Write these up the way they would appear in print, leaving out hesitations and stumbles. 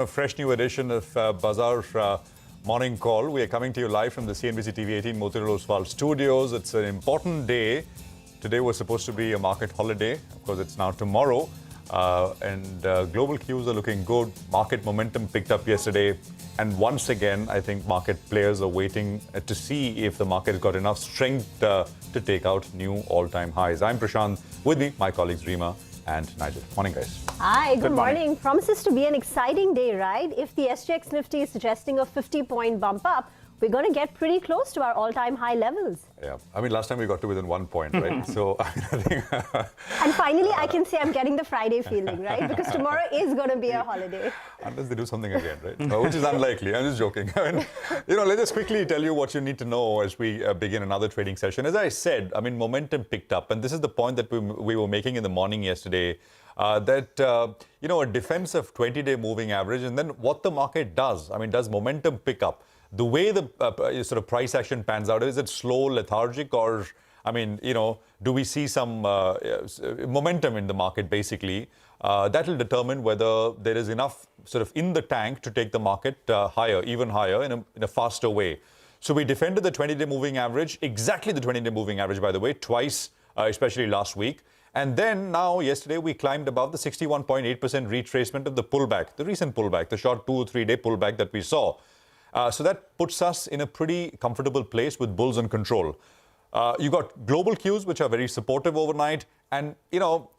A fresh new edition of Bazaar Morning Call. We are coming to you live from the CNBC-TV18 Motilal Oswal studios. It's an important day. Today was supposed to be a market holiday. Of course, it's now tomorrow. Global cues are looking good. Market momentum picked up yesterday. And once again, I think market players are waiting to see if the market has got enough strength to take out new all-time highs. I'm Prashant. With me, my colleagues Reema and Nigel. Morning, guys. Hi, good morning. Promises to be an exciting day, right? If the SGX Nifty is suggesting a 50-point bump up, we're going to get pretty close to our all-time high levels. Yeah, I mean, last time we got to within 1 point, right? So, I think... And finally, I can say I'm getting the Friday feeling, right? Because tomorrow is going to be a holiday. Unless they do something again, right? Which is unlikely. I'm just joking. I mean, let's just quickly tell you what you need to know as we begin another trading session. As I said, I mean, momentum picked up. And this is the point that we were making in the morning yesterday. A defense of 20-day moving average, and then what the market does. I mean, does momentum pick up? The way the sort of price action pans out, is it slow, lethargic, or, I mean, do we see some momentum in the market, basically? That will determine whether there is enough sort of in the tank to take the market higher, even higher, in a faster way. So we defended the 20-day moving average, exactly the 20-day moving average, by the way, twice, especially last week. And then now, yesterday, we climbed above the 61.8% retracement of the pullback, the recent pullback, the short 2 or 3 day pullback that we saw. So that puts us in a pretty comfortable place with bulls in control. You got global cues, which are very supportive overnight. And, a lot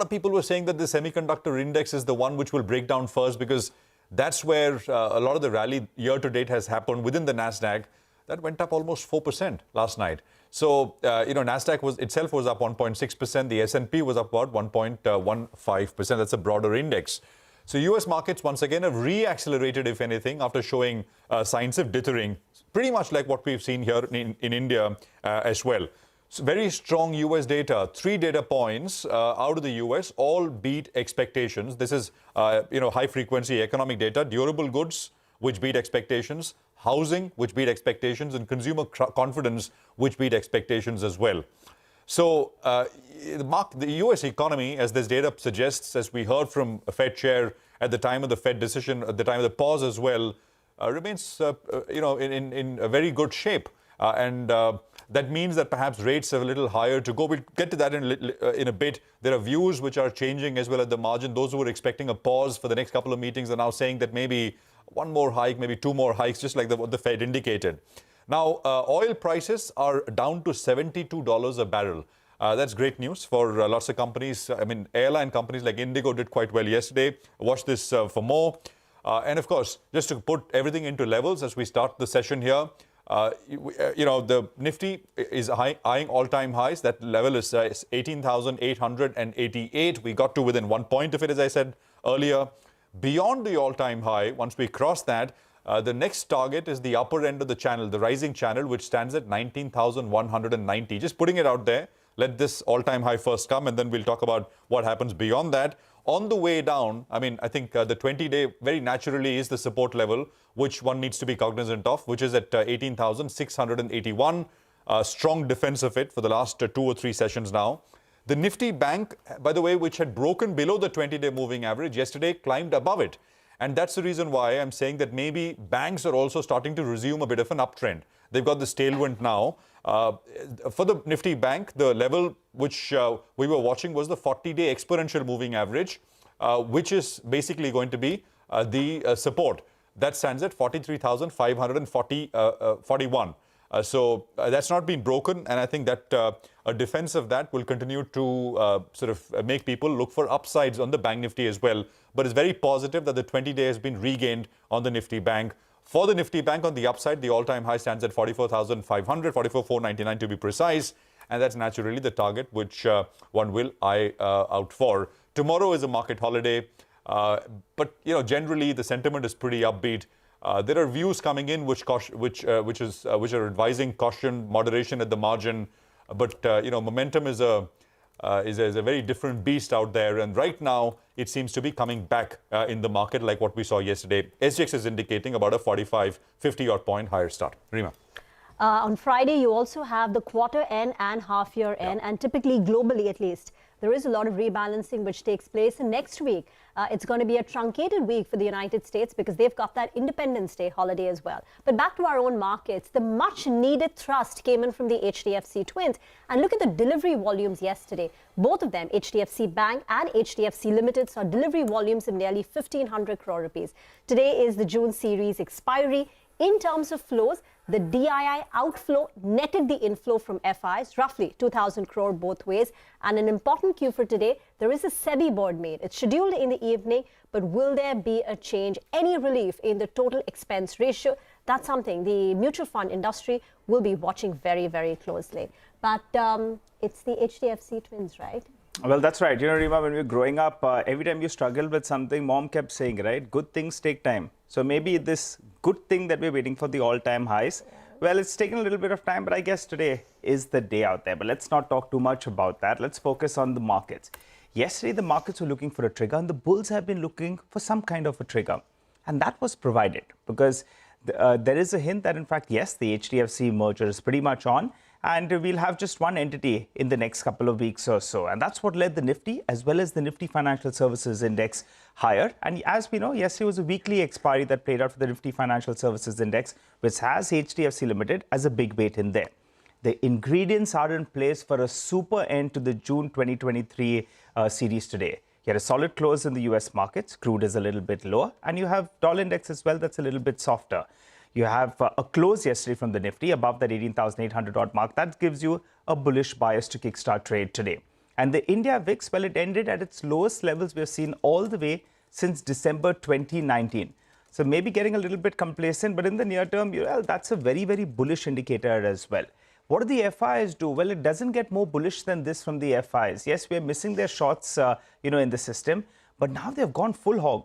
of people were saying that the semiconductor index is the one which will break down first, because that's where a lot of the rally year to date has happened within the NASDAQ. That went up almost 4% last night. So, NASDAQ itself was up 1.6%. The S&P was up about 1.15%. That's a broader index. So, U.S. markets once again have re-accelerated, if anything, after showing signs of dithering, pretty much like what we've seen here in India as well. So very strong U.S. data. 3 data points out of the U.S. all beat expectations. This is, high-frequency economic data, durable goods, which beat expectations, housing, which beat expectations, and consumer confidence, which beat expectations as well. So the U.S. economy, as this data suggests, as we heard from a Fed chair at the time of the Fed decision, at the time of the pause as well, remains, in a very good shape. That means that perhaps rates are a little higher to go. We'll get to that in a bit. There are views which are changing as well at the margin. Those who were expecting a pause for the next couple of meetings are now saying that maybe one more hike, maybe 2 more hikes, just like what the Fed indicated. Now, oil prices are down to $72 a barrel. That's great news for lots of companies. I mean, airline companies like Indigo did quite well yesterday. Watch this for more. And of course, just to put everything into levels as we start the session here, the Nifty is eyeing all-time highs. That level is 18,888. We got to within 1 point of it, as I said earlier. Beyond the all-time high, once we cross that, the next target is the upper end of the channel, the rising channel, which stands at 19,190. Just putting it out there. Let this all-time high first come, and then we'll talk about what happens beyond that. On the way down, I mean, I think the 20-day very naturally is the support level, which one needs to be cognizant of, which is at 18,681. Strong defense of it for the last 2 or 3 sessions now. The Nifty Bank, by the way, which had broken below the 20-day moving average yesterday, climbed above it. And that's the reason why I'm saying that maybe banks are also starting to resume a bit of an uptrend. They've got this tailwind now. For the Nifty Bank, the level which we were watching was the 40-day exponential moving average, which is basically going to be the support. That stands at 43,541. So that's not been broken, and I think that a defense of that will continue to sort of make people look for upsides on the Bank Nifty as well. But it's very positive that the 20-day has been regained on the Nifty Bank. For the Nifty Bank, on the upside, the all-time high stands at 44,500, 44,499 to be precise. And that's naturally the target which one will eye out for. Tomorrow is a market holiday. But, generally the sentiment is pretty upbeat. There are views coming in which are advising caution, moderation at the margin. But, momentum is a very different beast out there. And right now, it seems to be coming back in the market like what we saw yesterday. SGX is indicating about a 45, 50-odd point higher start. Reema. On Friday, you also have the quarter end and half year end, and typically globally at least, there is a lot of rebalancing which takes place. And next week, it's going to be a truncated week for the United States because they've got that Independence Day holiday as well. But back to our own markets, the much needed thrust came in from the HDFC twins. And look at the delivery volumes yesterday. Both of them, HDFC Bank and HDFC Limited, saw delivery volumes of nearly 1,500 crore rupees. Today is the June series expiry. In terms of flows, the DII outflow netted the inflow from FIs, roughly 2,000 crore both ways. And an important cue for today, there is a SEBI board meet. It's scheduled in the evening, but will there be a change, any relief in the total expense ratio? That's something the mutual fund industry will be watching very, very closely. But it's the HDFC twins, right? Well, that's right. You know, Rima, when we were growing up, every time you struggled with something, mom kept saying, right, good things take time. So maybe this good thing that we're waiting for the all-time highs, well, it's taken a little bit of time, but I guess today is the day out there. But let's not talk too much about that. Let's focus on the markets. Yesterday, the markets were looking for a trigger, and the bulls have been looking for some kind of a trigger. And that was provided because there is a hint that, in fact, yes, the HDFC merger is pretty much on. And we'll have just one entity in the next couple of weeks or so. And that's what led the Nifty as well as the Nifty Financial Services Index higher. And as we know, yesterday was a weekly expiry that played out for the Nifty Financial Services Index, which has HDFC Limited as a big weight in there. The ingredients are in place for a super end to the June 2023 series today. You had a solid close in the US markets. Crude is a little bit lower. And you have dollar index as well that's a little bit softer. You have a close yesterday from the Nifty above that 18,800 odd mark. That gives you a bullish bias to kickstart trade today. And the India VIX, well, it ended at its lowest levels we have seen all the way since December 2019. So maybe getting a little bit complacent, but in the near term, well, that's a very, very bullish indicator as well. What do the FIs do? Well, it doesn't get more bullish than this from the FIs. Yes, we are missing their shots, in the system, but now they've gone full hog.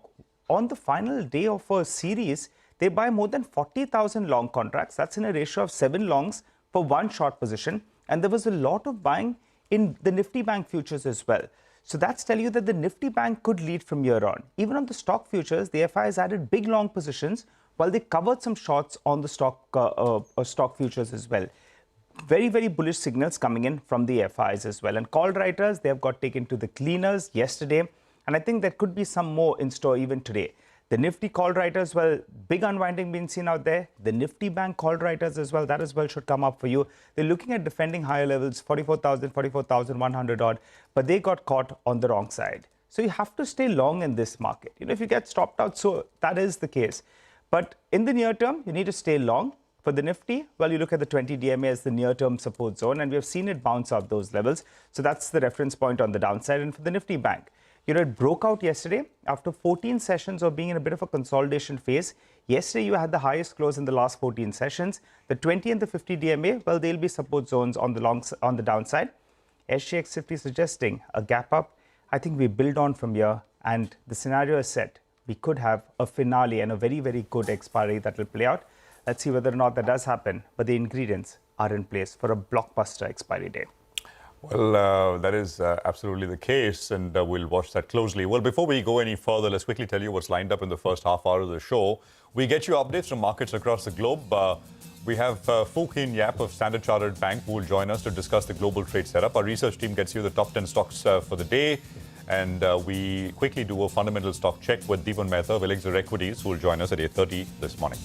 On the final day of a series, they buy more than 40,000 long contracts. That's in a ratio of 7 longs for one short position. And there was a lot of buying in the Nifty Bank futures as well. So that's telling you that the Nifty Bank could lead from here on. Even on the stock futures, the FIs added big long positions while they covered some shorts on the stock futures as well. Very, very bullish signals coming in from the FIs as well. And call writers, they have got taken to the cleaners yesterday. And I think there could be some more in store even today. The Nifty call writers, well, big unwinding being seen out there. The Nifty Bank call writers as well, that as well should come up for you. They're looking at defending higher levels, 44,000, 44,100 odd, but they got caught on the wrong side. So you have to stay long in this market. If you get stopped out, so that is the case. But in the near term, you need to stay long. For the Nifty, well, you look at the 20 DMA as the near-term support zone, and we have seen it bounce off those levels. So that's the reference point on the downside. And for the Nifty Bank, it broke out yesterday after 14 sessions of being in a bit of a consolidation phase. Yesterday, you had the highest close in the last 14 sessions. The 20 and the 50 DMA, well, they'll be support zones on the downside. SGX 50 suggesting a gap up. I think we build on from here, and the scenario is set. We could have a finale and a very, very good expiry that will play out. Let's see whether or not that does happen. But the ingredients are in place for a blockbuster expiry date. Well, that is absolutely the case, and we'll watch that closely. Well, before we go any further, let's quickly tell you what's lined up in the first half hour of the show. We get you updates from markets across the globe. We have Foo Keen Yap of Standard Chartered Bank who will join us to discuss the global trade setup. Our research team gets you the top 10 stocks for the day. And we quickly do a fundamental stock check with Deepan Mehta of Elixir Equities, who will join us at 8:30 this morning.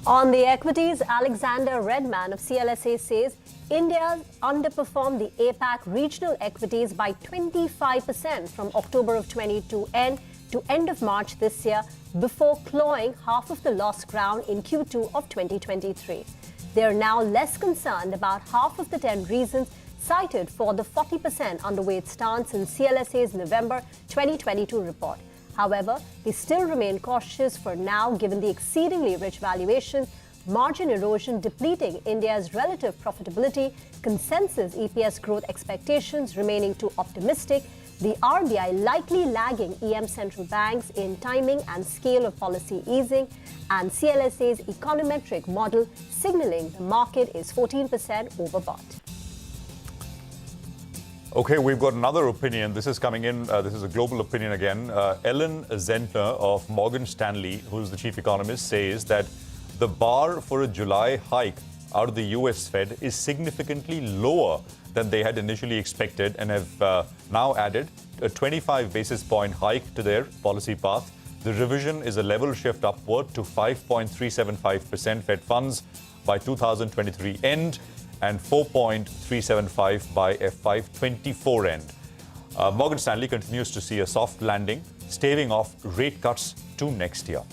On the equities, Alexander Redman of CLSA says India underperformed the APAC regional equities by 25% from October of 22 to end of March this year, before clawing half of the lost ground in Q2 of 2023. They are now less concerned about half of the 10 reasons cited for the 40% underweight stance in CLSA's November 2022 report. However, they still remain cautious for now, given the exceedingly rich valuations, margin erosion depleting India's relative profitability, consensus EPS growth expectations remaining too optimistic, the RBI likely lagging EM central banks in timing and scale of policy easing, and CLSA's econometric model signaling the market is 14% overbought. Okay, we've got another opinion. This is coming in. This is a global opinion again. Ellen Zentner of Morgan Stanley, who's the chief economist, says that the bar for a July hike out of the US Fed is significantly lower than they had initially expected and have now added a 25 basis point hike to their policy path. The revision is a level shift upward to 5.375% Fed funds by 2023 end and 4.375 by FY24 end. Morgan Stanley continues to see a soft landing, staving off rate cuts to next year.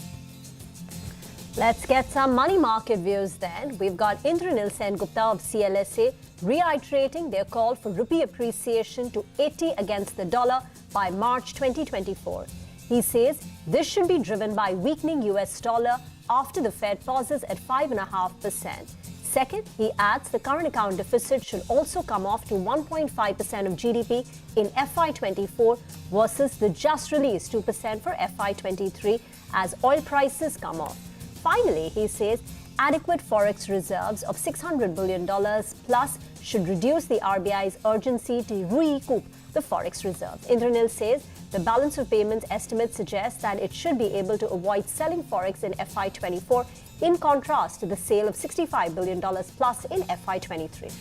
Let's get some money market views then. We've got Indranil Sen Gupta of CLSA reiterating their call for rupee appreciation to 80 against the dollar by March 2024. He says this should be driven by weakening US dollar after the Fed pauses at 5.5%. Second, he adds the current account deficit should also come off to 1.5% of GDP in FY24 versus the just released 2% for FY23 as oil prices come off. Finally, he says adequate forex reserves of $600 billion plus should reduce the RBI's urgency to recoup the forex reserves. Indranil says the balance of payments estimate suggests that it should be able to avoid selling forex in FY24 in contrast to the sale of $65 billion plus in FY23.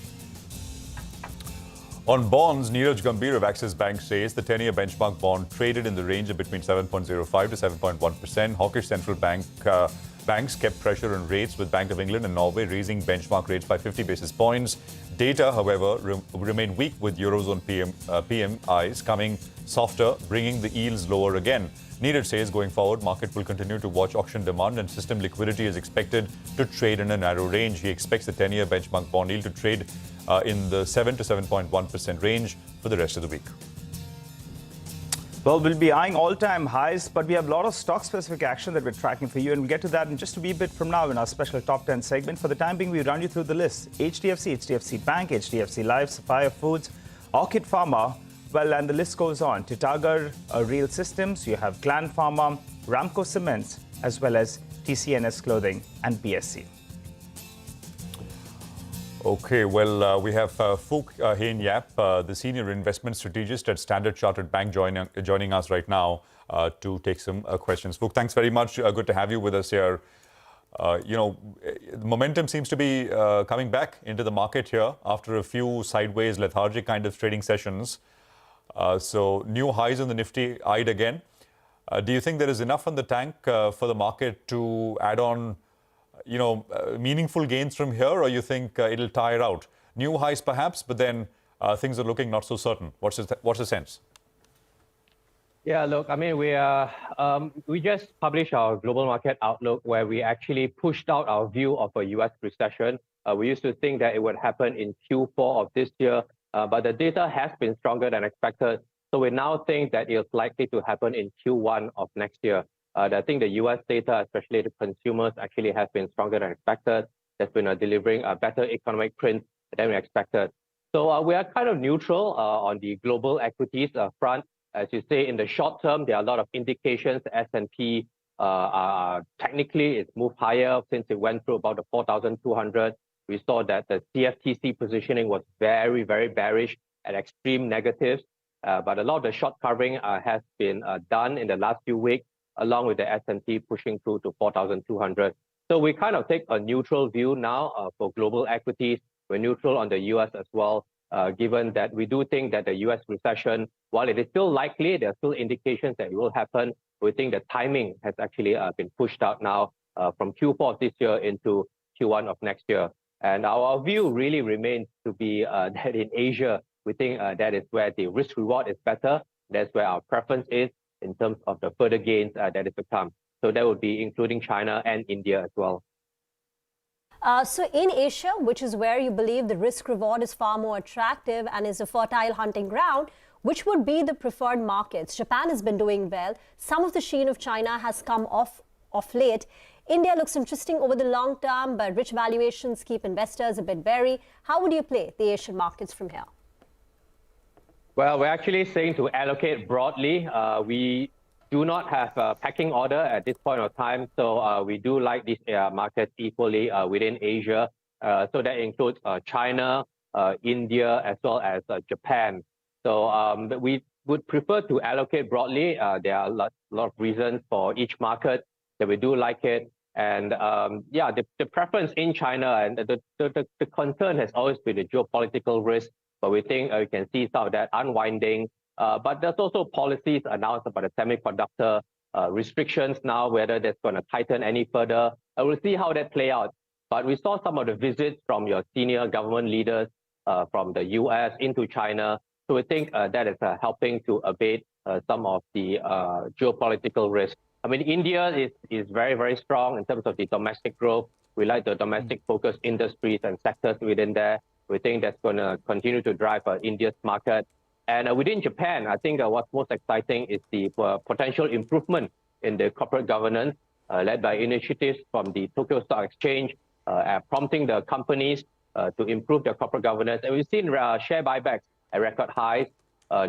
On bonds, Neeraj Gambhir of Axis Bank says the 10-year benchmark bond traded in the range of between 7.05 to 7.1%. Hawkish central banks kept pressure on rates, with Bank of England and Norway raising benchmark rates by 50 basis points. Data, however, remained weak, with Eurozone PMIs coming softer, bringing the yields lower again. Neeraj says going forward, market will continue to watch auction demand and system liquidity is expected to trade in a narrow range. He expects the 10-year benchmark bond yield to trade in the 7 to 7.1% range for the rest of the week. Well, we'll be eyeing all-time highs, but we have a lot of stock-specific action that we're tracking for you, and we'll get to that in just a wee bit from now in our special Top 10 segment. For the time being, we run you through the list. HDFC, HDFC Bank, HDFC Life, Sapphire Foods, Orchid Pharma, well, and the list goes on. Titagar Real Systems, you have Gland Pharma, Ramco Cements, as well as TCNS Clothing and BSC. Okay, well, we have Phuc Hein Yap, the senior investment strategist at Standard Chartered Bank, joining us right now to take some questions. Phuc, thanks very much. Good to have you with us here. The momentum seems to be coming back into the market here after a few sideways, lethargic kind of trading sessions. So new highs in the Nifty eyed again. Do you think there is enough on the tank for the market to add on meaningful gains from here, or you think it'll tire out? New highs perhaps, but then things are looking not so certain. What's the sense? Yeah, look, I mean, we just published our global market outlook where we actually pushed out our view of a US recession. We used to think that it would happen in Q4 of this year, but the data has been stronger than expected. So we now think that it's likely to happen in Q1 of next year. I think the US data, especially the consumers, actually has been stronger than expected. There's been delivering a better economic print than we expected. So we are kind of neutral on the global equities front. As you say, in the short term, there are a lot of indications. The S&P technically it's moved higher since it went through about the 4,200. We saw that the CFTC positioning was very, very bearish at extreme negatives. But a lot of the short covering has been done in the last few weeks, along with the S&P pushing through to 4,200. So we kind of take a neutral view now for global equities. We're neutral on the US as well, given that we do think that the US recession, while it is still likely, there are still indications that it will happen. We think the timing has actually been pushed out now from Q4 of this year into Q1 of next year. And our view really remains to be that in Asia, we think that is where the risk reward is better. That's where our preference is in terms of the further gains that is to come. So that would be including China and India as well. So in Asia, which is where you believe the risk reward is far more attractive and is a fertile hunting ground, which would be the preferred markets? Japan has been doing well. Some of the sheen of China has come off late. India looks interesting over the long term, but rich valuations keep investors a bit wary. How would you play the Asian markets from here? Well, we're actually saying to allocate broadly. We do not have a pecking order at this point of time. So we do like these markets equally within Asia. So that includes China, India, as well as Japan. So we would prefer to allocate broadly. There are a lot of reasons for each market that we do like it. And yeah, the preference in China and the concern has always been the geopolitical risk, but we think you can see some of that unwinding. But there's also policies announced about the semiconductor restrictions now, whether that's going to tighten any further. We'll see how that play out. But we saw some of the visits from your senior government leaders from the US into China. So we think that is helping to abate some of the geopolitical risk. I mean, India is very, very strong in terms of the domestic growth. We like the domestic focused industries and sectors within there. We think that's going to continue to drive India's market. And within Japan, I think what's most exciting is the potential improvement in the corporate governance led by initiatives from the Tokyo Stock Exchange, prompting the companies to improve their corporate governance. And we've seen share buybacks at record highs.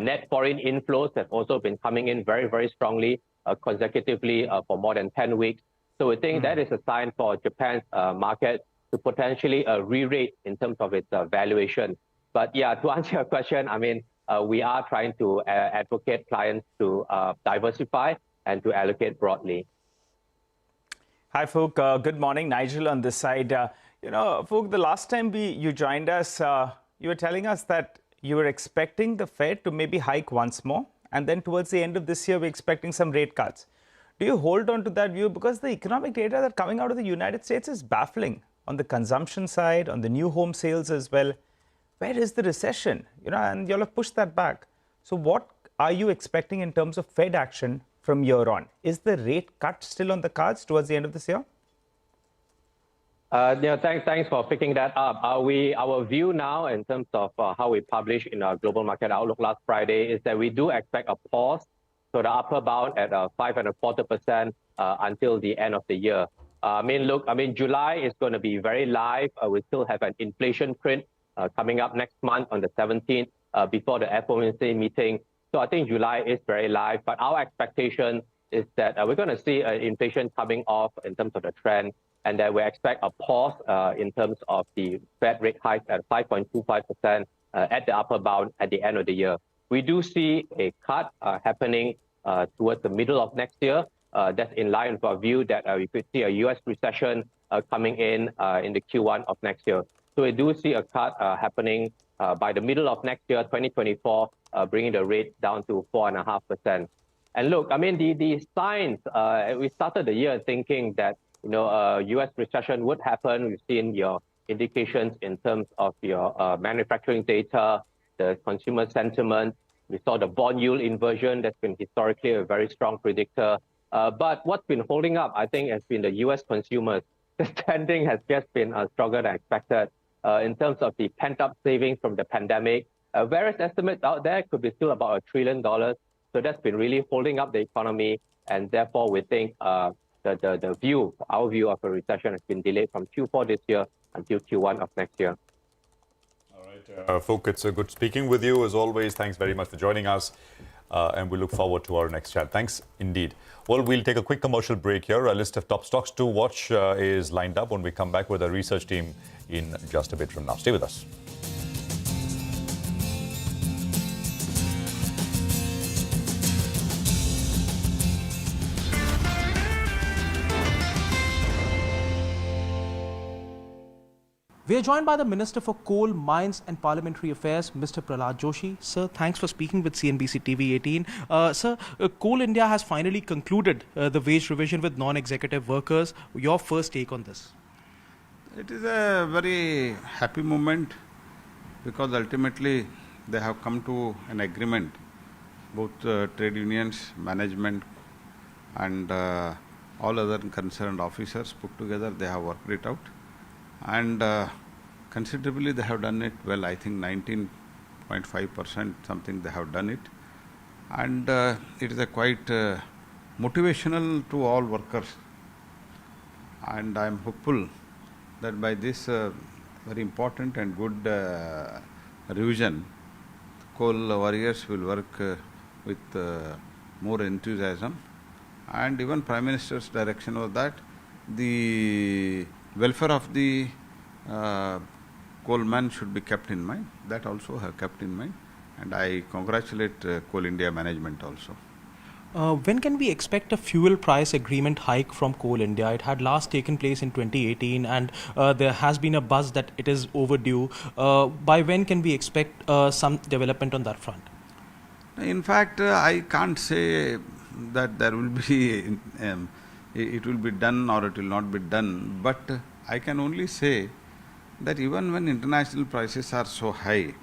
Net foreign inflows have also been coming in very, very strongly consecutively for more than 10 weeks. So we think that is a sign for Japan's market to potentially re-rate in terms of its valuation. But yeah, to answer your question, I mean, we are trying to advocate clients to diversify and to allocate broadly. Hi, Fook. Good morning. Nigel on this side. You know, Fook, the last time you joined us, you were telling us that you were expecting the Fed to maybe hike once more. And then towards the end of this year, we're expecting some rate cuts. Do you hold on to that view? Because the economic data that's coming out of the United States is baffling on the consumption side, on the new home sales as well. Where is the recession? You know, and you'll have pushed that back. So what are you expecting in terms of Fed action from here on? Is the rate cut still on the cards towards the end of this year? Yeah, thanks for picking that up. Our view now in terms of how we published in our global market outlook last Friday is that we do expect a pause to the upper bound at 5.25% until the end of the year. I mean, July is going to be very live. We still have an inflation print coming up next month on the 17th before the FOMC meeting. So I think July is very live, but our expectation is that we're going to see inflation coming off in terms of the trend, and that we expect a pause in terms of the Fed rate hike at 5.25% at the upper bound at the end of the year. We do see a cut happening towards the middle of next year. That's in line with our view that we could see a US recession coming in the Q1 of next year. So we do see a cut happening by the middle of next year, 2024, bringing the rate down to 4.5%. And look, I mean, the signs, we started the year thinking that US recession would happen. We've seen your indications in terms of your manufacturing data, the consumer sentiment. We saw the bond yield inversion that's been historically a very strong predictor. But what's been holding up, I think, has been the US consumers. The spending has just been stronger than expected in terms of the pent-up savings from the pandemic. Various estimates out there could be still about $1 trillion. So that's been really holding up the economy. And therefore, we think our view of a recession has been delayed from Q4 this year until Q1 of next year. All right, Fook, it's good speaking with you as always. Thanks very much for joining us. And we look forward to our next chat. Thanks indeed. Well, we'll take a quick commercial break here. A list of top stocks to watch is lined up when we come back with our research team in just a bit from now. Stay with us. We are joined by the Minister for Coal, Mines and Parliamentary Affairs, Mr. Prahlad Joshi. Sir, thanks for speaking with CNBC-TV18. Sir, Coal India has finally concluded the wage revision with non-executive workers. Your first take on this? It is a very happy moment because ultimately they have come to an agreement, both trade unions, management and all other concerned officers put together, they have worked it out. And considerably they have done it well. I think 19.5% something they have done it, and it is a quite motivational to all workers, and I am hopeful that by this very important and good revision, coal warriors will work with more enthusiasm, and even Prime Minister's direction was that the welfare of the coalman should be kept in mind. That also have kept in mind, and I congratulate Coal India management also. When can we expect a fuel price agreement hike from Coal India? It had last taken place in 2018 and there has been a buzz that it is overdue. By when can we expect some development on that front? In fact, I can't say that there will be, it will be done or it will not be done, but I can only say that even when international prices are so high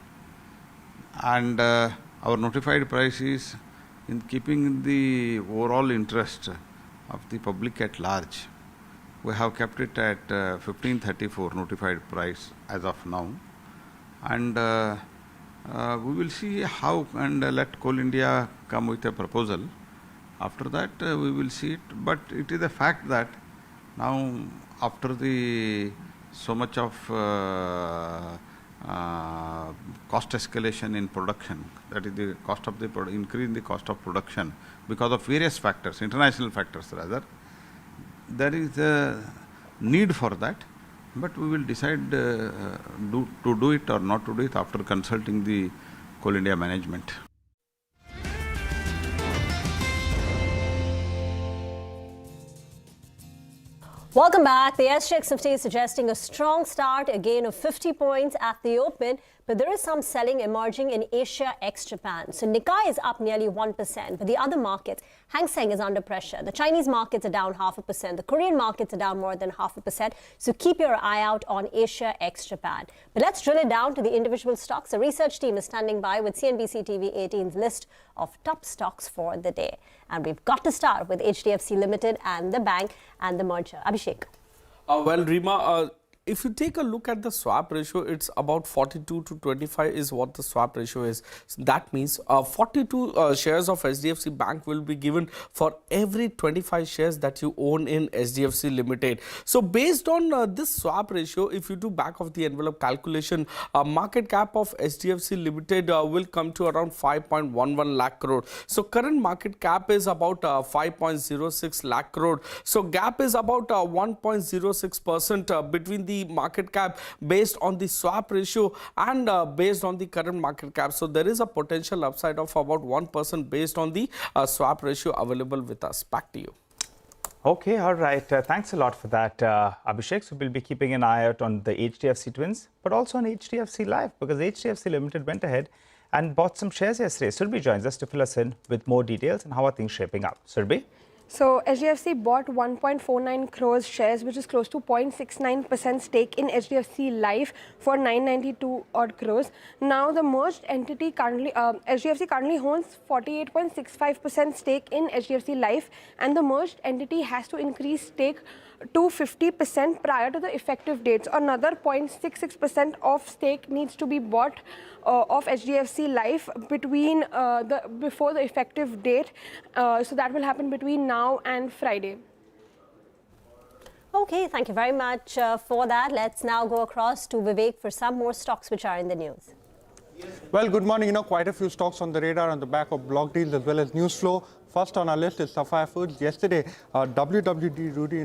and our notified price is in keeping the overall interest of the public at large, we have kept it at 1534 notified price as of now, and we will see how, and let Coal India come with a proposal. After that we will see it, but it is a fact that now after the so much of cost escalation in production, that is the cost of the increase in the cost of production because of various factors, international factors rather, there is a need for that, but we will decide to do it or not to do it after consulting the Coal India management. Welcome back. The SGX Nifty is suggesting a strong start, a gain of 50 points at the open, but there is some selling emerging in Asia ex-Japan. So Nikkei is up nearly 1%, but the other markets, Hang Seng is under pressure. The Chinese markets are down 0.5%. The Korean markets are down more than 0.5%. So keep your eye out on Asia ex-Japan. But let's drill it down to the individual stocks. The research team is standing by with CNBC-TV18's list of top stocks for the day. And we've got to start with HDFC Limited and the bank and the merger. Abhishek. Well, Rima, if you take a look at the swap ratio, it's about 42 to 25 is what the swap ratio is. So that means 42 shares of SDFC Bank will be given for every 25 shares that you own in SDFC Limited. So based on this swap ratio, if you do back of the envelope calculation, market cap of SDFC Limited will come to around 5.11 lakh crore. So current market cap is about 5.06 lakh crore. So gap is about 1.06% between the market cap based on the swap ratio and based on the current market cap. So there is a potential upside of about 1% based on the swap ratio available with us. Back to you. Okay, all right. Thanks a lot for that, Abhishek. So we'll be keeping an eye out on the HDFC Twins, but also on HDFC Life, because HDFC Limited went ahead and bought some shares yesterday. Surbhi joins us to fill us in with more details and how are things shaping up. Surbhi? So HDFC bought 1.49 crores shares, which is close to 0.69% stake in HDFC Life for 992 odd crores. Now the merged entity currently, HDFC currently owns 48.65% stake in HDFC Life, and the merged entity has to increase stake to 50% prior to the effective date. So another 0.66% of stake needs to be bought of HDFC Life between before the effective date. So that will happen between now and Friday. Okay, thank you very much for that. Let's now go across to Vivek for some more stocks which are in the news. Well, good morning. Quite a few stocks on the radar on the back of block deals as well as news flow. First on our list is Sapphire Foods. Yesterday, WWD Rudy,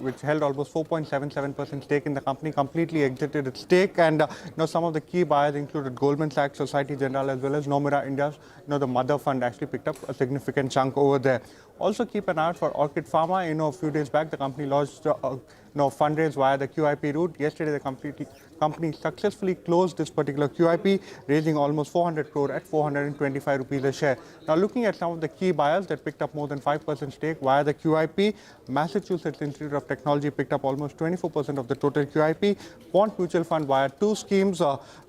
which held almost 4.77% stake in the company, completely exited its stake. And some of the key buyers included Goldman Sachs, Society Generale, as well as Nomura India. The mother fund actually picked up a significant chunk over there. Also keep an eye out for Orchid Pharma. A few days back, the company launched fundraise via the QIP route. Yesterday, the company successfully closed this particular QIP, raising almost 400 crore at 425 rupees a share. Now, looking at some of the key buyers that picked up more than 5% stake via the QIP, Massachusetts Institute of Technology picked up almost 24% of the total QIP. Quant Mutual Fund via two schemes,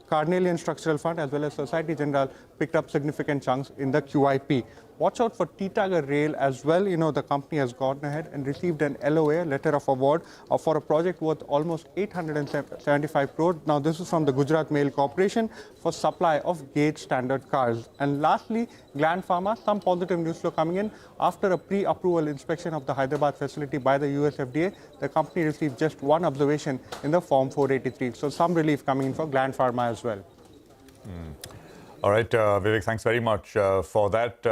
Carnelian Structural Fund as well as Society Generale picked up significant chunks in the QIP. Watch out for Titagar Rail as well. The company has gone ahead and received an LOA, letter of award, for a project worth almost 875 crore. Now, this is from the Gujarat Mail Corporation for supply of gauge standard cars. And lastly, Gland Pharma, some positive news flow coming in. After a pre-approval inspection of the Hyderabad facility by the US FDA, the company received just one observation in the Form 483. So some relief coming in for Gland Pharma as well. All right, Vivek, thanks very much for that.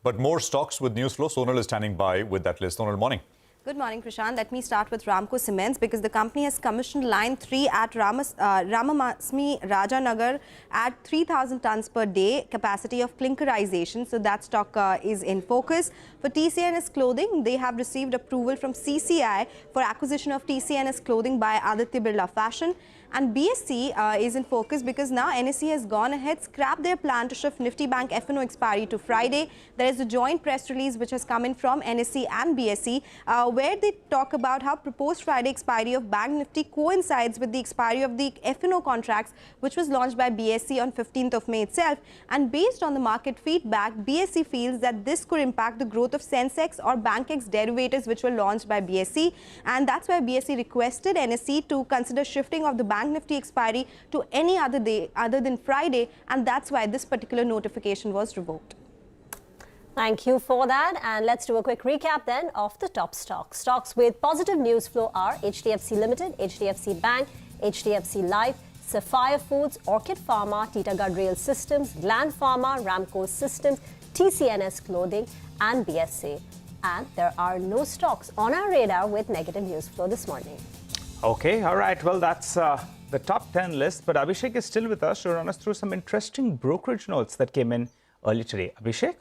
But more stocks with news flow. Sonal is standing by with that list. Sonal, morning. Good morning, Prashant. Let me start with Ramco Cements because the company has commissioned line 3 at Ramamasmi Rajanagar at 3,000 tons per day capacity of clinkerization. So that stock is in focus. For TCNS Clothing, they have received approval from CCI for acquisition of TCNS Clothing by Aditya Birla Fashion. And BSE is in focus because now NSE has gone ahead, scrapped their plan to shift Nifty Bank F&O expiry to Friday. There is a joint press release which has come in from NSE and BSE where they talk about how proposed Friday expiry of Bank Nifty coincides with the expiry of the F&O contracts which was launched by BSE on 15th of May itself. And based on the market feedback, BSE feels that this could impact the growth of Sensex or BankX derivatives which were launched by BSE. And that's why BSE requested NSE to consider shifting of the Bank Nifty expiry to any other day other than Friday, and that's why this particular notification was revoked. Thank you for that. And let's do a quick recap then of the top stocks. Stocks with positive news flow are HDFC Limited, HDFC Bank, HDFC Life, Sapphire Foods, Orchid Pharma, Titagarh Rail Systems, Gland Pharma, Ramco Systems, TCNS Clothing and BSE. And there are no stocks on our radar with negative news flow this morning. Okay, all right. Well, that's the top 10 list. But Abhishek is still with us to run us through some interesting brokerage notes that came in early today. Abhishek?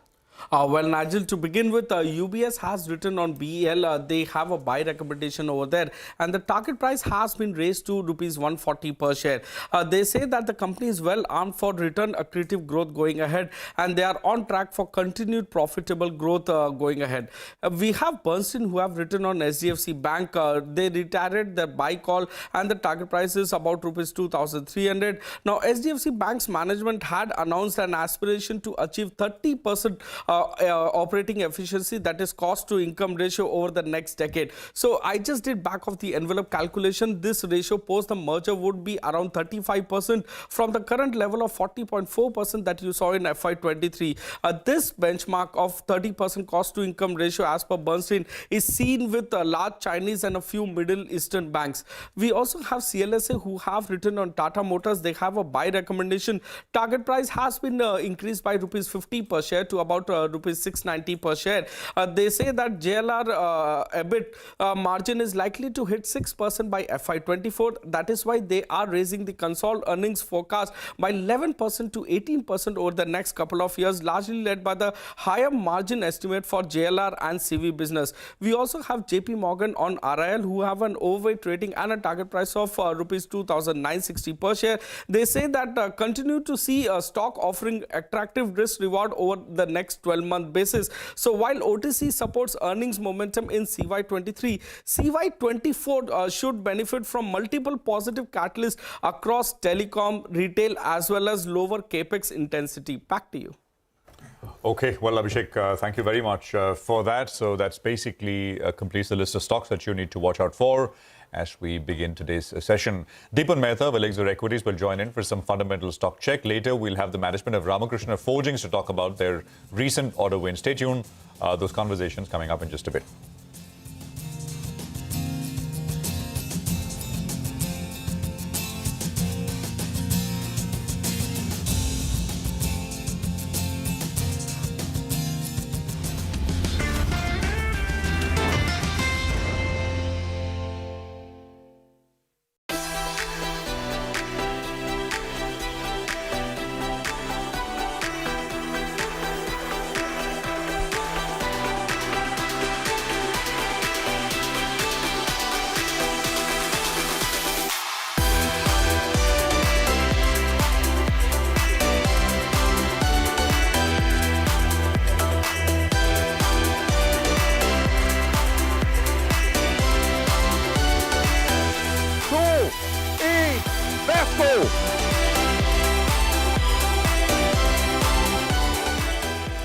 Well, Nigel, to begin with, UBS has written on BEL. They have a buy recommendation over there, and the target price has been raised to rupees 140 per share. They say that the company is well armed for return accretive growth going ahead, and they are on track for continued profitable growth going ahead. We have Bernstein who have written on SDFC Bank. They reiterated their buy call, and the target price is about rupees 2,300. Now, SDFC Bank's management had announced an aspiration to achieve 30% operating efficiency, that is cost to income ratio, over the next decade. So I just did back of the envelope calculation. This ratio post the merger would be around 35% from the current level of 40.4% that you saw in FY23. This benchmark of 30% cost to income ratio as per Bernstein is seen with large Chinese and a few Middle Eastern banks. We also have CLSA who have written on Tata Motors. They have a buy recommendation. Target price has been increased by rupees 50 per share to about rupees 690 per share. They say that JLR EBIT margin is likely to hit 6% by FY24. That is why they are raising the consolidated earnings forecast by 11% to 18% over the next couple of years, largely led by the higher margin estimate for JLR and CV business. We also have JP Morgan on RIL who have an overweight rating and a target price of rupees 2,960 per share. They say that continue to see a stock offering attractive risk reward over the next 12-month basis. So while OTC supports earnings momentum in CY23, CY24 should benefit from multiple positive catalysts across telecom, retail as well as lower capex intensity. Back to you. Okay, well, Abhishek, thank you very much for that. So that's basically completes the list of stocks that you need to watch out for as we begin today's session. Deepan Mehta of Elixir Equities will join in for some fundamental stock check. Later, we'll have the management of Ramakrishna Forgings to talk about their recent order win. Stay tuned. Those conversations coming up in just a bit.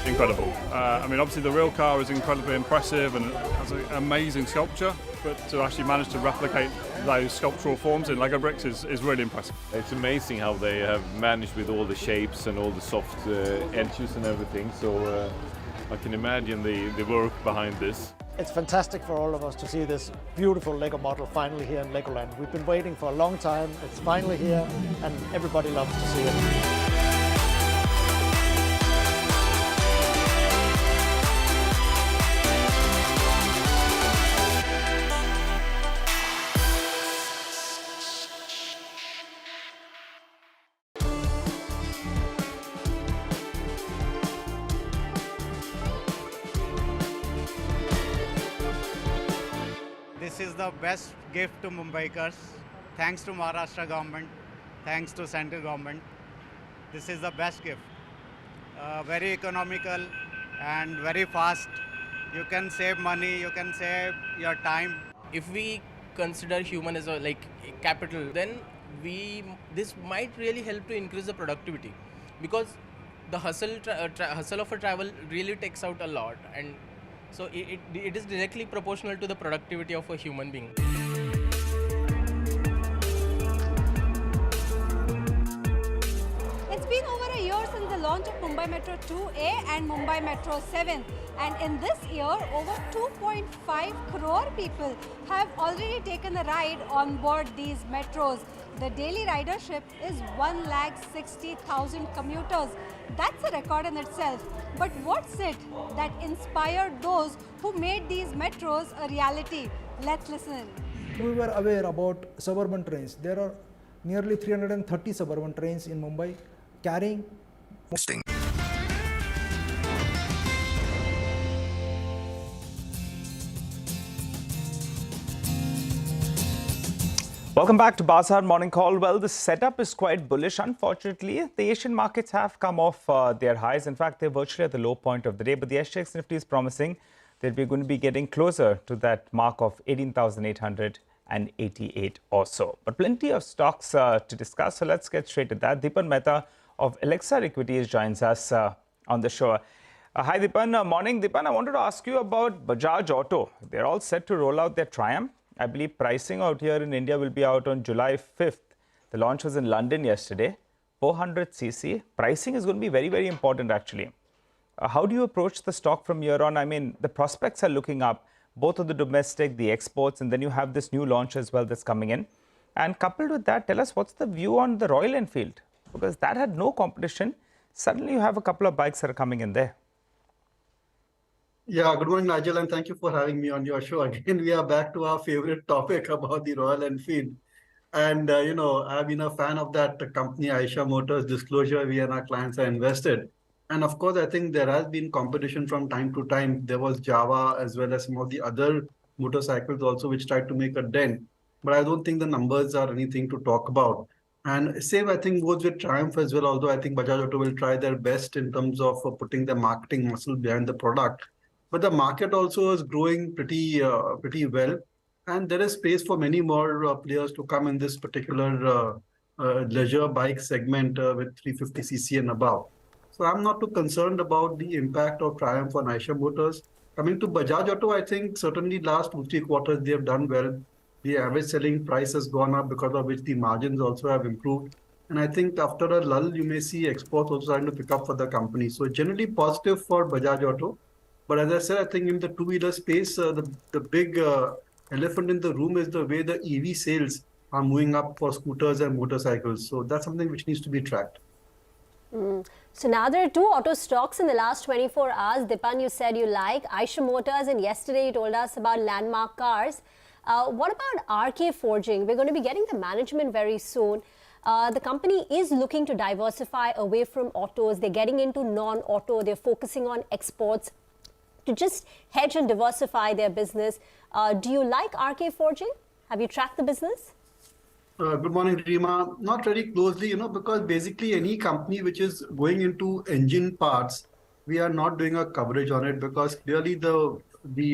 Incredible. I mean, obviously the real car is incredibly impressive and has an amazing sculpture, but to actually manage to replicate those sculptural forms in Lego bricks is really impressive. It's amazing how they have managed with all the shapes and all the soft edges and everything, so I can imagine the work behind this. It's fantastic for all of us to see this beautiful Lego model finally here in Legoland. We've been waiting for a long time, it's finally here, and everybody loves to see it. this is the best gift to Mumbaikars. Thanks to Maharashtra government, thanks to central government. This is the best gift. Very economical and very fast. You can save money, you can save your time. If we consider human as a capital, then this might really help to increase the productivity, because the hustle of a travel really takes out a lot, and so it is directly proportional to the productivity of a human being. It's been over a year since the launch of Mumbai Metro 2A and Mumbai Metro 7, and in this year over 2.5 crore people have already taken a ride on board these metros. The daily ridership is 1,60,000 commuters. That's a record in itself. But what's it that inspired those who made these metros a reality? Let's listen. We were aware about suburban trains. There are nearly 330 suburban trains in Mumbai carrying. Welcome back to Bazaar Morning Call. Well, the setup is quite bullish. Unfortunately, the Asian markets have come off their highs. In fact, they're virtually at the low point of the day. But the SGX Nifty is promising that we're going to be getting closer to that mark of 18,888 or so. But plenty of stocks to discuss. So let's get straight to that. Deepan Mehta of Elixir Equities joins us on the show. Hi, Deepan. Morning, Deepan. I wanted to ask you about Bajaj Auto. They're all set to roll out their Triumph. I believe pricing out here in India will be out on July 5th. The launch was in London yesterday. 400cc. Pricing is going to be very, very important actually. How do you approach the stock from here on? I mean, the prospects are looking up, both on the domestic, the exports, and then you have this new launch as well that's coming in. And coupled with that, tell us what's the view on the Royal Enfield? Because that had no competition. Suddenly you have a couple of bikes that are coming in there. Yeah, good morning, Nigel, and thank you for having me on your show. Again, we are back to our favorite topic about the Royal Enfield. And, I've been a fan of that company, Eicher Motors disclosure. We and our clients are invested. And of course, I think there has been competition from time to time. There was Java as well as some of the other motorcycles also, which tried to make a dent. But I don't think the numbers are anything to talk about. And same, I think, goes with Triumph as well, although I think Bajaj Auto will try their best in terms of putting their marketing muscle behind the product. But the market also is growing pretty well, and there is space for many more players to come in this particular leisure bike segment with 350cc and above. So I'm not too concerned about the impact of Triumph on Eicher Motors. Coming to Bajaj Auto, I think certainly last 2-3 quarters they have done well. The average selling price has gone up, because of which the margins also have improved. And I think after a lull, you may see exports also starting to pick up for the company. So generally positive for Bajaj Auto. But as I said, I think in the two-wheeler space, the big elephant in the room is the way the EV sales are moving up for scooters and motorcycles. So that's something which needs to be tracked. So now there are two auto stocks in the last 24 hours. Dipan, you said you like Eicher Motors, and yesterday you told us about Landmark Cars. What about RK Forging? We're going to be getting the management very soon. The company is looking to diversify away from autos. They're getting into non-auto. They're focusing on exports to just hedge and diversify their business. Do you like RK Forging? Have you tracked the business? Good morning, Rima. Not very closely, because basically any company which is going into engine parts, we are not doing a coverage on it, because clearly the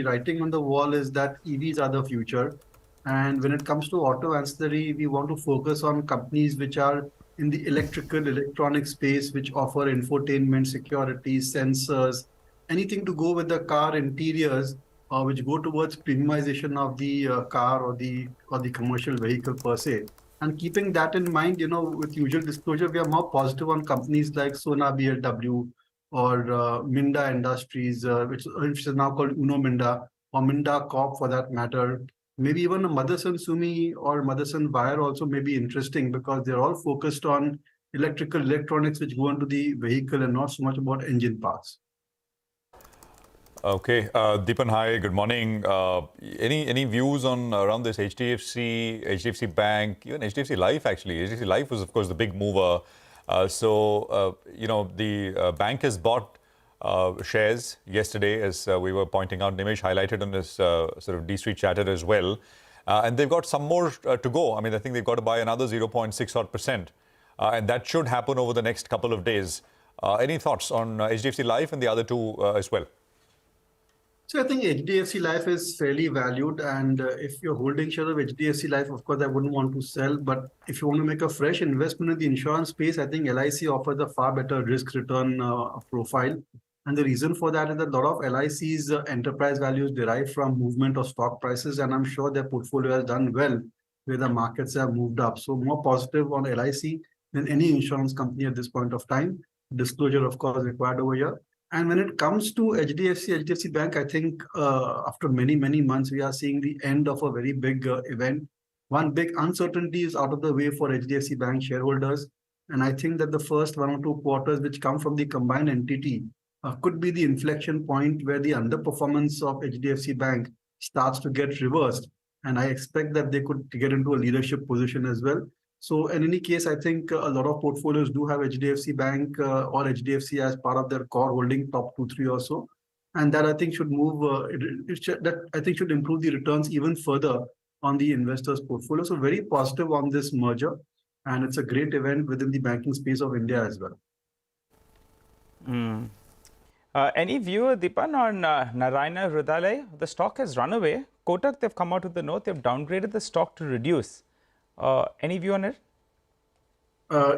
writing on the wall is that EVs are the future. And when it comes to auto ancillary, we want to focus on companies which are in the electronic space, which offer infotainment, security, sensors, anything to go with the car interiors, which go towards premiumization of the car or the commercial vehicle per se. And keeping that in mind, with usual disclosure, we are more positive on companies like Sona BLW or Minda Industries, which is now called Uno Minda, or Minda Corp for that matter. Maybe even a Motherson Sumi or Motherson Wire also may be interesting, because they're all focused on electronics which go into the vehicle and not so much about engine parts. Okay, Deepan, hi, good morning. Any views on around this HDFC Bank, even HDFC Life actually? HDFC Life was, of course, the big mover. The bank has bought shares yesterday, as we were pointing out. Nimish highlighted on this sort of D-Street chatter as well. And they've got some more to go. I mean, I think they've got to buy another 0.6 odd %. And that should happen over the next couple of days. Any thoughts on HDFC Life and the other two as well? So I think HDFC Life is fairly valued, and if you're holding shares of HDFC Life, of course, I wouldn't want to sell. But if you want to make a fresh investment in the insurance space, I think LIC offers a far better risk-return profile. And the reason for that is that a lot of LIC's enterprise values derive from movement of stock prices, and I'm sure their portfolio has done well where the markets have moved up. So more positive on LIC than any insurance company at this point of time. Disclosure, of course, required over here. And when it comes to HDFC Bank, I think after many, many months, we are seeing the end of a very big event. One big uncertainty is out of the way for HDFC Bank shareholders. And I think that the first 1 or 2 quarters which come from the combined entity could be the inflection point where the underperformance of HDFC Bank starts to get reversed. And I expect that they could get into a leadership position as well. So in any case, I think a lot of portfolios do have HDFC Bank or HDFC as part of their core holding, top 2, 3 or so. And that I think should move, that I think should improve the returns even further on the investors' portfolio. So very positive on this merger. And it's a great event within the banking space of India as well. Any view, Deepan, on Narayana Hrudayalaya? The stock has run away. Kotak, they've come out with the note, they've downgraded the stock to reduce. Any view on it?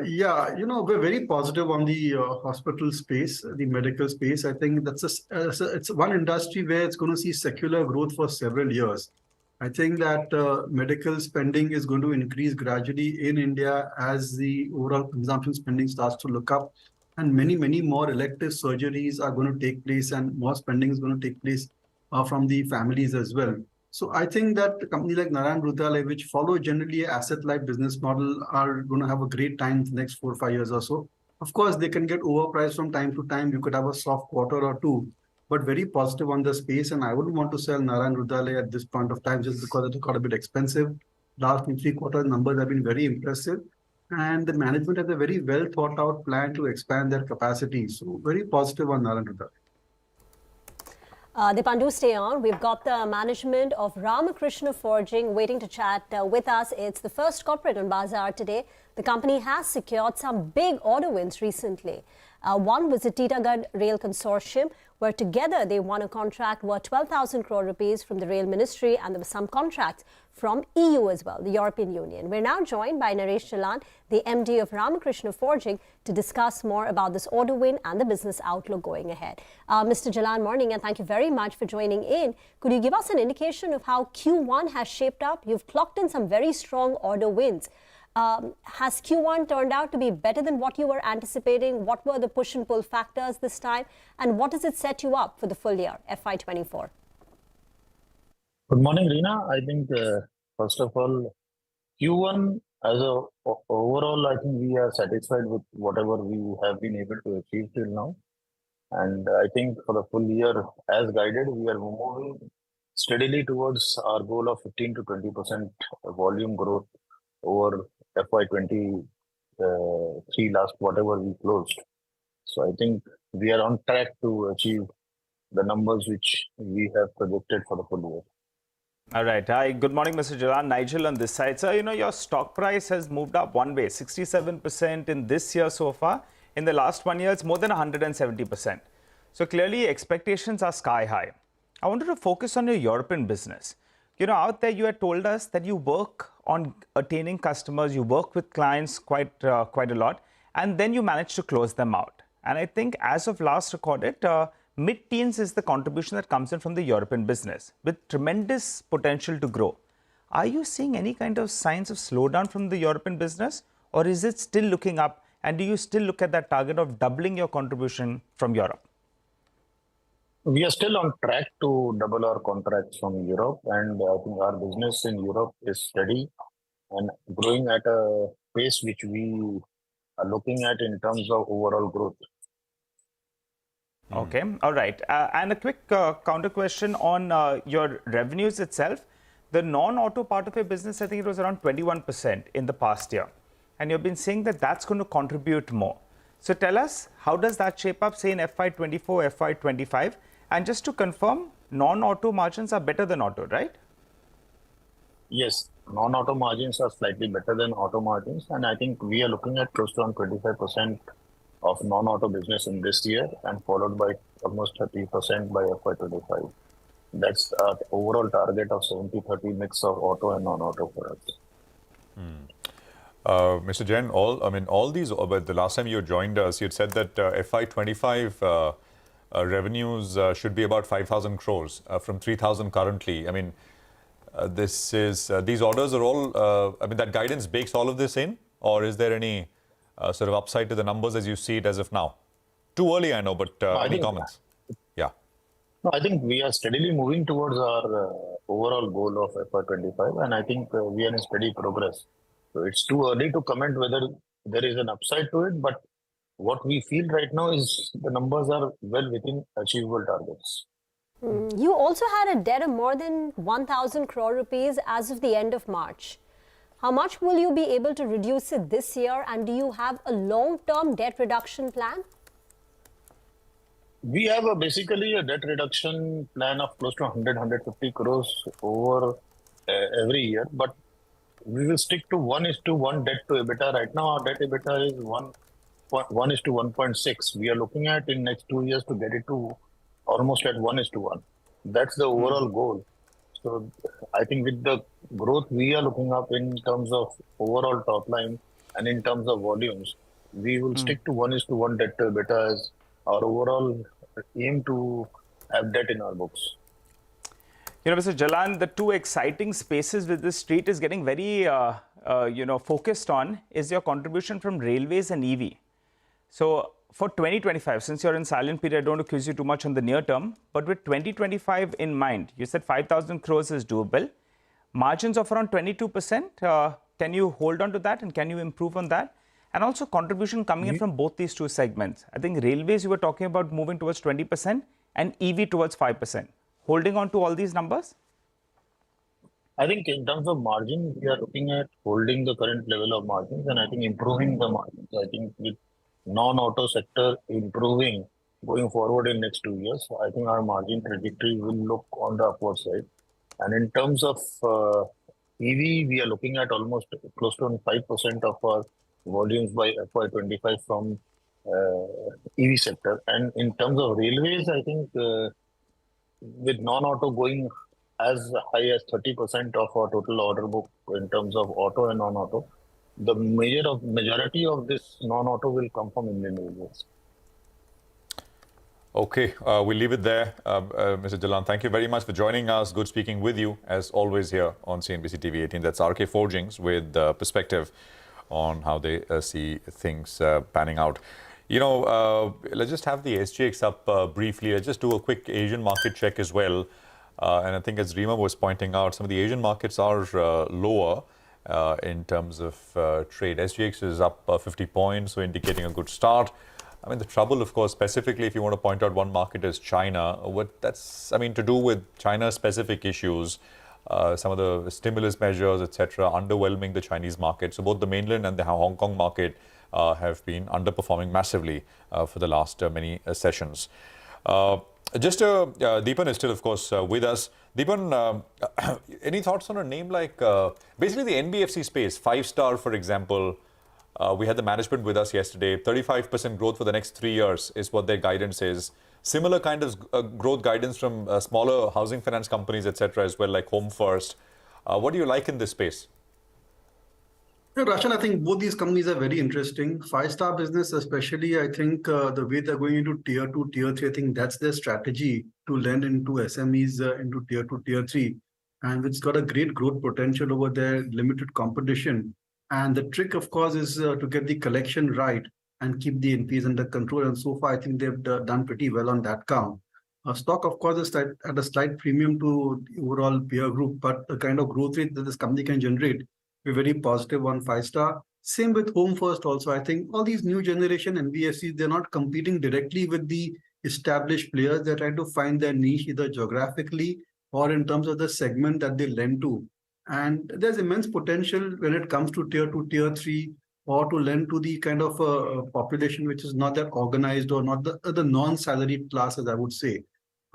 Yeah, we're very positive on the hospital space, the medical space. I think that's it's one industry where it's going to see secular growth for several years. I think that medical spending is going to increase gradually in India as the overall consumption spending starts to look up, and many, many more elective surgeries are going to take place, and more spending is going to take place from the families as well. So I think that a company like Narayana Hrudayalaya, which follow generally an asset-light business model, are going to have a great time in the next 4 or 5 years or so. Of course, they can get overpriced from time to time. You could have a soft quarter or two, but very positive on the space. And I wouldn't want to sell Narayana Hrudayalaya at this point of time just because it got a bit expensive. Last 3 quarters numbers have been very impressive. And the management has a very well thought out plan to expand their capacity. So very positive on Narayana Hrudayalaya. Deepan, do stay on. We've got the management of Ramakrishna Forging waiting to chat with us. It's the first corporate on Bazaar today. The company has secured some big order wins recently. One was the Titagarh Rail Consortium, where together they won a contract worth 12,000 crore rupees from the Rail Ministry, and there were some contracts from EU as well, the European Union. We're now joined by Naresh Jalan, the MD of Ramakrishna Forging, to discuss more about this order win and the business outlook going ahead. Mr. Jalan, morning, and thank you very much for joining in. Could you give us an indication of how Q1 has shaped up? You've clocked in some very strong order wins. Has Q1 turned out to be better than what you were anticipating? What were the push and pull factors this time? And what does it set you up for the full year, FY24? Good morning, Reena. I think, first of all, Q1 as a overall, I think we are satisfied with whatever we have been able to achieve till now. And I think for the full year, as guided, we are moving steadily towards our goal of 15 to 20% volume growth over FY23 last, whatever we closed. So I think we are on track to achieve the numbers which we have projected for the full year. All right. Hi, good morning, Mr. Jalan. Nigel on this side. So, your stock price has moved up one way, 67% in this year so far. In the last 1 year, it's more than 170%. So clearly expectations are sky high. I wanted to focus on your European business. Out there you had told us that you work on attaining customers, you work with clients quite a lot, and then you manage to close them out. And I think as of last recorded, mid-teens is the contribution that comes in from the European business with tremendous potential to grow. Are you seeing any kind of signs of slowdown from the European business, or is it still looking up, and do you still look at that target of doubling your contribution from Europe? We are still on track to double our contracts from Europe, and I think our business in Europe is steady and growing at a pace which we are looking at in terms of overall growth. Okay, all right. And a quick counter question on your revenues itself. The non-auto part of your business, I think it was around 21% in the past year. And you've been saying that that's going to contribute more. So tell us, how does that shape up, say, in FY24, FY25? And just to confirm, non-auto margins are better than auto, right? Yes, non-auto margins are slightly better than auto margins, and I think we are looking at close to around 25% of non-auto business in this year, and followed by almost 30% by FY25. That's our overall target of 70-30 mix of auto and non-auto for us. Mr. Jain, all these, but the last time you joined us, you'd said that FY25 revenues should be about 5,000 crores from 3,000 currently. I mean, these orders are all, that guidance bakes all of this in, or is there any sort of upside to the numbers as you see it as of now? Too early, I know, but any comments? Yeah. No, I think we are steadily moving towards our overall goal of FY25, and I think we are in steady progress. So it's too early to comment whether there is an upside to it, but what we feel right now is the numbers are well within achievable targets. You also had a debt of more than 1,000 crore rupees as of the end of March. How much will you be able to reduce it this year, and do you have a long-term debt reduction plan? We have basically a debt reduction plan of close to 100-150 crores over every year, but we will stick to 1:1 debt to EBITDA. Right now, our debt to EBITDA is 1:1.6. We are looking at in next 2 years to get it to almost at 1:1. That's the overall goal. So I think with the growth we are looking up in terms of overall top line and in terms of volumes, we will stick to 1:1 debt to EBITDA as our overall aim to have debt in our books. You know, Mr. Jalan, the two exciting spaces with this street is getting very, focused on is your contribution from railways and EV. So for 2025, since you're in silent period, I don't accuse you too much on the near term, but with 2025 in mind, you said 5,000 crores is doable. Margins of around 22%. Can you hold on to that, and can you improve on that? And also contribution coming in from both these two segments. I think railways, you were talking about moving towards 20% and EV towards 5%. Holding on to all these numbers? I think in terms of margin, we are looking at holding the current level of margins, and I think improving the margins. I think with non-auto sector improving going forward in next 2 years, I think our margin trajectory will look on the upward side. And in terms of EV, we are looking at almost close to 5% of our volumes by FY25 from EV sector. And in terms of railways, I think with non-auto going as high as 30% of our total order book in terms of auto and non-auto, the majority of this non-auto will come from Indian Railways. Okay, we'll leave it there. Mr. Jalan, thank you very much for joining us. Good speaking with you, as always, here on CNBC-TV18. That's RK Forgings with perspective on how they see things panning out. You know, let's just have the SGX up briefly. Let's just do a quick Asian market check as well. And I think as Rima was pointing out, some of the Asian markets are lower in terms of trade. SGX is up 50 points, so indicating a good start. I mean, the trouble, of course, specifically, if you want to point out one market is China, to do with China-specific issues, some of the stimulus measures, etc., underwhelming the Chinese market. So both the mainland and the Hong Kong market have been underperforming massively for the last many sessions. Deepan is still, of course, with us. Deepan, any thoughts on a name like, basically the NBFC space, 5-Star, for example? We had the management with us yesterday. 35% growth for the next 3 years is what their guidance is. Similar kind of growth guidance from smaller housing finance companies, etc., as well, like Home First. What do you like in this space? Yeah, Rashan, I think both these companies are very interesting. 5-Star Business, especially, I think the way they're going into Tier 2, Tier 3, I think that's their strategy to lend into SMEs into Tier 2, Tier 3. And it's got a great growth potential over there, limited competition. And the trick, of course, is to get the collection right and keep the NPs under control. And so far, I think they've done pretty well on that count. Stock, of course, is at a slight premium to the overall peer group, but the kind of growth rate that this company can generate, we're very positive on 5-Star. Same with Home First also. I think all these new generation NBFCs, they're not competing directly with the established players. They're trying to find their niche either geographically or in terms of the segment that they lend to. And there's immense potential when it comes to Tier 2, Tier 3. or to lend to the kind of population which is not that organized or not the non-salaried classes, I would say,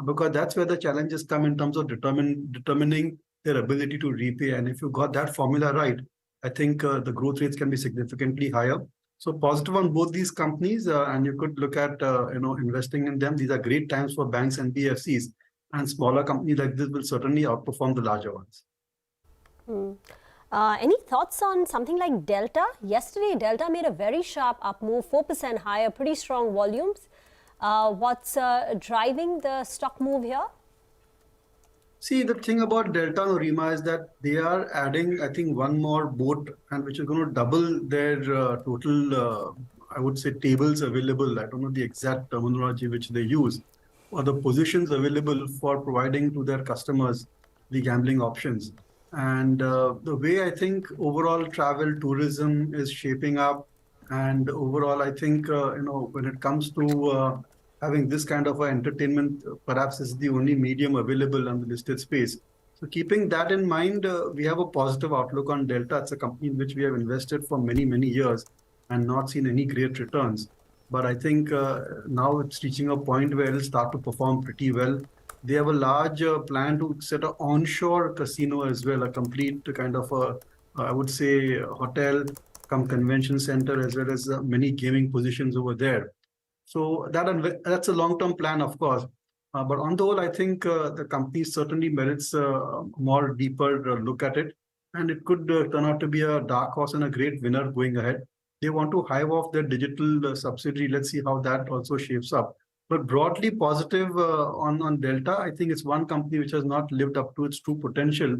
because that's where the challenges come in terms of determining their ability to repay. And if you got that formula right, I think the growth rates can be significantly higher. So positive on both these companies, and you could look at investing in them. These are great times for banks and BFCs, and smaller companies like this will certainly outperform the larger ones. Any thoughts on something like Delta? Yesterday, Delta made a very sharp up move, 4% higher, pretty strong volumes. What's driving the stock move here? See, the thing about Delta, Rima, is that they are adding, I think, one more boat, and which is going to double their total, I would say, tables available. I don't know the exact terminology which they use, or the positions available for providing to their customers the gambling options. And the way I think overall travel tourism is shaping up, and overall, I think, when it comes to having this kind of entertainment, perhaps is the only medium available on the listed space. So keeping that in mind, we have a positive outlook on Delta. It's a company in which we have invested for many, many years and not seen any great returns. But I think now it's reaching a point where it'll start to perform pretty well. They have a large plan to set an onshore casino as well, a complete kind of I would say, hotel, come convention center, as well as many gaming positions over there. So that's a long-term plan, of course. But on the whole, I think the company certainly merits a more deeper look at it. And it could turn out to be a dark horse and a great winner going ahead. They want to hive off their digital subsidiary. Let's see how that also shapes up. But broadly positive on Delta. I think it's one company which has not lived up to its true potential.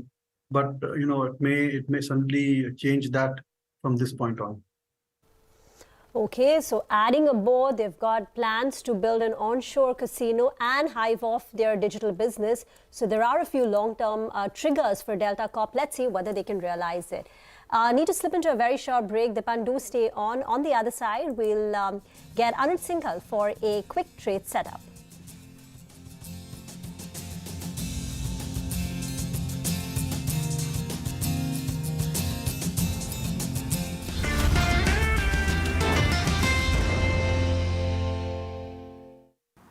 But it may suddenly change that from this point on. Okay, so adding aboard, they've got plans to build an onshore casino and hive off their digital business. So there are a few long-term triggers for Delta Corp. Let's see whether they can realize it. Need to slip into a very short break. Dipan, do stay on. On the other side, we'll get Anuj Singhal for a quick trade setup.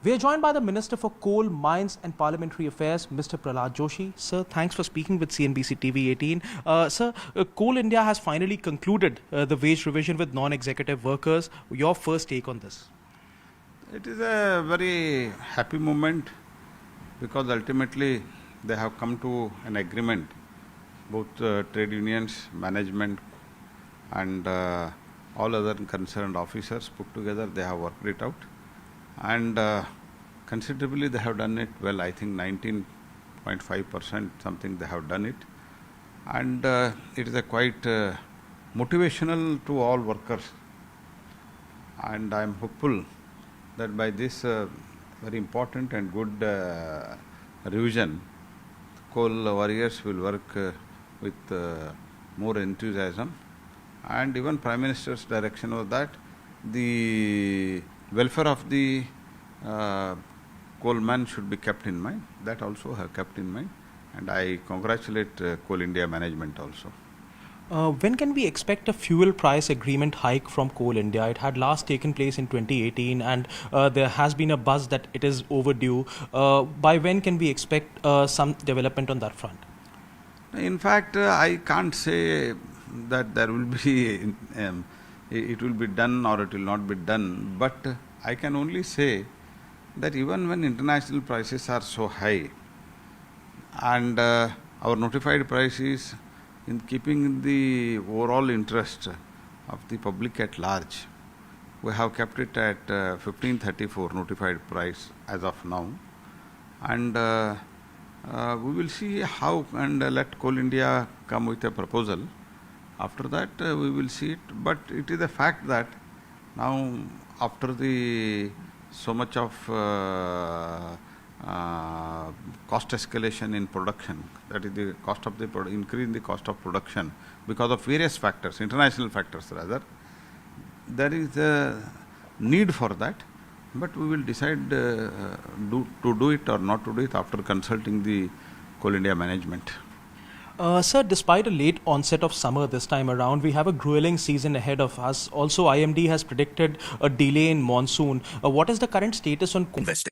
We are joined by the Minister for Coal, Mines and Parliamentary Affairs, Mr. Prahlad Joshi. Sir, thanks for speaking with CNBC-TV18. Sir, Coal India has finally concluded the wage revision with non-executive workers. Your first take on this? It is a very happy moment because ultimately they have come to an agreement. Both trade unions, management and all other concerned officers put together, they have worked it out. And considerably they have done it well. I think 19.5% something they have done it. And it is a quite motivational to all workers. And I am hopeful that by this very important and good revision, coal warriors will work with more enthusiasm. And even Prime Minister's direction was that the welfare of the coalman should be kept in mind. That also have kept in mind. And I congratulate Coal India management also. When can we expect a fuel price agreement hike from Coal India? It had last taken place in 2018 and there has been a buzz that it is overdue. By when can we expect some development on that front? In fact, I can't say that there will be it will be done or it will not be done, but I can only say that even when international prices are so high and our notified price is in keeping the overall interest of the public at large, we have kept it at 1534 notified price as of now, and we will see how, and let Coal India come with a proposal. After that, we will see it. But it is a fact that now, after the so much of cost escalation in production, that is the cost of the increase in the cost of production because of various factors, international factors rather, there is a need for that. But we will decide to do it or not to do it after consulting the Coal India management. Sir, despite a late onset of summer this time around, we have a grueling season ahead of us. Also, IMD has predicted a delay in monsoon. What is the current status on investing?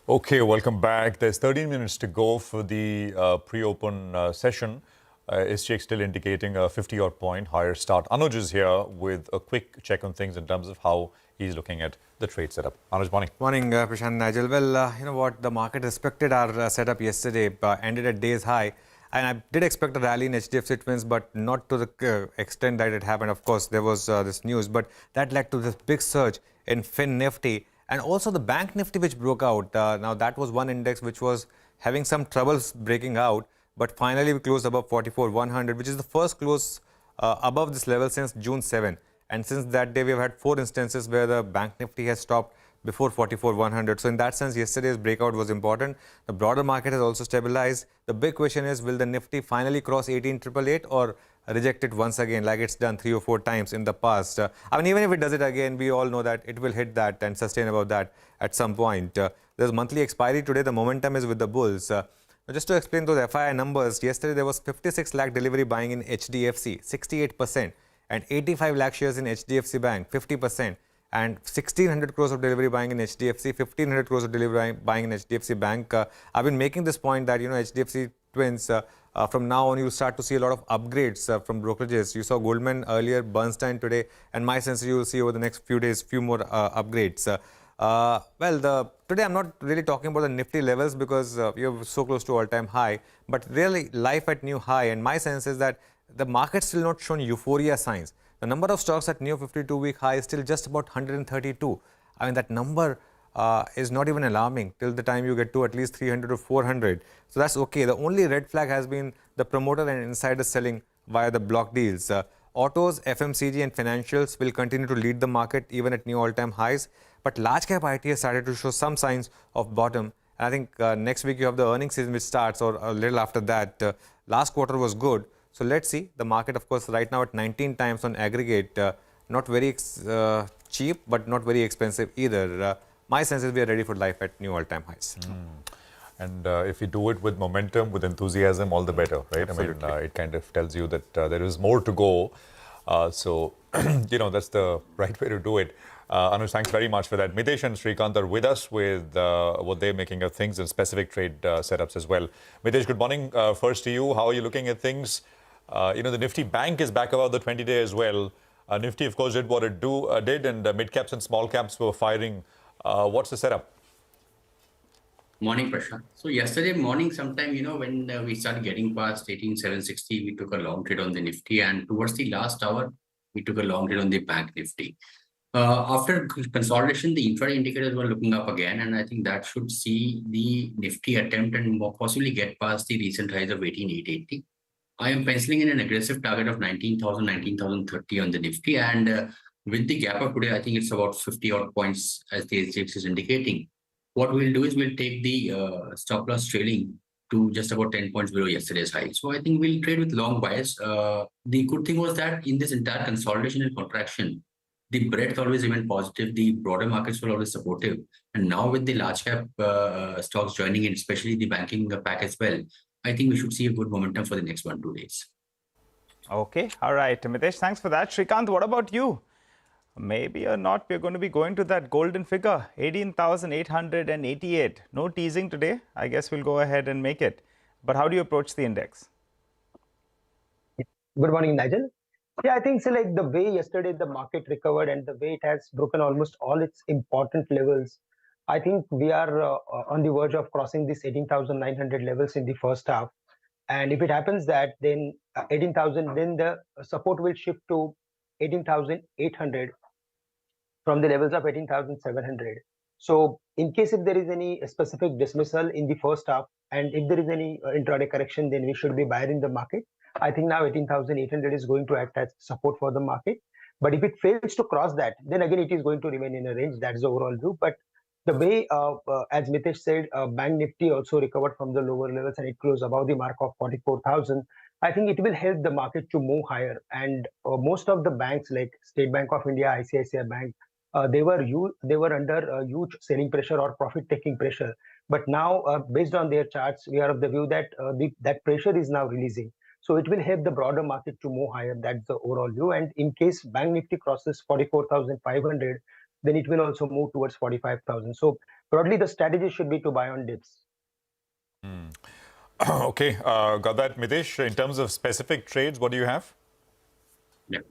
Okay, welcome back. There's 13 minutes to go for the pre-open session. SGX still indicating a 50-odd point higher start. Anuj is here with a quick check on things in terms of how he's looking at the trade setup. Anuj, morning. Morning, Prashant, Nigel. Well, you know what? The market respected our setup yesterday, ended at day's high. And I did expect a rally in HDFC Twins, but not to the extent that it happened. Of course, there was this news, but that led to this big surge in Fin Nifty. And also the Bank Nifty, which broke out. Now, that was one index which was having some troubles breaking out. But finally, we closed above 44,100, which is the first close above this level since June 7. And since that day, we have had 4 instances where the Bank Nifty has stopped before 44,100. So in that sense, yesterday's breakout was important. The broader market has also stabilized. The big question is, will the Nifty finally cross 18,888 or reject it once again like it's done 3 or 4 times in the past? I mean, even if it does it again, we all know that it will hit that and sustain above that at some point. There's monthly expiry today. The momentum is with the bulls. Just to explain those FII numbers, yesterday there was 56 lakh delivery buying in HDFC, 68%, and 85 lakh shares in HDFC Bank, 50%, and 1,600 crores of delivery buying in HDFC, 1,500 crores of delivery buying in HDFC Bank. I've been making this point that, you know, HDFC Twins, from now on, you'll start to see a lot of upgrades from brokerages. You saw Goldman earlier, Bernstein today, and my sense is you will see over the next few days, few more upgrades. Today I'm not really talking about the Nifty levels because we are so close to all-time high, but really life at new high. And my sense is that the market's still not shown euphoria signs. The number of stocks at new 52-week high is still just about 132. I mean, that number is not even alarming till the time you get to at least 300 or 400. So that's okay. The only red flag has been the promoter and insider selling via the block deals. Autos, FMCG and financials will continue to lead the market even at new all-time highs. But large cap IT has started to show some signs of bottom. And I think next week you have the earnings season which starts, or a little after that. Last quarter was good. So let's see. The market, of course, right now at 19 times on aggregate. Not very cheap, but not very expensive either. My sense is we are ready for life at new all-time highs. And if you do it with momentum, with enthusiasm, all the better, right? Absolutely. I mean, it kind of tells you that there is more to go. So, you know, that's the right way to do it. Anuj, thanks very much for that. Mitesh and Srikanth are with us with what they're making of things and specific trade setups as well. Mitesh, good morning. First to you, how are you looking at things? You know, the Nifty Bank is back above the 20-day as well. Nifty, of course, did what it did, and mid-caps and small-caps were firing. What's the setup? Morning, Prashant. So yesterday morning, sometime, you know, when we started getting past 18,760, we took a long trade on the Nifty, and towards the last hour, we took a long trade on the Bank Nifty. After consolidation, the intraday indicators were looking up again, and I think that should see the Nifty attempt and more possibly get past the recent highs of 18,880. I am penciling in an aggressive target of 19,000, 19,030 on the Nifty, and with the gap up today, I think it's about 50 odd points as the SGX is indicating. What we'll do is we'll take the stop loss trailing to just about 10 points below yesterday's high. So I think we'll trade with long bias. The good thing was that in this entire consolidation and contraction, the breadth always remained positive. The broader markets were always supportive. And now with the large cap stocks joining in, especially the banking pack as well, I think we should see a good momentum for the next 1-2 days. Okay. All right. Mitesh, thanks for that. Srikanth, what about you? Maybe or not, we're going to be going to that golden figure, 18,888. No teasing today. I guess we'll go ahead and make it. But how do you approach the index? Good morning, Nigel. Yeah, I think so, like the way yesterday the market recovered and the way it has broken almost all its important levels, I think we are on the verge of crossing this 18,900 levels in the first half. And if it happens that, then 18,000, then the support will shift to 18,800 from the levels of 18,700. So in case if there is any specific dismissal in the first half, and if there is any intraday correction, then we should be buying the market. I think now 18,800 is going to act as support for the market. But if it fails to cross that, then again, it is going to remain in a range. That's the overall view. But the way, as Mitesh said, Bank Nifty also recovered from the lower levels and it closed above the mark of 44,000. I think it will help the market to move higher. And most of the banks like State Bank of India, ICICI Bank, they were under huge selling pressure or profit taking pressure. But now, based on their charts, we are of the view that that pressure is now releasing. So it will help the broader market to move higher. That's the overall view. And in case Bank Nifty crosses 44,500, then it will also move towards 45,000. So broadly, the strategy should be to buy on dips. Okay, got that. Mitesh, in terms of specific trades, what do you have? Yeah.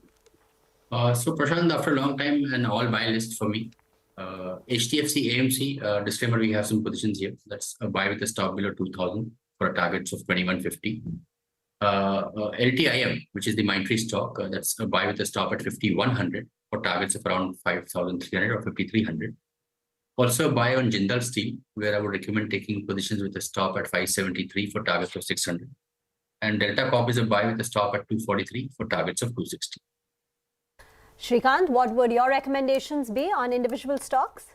So Prashant, after a long time, an all buy list for me. HDFC AMC, disclaimer, we have some positions here. That's a buy with a stop below 2000 for a targets of 2150. LTIM, which is the Mindtree stock, that's a buy with a stop at 5100 for targets of around 5300 or 5300. Also a buy on Jindal Steel, where I would recommend taking positions with a stop at 573 for targets of 600. And Delta Corp is a buy with a stop at 243 for targets of 260. Shrikant, what would your recommendations be on individual stocks?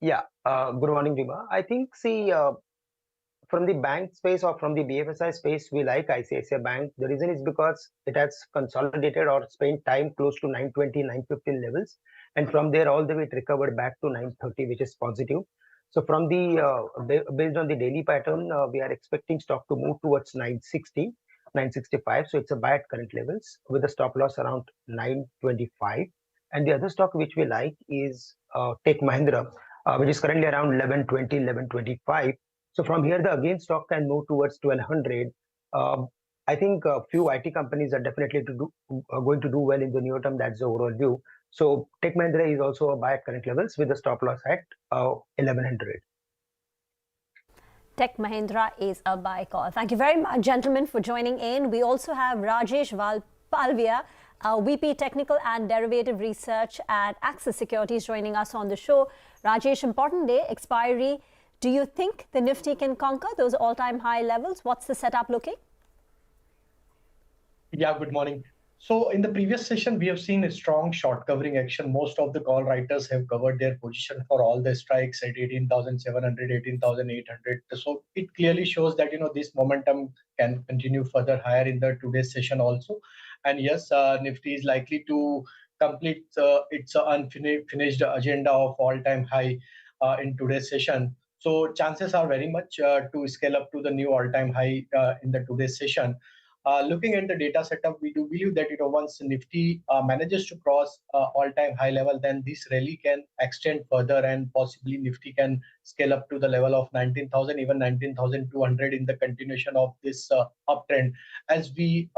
Yeah, good morning, Rima. I think, see, from the bank space or from the BFSI space, we like ICICI Bank. The reason is because it has consolidated or spent time close to 920, 915 levels. And from there, all the way it recovered back to 930, which is positive. So from the, based on the daily pattern, we are expecting stock to move towards 960, 965. So it's a buy at current levels with a stop loss around 925. And the other stock which we like is Tech Mahindra, which is currently around 1120, 1125. So from here, the again stock can move towards 1200. I think a few IT companies are definitely going to do well in the near term. That's the overall view. So Tech Mahindra is also a buy at current levels with a stop loss at 1100. Tech Mahindra is a buy call. Thank you very much, gentlemen, for joining in. We also have Rajesh Palvia, VP Technical and Derivative Research at Axis Securities, joining us on the show. Rajesh, important day, expiry. Do you think the Nifty can conquer those all-time high levels? What's the setup looking? Yeah, good morning. So in the previous session, we have seen a strong short covering action. Most of the call writers have covered their position for all the strikes at 18,700, 18,800. So it clearly shows that, this momentum can continue further higher in the today's session also. And yes, Nifty is likely to complete its unfinished agenda of all-time high in today's session. So chances are very much to scale up to the new all-time high in the today's session. Looking at the data setup, we do believe that once Nifty manages to cross all-time high level, then this rally can extend further and possibly Nifty can scale up to the level of 19,000, even 19,200 in the continuation of this uptrend. As we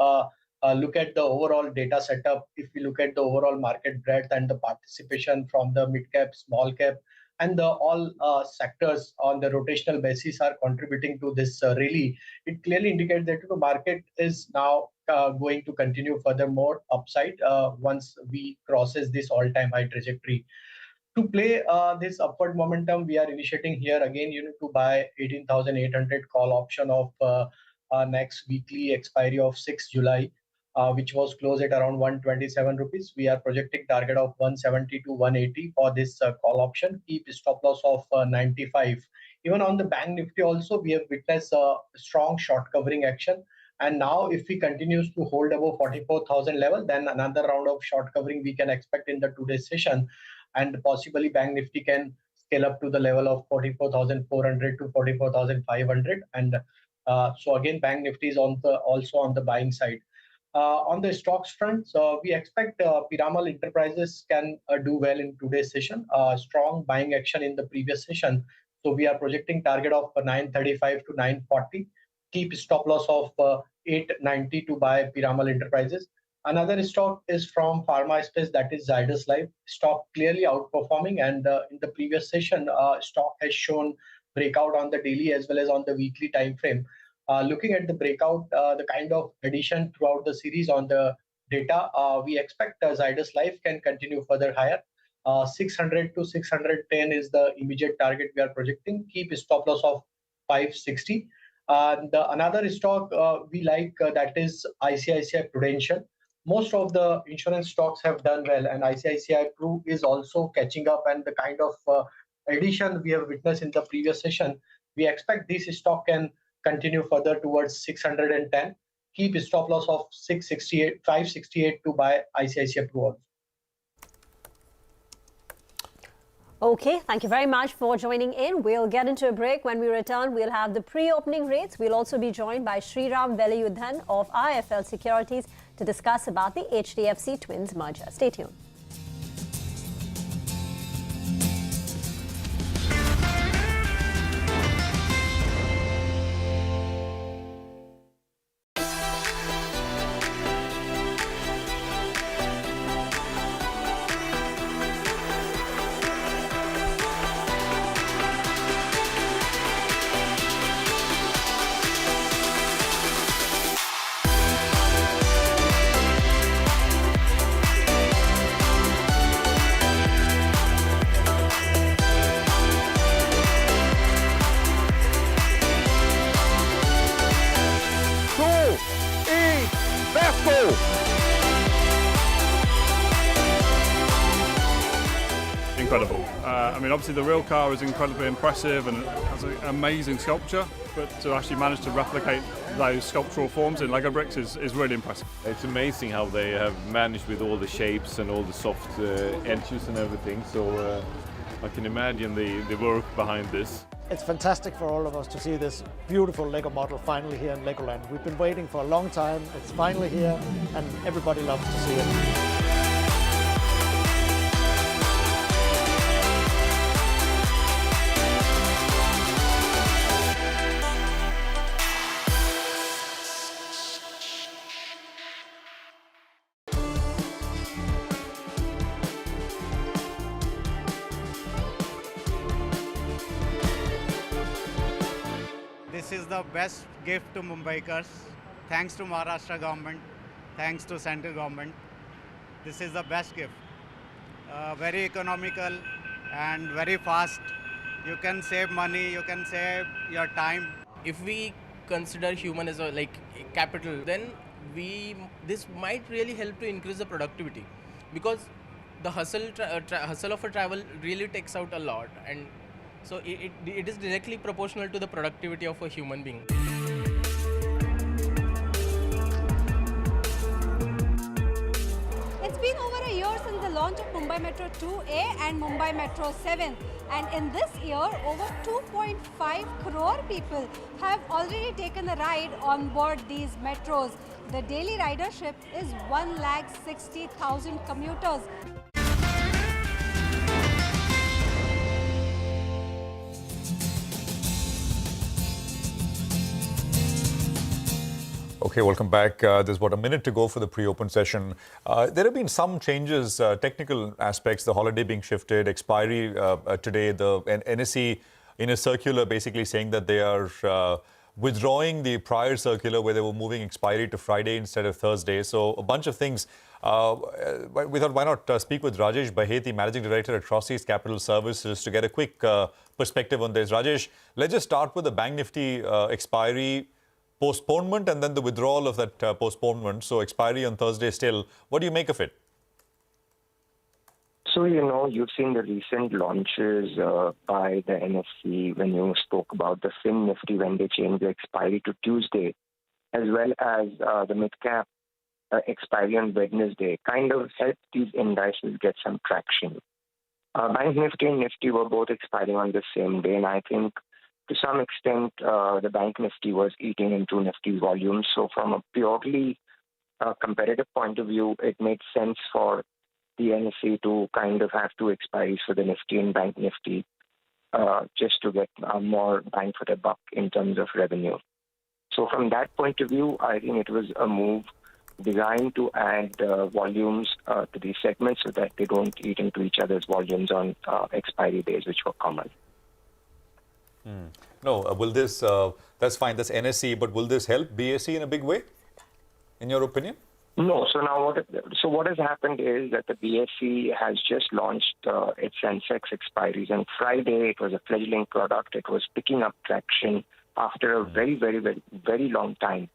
look at the overall data setup, if we look at the overall market breadth and the participation from the mid-cap, small-cap, and all sectors on the rotational basis are contributing to this rally, it clearly indicates that the market is now going to continue furthermore upside once we crosses this all-time high trajectory. To play this upward momentum, we are initiating here again, to buy 18,800 call option of next weekly expiry of 6 July. Which was closed at around 127 rupees. We are projecting target of 170 to 180 for this call option. Keep stop loss of 95. Even on the Bank Nifty also, we have witnessed a strong short covering action. And now if we continues to hold above 44,000 level, then another round of short covering we can expect in the today's session. And possibly Bank Nifty can scale up to the level of 44,400 to 44,500. And so again, Bank Nifty is also on the buying side. On the stocks front, we expect Piramal Enterprises can do well in today's session. Strong buying action in the previous session. So we are projecting target of 935 to 940. Keep stop loss of 890 to buy Piramal Enterprises. Another stock is from pharma space, that is Zydus Life. Stock clearly outperforming, and in the previous session, stock has shown breakout on the daily as well as on the weekly time frame. Looking at the breakout, the kind of addition throughout the series on the data, we expect Zydus Life can continue further higher. 600 to 610 is the immediate target we are projecting. Keep stop loss of 560. Another stock we like, that is ICICI Prudential. Most of the insurance stocks have done well, and ICICI Pru is also catching up, and the kind of addition we have witnessed in the previous session, we expect this stock can continue further towards 610. Keep stop loss of 568 to buy ICICI Pru also. Okay, thank you very much for joining in. We'll get into a break. When we return, we'll have the pre-opening rates. We'll also be joined by Sriram Velayudhan of IIFL Securities to discuss about the HDFC Twins merger. Stay tuned. Incredible. I mean, obviously the real car is incredibly impressive and has an amazing sculpture, but to actually manage to replicate those sculptural forms in Lego bricks is really impressive. It's amazing how they have managed with all the shapes and all the soft edges and everything. So I can imagine the work behind this. It's fantastic for all of us to see this beautiful Lego model finally here in Legoland. We've been waiting for a long time. It's finally here and everybody loves to see it. This is the best gift to Mumbaikars. Thanks to Maharashtra government, thanks to central government. This is the best gift. Very economical and very fast. You can save money, you can save your time. If we consider human as a capital, then this might really help to increase the productivity, because the hustle of a travel really takes out a lot, and so it is directly proportional to the productivity of a human being. It's been over a year since the launch of Mumbai Metro 2A and Mumbai Metro 7. And in this year, over 2.5 crore people have already taken a ride on board these metros. The daily ridership is 160,000 commuters. Okay, welcome back. There's about a minute to go for the pre-open session. There have been some changes, technical aspects, the holiday being shifted, expiry today, the NSE in a circular basically saying that they are withdrawing the prior circular where they were moving expiry to Friday instead of Thursday. So a bunch of things. We thought, why not speak with Rajesh Baheti, Managing Director at Crosseys Capital Services, to get a quick perspective on this. Rajesh, let's just start with the Bank Nifty expiry postponement and then the withdrawal of that postponement. So expiry on Thursday still. What do you make of it? So, you've seen the recent launches by the NSE when you spoke about the Fin Nifty when they changed the expiry to Tuesday, as well as the mid-cap expiry on Wednesday, kind of helped these indices get some traction. Bank Nifty and Nifty were both expiring on the same day, and I think to some extent, the Bank Nifty was eating into Nifty's volume. So from a purely competitive point of view, it made sense for the NSE to kind of have two expiries for the Nifty and Bank Nifty just to get more bang for the buck in terms of revenue. So from that point of view, I think it was a move designed to add volumes to these segments so that they don't eat into each other's volumes on expiry days, which were common. No, will this, that's fine, that's NSE, but will this help BSE in a big way, in your opinion? No. So now what has happened is that the BSE has just launched its Sensex expiries. On Friday, it was a fledgling product. It was picking up traction after a very, very, very, very long time.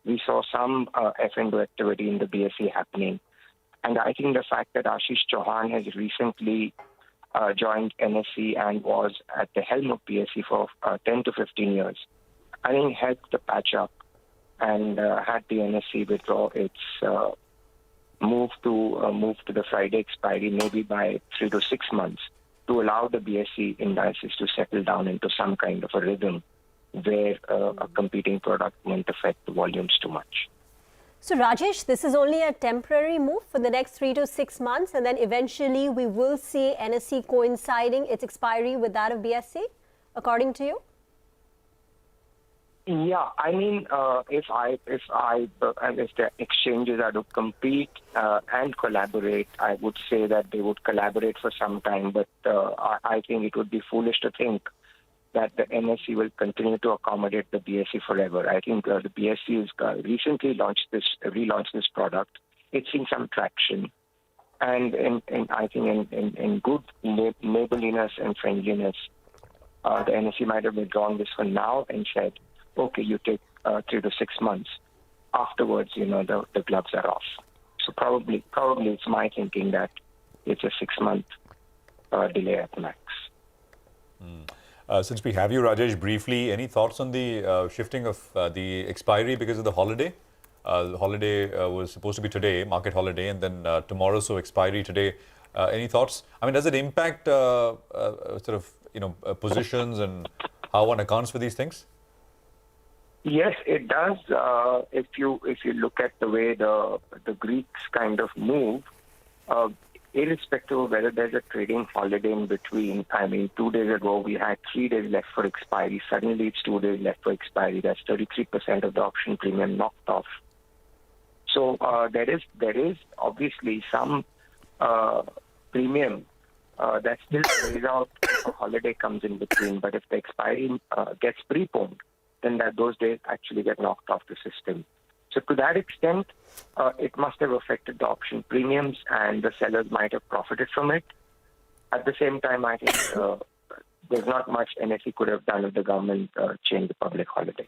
We saw some F&O activity in the BSE happening. And I think the fact that Ashish Chauhan has recently joined NSE and was at the helm of BSE for 10 to 15 years, I think helped the patch up and had the NSE withdraw its move to the Friday expiry maybe by 3 to 6 months. to allow the BSE indices to settle down into some kind of a rhythm where a competing product won't affect the volumes too much. So Rajesh, this is only a temporary move for the next 3 to 6 months, and then eventually we will see NSE coinciding its expiry with that of BSE, according to you? Yeah, I mean, if the exchanges are to compete and collaborate, I would say that they would collaborate for some time. But I think it would be foolish to think that the NSE will continue to accommodate the BSE forever. I think the BSE has recently relaunched this product. It's seen some traction, and I think in good neighborliness and friendliness, the NSE might have withdrawn this for now and said, okay, you take 3 to 6 months. Afterwards, the gloves are off. So probably it's my thinking that it's a 6-month delay at max. Since we have you, Rajesh, briefly, any thoughts on the shifting of the expiry because of the holiday? The holiday was supposed to be today, market holiday, and then tomorrow, so expiry today. Any thoughts? I mean, does it impact positions and how one accounts for these things? Yes, it does. If you look at the way the Greeks kind of move, irrespective of whether there's a trading holiday in between. I mean, 2 days ago we had 3 days left for expiry. Suddenly it's 2 days left for expiry. That's 33% of the option premium knocked off. So there is obviously some premium that still plays out if a holiday comes in between. But if the expiry gets preponed, then those days actually get knocked off the system. So to that extent, it must have affected the option premiums, and the sellers might have profited from it. At the same time, I think there's not much NSE could have done if the government changed the public holiday.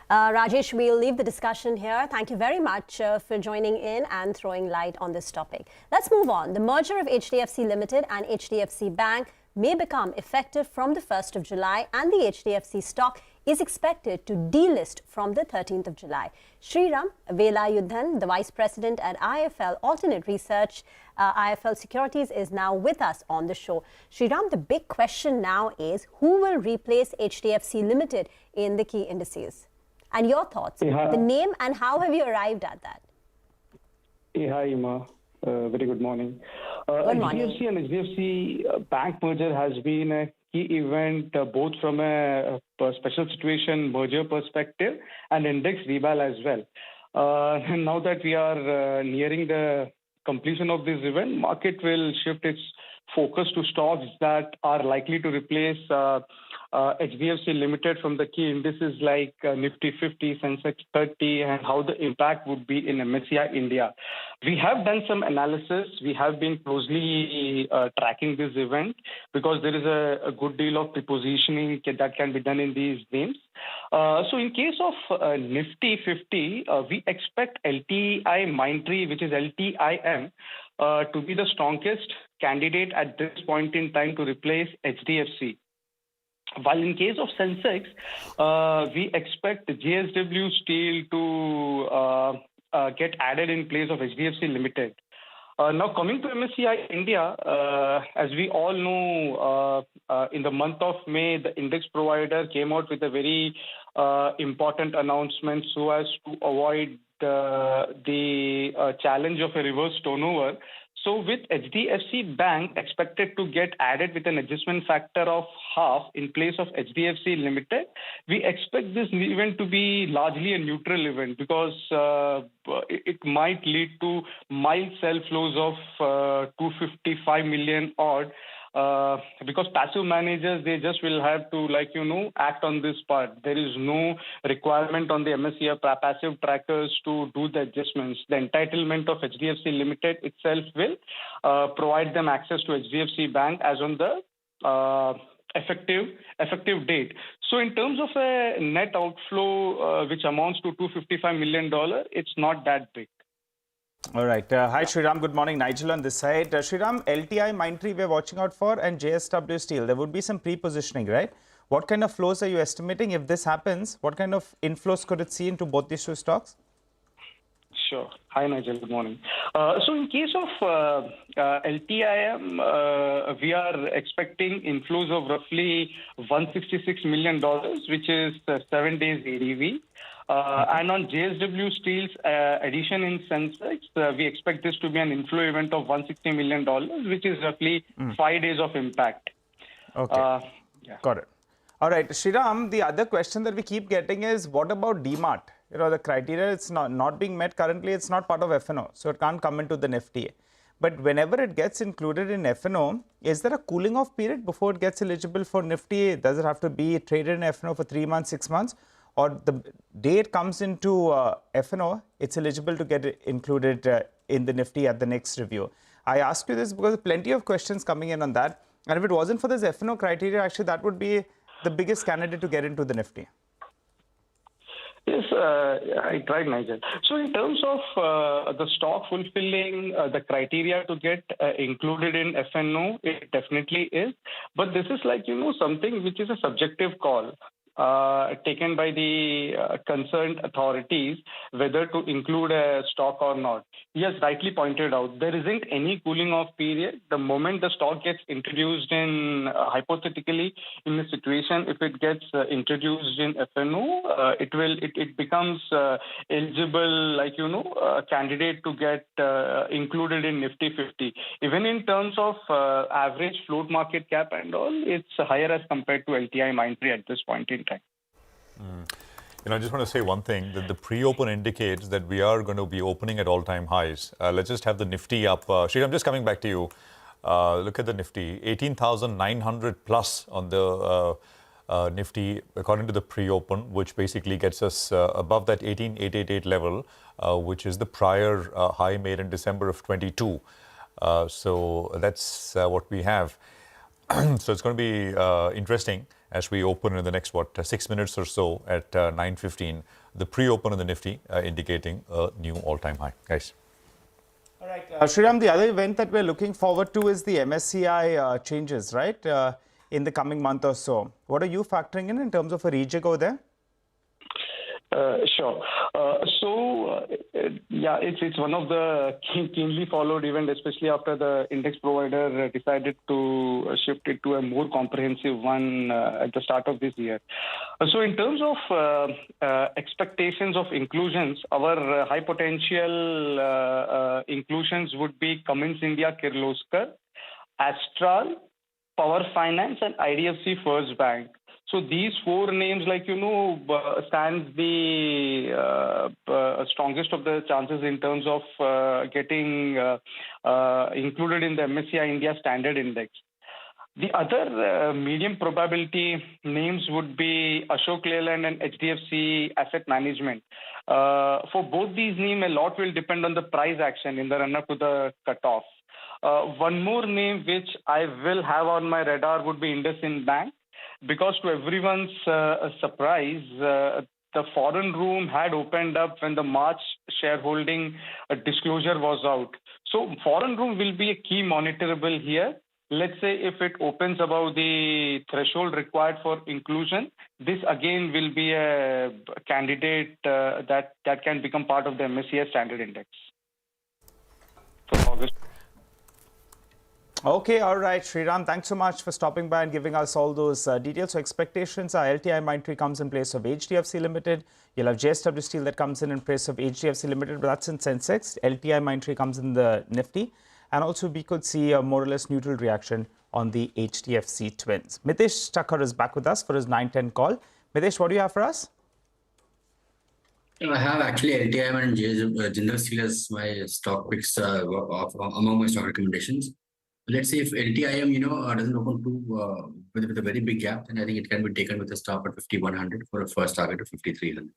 Rajesh, we'll leave the discussion here. Thank you very much for joining in and throwing light on this topic. Let's move on. The merger of HDFC Limited and HDFC Bank may become effective from the 1st of July, and the HDFC stock is expected to delist from the 13th of July. Sriram Velayudhan, the Vice President at IFL Alternate Research, IFL Securities, is now with us on the show. Sriram, the big question now is who will replace HDFC Limited in the key indices? And your thoughts, the name, and how have you arrived at that? Hi, Ima. Very good morning. Good morning. HDFC and HDFC Bank merger has been a key event both from a special situation merger perspective and index reval as well. And now that we are nearing the completion of this event, market will shift its focus to stocks that are likely to replace HDFC Limited from the key indices like Nifty 50, Sensex 30, and how the impact would be in MSCI India. We have done some analysis. We have been closely tracking this event because there is a good deal of repositioning that can be done in these names. So in case of Nifty 50, we expect LTI Mindtree, which is LTIM, to be the strongest candidate at this point in time to replace HDFC. While in case of Sensex, we expect JSW Steel to get added in place of HDFC Limited. Now coming to MSCI India, as we all know, in the month of May, the index provider came out with a very important announcement so as to avoid the challenge of a reverse turnover. So with HDFC Bank expected to get added with an adjustment factor of half in place of HDFC Limited, we expect this event to be largely a neutral event because it might lead to mild sell flows of 255 million odd. Because passive managers, they just will have to, act on this part. There is no requirement on the MSCI passive trackers to do the adjustments. The entitlement of HDFC Limited itself will provide them access to HDFC Bank as on the effective date. So in terms of a net outflow, which amounts to $255 million, it's not that big. All right. Hi, Sriram. Good morning. Nigel on this side. Sriram, LTI Mindtree we're watching out for, and JSW Steel. There would be some pre-positioning, right? What kind of flows are you estimating if this happens? What kind of inflows could it see into both these two stocks? Sure. Hi, Nigel. Good morning. So in case of LTIM, we are expecting inflows of roughly $166 million, which is 7 days ADV. And on JSW Steel's addition in Sensex, we expect this to be an inflow event of $160 million, which is roughly 5 days of impact. Okay. Got it. All right, Shriram, the other question that we keep getting is, what about DMART? You know, the criteria, it's not being met currently, it's not part of FNO, so it can't come into the Nifty. But whenever it gets included in FNO, is there a cooling off period before it gets eligible for Nifty? Does it have to be traded in FNO for 3 months, 6 months? Or the day it comes into FNO, it's eligible to get included in the Nifty at the next review? I ask you this because plenty of questions coming in on that. And if it wasn't for this FNO criteria, actually that would be the biggest candidate to get into the Nifty. Yes, I tried, Nigel. So in terms of the stock fulfilling the criteria to get included in FNO, it definitely is. But this is like, something which is a subjective call taken by the concerned authorities whether to include a stock or not. He has rightly pointed out there isn't any cooling off period. The moment the stock gets introduced in, hypothetically, in a situation, if it gets introduced in FNO, it becomes eligible, like, a candidate to get included in Nifty 50. Even in terms of average float market cap and all, it's higher as compared to LTI-Mindtree at this point in time. I just want to say one thing, that the pre-open indicates that we are going to be opening at all-time highs. Let's just have the Nifty up. Sri, I'm just coming back to you. Look at the Nifty, 18,900 plus on the Nifty, according to the pre-open, which basically gets us above that 18,888 level, which is the prior high made in December of 22. So that's what we have. So it's going to be interesting as we open in the next, 6 minutes or so at 9:15. The pre-open in the Nifty indicating a new all-time high. Guys. All right. Shriram, the other event that we're looking forward to is the MSCI changes, right? In the coming month or so. What are you factoring in terms of a rejig over there? Sure. It's one of the keenly followed event, especially after the index provider decided to shift it to a more comprehensive one at the start of this year. So in terms of expectations of inclusions, our high potential inclusions would be Cummins India Kirloskar, Astral, Power Finance, and IDFC First Bank. So these four names, stands the strongest of the chances in terms of getting included in the MSCI India Standard Index. The other medium probability names would be Ashok Leyland and HDFC Asset Management. For both these names, a lot will depend on the price action in the run-up to the cutoff. One more name which I will have on my radar would be IndusInd Bank, because to everyone's surprise, the foreign room had opened up when the March shareholding disclosure was out. So foreign room will be a key monitorable here. Let's say if it opens above the threshold required for inclusion, this again will be a candidate that can become part of the MSCI Standard Index for August. Okay, all right, Shriram, thanks so much for stopping by and giving us all those details. So expectations are LTI-Mindtree comes in place of HDFC Limited. You'll have JSW Steel that comes in place of HDFC Limited, but that's in Sensex. LTI-Mindtree comes in the Nifty. And also we could see a more or less neutral reaction on the HDFC twins. Mitesh Thakkar is back with us for his 9:10 call. Mitesh, what do you have for us? I have actually LTI and Jindal Steel as my stock picks among my stock recommendations. Let's say if LTIM, doesn't open to with a very big gap, then I think it can be taken with a stop at 5,100 for a first target of 5,300.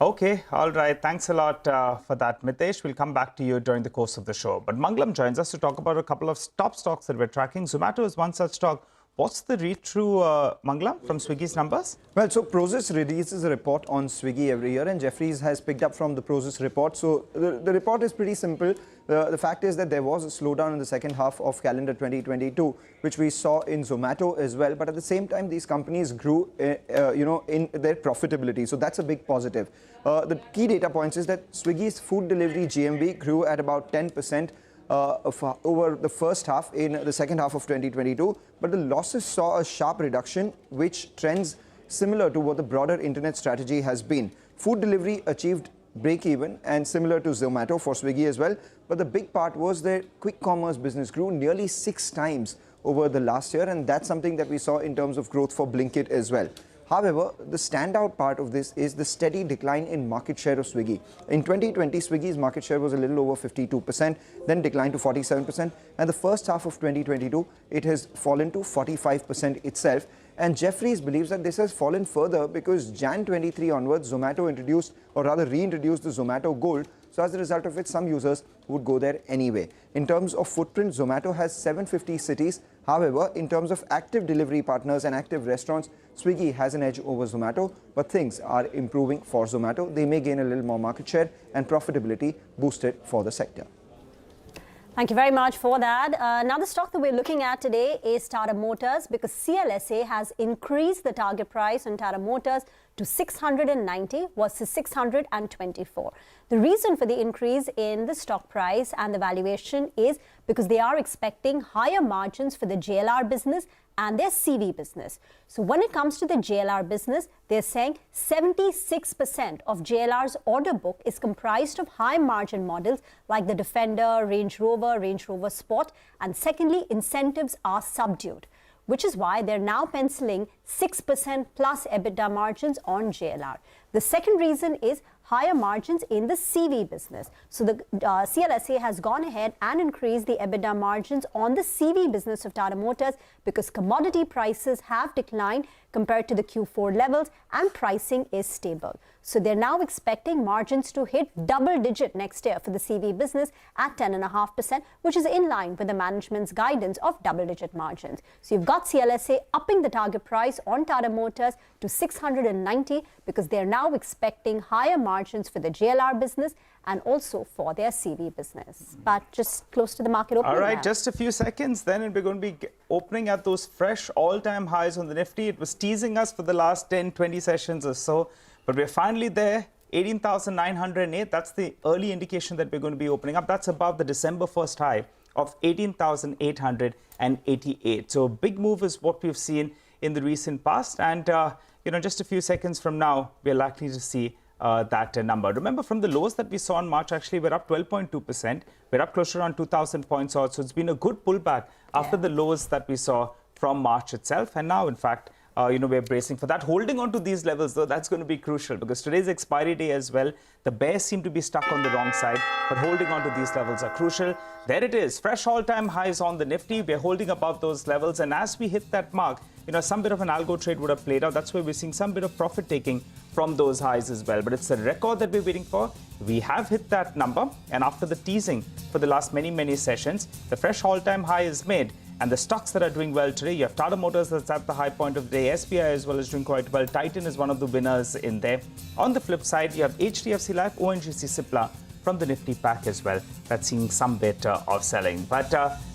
Okay, all right. Thanks a lot for that, Mitesh. We'll come back to you during the course of the show. But Mangalam joins us to talk about a couple of top stocks that we're tracking. Zomato is one such stock What's the read-through, Mangalam, from Swiggy's numbers? Well, so Prozis releases a report on Swiggy every year, and Jefferies has picked up from the Prozis report. So the report is pretty simple. The fact is that there was a slowdown in the second half of calendar 2022, which we saw in Zomato as well. But at the same time, these companies grew, in their profitability. So that's a big positive. The key data points is that Swiggy's food delivery GMV grew at about 10%. Over the first half in the second half of 2022, but the losses saw a sharp reduction, which trends similar to what the broader internet strategy has been. Food delivery achieved break-even and similar to Zomato for Swiggy as well, but the big part was their quick commerce business grew nearly 6 times over the last year, and that's something that we saw in terms of growth for Blinkit as well. However, the standout part of this is the steady decline in market share of Swiggy. In 2020, Swiggy's market share was a little over 52%, then declined to 47%. And the first half of 2022, it has fallen to 45% itself. And Jefferies believes that this has fallen further because Jan 23 onwards, Zomato introduced, or rather reintroduced, the Zomato Gold. So as a result of it, some users would go there anyway. In terms of footprint, Zomato has 750 cities. However, in terms of active delivery partners and active restaurants, Swiggy has an edge over Zomato, but things are improving for Zomato. They may gain a little more market share and profitability boosted for the sector. Thank you very much for that. Another stock that we're looking at today is Tata Motors, because CLSA has increased the target price on Tata Motors to 690 versus 624. The reason for the increase in the stock price and the valuation is because they are expecting higher margins for the JLR business and their CV business. So when it comes to the JLR business, they're saying 76% of JLR's order book is comprised of high margin models like the Defender, Range Rover Sport, and secondly, incentives are subdued, which is why they're now penciling 6% plus EBITDA margins on JLR. The second reason is higher margins in the CV business. So the CLSA has gone ahead and increased the EBITDA margins on the CV business of Tata Motors because commodity prices have declined compared to the Q4 levels and pricing is stable. So they're now expecting margins to hit double digit next year for the CV business at 10.5%, which is in line with the management's guidance of double digit margins. So you've got CLSA upping the target price on Tata Motors to 690 because they're now expecting higher margins for the JLR business and also for their CV business. But just close to the market opening. All right, now. just a few seconds, then we're going to be opening at those fresh all-time highs on the Nifty. It was teasing us for the last 10, 20 sessions or so, but we're finally there. 18,908, that's the early indication that we're going to be opening up. That's above the December 1st high of 18,888. So a big move is what we've seen in the recent past. And, just a few seconds from now, we're likely to see that number. Remember, from the lows that we saw in March, actually, we're up 12.2%. We're up closer on 2,000 points odd. So it's been a good pullback after the lows that we saw from March itself. And now, in fact, we're bracing for that. Holding on to these levels, though, that's going to be crucial because today's expiry day as well. The bears seem to be stuck on the wrong side, but holding on to these levels are crucial. There it is, fresh all-time highs on the Nifty. We're holding above those levels, and as we hit that mark, some bit of an algo trade would have played out. That's why we're seeing some bit of profit taking from those highs as well. But it's a record that we're waiting for. We have hit that number, and after the teasing for the last many sessions, the fresh all-time high is made. And the stocks that are doing well today, you have Tata Motors that's at the high point of the day. SBI as well is doing quite well. Titan is one of the winners in there. On the flip side, you have HDFC Life, ONGC, Cipla from the Nifty pack as well. That's seeing some bit of selling. But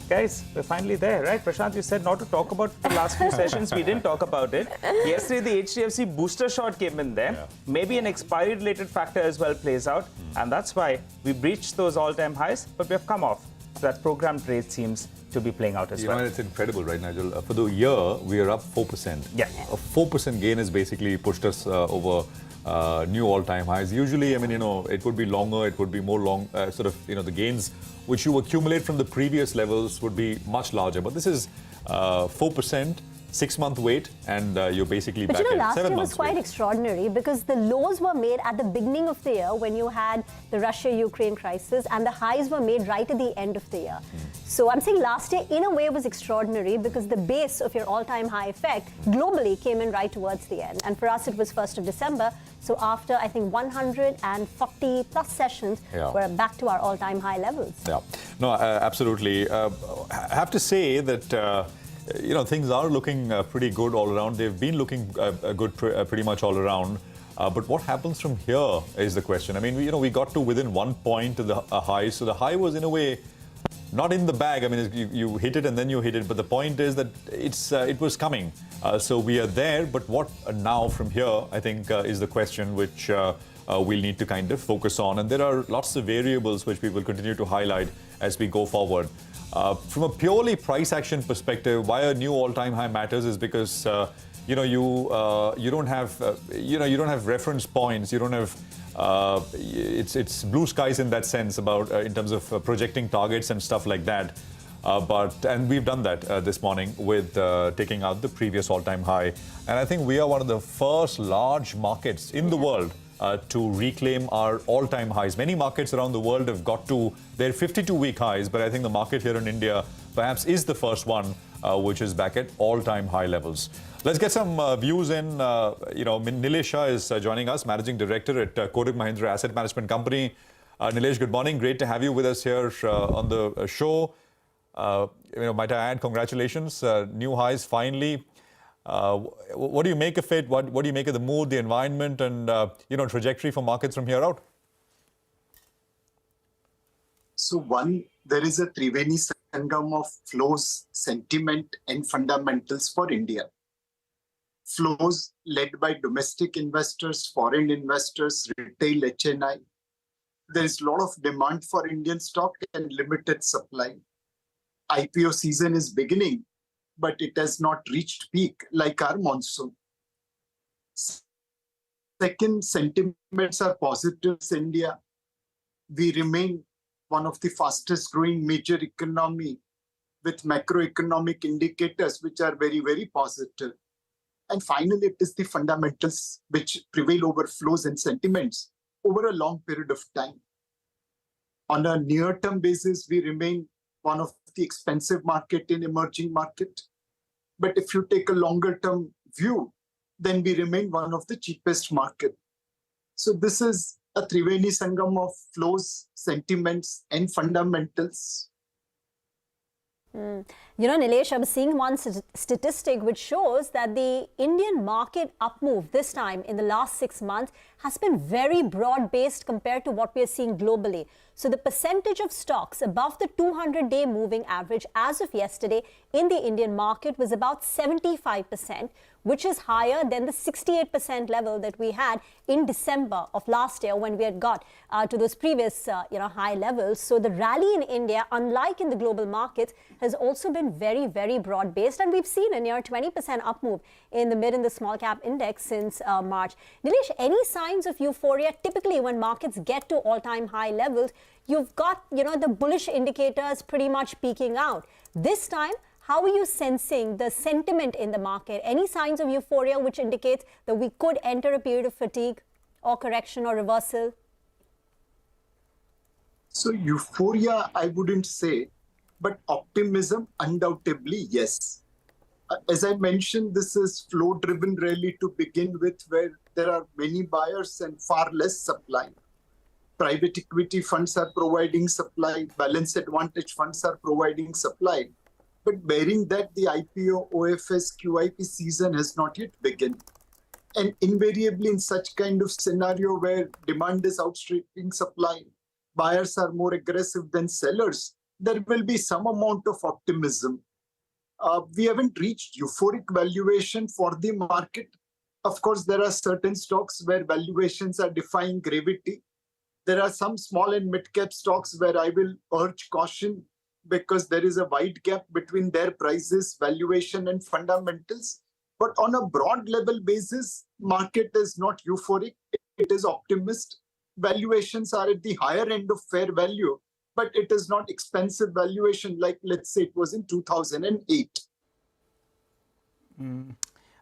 guys, we're finally there, right? Prashant, you said not to talk about the last few sessions. We didn't talk about it. Yesterday, the HDFC booster short came in there. Yeah. Maybe an expiry-related factor as well plays out. And that's why we breached those all-time highs, but we have come off. So that program trade seems to be playing out as well. It's incredible, right, Nigel? For the year, we are up 4%. Yeah. A 4% gain has basically pushed us over new all-time highs. Usually, it would be longer, it would be more long, the gains which you accumulate from the previous levels would be much larger. But this is 4%. 6-month wait, and you're basically back at 7 months. Last year was quite extraordinary because the lows were made at the beginning of the year when you had the Russia-Ukraine crisis, and the highs were made right at the end of the year. So I'm saying last year, in a way, was extraordinary because the base of your all-time high effect globally came in right towards the end. And for us, it was 1st of December. So after, I think, 140 plus sessions, we're back to our all-time high levels. Yeah, no, absolutely. I have to say that things are looking pretty good all around. They've been looking good pretty much all around. But what happens from here is the question. I mean, we got to within 1 point to the high. So the high was in a way not in the bag. I mean, you hit it and then you hit it. But the point is that it was coming. So we are there. But what now from here, I think, is the question which we'll need to kind of focus on. And there are lots of variables which we will continue to highlight as we go forward. From a purely price action perspective, why a new all-time high matters is because you don't have reference points. You don't have it's blue skies in that sense about in terms of projecting targets and stuff like that. And we've done that this morning with taking out the previous all-time high. And I think we are one of the first large markets in the world to reclaim our all-time highs. Many markets around the world have got to their 52-week highs, but I think the market here in India perhaps is the first one which is back at all-time high levels. Let's get some views in. Nilesh Shah is joining us, Managing Director at Kotak Mahindra Asset Management Company. Nilesh, good morning. Great to have you with us here on the show. Might I add, congratulations, new highs finally. What do you make of it? What do you make of the mood, the environment, and trajectory for markets from here out? So one, there is a Triveni Sangam of flows, sentiment, and fundamentals for India. Flows led by domestic investors, foreign investors, retail HNI. There is a lot of demand for Indian stock and limited supply. IPO season is beginning, but it has not reached peak like our monsoon. Second, sentiments are positive in India. We remain one of the fastest growing major economy with macroeconomic indicators which are very, very positive. And finally, it is the fundamentals which prevail over flows and sentiments over a long period of time. On a near-term basis, we remain one of the expensive market in emerging market. But if you take a longer-term view, then we remain one of the cheapest market. So this is a Triveni Sangam of flows, sentiments, and fundamentals. Nilesh, I was seeing one statistic which shows that the Indian market up move this time in the last 6 months has been very broad-based compared to what we are seeing globally. So the percentage of stocks above the 200-day moving average as of yesterday in the Indian market was about 75%, which is higher than the 68% level that we had in December of last year when we had got to those previous high levels. So the rally in India, unlike in the global markets, has also been very, very broad-based. And we've seen a near 20% up move in the mid and the small cap index since March. Nilesh, any signs of euphoria? Typically, when markets get to all-time high levels, you've got, the bullish indicators pretty much peaking out. This time, how are you sensing the sentiment in the market? Any signs of euphoria which indicates that we could enter a period of fatigue or correction or reversal? So euphoria, I wouldn't say, but optimism, undoubtedly, yes. As I mentioned, this is flow-driven rally to begin with, where there are many buyers and far less supply. Private equity funds are providing supply, balance advantage funds are providing supply. But bearing that, the IPO, OFS, QIP season has not yet begun. And invariably in such kind of scenario where demand is outstripping supply, buyers are more aggressive than sellers, there will be some amount of optimism. We haven't reached euphoric valuation for the market. Of course, there are certain stocks where valuations are defying gravity. There are some small and mid-cap stocks where I will urge caution because there is a wide gap between their prices, valuation, and fundamentals. But on a broad level basis, market is not euphoric, it is optimist. Valuations are at the higher end of fair value, but it is not expensive valuation like, let's say, it was in 2008.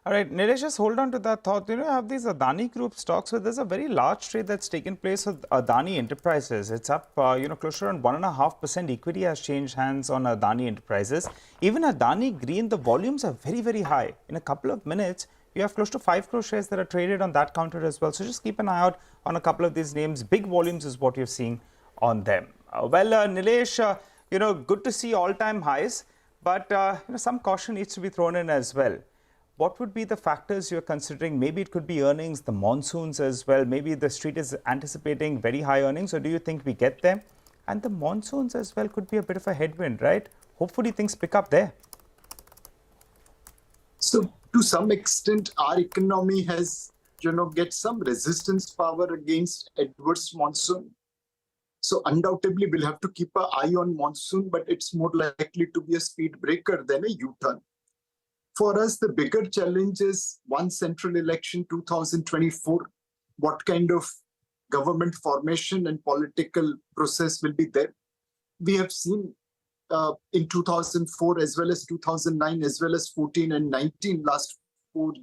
All right, Nilesh, just hold on to that thought. You have these Adani Group stocks, so there's a very large trade that's taken place with Adani Enterprises. It's up, close to around 1.5%. Equity has changed hands on Adani Enterprises. Even Adani Green, the volumes are very, very high. In a couple of minutes, you have close to 5 crore shares that are traded on that counter as well. So just keep an eye out on a couple of these names. Big volumes is what you're seeing on them. Nilesh, good to see all-time highs. But some caution needs to be thrown in as well. What would be the factors you're considering? Maybe it could be earnings, the monsoons as well. Maybe the street is anticipating very high earnings, or do you think we get them? And the monsoons as well could be a bit of a headwind, right? Hopefully things pick up there. So to some extent, our economy has, get some resistance power against adverse monsoon. So undoubtedly, we'll have to keep an eye on monsoon, but it's more likely to be a speed breaker than a U-turn. For us, the bigger challenge is one central election, 2024. What kind of government formation and political process will be there? We have seen in 2004, as well as 2009, as well as 14 and 19, last 4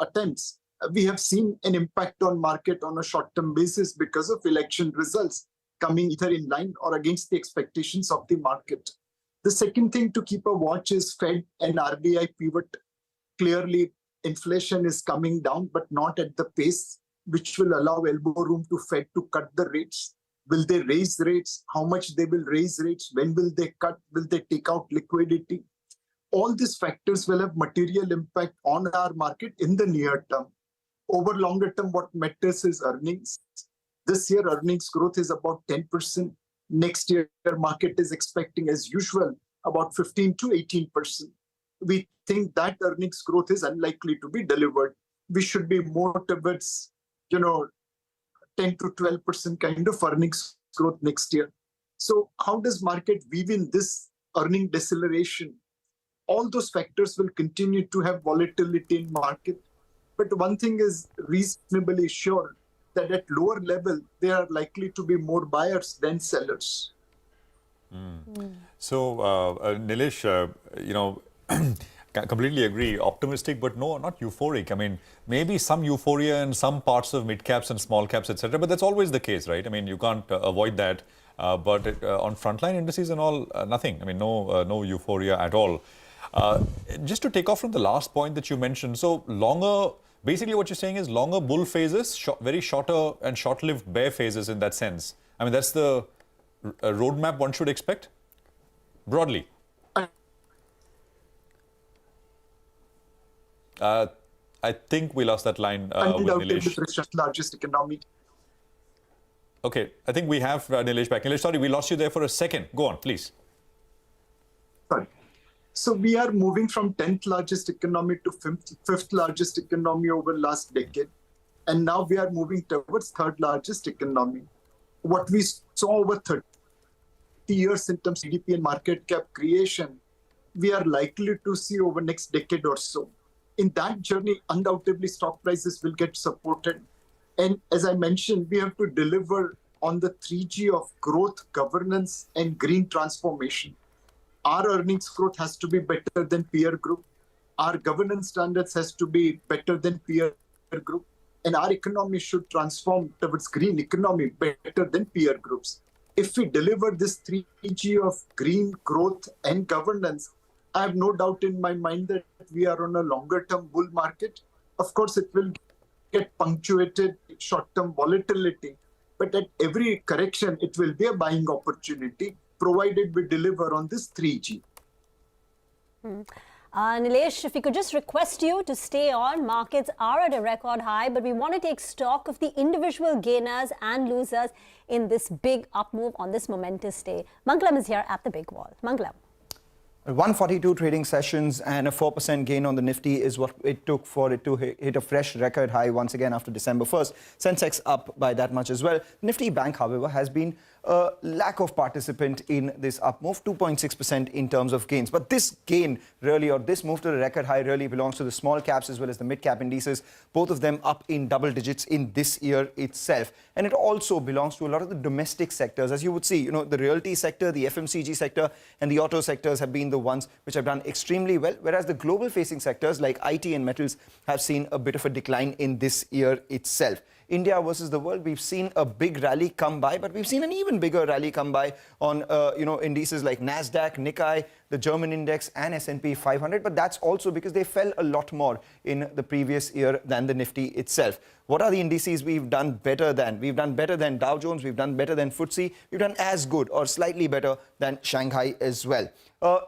attempts, we have seen an impact on market on a short-term basis because of election results coming either in line or against the expectations of the market. The second thing to keep a watch is Fed and RBI pivot. Clearly, inflation is coming down, but not at the pace which will allow elbow room to Fed to cut the rates. Will they raise rates? How much they will raise rates? When will they cut? Will they take out liquidity? All these factors will have material impact on our market in the near term. Over longer term, what matters is earnings. This year, earnings growth is about 10%. Next year, market is expecting, as usual, about 15 to 18%. We think that earnings growth is unlikely to be delivered. We should be more towards, 10 to 12% kind of earnings growth next year. So how does market weave in this earning deceleration? All those factors will continue to have volatility in market. But one thing is reasonably sure, that at lower level, there are likely to be more buyers than sellers. So, Nilesh, completely agree. Optimistic, but no, not euphoric. I mean, maybe some euphoria in some parts of mid caps and small caps, etc. But that's always the case, right? I mean, you can't avoid that. But on frontline indices and all, nothing. I mean, no euphoria at all. Just to take off from the last point that you mentioned, so longer. Basically, what you're saying is longer bull phases, very shorter and short-lived bear phases in that sense. I mean, that's the roadmap one should expect, broadly. I think we lost that line with Nilesh. Largest economy. Okay, I think we have Nilesh back. Nilesh, sorry, we lost you there for a second. Go on, please. Sorry. So we are moving from 10th largest economy to 5th largest economy over last decade. And now we are moving towards 3rd largest economy. What we saw over 30 years in terms of GDP and market cap creation, we are likely to see over next decade or so. In that journey, undoubtedly stock prices will get supported. And as I mentioned, we have to deliver on the 3G of growth, governance, and green transformation. Our earnings growth has to be better than peer group. Our governance standards has to be better than peer group. And our economy should transform towards green economy better than peer groups. If we deliver this 3G of green growth and governance, I have no doubt in my mind that we are on a longer term bull market. Of course, it will get punctuated short-term volatility, but at every correction, it will be a buying opportunity, provided we deliver on this 3G. Nilesh, if we could just request you to stay on. Markets are at a record high, but we want to take stock of the individual gainers and losers in this big up move on this momentous day. Mangalam is here at the big wall. Mangalam. 142 trading sessions and a 4% gain on the Nifty is what it took for it to hit a fresh record high once again after December 1st. Sensex up by that much as well. Nifty Bank, however, has been a lack of participant in this up move, 2.6% in terms of gains. But this gain really, or this move to the record high really belongs to the small caps as well as the mid cap indices, both of them up in double digits in this year itself. And it also belongs to a lot of the domestic sectors. As you would see, the realty sector, the FMCG sector and the auto sectors have been the ones which have done extremely well, whereas the global facing sectors like IT and metals have seen a bit of a decline in this year itself. India versus the world, we've seen a big rally come by, but we've seen an even bigger rally come by on indices like Nasdaq, Nikkei, the German index and S&P 500, but that's also because they fell a lot more in the previous year than the Nifty itself. What are the indices we've done better than? We've done better than Dow Jones, we've done better than FTSE, we've done as good or slightly better than Shanghai as well.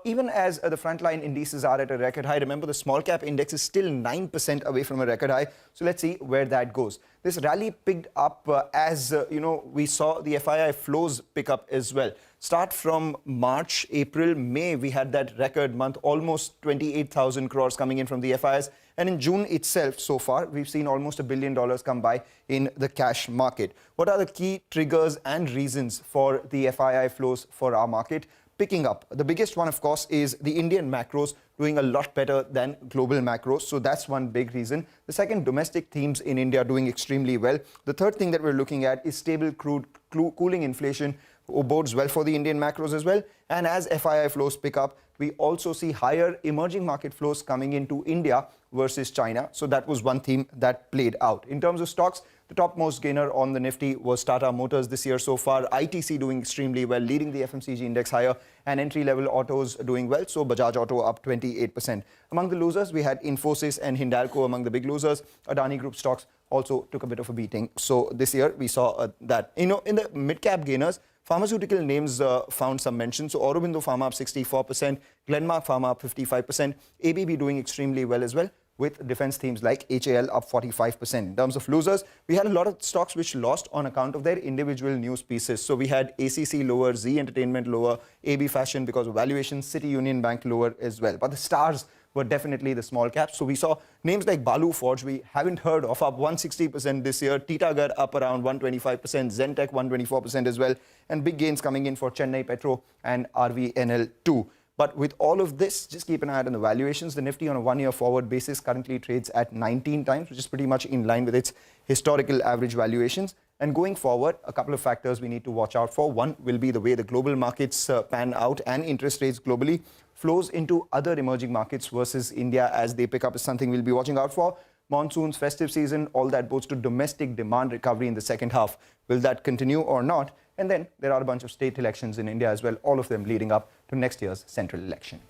Even as the frontline indices are at a record high, remember the small cap index is still 9% away from a record high. So let's see where that goes. This rally picked up as we saw the FII flows pick up as well. Start from March, April, May, we had that record month, almost 28,000 crores coming in from the FIIs. And in June itself, so far, we've seen almost $1 billion come by in the cash market. What are the key triggers and reasons for the FII flows for our market picking up? The biggest one, of course, is the Indian macros doing a lot better than global macros. So that's one big reason. The second, domestic themes in India doing extremely well. The third thing that we're looking at is stable crude cooling inflation, bodes well for the Indian macros as well. And as FII flows pick up, we also see higher emerging market flows coming into India versus China. So that was one theme that played out. In terms of stocks, the topmost gainer on the Nifty was Tata Motors this year so far. ITC doing extremely well, leading the FMCG index higher, and entry-level autos doing well. So Bajaj Auto up 28%. Among the losers, we had Infosys and Hindalco among the big losers. Adani Group stocks also took a bit of a beating. So this year, we saw that. In the mid-cap gainers, pharmaceutical names found some mention. So Aurobindo Pharma up 64%, Glenmark Pharma up 55%, ABB doing extremely well as well, with defense themes like HAL up 45%. In terms of losers, we had a lot of stocks which lost on account of their individual news pieces. So we had ACC lower, Z Entertainment lower, AB Fashion because of valuation, City Union Bank lower as well. But the stars were definitely the small caps. So we saw names like Balu Forge, we haven't heard of, up 160% this year. Titagar up around 125%, Zentech 124% as well. And big gains coming in for Chennai Petro and RVNL too. But with all of this, just keep an eye out on the valuations. The Nifty on a one-year forward basis currently trades at 19 times, which is pretty much in line with its historical average valuations. And going forward, a couple of factors we need to watch out for. One will be the way the global markets pan out and interest rates globally. Flows into other emerging markets versus India as they pick up is something we'll be watching out for. Monsoons, festive season, all that bodes to domestic demand recovery in the second half. Will that continue or not? And then there are a bunch of state elections in India as well, all of them leading up to next year's central election.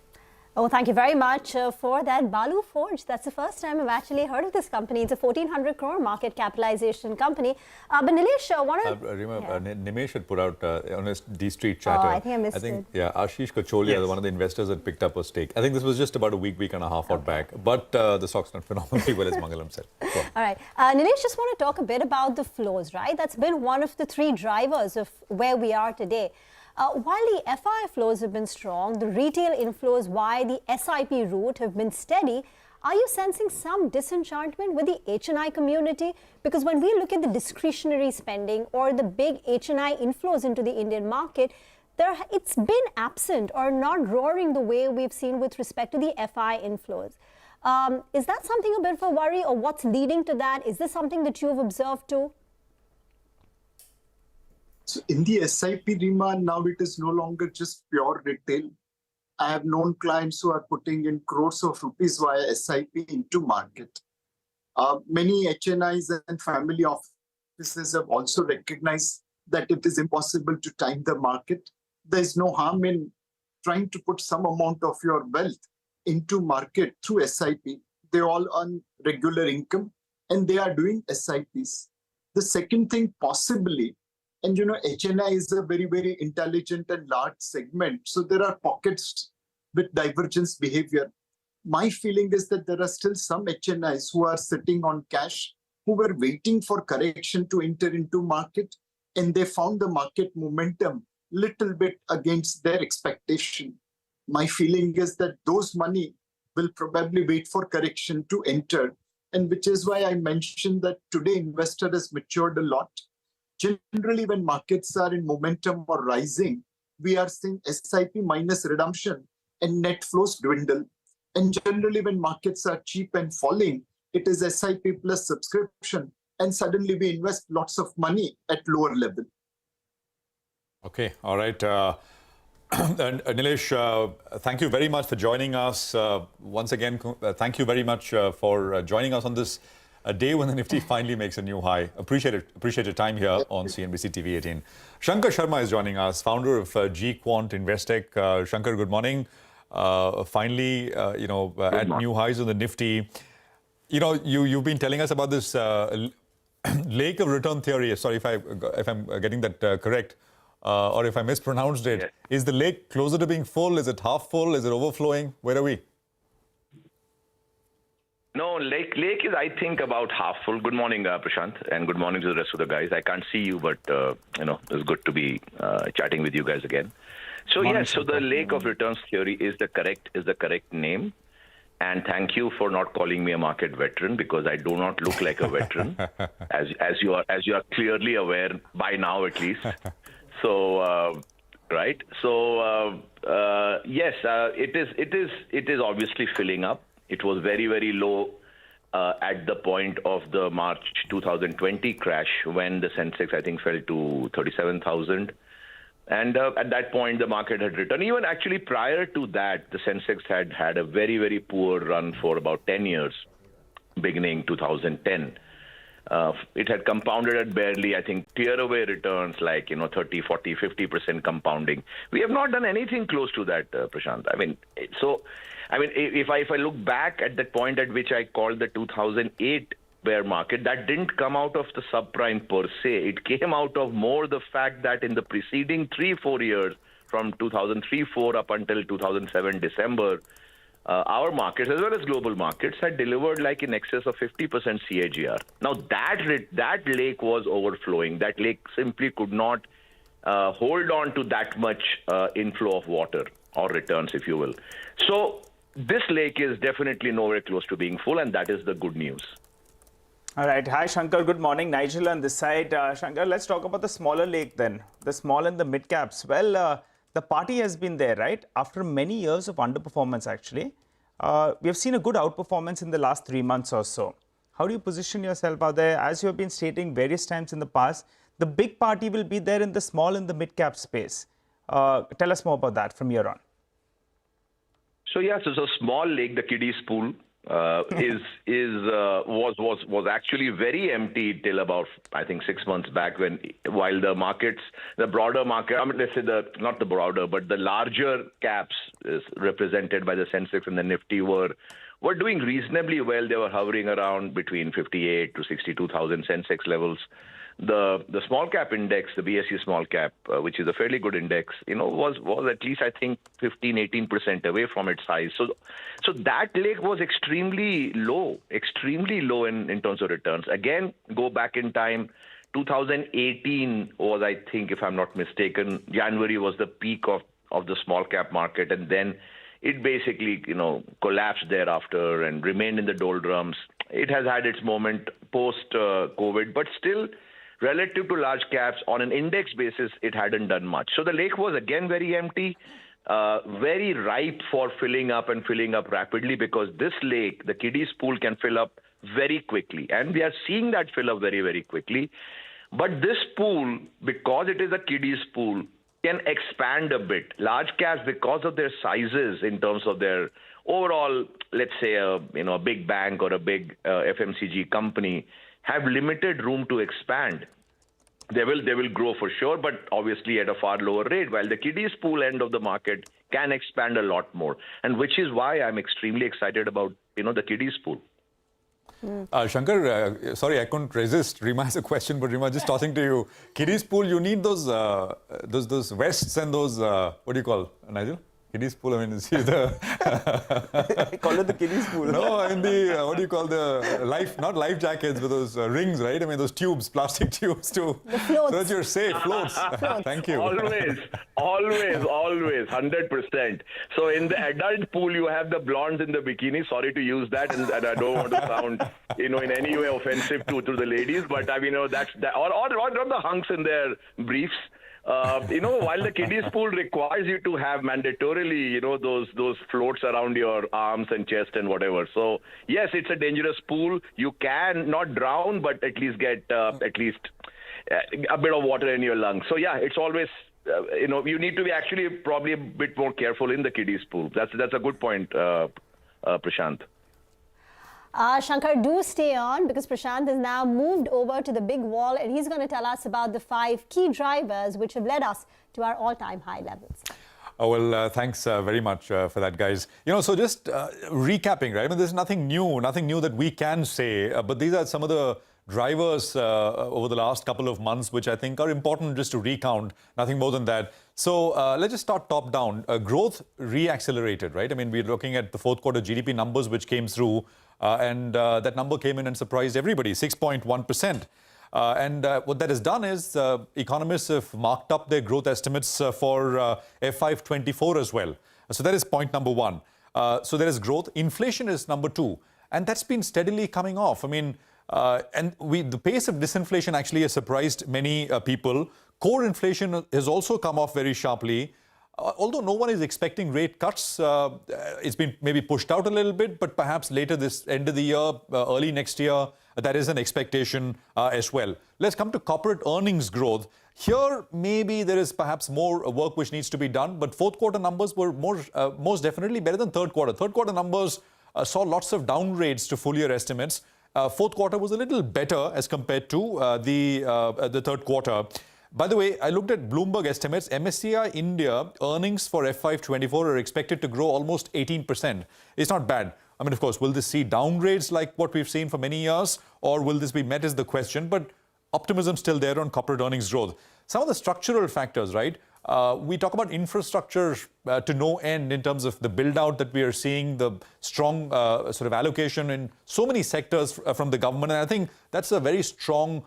Oh, thank you very much for that. Balu Forge, that's the first time I've actually heard of this company. It's a 1,400 crore market capitalization company. But Nilesh, Nimesh had put out on his D-Street chatter. I think I missed it. Yeah, Ashish Kacholia, one of the investors, had picked up a stake. I think this was just about a week and a half out back. But the stock's done phenomenally well, as Mangalam said. All right. Nilesh, just want to talk a bit about the flows, right? That's been one of the three drivers of where we are today. While the FI flows have been strong, the retail inflows via the SIP route have been steady. Are you sensing some disenchantment with the HNI community? Because when we look at the discretionary spending or the big HNI inflows into the Indian market, it's been absent or not roaring the way we've seen with respect to the FI inflows. Is that something a bit of a worry, or what's leading to that? Is this something that you've observed too? So in the SIP demand, now it is no longer just pure retail. I have known clients who are putting in crores of rupees via SIP into market. Many HNIs and family offices have also recognized that it is impossible to time the market. There is no harm in trying to put some amount of your wealth into market through SIP. They all earn regular income and they are doing SIPs. The second thing possibly, and HNI is a very, very intelligent and large segment. So there are pockets with divergence behavior. My feeling is that there are still some HNIs who are sitting on cash, who were waiting for correction to enter into market, and they found the market momentum little bit against their expectation. My feeling is that those money will probably wait for correction to enter, and which is why I mentioned that today investor has matured a lot. Generally, when markets are in momentum or rising, we are seeing SIP minus redemption and net flows dwindle. And generally, when markets are cheap and falling, it is SIP plus subscription, and suddenly we invest lots of money at lower level. Okay, all right. And Nilesh, thank you very much for joining us. Once again, thank you very much for joining us on this day when the Nifty finally makes a new high. Appreciate it. Appreciate your time here on CNBC-TV18. Shankar Sharma is joining us, founder of G Quant Investec. Shankar, good morning. finally, at new highs on the Nifty. You've been telling us about this lake of return theory. Sorry if I'm getting that correct, or if I mispronounced it. Yes. Is the lake closer to being full? Is it half full? Is it overflowing? Where are we? No, lake is, I think, about half full. Good morning, Prashant, and good morning to the rest of the guys. I can't see you, but it's good to be chatting with you guys again. So yes, so the lake of returns theory is the correct name. And thank you for not calling me a market veteran, because I do not look like a veteran, as you are clearly aware by now, at least. So right. So yes, it is obviously filling up. It was very, very low at the point of the March 2020 crash, when the Sensex, I think, fell to 37,000. And at that point, the market had returned. Even actually prior to that, the Sensex had a very, very poor run for about 10 years, beginning 2010. It had compounded at barely, I think, tear-away returns like, 30, 40, 50% compounding. We have not done anything close to that, Prashant. If I look back at that point at which I called the 2008 bear market, that didn't come out of the subprime per se. It came out of more the fact that in the preceding 3-4 years, from 2003-4 up until 2007 December, our markets, as well as global markets, had delivered like in excess of 50% CAGR. Now that lake was overflowing. That lake simply could not hold on to that much inflow of water or returns, if you will. So this lake is definitely nowhere close to being full, and that is the good news. All right. Hi, Shankar. Good morning. Nigel on this side. Shankar, let's talk about the smaller lake then, the small and the mid caps. Well, the party has been there, right? After many years of underperformance, actually. We have seen a good outperformance in the last 3 months or so. How do you position yourself out there? As you have been stating various times in the past, the big party will be there in the small and the mid cap space. Tell us more about that from here on. So yes, it's a small lake, the kiddies pool. Was actually very empty till about, I think, 6 months back, while the markets, the broader market, let's say not the broader, but the larger caps is represented by the Sensex and the Nifty were doing reasonably well. They were hovering around between 58 to 62,000 Sensex levels. The small cap index, the BSE small cap, which is a fairly good index, was at least, I think, 15-18% away from its highs. So that lake was extremely low in terms of returns. Again, go back in time, 2018 was, I think, if I'm not mistaken, January was the peak of the small cap market, and then it basically, collapsed thereafter and remained in the doldrums. It has had its moment post-COVID, but still, relative to large caps, on an index basis, it hadn't done much. So the lake was again very empty, very ripe for filling up rapidly, because this lake, the kiddies pool, can fill up very quickly. And we are seeing that fill up very, very quickly. But this pool, because it is a kiddies pool, can expand a bit. Large caps, because of their sizes in terms of their overall, let's say, a big bank or a big FMCG company, have limited room to expand. They will grow for sure, but obviously at a far lower rate, while the kiddies pool end of the market can expand a lot more, and which is why I'm extremely excited about the kiddies pool. Shankar, sorry, I couldn't resist. Rima has a question, but Rima, just tossing to you. Kiddies pool, you need those vests and those, what do you call, Nigel? Kiddies pool, I call it the kiddies pool. No, what do you call not life jackets, but those rings, right? Those tubes, plastic tubes too. The floats. So that you're safe, floats. Thank you. Always, 100%. So in the adult pool, you have the blondes in the bikini. Sorry to use that, and I don't want to sound, in any way offensive to the ladies, but that's that, or the hunks in their briefs. While the kiddies pool requires you to have mandatorily, those floats around your arms and chest and whatever. So yes, it's a dangerous pool. You can not drown, but at least get a bit of water in your lungs. So yeah, it's always, you need to be actually probably a bit more careful in the kiddies pool. That's a good point, Prashant. Shankar, do stay on, because Prashant has now moved over to the big wall, and he's going to tell us about the 5 key drivers which have led us to our all-time high levels. Thanks very much for that, guys. So just recapping, right? I mean, there's nothing new that we can say, but these are some of the drivers over the last couple of months, which I think are important just to recount, nothing more than that. So let's just start top down. Growth re-accelerated, right? I mean, we're looking at the fourth quarter GDP numbers which came through, and that number came in and surprised everybody, 6.1%. And what that has done is economists have marked up their growth estimates for FY24 as well. So that is point number one. So there is growth. Inflation is number two. And that's been steadily coming off. I mean, the pace of disinflation actually has surprised many people. Core inflation has also come off very sharply. Although no one is expecting rate cuts, it's been maybe pushed out a little bit, but perhaps later this end of the year, early next year, that is an expectation as well. Let's come to corporate earnings growth. Here, maybe there is perhaps more work which needs to be done, but fourth quarter numbers were most definitely better than third quarter. Third quarter numbers saw lots of downgrades to full year estimates. Fourth quarter was a little better as compared to the third quarter. By the way, I looked at Bloomberg estimates. MSCI India earnings for FY24 are expected to grow almost 18%. It's not bad. I mean, of course, will this see downgrades like what we've seen for many years, or will this be met is the question, but optimism still there on corporate earnings growth. Some of the structural factors, right? We talk about infrastructure to no end in terms of the build-out that we are seeing, the strong sort of allocation in so many sectors from the government. And I think that's a very strong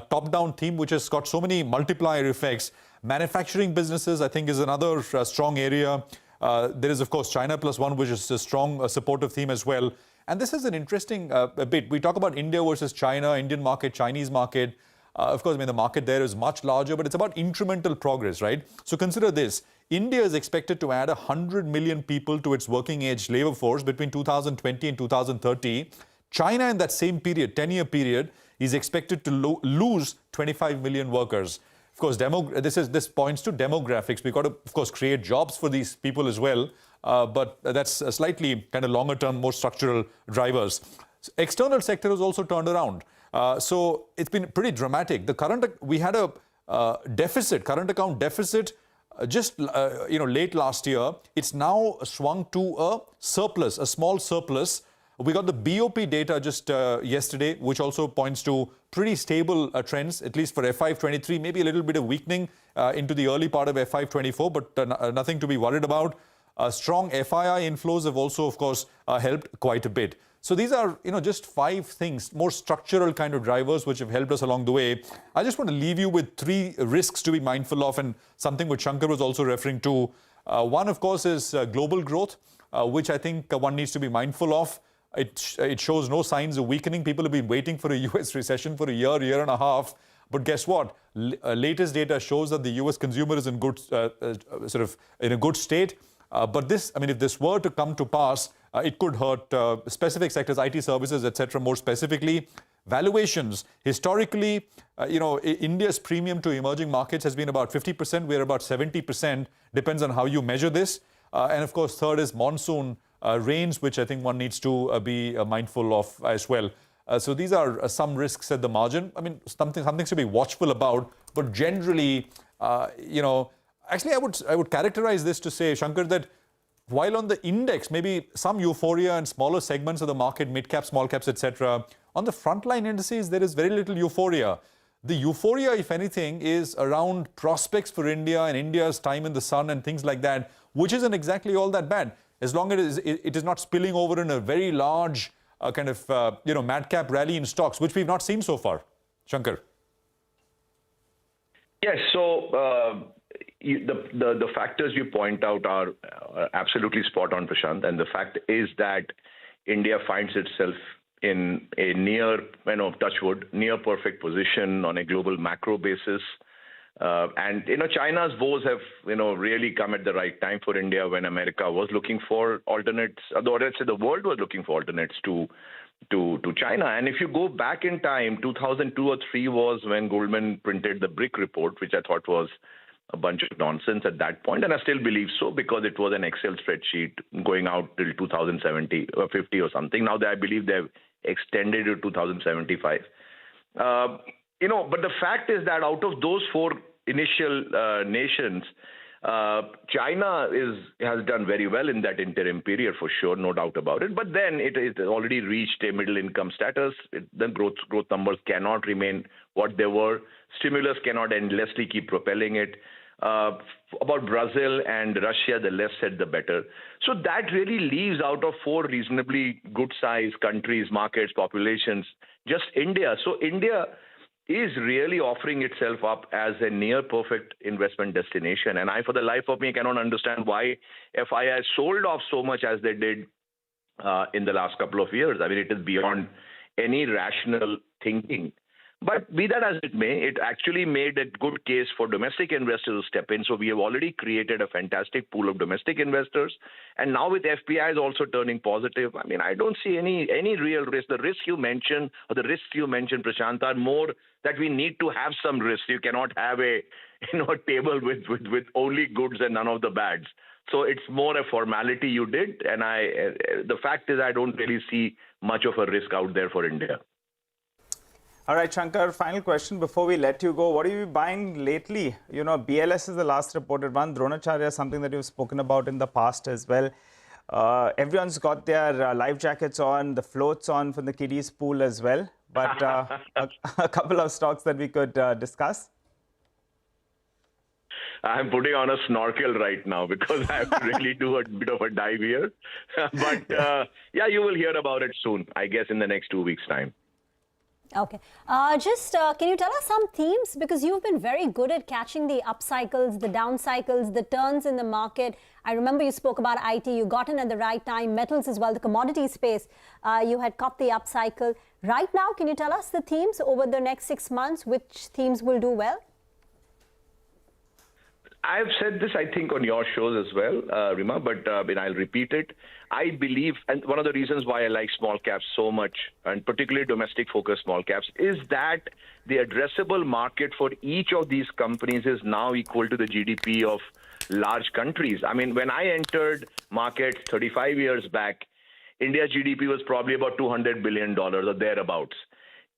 top-down theme which has got so many multiplier effects. Manufacturing businesses, I think, is another strong area. There is, of course, China plus one, which is a strong supportive theme as well. And this is an interesting bit. We talk about India versus China, Indian market, Chinese market. Of course, I mean, the market there is much larger, but it's about incremental progress, right? So consider this. India is expected to add 100 million people to its working age labor force between 2020 and 2030. China in that same period, 10-year period, is expected to lose 25 million workers. Of course, this points to demographics. We've got to, of course, create jobs for these people as well. But that's a slightly kind of longer term, more structural drivers. External sector has also turned around. So it's been pretty dramatic. We had a deficit, current account deficit, just late last year. It's now swung to a surplus, a small surplus. We got the BOP data just yesterday, which also points to pretty stable trends, at least for FY23, maybe a little bit of weakening into the early part of FY24, but nothing to be worried about. Strong FII inflows have also, of course, helped quite a bit. So these are, just 5 things, more structural kind of drivers which have helped us along the way. I just want to leave you with 3 risks to be mindful of, and something which Shankar was also referring to. One, of course, is global growth, which I think one needs to be mindful of. It shows no signs of weakening. People have been waiting for a US recession for a year and a half. But guess what? Latest data shows that the US consumer is in good, in a good state. But this, I mean, if this were to come to pass, it could hurt specific sectors, IT services, etc. More specifically, valuations. Historically, India's premium to emerging markets has been about 50%. We're about 70%. Depends on how you measure this. And of course, third is monsoon rains, which I think one needs to be mindful of as well. So these are some risks at the margin. I mean, something to be watchful about. But generally, actually, I would characterize this to say, Shankar, that while on the index, maybe some euphoria and smaller segments of the market, mid-cap, small caps, etc., on the frontline indices, there is very little euphoria. The euphoria, if anything, is around prospects for India and India's time in the sun and things like that, which isn't exactly all that bad, as long as it is not spilling over in a very large madcap rally in stocks, which we've not seen so far. Shankar. Yes, so the factors you point out are absolutely spot on, Prashant. And the fact is that India finds itself in a near, touchwood, near perfect position on a global macro basis. And China's woes have really come at the right time for India when America was looking for alternates, or let's say the world was looking for alternates to China. And if you go back in time, 2002 or 3 was when Goldman printed the BRIC report, which I thought was a bunch of nonsense at that point, and I still believe so because it was an Excel spreadsheet going out till 2070 or 50 or something. Now I believe they've extended to 2075. But the fact is that out of those 4 initial nations, China has done very well in that interim period for sure, no doubt about it. But then it has already reached a middle income status. The growth numbers cannot remain what they were. Stimulus cannot endlessly keep propelling it. About Brazil and Russia, the less said the better. So that really leaves out of 4 reasonably good-sized countries, markets, populations, just India. So India is really offering itself up as a near-perfect investment destination. And for the life of me, cannot understand why FII sold off so much as they did in the last couple of years. I mean, it is beyond any rational thinking. But be that as it may, it actually made a good case for domestic investors to step in. So we have already created a fantastic pool of domestic investors. And now with FPIs also turning positive, I mean, I don't see any real risk. The risks you mentioned, Prashant, are more that we need to have some risk. You cannot have a table with only goods and none of the bads. So it's more a formality you did. And the fact is I don't really see much of a risk out there for India. All right, Shankar, final question before we let you go. What are you buying lately? You know, BLS is the last reported one. Dronacharya is something that you've spoken about in the past as well. Everyone's got their life jackets on, the floats on from the kiddies pool as well. But a couple of stocks that we could discuss. I'm putting on a snorkel right now because I have to really do a bit of a dive here. But yeah, you will hear about it soon, I guess in the next 2 weeks' time. Okay. Can you tell us some themes? Because you've been very good at catching the up cycles, the down cycles, the turns in the market. I remember you spoke about IT. You got in at the right time. Metals as well, the commodity space. You had caught the up cycle. Right now, can you tell us the themes over the next 6 months? Which themes will do well? I've said this, I think, on your shows as well, Rima, but I'll repeat it. I believe, and one of the reasons why I like small caps so much, and particularly domestic-focused small caps, is that the addressable market for each of these companies is now equal to the GDP of large countries. I mean, when I entered markets 35 years back, India's GDP was probably about $200 billion or thereabouts.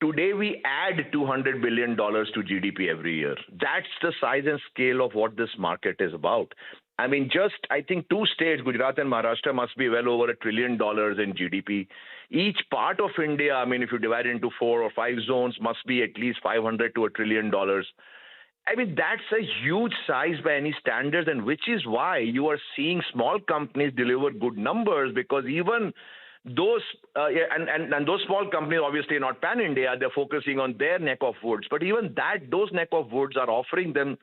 Today, we add $200 billion to GDP every year. That's the size and scale of what this market is about. I mean, I think 2 states, Gujarat and Maharashtra, must be well over $1 trillion in GDP. Each part of India, I mean, if you divide it into 4 or 5 zones, must be at least $500 to $1 trillion. I mean, that's a huge size by any standards, and which is why you are seeing small companies deliver good numbers, because even those and those small companies obviously are not pan-India, they're focusing on their neck of woods. But even those neck of woods are offering them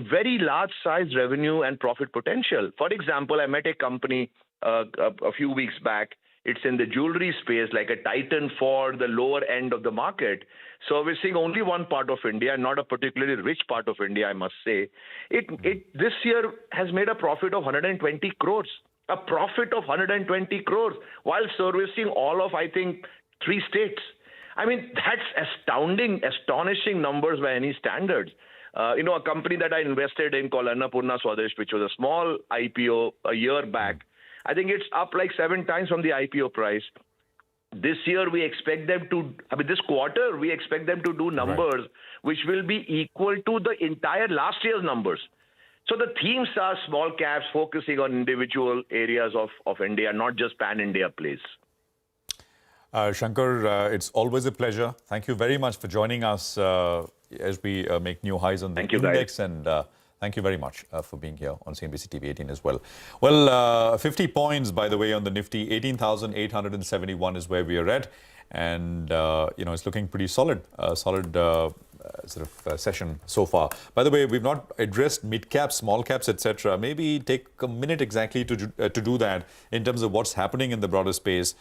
very large size revenue and profit potential. For example, I met a company a few weeks back. It's in the jewelry space, like a Titan for the lower end of the market, servicing only one part of India, not a particularly rich part of India, I must say. It this year has made a profit of 120 crores. A profit of 120 crores while servicing all of, I think, 3 states. I mean, that's astonishing numbers by any standards. A company that I invested in called Annapurna Swadesh, which was a small IPO a year back, I think it's up like 7 times from the IPO price. This year, we expect them this quarter, we expect them to do numbers which will be equal to the entire last year's numbers. So the themes are small caps focusing on individual areas of India, not just pan-India plays. Shankar, it's always a pleasure. Thank you very much for joining us as we make new highs on the index. And thank you very much for being here on CNBC TV18 as well. Well, 50 points, by the way, on the Nifty. 18,871 is where we are at. And, it's looking pretty solid. Session so far. By the way, we've not addressed mid caps, small caps, etc. Maybe take a minute exactly to do that in terms of what's happening in the broader space.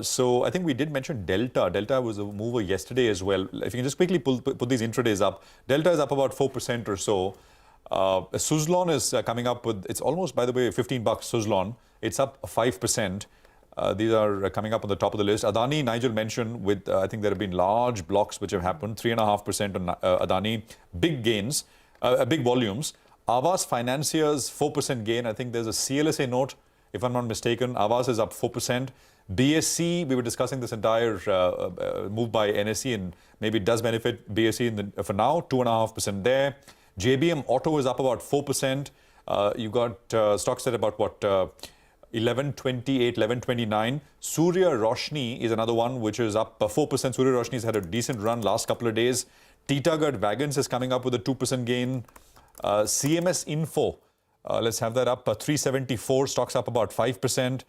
So I think we did mention Delta. Delta was a mover yesterday as well. If you can just quickly put these intradays up. Delta is up about 4% or so. Suzlon is coming up with, it's almost, by the way, $15 Suzlon. It's up 5%. These are coming up on the top of the list. Adani, Nigel mentioned, with I think there have been large blocks which have happened, 3.5% on Adani, big gains, big volumes. Aavas Financiers, 4% gain. I think there's a CLSA note, if I'm not mistaken. Aavas is up 4%. BSC, we were discussing this entire move by NSE, and maybe it does benefit BSC for now, 2.5% there. JBM Auto is up about 4%. You got stocks at about what? 1128, 1129. Surya Roshni is another one which is up 4%. Surya Roshni has had a decent run last couple of days. Titagarh Wagons is coming up with a 2% gain. CMS Info, let's have that up 374. Stocks up about 5%.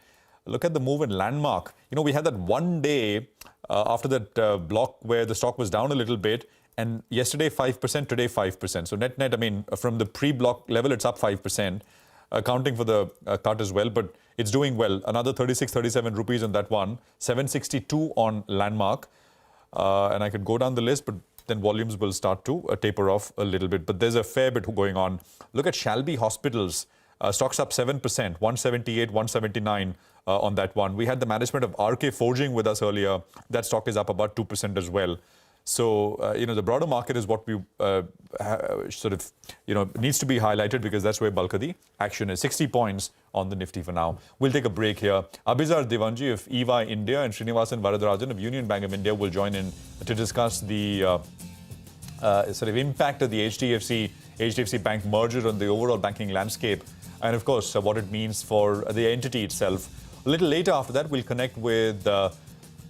Look at the move in Landmark. You know, we had that one day after that block where the stock was down a little bit. And yesterday 5%, today 5%. So net, I mean, from the pre-block level, it's up 5%. Accounting for the cut as well, but it's doing well. Another 36, 37 rupees on that one. 762 on Landmark. And I could go down the list, but then volumes will start to taper off a little bit. But there's a fair bit going on. Look at Shalby Hospitals. Stocks up 7%, 178, 179 on that one. We had the management of RK Forging with us earlier. That stock is up about 2% as well. So, you know, the broader market is what we sort of, you know, needs to be highlighted because that's where bulk of the action is. 60 points on the Nifty for now. We'll take a break here. Abhizar Divanji of EY India and Srinivasan Varadarajan of Union Bank of India will join in to discuss the sort of impact of the HDFC Bank merger on the overall banking landscape and, of course, what it means for the entity itself. A little later after that, we'll connect with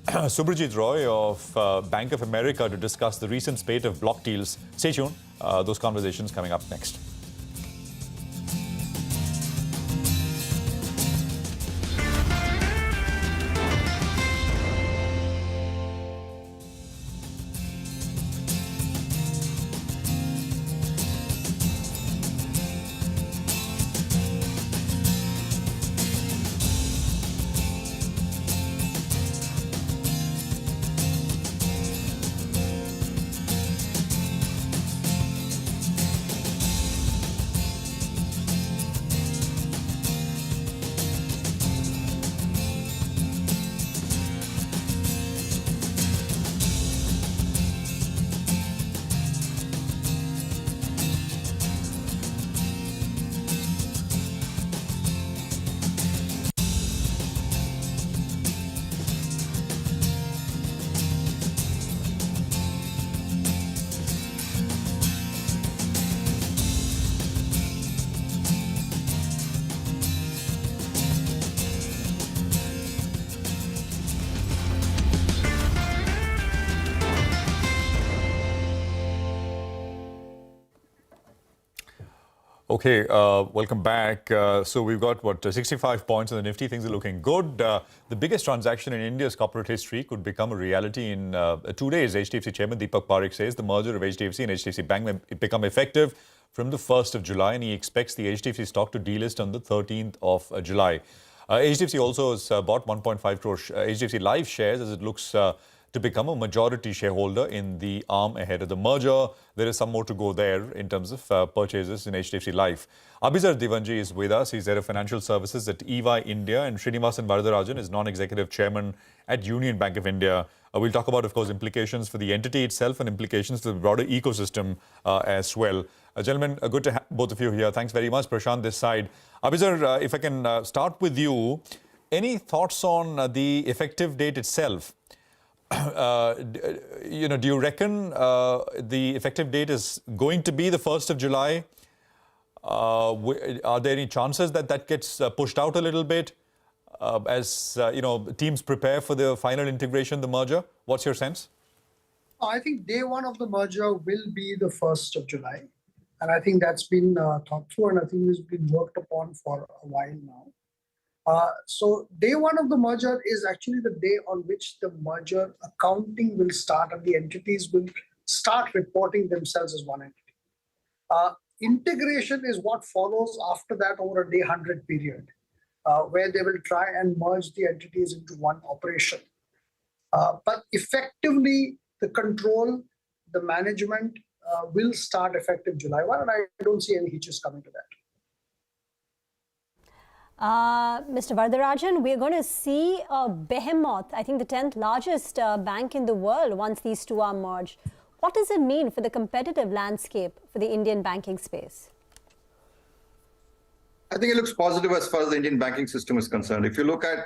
Subhrajit Roy of Bank of America to discuss the recent spate of block deals. Stay tuned. Those conversations coming up next. Okay, welcome back. So we've got, 65 points on the Nifty. Things are looking good. The biggest transaction in India's corporate history could become a reality in 2 days. HDFC Chairman Deepak Parekh says the merger of HDFC and HDFC Bank may become effective from the 1st of July, and he expects the HDFC stock to delist on the 13th of July. HDFC also has bought 1.5 crore HDFC Life shares as it looks to become a majority shareholder in the arm ahead of the merger. There is some more to go there in terms of purchases in HDFC Life. Abhizar Divanji is with us. He's head of financial services at EY India, and Srinivasan Varadarajan is non-executive chairman at Union Bank of India. We'll talk about, of course, implications for the entity itself and implications for the broader ecosystem as well. Gentlemen, good to have both of you here. Thanks very much. Prashant, this side. Abhizar, if I can start with you, any thoughts on the effective date itself? Do you reckon the effective date is going to be the 1st of July? Are there any chances that that gets pushed out a little bit as teams prepare for the final integration, the merger? What's your sense? I think day one of the merger will be the 1st of July. And I think that's been thought through, and I think it's been worked upon for a while now. So day one of the merger is actually the day on which the merger accounting will start and the entities will start reporting themselves as one entity. Integration is what follows after that over a day 100 period, where they will try and merge the entities into one operation. But effectively, the control, the management will start effective July 1, and I don't see any hitches coming to that. Mr. Varadarajan, we're going to see a behemoth, I think the 10th largest bank in the world once these two are merged. What does it mean for the competitive landscape for the Indian banking space? I think it looks positive as far as the Indian banking system is concerned. If you look at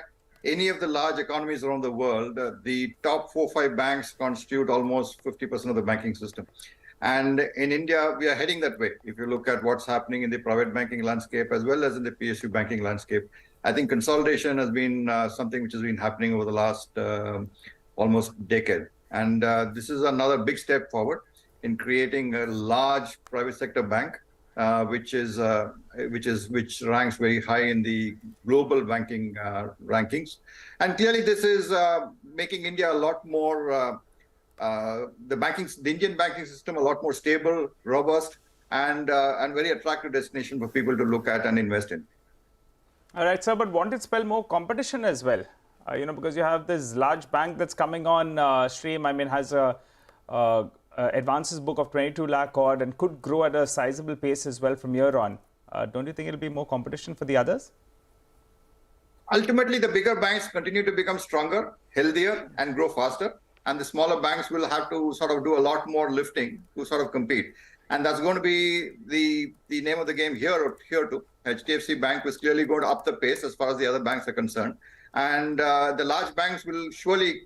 any of the large economies around the world, the top 4 or 5 banks constitute almost 50% of the banking system. And in India, we are heading that way. If you look at what's happening in the private banking landscape as well as in the PSU banking landscape, I think consolidation has been something which has been happening over the last almost decade. And this is another big step forward in creating a large private sector bank, which ranks very high in the global banking rankings. And clearly, this is making India a lot more the Indian banking system a lot more stable, robust, and very attractive destination for people to look at and invest in. All right, sir, but won't it spell more competition as well? Because you have this large bank that's coming on stream. I mean, has a advances book of 22 lakh odd and could grow at a sizable pace as well from here on. Don't you think it'll be more competition for the others? Ultimately, the bigger banks continue to become stronger, healthier, and grow faster. And the smaller banks will have to sort of do a lot more lifting to sort of compete. And that's going to be the name of the game here too. HDFC Bank was clearly going to up the pace as far as the other banks are concerned. And the large banks will surely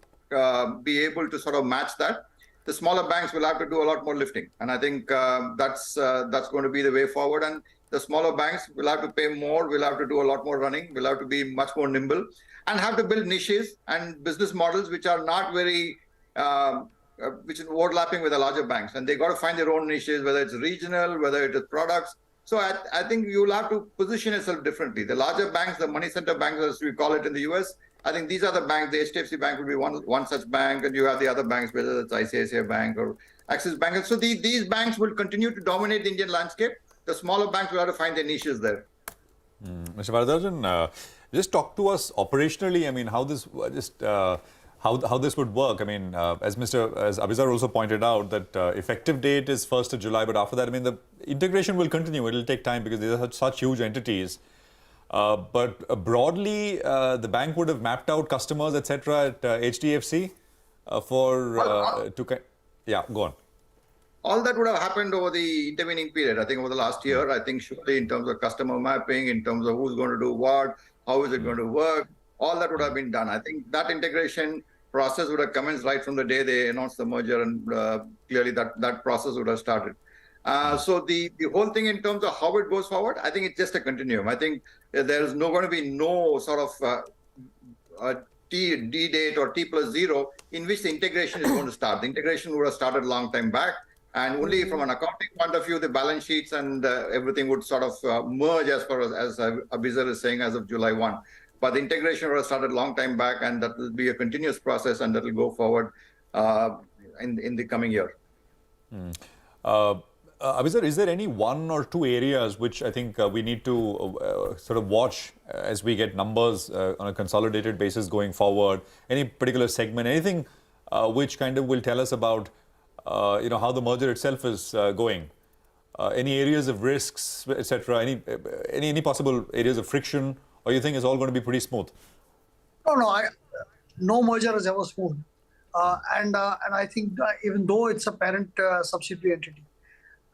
be able to sort of match that. The smaller banks will have to do a lot more lifting. And I think that's going to be the way forward. And the smaller banks will have to pay more, will have to do a lot more running, will have to be much more nimble, and have to build niches and business models which are not very which is overlapping with the larger banks, and they got to find their own niches, whether it's regional, whether it is products. So I think you will have to position yourself differently. The larger banks, the money center banks, as we call it in the US, I think these are the banks. The HDFC Bank will be one such bank, and you have the other banks, whether it's ICICI Bank or Axis Bank. And so these banks will continue to dominate the Indian landscape. The smaller banks will have to find their niches there. Mr. Varadarajan, just talk to us operationally. I mean, how this how this would work. I mean, as Abhizar also pointed out, that effective date is 1st of July, but after that, I mean, the integration will continue. It will take time because these are such huge entities. But broadly, the bank would have mapped out customers, etc. at HDFC yeah, go on. All that would have happened over the intervening period. I think over the last year, I think surely in terms of customer mapping, in terms of who's going to do what, how is it going to work, all that would have been done. I think that integration process would have commenced right from the day they announced the merger, and clearly that process would have started. So the whole thing in terms of how it goes forward, I think it's just a continuum. I think there is going to be no sort of D date or T+0 in which the integration is going to start. The integration would have started a long time back, and only from an accounting point of view, the balance sheets and everything would sort of merge as far as Abhizar is saying, as of July 1. But the integration would have started a long time back, and that will be a continuous process, and that will go forward in the coming year. Abhizar, is there any one or two areas which I think we need to sort of watch as we get numbers on a consolidated basis going forward? Any particular segment, anything which kind of will tell us about how the merger itself is going? Any areas of risks, etc.? Any possible areas of friction, or you think it's all going to be pretty smooth? No merger is ever smooth, and I think even though it's a parent subsidiary entity,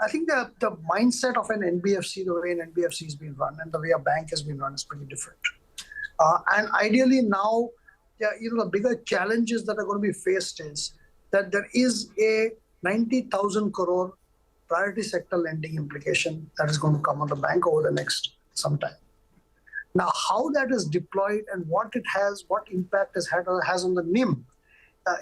I think the mindset of an NBFC, the way an NBFC has been run and the way a bank has been run is pretty different. And ideally now, the bigger challenges that are going to be faced is that there is a 90,000 crore priority sector lending implication that is going to come on the bank over the next some time. Now, how that is deployed and what impact it has on the NIM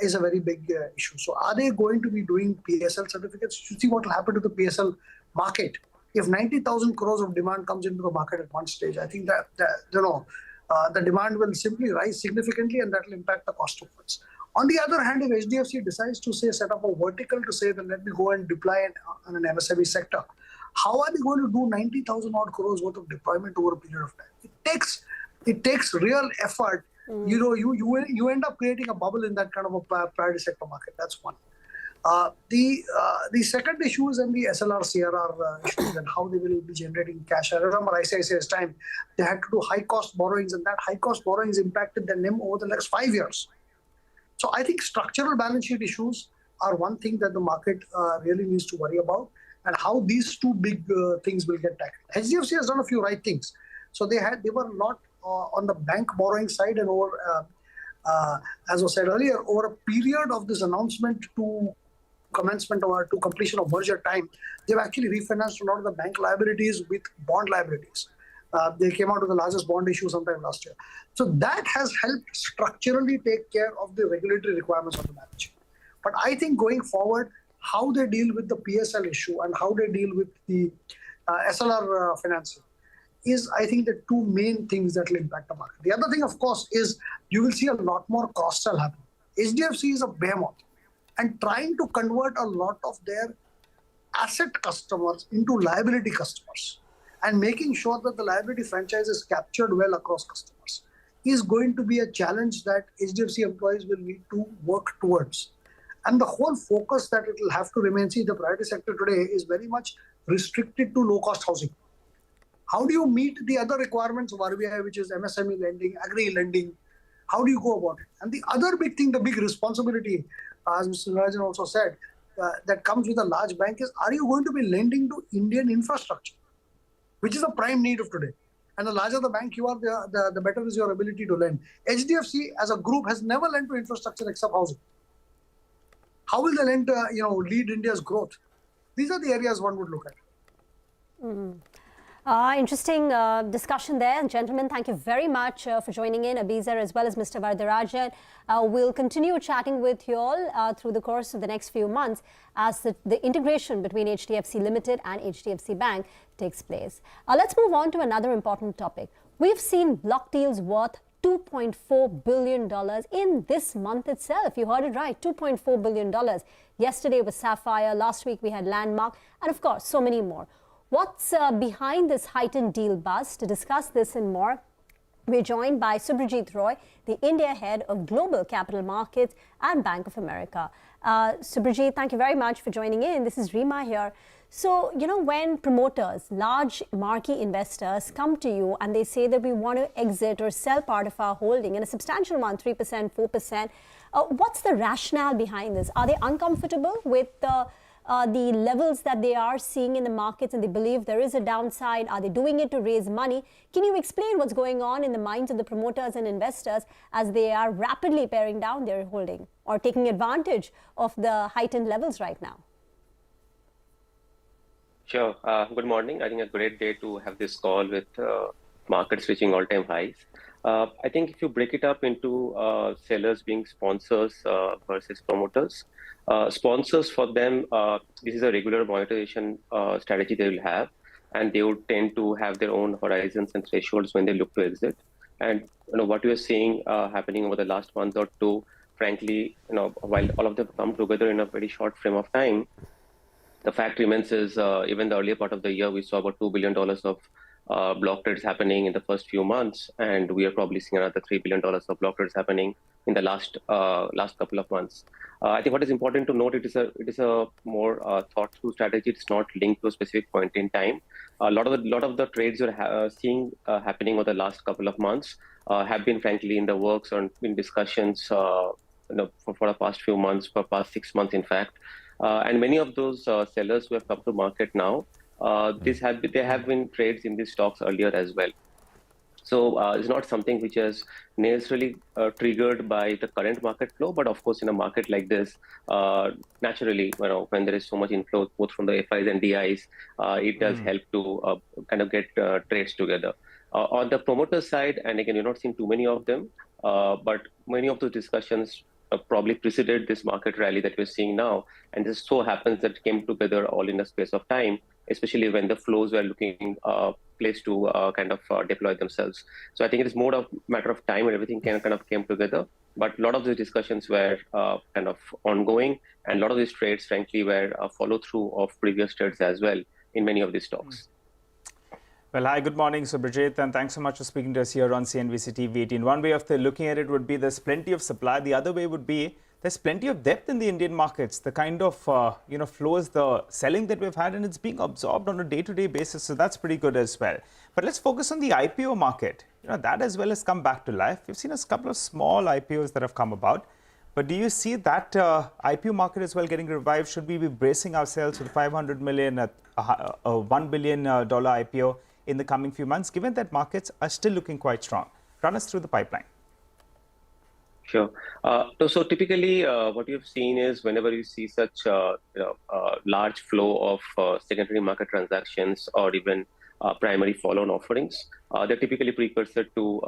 is a very big issue. So are they going to be doing PSL certificates? You see what will happen to the PSL market. If 90,000 crores of demand comes into the market at one stage, I think that the demand will simply rise significantly, and that will impact the cost of funds. On the other hand, if HDFC decides to set up a vertical to say that let me go and deploy on an MSME sector, how are they going to do 90,000 odd crores worth of deployment over a period of time? It takes real effort. You end up creating a bubble in that kind of a priority sector market. That's one. The second issue is in the SLR CRR issues and how they will be generating cash. I remember ICICI's time, they had to do high cost borrowings, and that high cost borrowings impacted the NIM over the next 5 years. So I think structural balance sheet issues are one thing that the market really needs to worry about, and how these two big things will get tackled. HDFC has done a few right things. So they were not on the bank borrowing side, and over, as was said earlier, over a period of this announcement to commencement or to completion of merger time, they've actually refinanced a lot of the bank liabilities with bond liabilities. They came out with the largest bond issue sometime last year. So that has helped structurally take care of the regulatory requirements of the balance sheet. But I think going forward, how they deal with the PSL issue and how they deal with the SLR financing is, I think, the two main things that will impact the market. The other thing, of course, is you will see a lot more cross-sell happening. HDFC is a behemoth and trying to convert a lot of their asset customers into liability customers and making sure that the liability franchise is captured well across customers is going to be a challenge that HDFC employees will need to work towards. And the whole focus that it will have to remain, see, the priority sector today is very much restricted to low-cost housing. How do you meet the other requirements of RBI, which is MSME lending, agri lending? How do you go about it? And the other big thing, the big responsibility, as Mr. Narayan also said, that comes with a large bank is, are you going to be lending to Indian infrastructure, which is a prime need of today? And the larger the bank you are, the better is your ability to lend. HDFC as a group has never lent to infrastructure except housing. How will they lend to, lead India's growth? These are the areas one would look at. Interesting discussion there. Gentlemen, thank you very much for joining in, Abizar as well as Mr. Vardarajan. We'll continue chatting with you all through the course of the next few months as the integration between HDFC Limited and HDFC Bank takes place. Let's move on to another important topic. We've seen block deals worth $2.4 billion in this month itself. You heard it right, $2.4 billion. Yesterday was Sapphire, last week we had Landmark, and of course, so many more. What's behind this heightened deal buzz? To discuss this and more, we're joined by Subhrajit Roy, the India head of Global Capital Markets at Bank of America. Subhrajit, thank you very much for joining in. This is Reema here. So, when promoters, large marquee investors come to you and they say that we want to exit or sell part of our holding in a substantial amount, 3%, 4%, what's the rationale behind this? Are they uncomfortable with the levels that they are seeing in the markets and they believe there is a downside? Are they doing it to raise money? Can you explain what's going on in the minds of the promoters and investors as they are rapidly paring down their holding or taking advantage of the heightened levels right now? Sure. Good morning. I think a great day to have this call with markets reaching all-time highs. I think if you break it up into sellers being sponsors versus promoters, sponsors for them, this is a regular monetization strategy they will have, and they would tend to have their own horizons and thresholds when they look to exit. And what we are seeing happening over the last month or two, frankly, while all of them come together in a very short frame of time, the fact remains is even the earlier part of the year, we saw about $2 billion of block trades happening in the first few months, and we are probably seeing another $3 billion of block trades happening in the last couple of months. I think what is important to note, it is a more thought through strategy. It's not linked to a specific point in time. A lot of the trades you're seeing happening over the last couple of months have been frankly in the works or in discussions for the past few months, for past 6 months, in fact. And many of those sellers who have come to market now, they have been trades in these stocks earlier as well. So it's not something which is necessarily triggered by the current market flow, but of course in a market like this, naturally, when there is so much inflow both from the FIs and DIs, it does help to kind of get trades together. On the promoter side, and again, you're not seeing too many of them, but many of those discussions probably preceded this market rally that we're seeing now, and this so happens that came together all in a space of time, especially when the flows were looking placed to kind of deploy themselves. So I think it is more of a matter of time and everything kind of came together. But a lot of these discussions were kind of ongoing, and a lot of these trades, frankly, were a follow-through of previous trades as well in many of these stocks. Well, hi, good morning, Subhrajit, and thanks so much for speaking to us here on CNBC-TV18. One way of looking at it would be there's plenty of supply. The other way would be there's plenty of depth in the Indian markets. The kind of flows, the selling that we've had, and it's being absorbed on a day-to-day basis. So that's pretty good as well. But let's focus on the IPO market. That as well has come back to life. We've seen a couple of small IPOs that have come about. But do you see that IPO market as well getting revived? Should we be bracing ourselves with $500 million, a $1 billion IPO in the coming few months, given that markets are still looking quite strong? Run us through the pipeline. Sure. So typically, what you've seen is whenever you see such large flow of secondary market transactions or even primary follow-on offerings, they're typically precursor to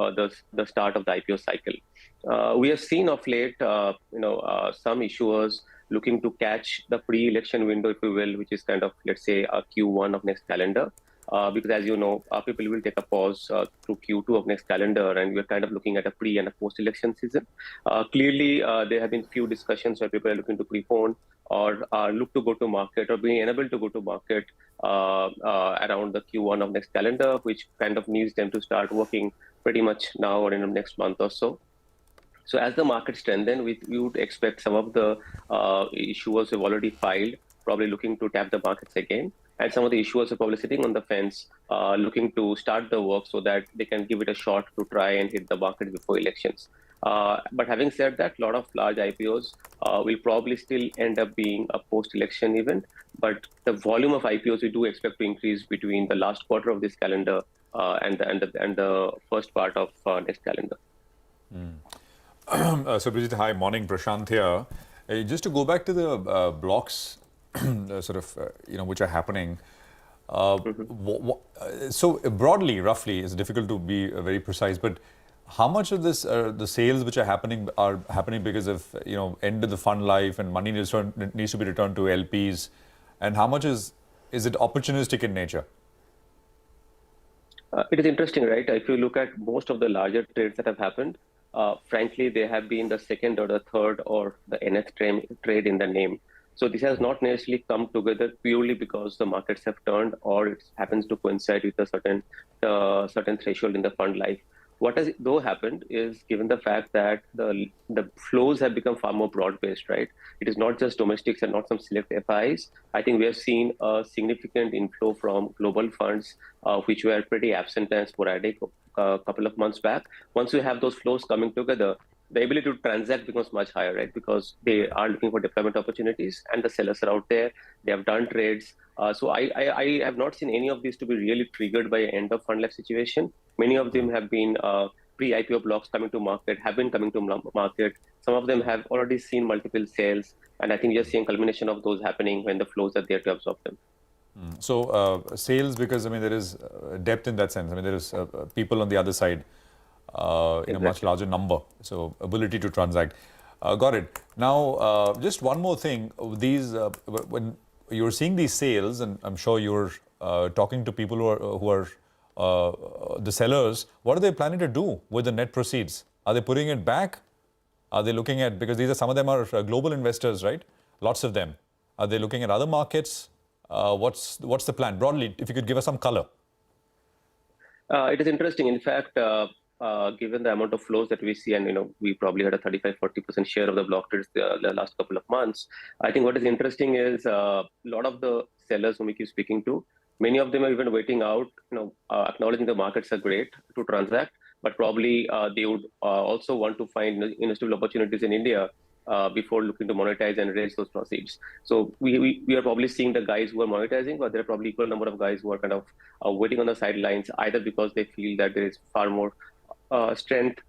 the start of the IPO cycle. We have seen of late, some issuers looking to catch the pre-election window, if you will, which is kind of, let's say, Q1 of next calendar. Because as you know, people will take a pause through Q2 of next calendar, and we're kind of looking at a pre and a post-election season. Clearly, there have been few discussions where people are looking to prepone or look to go to market or being unable to go to market around the Q1 of next calendar, which kind of needs them to start working pretty much now or in the next month or so. So as the market strengthens, we would expect some of the issuers who have already filed probably looking to tap the markets again. And some of the issuers are probably sitting on the fence, looking to start the work so that they can give it a shot to try and hit the market before elections. But having said that, a lot of large IPOs will probably still end up being a post-election event. But the volume of IPOs we do expect to increase between the last quarter of this calendar and the first part of next calendar. So, Bridget, hi, morning, Prashant here. Just to go back to the blocks, which are happening. So broadly, roughly, it's difficult to be very precise, but how much of this, the sales which are happening because of, end of the fund life and money needs to be returned to LPs, and how much is it opportunistic in nature? It is interesting, right? If you look at most of the larger trades that have happened, frankly, they have been the second or the third or the nth trade in the name. So this has not necessarily come together purely because the markets have turned or it happens to coincide with a certain threshold in the fund life. What has though happened is, given the fact that the flows have become far more broad-based, right? It is not just domestics and not some select FIs. I think we have seen a significant inflow from global funds, which were pretty absent and sporadic a couple of months back. Once you have those flows coming together, the ability to transact becomes much higher, right? Because they are looking for deployment opportunities and the sellers are out there. They have done trades. So I have not seen any of these to be really triggered by an end of fund life situation. Many of them have been pre-IPO blocks coming to market, have been coming to market. Some of them have already seen multiple sales. And I think you're seeing culmination of those happening when the flows are there to absorb them. So sales, because there is depth in that sense. There is people on the other side. In a much larger number, so ability to transact. Got it. Now, just one more thing. These when you're seeing these sales, and I'm sure you're talking to people who are the sellers. What are they planning to do with the net proceeds? Are they putting it back? Are they looking at, because some of them are global investors, right? Lots of them. Are they looking at other markets? What's the plan broadly? If you could give us some color. It is interesting. In fact. Given the amount of flows that we see, and we probably had a 35-40% share of the block trades the last couple of months. I think what is interesting is a lot of the sellers whom we keep speaking to, many of them are even waiting out, acknowledging the markets are great to transact, but probably they would also want to find investable opportunities in India before looking to monetize and raise those proceeds. So we are probably seeing the guys who are monetizing, but there are probably equal number of guys who are kind of waiting on the sidelines, either because they feel that there is far more strength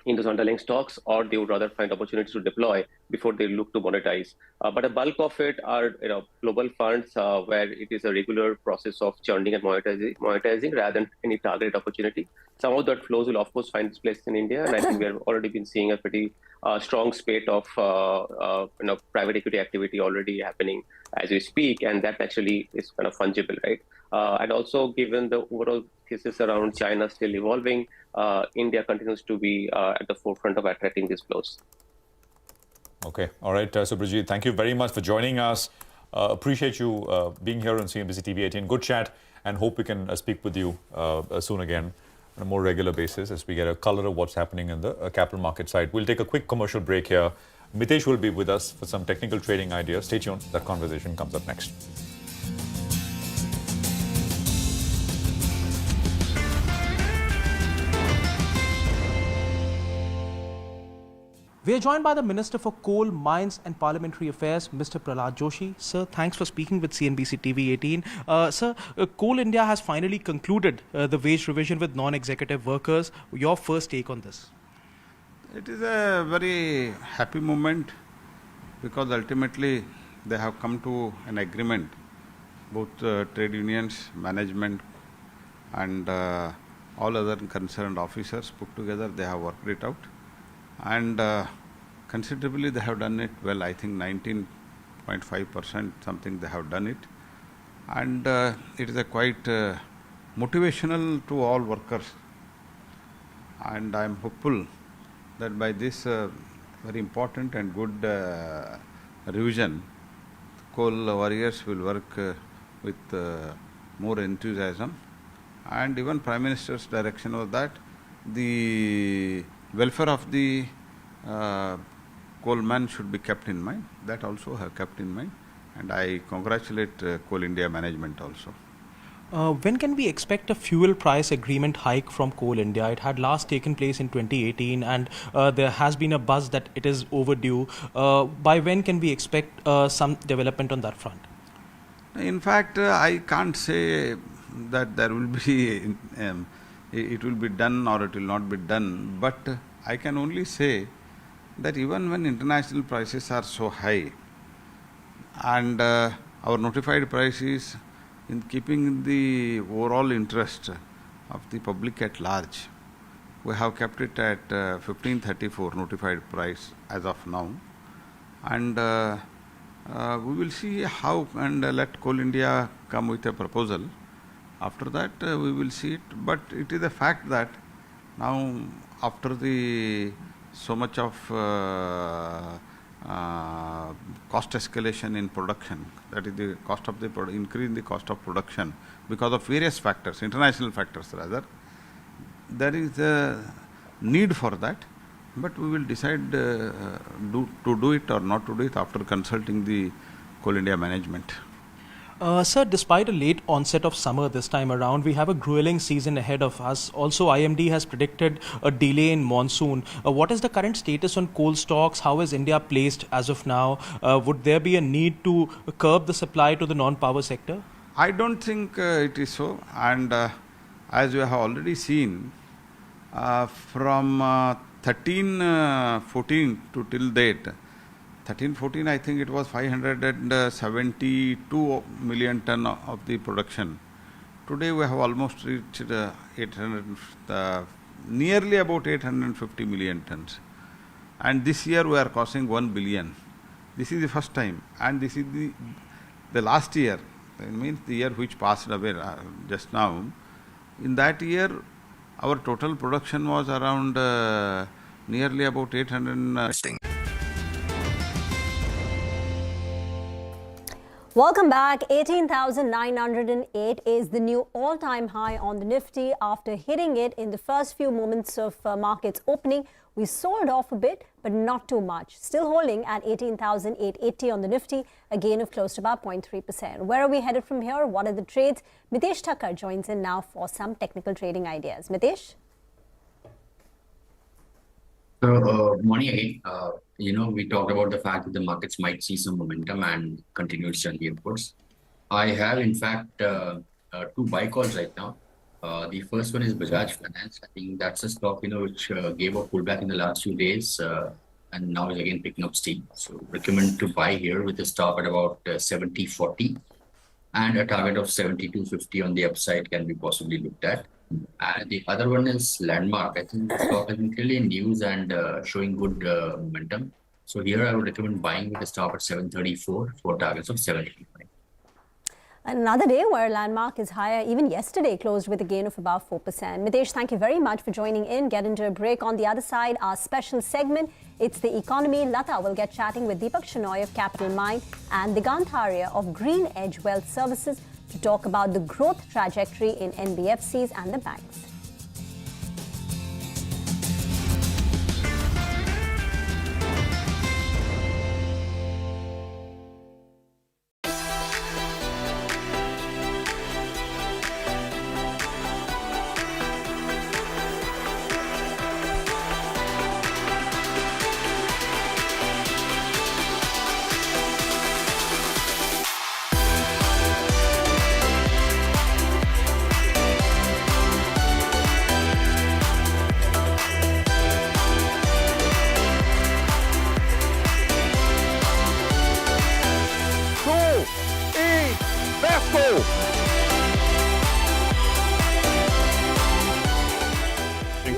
in those underlying stocks, or they would rather find opportunities to deploy before they look to monetize. But a bulk of it are global funds where it is a regular process of churning and monetizing rather than any targeted opportunity. Some of that flows will of course find its place in India, and I think we have already been seeing a pretty strong spate of private equity activity already happening as we speak, and that actually is kind of fungible, right? And also, given the overall thesis around China still evolving, India continues to be at the forefront of attracting these flows. Okay. All right. So, Bridget, thank you very much for joining us. Appreciate you being here on CNBC-TV18. Good chat, and hope we can speak with you soon again on a more regular basis as we get a color of what's happening in the capital market side. We'll take a quick commercial break here. Mitesh will be with us for some technical trading ideas. Stay tuned. That conversation comes up next. We are joined by the Minister for Coal, Mines and Parliamentary Affairs, Mr. Prahlad Joshi. Sir, thanks for speaking with CNBC-TV18. Sir, Coal India has finally concluded the wage revision with non-executive workers. Your first take on this? It is a very happy moment because ultimately they have come to an agreement, both trade unions, management and all other concerned officers put together, they have worked it out, and considerably they have done it well. I think 19.5% something they have done it, and it is a quite motivational to all workers, and I am hopeful that by this very important and good revision, coal warriors will work with more enthusiasm, and even Prime Minister's direction was that the welfare of the coalman should be kept in mind. That also have kept in mind, and I congratulate Coal India management also. When can we expect a fuel price agreement hike from Coal India? It had last taken place in 2018, and there has been a buzz that it is overdue. By when can we expect some development on that front? In fact, I can't say that there will be it will be done or it will not be done, but I can only say that even when international prices are so high and our notified price is in keeping the overall interest of the public at large, we have kept it at 1534 notified price as of now, and we will see how, and let Coal India come with a proposal. After that we will see it, but it is a fact that now after the so much of cost escalation in production, that is the cost of the increase in the cost of production because of various factors, international factors rather, there is a need for that, but we will decide to do it or not to do it after consulting the Coal India management. Sir, despite a late onset of summer this time around, we have a grueling season ahead of us. Also, IMD has predicted a delay in monsoon. What is the current status on coal stocks? How is India placed as of now? Would there be a need to curb the supply to the non-power sector? I don't think it is so, and as you have already seen, from 13-14 to till date, 13-14 I think it was 572 million ton of the production. Today we have almost reached 800, nearly about 850 million tons. And this year we are crossing 1 billion. This is the first time, and this is the last year, it means the year which passed away just now. In that year our total production was around nearly about 800. Welcome back. 18,908 is the new all-time high on the Nifty. After hitting it in the first few moments of markets opening, we sold off a bit, but not too much. Still holding at 18,880 on the Nifty, a gain of close to about 0.3%. Where are we headed from here? What are the trades? Mitesh Thakkar joins in now for some technical trading ideas. Mitesh? So, morning again. We talked about the fact that the markets might see some momentum and continued journey upwards. I have, in fact, two buy calls right now. The first one is Bajaj Finance. I think that's a stock, which gave a pullback in the last few days and now is again picking up steam. So, recommend to buy here with a stop at about 70.40 and a target of 72.50 on the upside can be possibly looked at. And the other one is Landmark. I think the stock has been clearly in news and showing good momentum. So here I would recommend buying with a stop at 7.34 for targets of 7.85. Another day where Landmark is higher. Even yesterday closed with a gain of about 4%. Mitesh, thank you very much for joining in. Get into a break. On the other side, our special segment, it's the economy. Lata will get chatting with Deepak Shenoy of Capital Mind and Digant Arya of Green Edge Wealth Services to talk about the growth trajectory in NBFCs and the banks.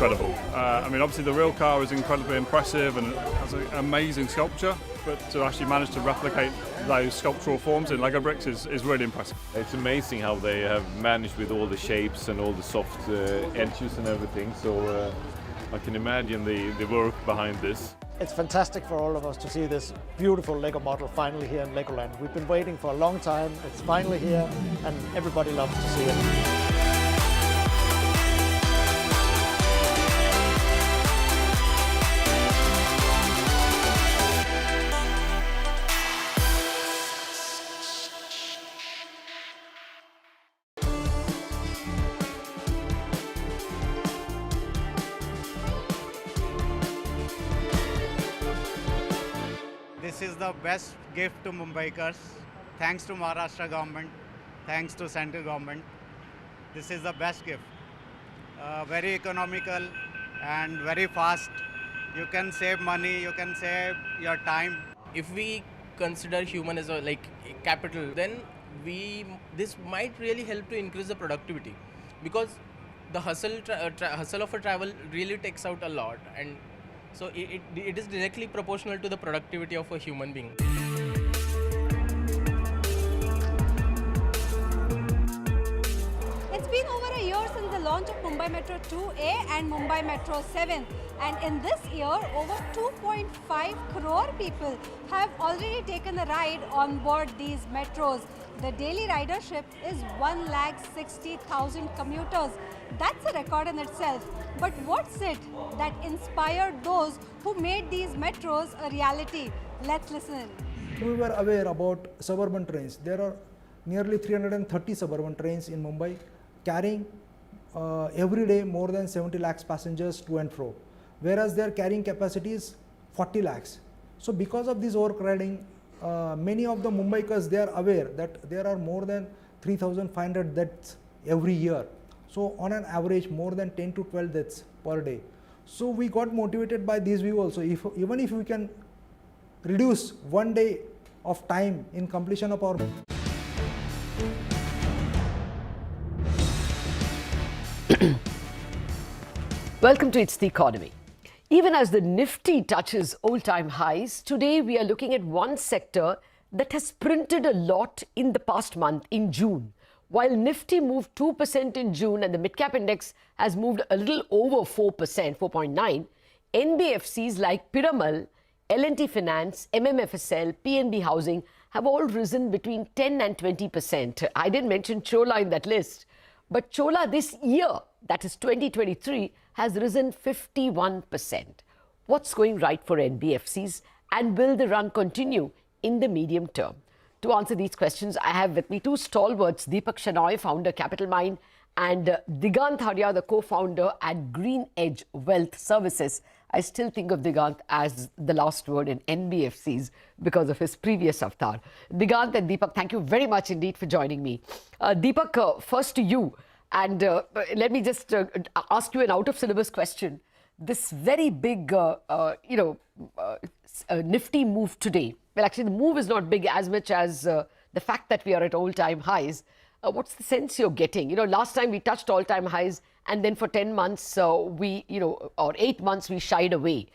incredible. I mean, obviously the real car is incredibly impressive and has an amazing sculpture, but to actually manage to replicate those sculptural forms in Lego bricks is really impressive. It's amazing how they have managed with all the shapes and all the soft edges and everything. So I can imagine the work behind this. It's fantastic for all of us to see this beautiful Lego model finally here in Legoland. We've been waiting for a long time. It's finally here and everybody loves to see it. This is the best gift to Mumbaikars. Thanks to Maharashtra government, thanks to central government. This is the best gift. Very economical and very fast. You can save money, you can save your time. If we consider human as a capital, then this might really help to increase the productivity, because the hustle of a travel really takes out a lot, and so it is directly proportional to the productivity of a human being. It's been over a year since the launch of Mumbai Metro 2A and Mumbai Metro 7, and in this year over 2.5 crore people have already taken a ride on board these metros. The daily ridership is 1,60,000 commuters. That's a record in itself. But what's it that inspired those who made these metros a reality? Let's listen. We were aware about suburban trains. There are nearly 330 suburban trains in Mumbai carrying every day more than 70 lakhs passengers to and fro, whereas their carrying capacity is 40 lakhs. So because of this overcrowding, many of the Mumbaikars, they are aware that there are more than 3,500 deaths every year. So on an average, more than 10 to 12 deaths per day. So we got motivated by this view also. Even if we can reduce 1 day of time in completion of our Welcome to It's the Economy. Even as the Nifty touches all-time highs, today we are looking at one sector that has printed a lot in the past month, in June. While Nifty moved 2% in June and the mid-cap index has moved a little over 4%, 4.9, NBFCs like Piramal, L&T Finance, MMFSL, PNB Housing have all risen between 10 and 20%. I didn't mention Chola in that list, but Chola this year, that is 2023, has risen 51%. What's going right for NBFCs, and will the run continue in the medium term? To answer these questions, I have with me two stalwarts, Deepak Shenoy, founder Capital Mind, and Digant Haria, the co-founder at Green Edge Wealth Services. I still think of Digant as the last word in NBFCs because of his previous avatar. Digant and Deepak, thank you very much indeed for joining me. Deepak, first to you, and let me just ask you an out-of-syllabus question. This very big, Nifty move today. Well, actually, the move is not big as much as the fact that we are at all-time highs. What's the sense you're getting? Last time we touched all-time highs, and then for 10 months, or 8 months, we shied away.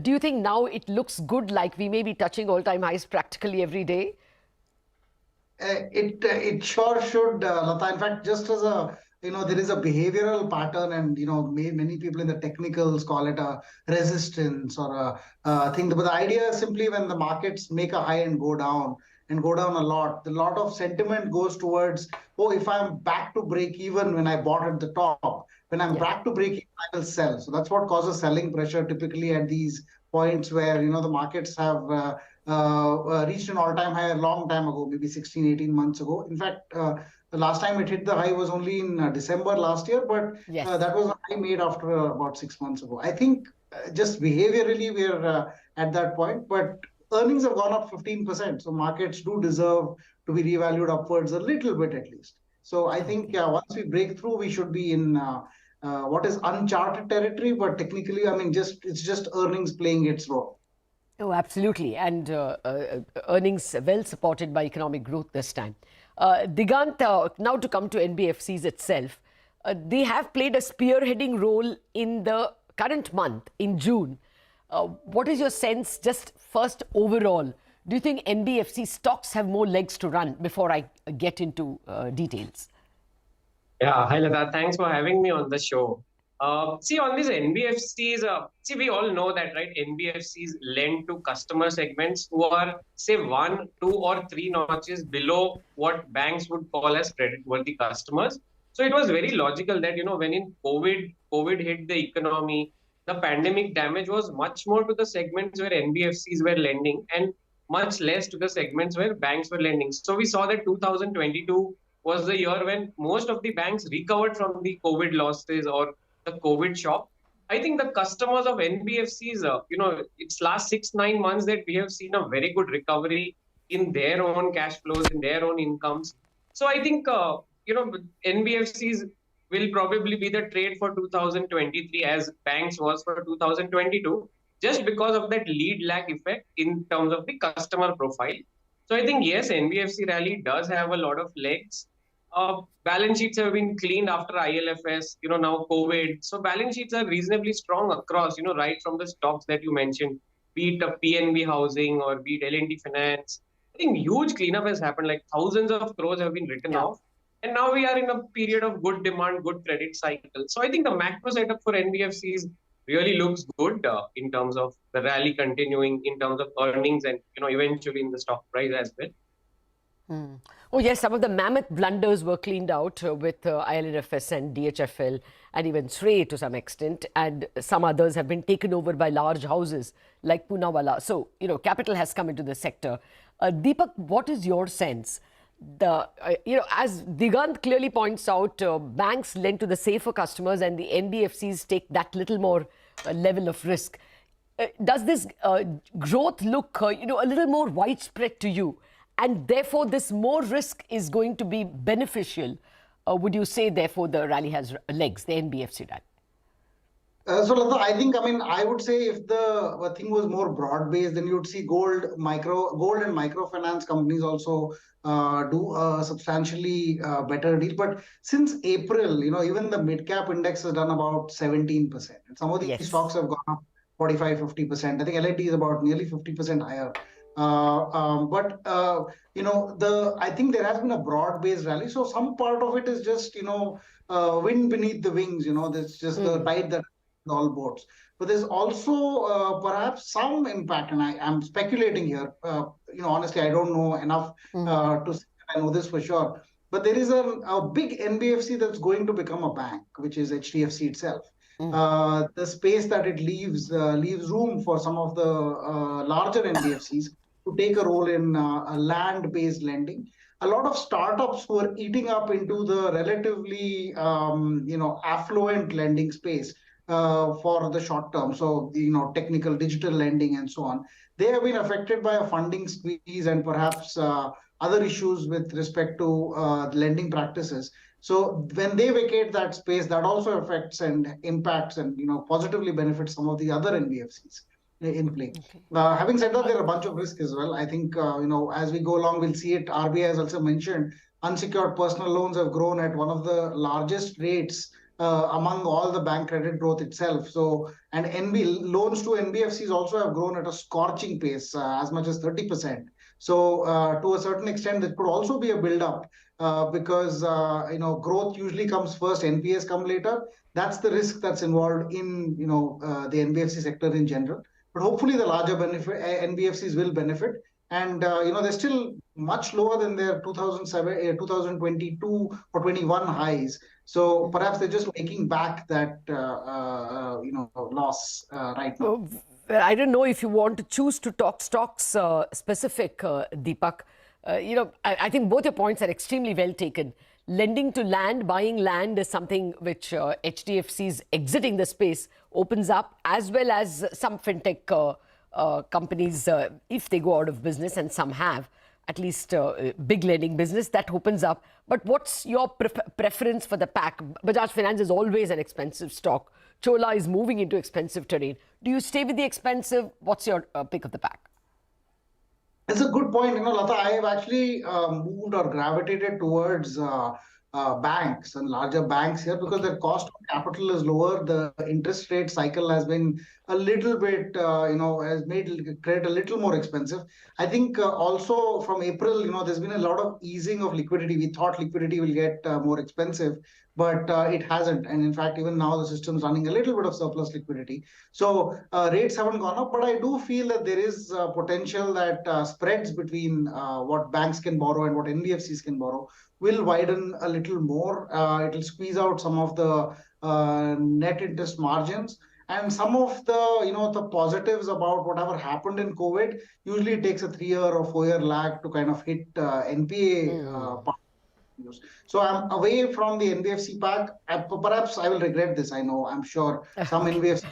Do you think now it looks good, like we may be touching all-time highs practically every day? It sure should, Lata. In fact, just as a there is a behavioral pattern, and many people in the technicals call it a resistance or a thing. But the idea is simply when the markets make a high and go down a lot of sentiment goes towards, if I'm back to break even when I bought at the top, when I'm back to break even, I will sell. So that's what causes selling pressure typically at these points where the markets have reached an all-time high a long time ago, maybe 16, 18 months ago. In fact, the last time it hit the high was only in December last year, but that was a high made after about 6 months ago. I think just behaviorally we're at that point, but earnings have gone up 15%. So markets do deserve to be revalued upwards a little bit at least. So I think once we break through, we should be in what is uncharted territory, but technically, it's just earnings playing its role. Oh, absolutely. And earnings well supported by economic growth this time. Digant, now to come to NBFCs itself. they have played a spearheading role in the current month, in June. What is your sense, just first overall? Do you think NBFC stocks have more legs to run before I get into details? Yeah, hi Lata. Thanks for having me on the show. See, on these NBFCs, see, we all know that, right? NBFCs lend to customer segments who are, say, 1, 2, or 3 notches below what banks would call as credit-worthy customers. So it was very logical that, when in COVID hit the economy, the pandemic damage was much more to the segments where NBFCs were lending and much less to the segments where banks were lending. So we saw that 2022 was the year when most of the banks recovered from the COVID losses or the COVID shock. I think the customers of NBFCs, it's last 6-9 months that we have seen a very good recovery in their own cash flows, in their own incomes. So I think, NBFCs will probably be the trade for 2023 as banks was for 2022, just because of that lead lag effect in terms of the customer profile. So I think, yes, NBFC rally does have a lot of legs. Balance sheets have been cleaned after ILFS, now COVID. So balance sheets are reasonably strong across, right from the stocks that you mentioned, be it a PNB Housing or be it L&T Finance. I think huge cleanup has happened, like thousands of crores have been written off. And now we are in a period of good demand, good credit cycle. So I think the macro setup for NBFCs really looks good in terms of the rally continuing, in terms of earnings and, eventually in the stock price as well. Oh yes, some of the mammoth blunders were cleaned out with ILFS and DHFL and even SRE to some extent, and some others have been taken over by large houses like Poonawalla. So, capital has come into the sector. Deepak, what is your sense? As Digant clearly points out, banks lend to the safer customers and the NBFCs take that little more level of risk. Does this growth look, a little more widespread to you? And therefore, this more risk is going to be beneficial. Would you say, therefore, the rally has legs, the NBFC rally? So, Lata, I would say if the thing was more broad-based, then you would see gold and microfinance companies also do a substantially better deal. But since April, even the mid-cap index has done about 17%. And some of these stocks have gone up 45-50%. I think L&T is about nearly 50% higher. I think there has been a broad-based rally. So some part of it is just, wind beneath the wings, there's just the tide that all boats. But there's also perhaps some impact, and I'm speculating here. Honestly, I don't know enough to say that I know this for sure. But there is a big NBFC that's going to become a bank, which is HDFC itself. The space that it leaves room for some of the larger NBFCs to take a role in land-based lending. A lot of startups were eating up into the relatively, affluent lending space for the short term. So, technical digital lending and so on. They have been affected by a funding squeeze and perhaps other issues with respect to lending practices. So when they vacate that space, that also affects and impacts and positively benefits some of the other NBFCs in play. Having said that, there are a bunch of risks as well. I think as we go along, we'll see it. RBI has also mentioned unsecured personal loans have grown at one of the largest rates among all the bank credit growth itself. So, and loans to NBFCs also have grown at a scorching pace, as much as 30%. So to a certain extent, there could also be a build-up because growth usually comes first, NPAs come later. That's the risk that's involved in the NBFC sector in general. But hopefully, the larger NBFCs will benefit. And they're still much lower than their 2022 or 21 highs. So perhaps they're just making back that loss right now. I don't know if you want to choose to talk stocks specific, Deepak. I think both your points are extremely well taken. Lending to land, buying land is something which HDFC's exiting the space opens up, as well as some fintech companies, if they go out of business, and some have, at least big lending business, that opens up. But what's your preference for the pack? Bajaj Finance is always an expensive stock. Chola is moving into expensive terrain. Do you stay with the expensive? What's your pick of the pack? That's a good point. Lata, I have actually moved or gravitated towards banks and larger banks here because their cost of capital is lower. The interest rate cycle has been a little bit, has made credit a little more expensive. I think also from April, there's been a lot of easing of liquidity. We thought liquidity will get more expensive, but it hasn't. And in fact, even now the system's running a little bit of surplus liquidity. So rates haven't gone up, but I do feel that there is potential that spreads between what banks can borrow and what NBFCs can borrow will widen a little more. It will squeeze out some of the net interest margins. And some of the, the positives about whatever happened in COVID, usually it takes a 3-year or 4-year lag to kind of hit NPA part. So I'm away from the NBFC pack. Perhaps I will regret this. I know, I'm sure some NBFC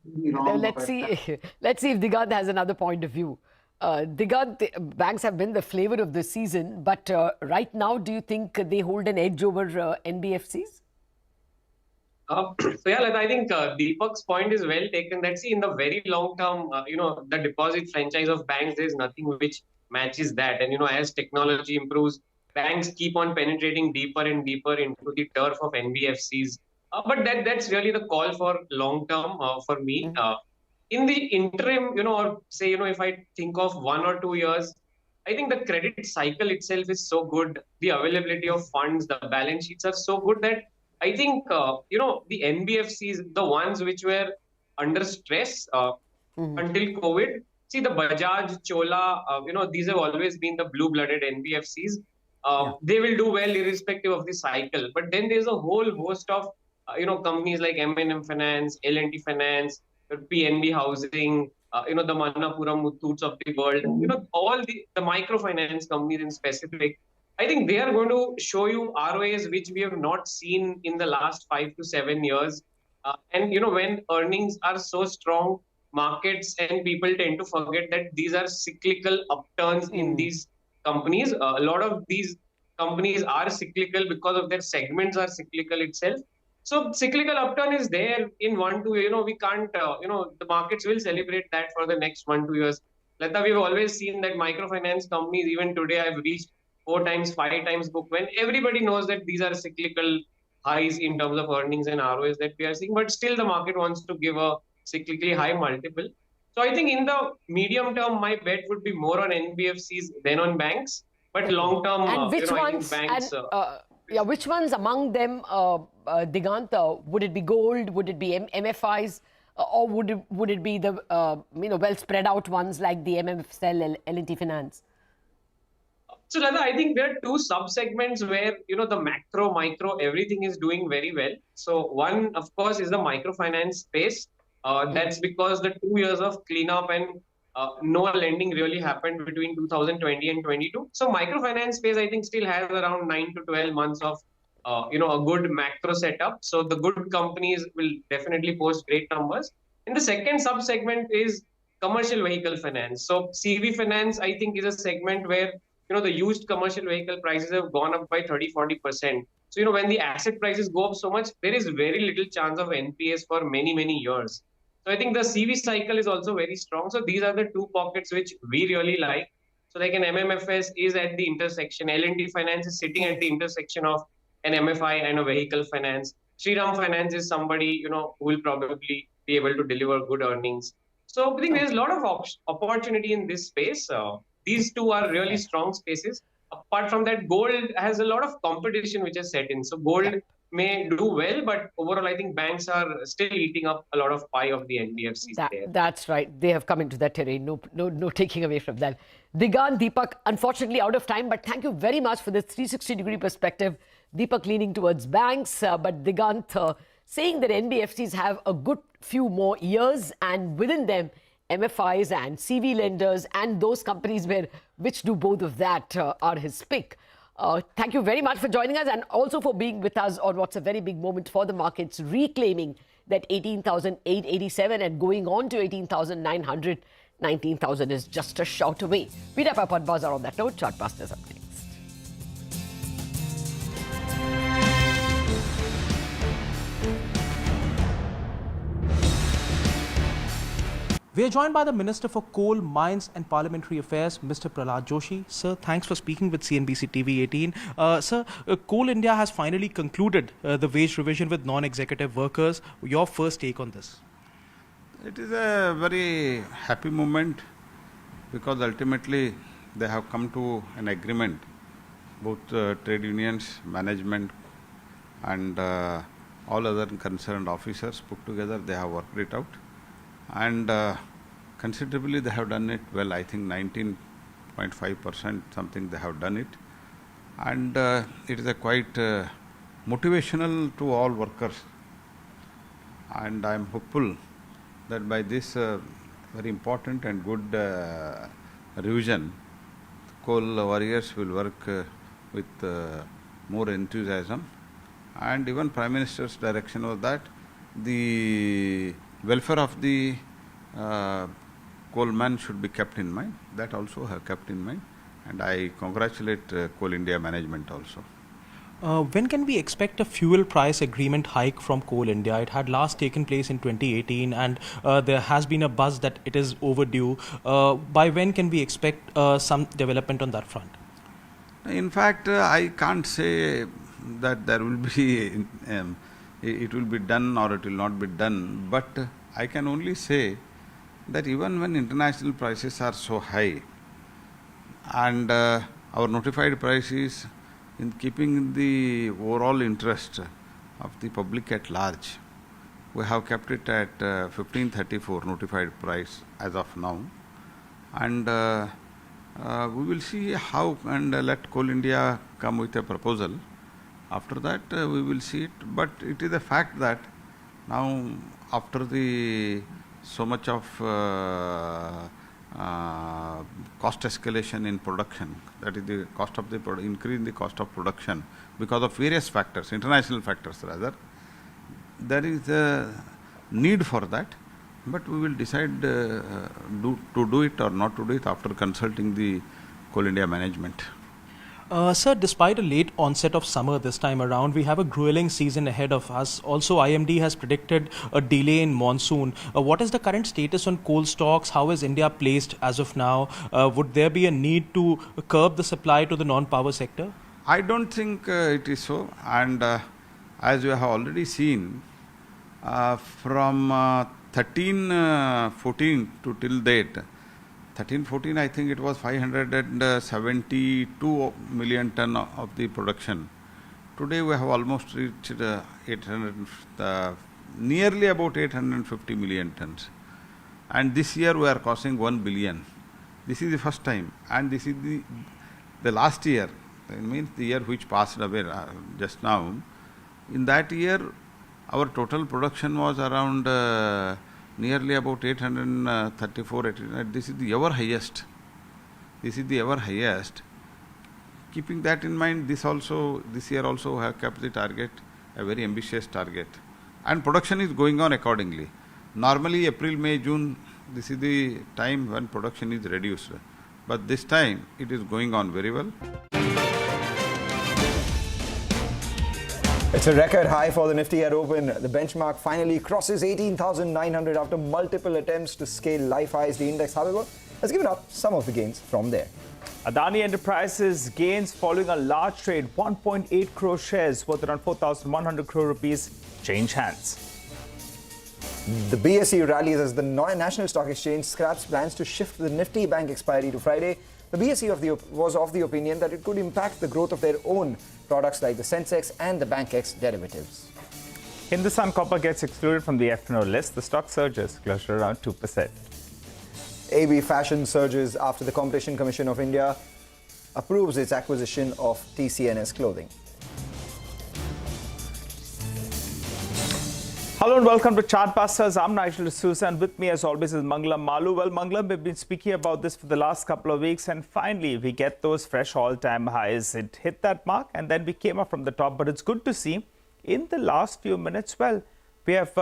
will be wrong. Let's see if Digant has another point of view. Digant, banks have been the flavor of the season, but right now, do you think they hold an edge over NBFCs? So yeah, I think Deepak's point is well taken. That see, in the very long term, the deposit franchise of banks, there's nothing which matches that. And as technology improves, banks keep on penetrating deeper and deeper into the turf of NBFCs. But that's really the call for long term for me. In the interim, or say, if I think of 1 or 2 years, I think the credit cycle itself is so good. The availability of funds, the balance sheets are so good that I think, the NBFCs, the ones which were under stress until COVID, see the Bajaj, Chola, these have always been the blue-blooded NBFCs. They will do well irrespective of the cycle. But then there's a whole host of, companies like M&M Finance, L&T Finance, PNB Housing, the Manappuram Muthoot's of the world, all the microfinance companies in specific. I think they are going to show you ROAs which we have not seen in the last 5 to 7 years. And, when earnings are so strong, markets and people tend to forget that these are cyclical upturns in these companies. A lot of these companies are cyclical because of their segments are cyclical itself. So cyclical upturn is there in 1-2 years. We can't, the markets will celebrate that for the next 1-2 years. Lata, we've always seen that microfinance companies, even today, have reached 4 times, 5 times book when everybody knows that these are cyclical highs in terms of earnings and ROAs that we are seeing, but still the market wants to give a cyclically high multiple. So I think in the medium term, my bet would be more on NBFCs than on banks, but long term, and which ones, banks. Which ones among them, Digant, would it be gold, would it be MFIs, or would it be the well spread out ones like the MMFSL, L&T Finance? So Lata, I think there are 2 sub-segments where, the macro, micro, everything is doing very well. So one, of course, is the microfinance space. That's because the 2 years of cleanup and no lending really happened between 2020 and 22. So microfinance space, I think, still has around 9 to 12 months of, a good macro setup. So the good companies will definitely post great numbers. And the second sub-segment is commercial vehicle finance. So CV finance, I think, is a segment where the used commercial vehicle prices have gone up by 30-40%. So, when the asset prices go up so much, there is very little chance of NPAs for many, many years. So I think the CV cycle is also very strong. So these are the 2 pockets which we really like. So like an MMFS is at the intersection. L&T Finance is sitting at the intersection of an MFI and a vehicle finance. Shriram Finance is somebody, who will probably be able to deliver good earnings. So I think there's a lot of opportunity in this space. These 2 are really strong spaces. Apart from that, gold has a lot of competition which is set in. So gold may do well, but overall, I think banks are still eating up a lot of pie of the NBFCs there. That's right. They have come into that terrain. No taking away from that. Digant, Deepak, unfortunately out of time, but thank you very much for this 360-degree perspective. Deepak leaning towards banks, but Digant saying that NBFCs have a good few more years, and within them, MFIs and CV lenders and those companies which do both of that are his pick. Thank you very much for joining us and also for being with us on what's a very big moment for the markets, reclaiming that 18,887 and going on to 18,900. 19,000 is just a shout away. We wrap up on Bazaar on that note. Chartbusters up next. We are joined by the Minister for Coal, Mines and Parliamentary Affairs, Mr. Prahlad Joshi. Sir, thanks for speaking with CNBC-TV18. Sir, Coal India has finally concluded the wage revision with non-executive workers. Your first take on this? It is a very happy moment because ultimately they have come to an agreement, both trade unions, management and all other concerned officers put together, they have worked it out. And considerably they have done it well. I think 19.5% something they have done it, and it is a quite motivational to all workers, and I am hopeful that by this very important and good revision, coal warriors will work with more enthusiasm, and even Prime Minister's direction was that the welfare of the coalman should be kept in mind. That also have kept in mind, and I congratulate Coal India management also. When can we expect a fuel price agreement hike from Coal India? It had last taken place in 2018 and there has been a buzz that it is overdue. By when can we expect some development on that front? In fact, I can't say that there will be it will be done or it will not be done, but I can only say that even when international prices are so high and our notified price is in keeping the overall interest of the public at large, we have kept it at 1534 notified price as of now, and we will see how, and let Coal India come with a proposal. After that we will see it, but it is a fact that now after the so much of cost escalation in production, that is the cost of the increase in the cost of production because of various factors, international factors rather, there is a need for that, but we will decide to do it or not to do it after consulting the Coal India management. Sir, despite a late onset of summer this time around, we have a grueling season ahead of us. Also, IMD has predicted a delay in monsoon. What is the current status on coal stocks? How is India placed as of now? Would there be a need to curb the supply to the non-power sector? I don't think it is so, and as you have already seen, from 13-14 to till date, 13-14 I think it was 572 million ton of the production. Today we have almost reached nearly about 850 million tons. And this year we are crossing 1 billion. This is the first time, and this is the last year, it means the year which passed away just now. In that year our total production was around nearly about 834, 800. This is the ever highest. This is the ever highest. Keeping that in mind, this year also have kept the target, a very ambitious target. And production is going on accordingly. Normally April, May, June, this is the time when production is reduced. But this time it is going on very well. It's a record high for the Nifty at open. The benchmark finally crosses 18,900 after multiple attempts to scale life highs. The index, however, has given up some of the gains from there. Adani Enterprises gains following a large trade. 1.8 crore shares worth around 4,100 crore rupees change hands. The BSE rallies as the National Stock Exchange scraps plans to shift the Nifty bank expiry to Friday. The BSE was of the opinion that it could impact the growth of their own products like the Sensex and the BankX derivatives. Hindustan Copper gets excluded from the F&O list. The stock surges close to around 2%. AB Fashion surges after the Competition Commission of India approves its acquisition of TCNS Clothing. Hello and welcome to Chartbusters. I'm Nigel D'Souza, and with me as always is Mangalam Malu. Well, Mangalam, we've been speaking about this for the last couple of weeks, and finally we get those fresh all-time highs. It hit that mark and then we came up from the top, but it's good to see in the last few minutes, well, we have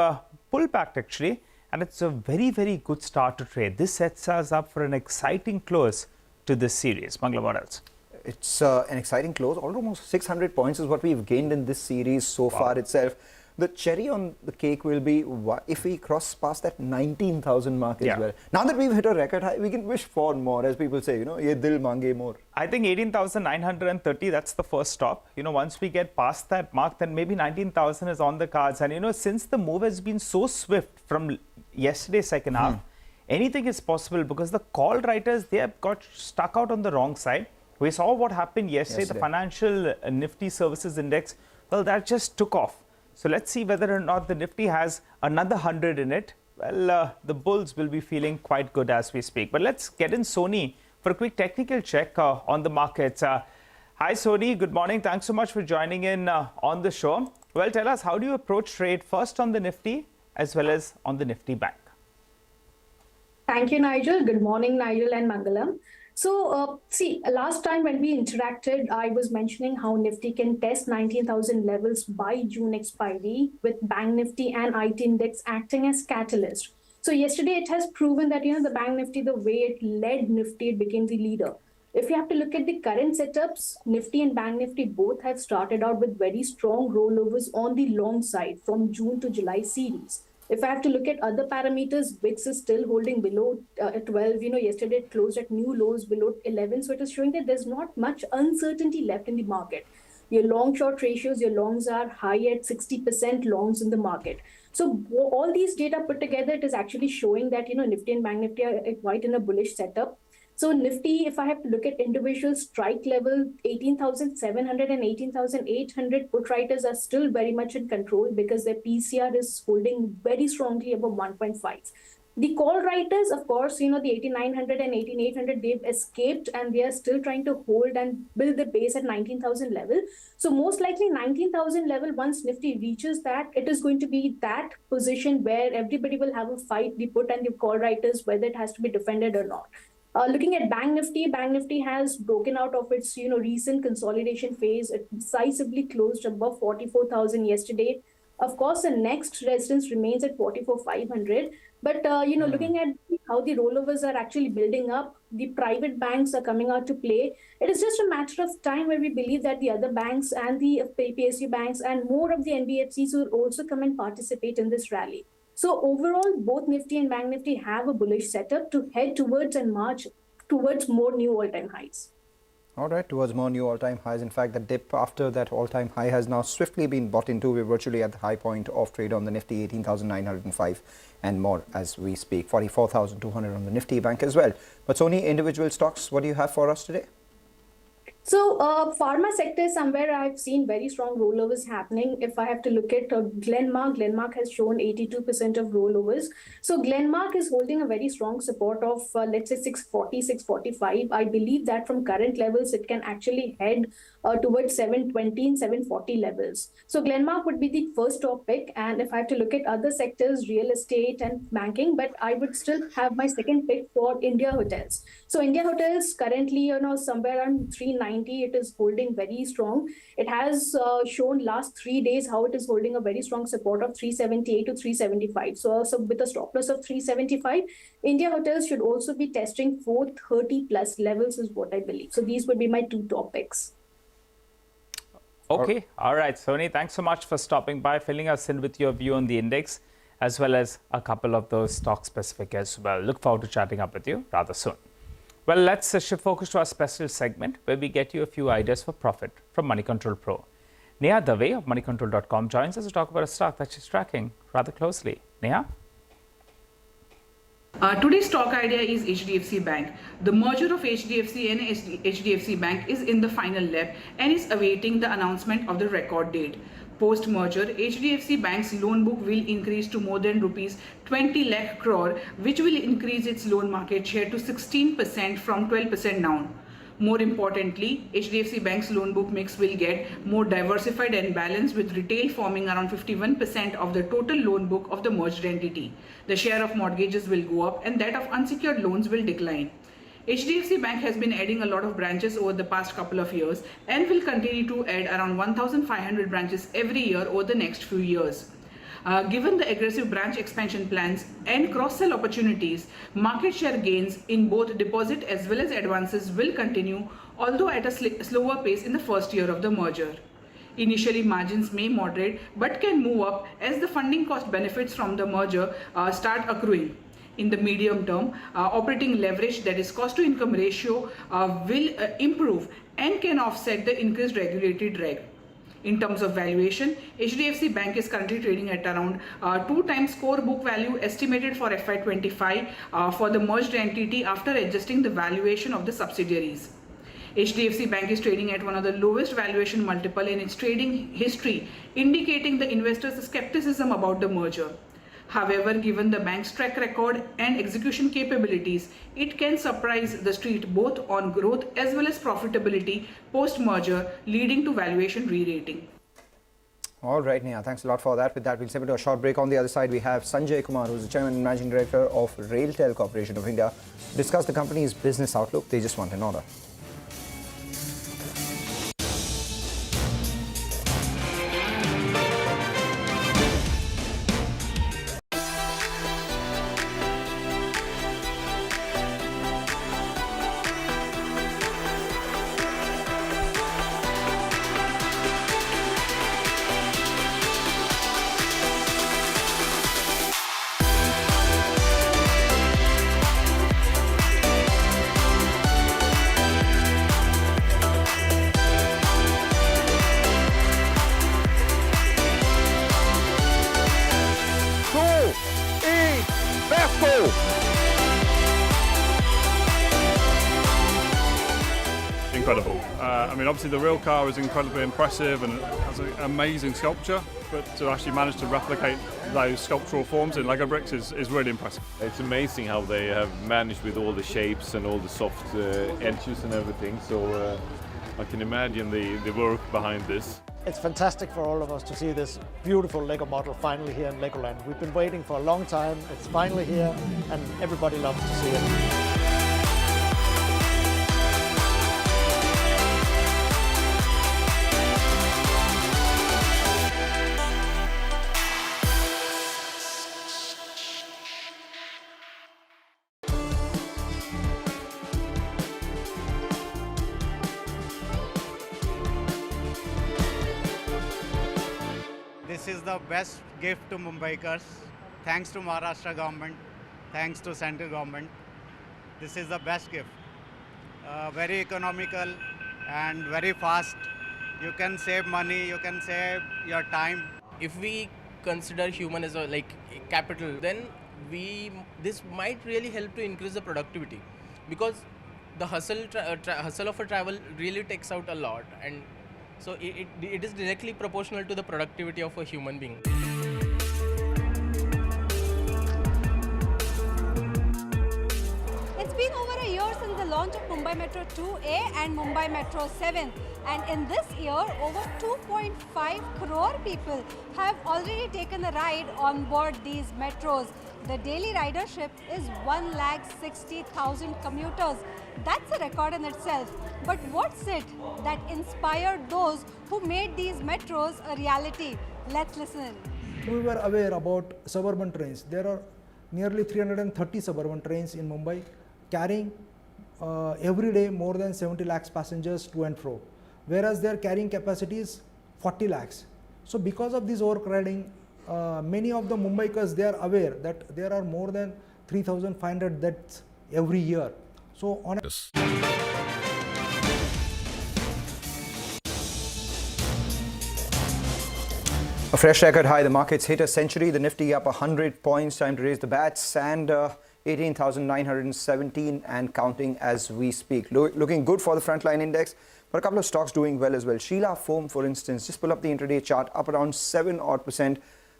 pulled back actually, and it's a very, very good start to trade. This sets us up for an exciting close to this series. Mangalam, what else? It's an exciting close. Almost 600 points is what we've gained in this series so far itself. the cherry on the cake will be if we cross past that 19,000 mark as well. Now that we've hit a record high, we can wish for more, as people say, ye dil mange more. I think 18,930, that's the first stop. Once we get past that mark, then maybe 19,000 is on the cards. And since the move has been so swift from yesterday's second half, anything is possible, because the call writers, they have got stuck out on the wrong side. We saw what happened yesterday. The financial Nifty Services Index, well, that just took off. So let's see whether or not the Nifty has another 100 in it. Well, the bulls will be feeling quite good as we speak. But let's get in Sony for a quick technical check on the markets. Hi, Sony. Good morning. Thanks so much for joining in on the show. Well, tell us, how do you approach trade first on the Nifty as well as on the Nifty Bank? Thank you, Nigel. Good morning, Nigel and Mangalam. So, see, last time when we interacted, I was mentioning how Nifty can test 19,000 levels by June expiry, with Bank Nifty and IT Index acting as catalyst. So yesterday it has proven that, the Bank Nifty, the way it led Nifty, it became the leader. If you have to look at the current setups, Nifty and Bank Nifty both have started out with very strong rollovers on the long side from June to July series. If I have to look at other parameters, VIX is still holding below 12. Yesterday it closed at new lows below 11. So it is showing that there's not much uncertainty left in the market. Your long-short ratios, your longs are high at 60% longs in the market. So all these data put together, it is actually showing that, Nifty and Bank Nifty are quite in a bullish setup. So Nifty, if I have to look at individual strike level, 18,700 and 18,800 put writers are still very much in control, because their PCR is holding very strongly above 1.5. The call writers, of course, the 8,900 and 18,800, they've escaped and they are still trying to hold and build the base at 19,000 level. So most likely 19,000 level, once Nifty reaches that, it is going to be that position where everybody will have a fight, the put and the call writers, whether it has to be defended or not. Looking at Bank Nifty has broken out of its recent consolidation phase. It decisively closed above 44,000 yesterday. Of course, the next resistance remains at 44,500. But looking at how the rollovers are actually building up, the private banks are coming out to play. It is just a matter of time where we believe that the other banks and the PSU banks and more of the NBFCs will also come and participate in this rally. So overall, both Nifty and Bank Nifty have a bullish setup to head towards and march towards more new all-time highs. All right, towards more new all-time highs. In fact, the dip after that all-time high has now swiftly been bought into. We're virtually at the high point of trade on the Nifty, 18,905 and more as we speak. 44,200 on the Nifty Bank as well. But Sony, individual stocks, what do you have for us today? So pharma sector is somewhere I've seen very strong rollovers happening. If I have to look at Glenmark has shown 82% of rollovers. So Glenmark is holding a very strong support of, let's say, 640, 645. I believe that from current levels, it can actually head towards 720 and 740 levels. So Glenmark would be the first top pick. And if I have to look at other sectors, real estate and banking, but I would still have my second pick for India Hotels. So India Hotels currently, somewhere around 390, it is holding very strong. It has shown last 3 days how it is holding a very strong support of 378 to 375. So with a stop loss of 375, India Hotels should also be testing 430 plus levels is what I believe. So these would be my two top picks. Okay. All right, Sony, thanks so much for stopping by, filling us in with your view on the index, as well as a couple of those stock specific as well. Look forward to chatting up with you rather soon. Well, let's shift focus to our special segment where we get you a few ideas for profit from Money Control Pro. Neha Dave of moneycontrol.com joins us to talk about a stock that she's tracking rather closely. Neha? Today's stock idea is HDFC Bank. The merger of HDFC and HDFC Bank is in the final lap and is awaiting the announcement of the record date. Post-merger, HDFC Bank's loan book will increase to more than rupees 20 lakh crore, which will increase its loan market share to 16% from 12% now. More importantly, HDFC Bank's loan book mix will get more diversified and balanced, with retail forming around 51% of the total loan book of the merged entity. The share of mortgages will go up and that of unsecured loans will decline. HDFC Bank has been adding a lot of branches over the past couple of years and will continue to add around 1,500 branches every year over the next few years. Given the aggressive branch expansion plans and cross-sell opportunities, market share gains in both deposit as well as advances will continue, although at a slower pace in the first year of the merger. Initially, margins may moderate but can move up as the funding cost benefits from the merger start accruing. In the medium term, operating leverage, that is cost to income ratio, will improve and can offset the increased regulatory drag. In terms of valuation, HDFC Bank is currently trading at around 2 times core book value estimated for FY25 for the merged entity after adjusting the valuation of the subsidiaries. HDFC Bank is trading at one of the lowest valuation multiple in its trading history, indicating the investors' skepticism about the merger. However, given the bank's track record and execution capabilities, it can surprise the street both on growth as well as profitability post-merger, leading to valuation re-rating. All right, Neha, thanks a lot for that. With that, we'll step into a short break. On the other side, we have Sanjay Kumar, who's the Chairman and Managing Director of RailTel Corporation of India, to discuss the company's business outlook. They just want an order. Incredible. I mean, obviously the real car is incredibly impressive and has an amazing sculpture, but to actually manage to replicate those sculptural forms in Lego bricks is really impressive. It's amazing how they have managed with all the shapes and all the soft edges and everything. So I can imagine the work behind this. It's fantastic for all of us to see this beautiful Lego model finally here in Legoland. We've been waiting for a long time. It's finally here and everybody loves to see it. This is the best gift to Mumbaikars. Thanks to Maharashtra government, thanks to central government. This is the best gift. Very economical and very fast. You can save money, you can save your time. If we consider human as a capital, then this might really help to increase the productivity, because the hustle of a travel really takes out a lot, and so it is directly proportional to the productivity of a human being. It's been over a year since the launch of Mumbai Metro 2A and Mumbai Metro 7, and in this year, over 2.5 crore people have already taken a ride on board these metros. The daily ridership is 160,000 commuters. That's a record in itself. But what's it that inspired those who made these metros a reality? Let's listen. We were aware about suburban trains. There are nearly 330 suburban trains in Mumbai carrying every day more than 70 lakhs passengers to and fro, whereas their carrying capacity is 40 lakhs. So because of this overcrowding, many of the Mumbaikars, they are aware that there are more than 3,500 deaths every year. So on A fresh record high. The markets hit a century. The Nifty up 100 points. Time to raise the bats. And 18,917 and counting as we speak. Looking good for the frontline index. But a couple of stocks doing well as well. Sheela Foam, for instance, just pull up the intraday chart, up around 7%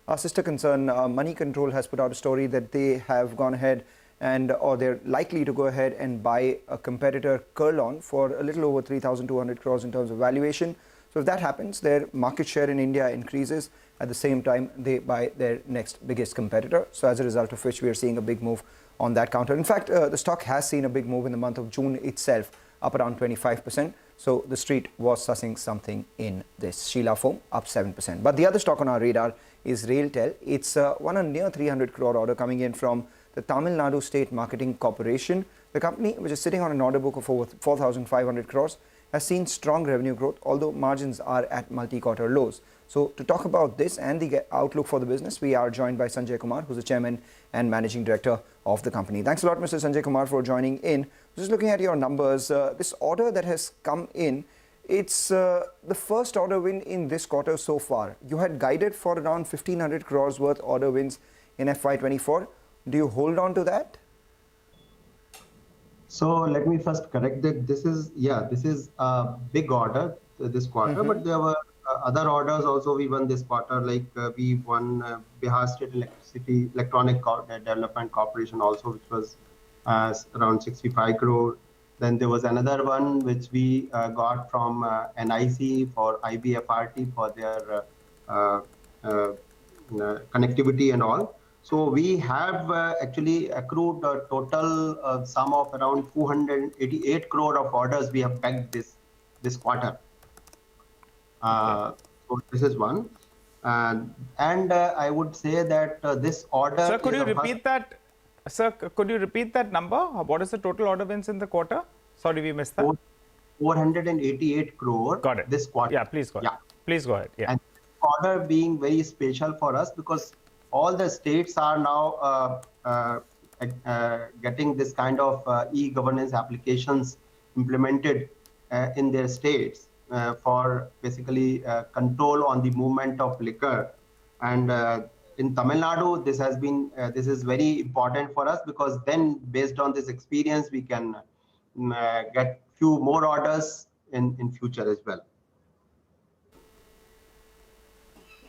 Our sister concern, Money Control, has put out a story that they have gone ahead and or they're likely to go ahead and buy a competitor, Kurlon, for a little over 3,200 crores in terms of valuation. So if that happens, their market share in India increases. At the same time, they buy their next biggest competitor. So as a result of which, we are seeing a big move on that counter. In fact, the stock has seen a big move in the month of June itself, up around 25%. So the street was sussing something in this. Sheela Foam up 7%. But the other stock on our radar is RailTel. It's won a near 300 crore order coming in from the Tamil Nadu State Marketing Corporation. The company, which is sitting on an order book of over 4,500 crores, has seen strong revenue growth, although margins are at multi-quarter lows. So to talk about this and the outlook for the business, we are joined by Sanjay Kumar, who's the Chairman and Managing Director of the company. Thanks a lot, Mr. Sanjay Kumar, for joining in. Just looking at your numbers, this order that has come in, it's the first order win in this quarter so far. You had guided for around 1,500 crores worth order wins in FY24. Do you hold on to that? So let me first correct that this is a big order this quarter, but there were other orders also we won this quarter, like we won Bihar State Electronic Development Corporation also, which was around 65 crore. Then there was another one which we got from NIC for IBFRT for their connectivity and all. So we have actually accrued a total sum of around 488 crore of orders we have pegged this quarter. So this is one. And I would say that this order. Sir, could you repeat that? Sir, could you repeat that number? What is the total order wins in the quarter? Sorry, we missed that. 488 crore. Got it. This quarter. Yeah, please go ahead. Yeah. Please go ahead. Yeah. And order being very special for us because all the states are now getting this kind of e-governance applications implemented in their states for basically control on the movement of liquor. And in Tamil Nadu, this is very important for us because then based on this experience, we can get few more orders in future as well.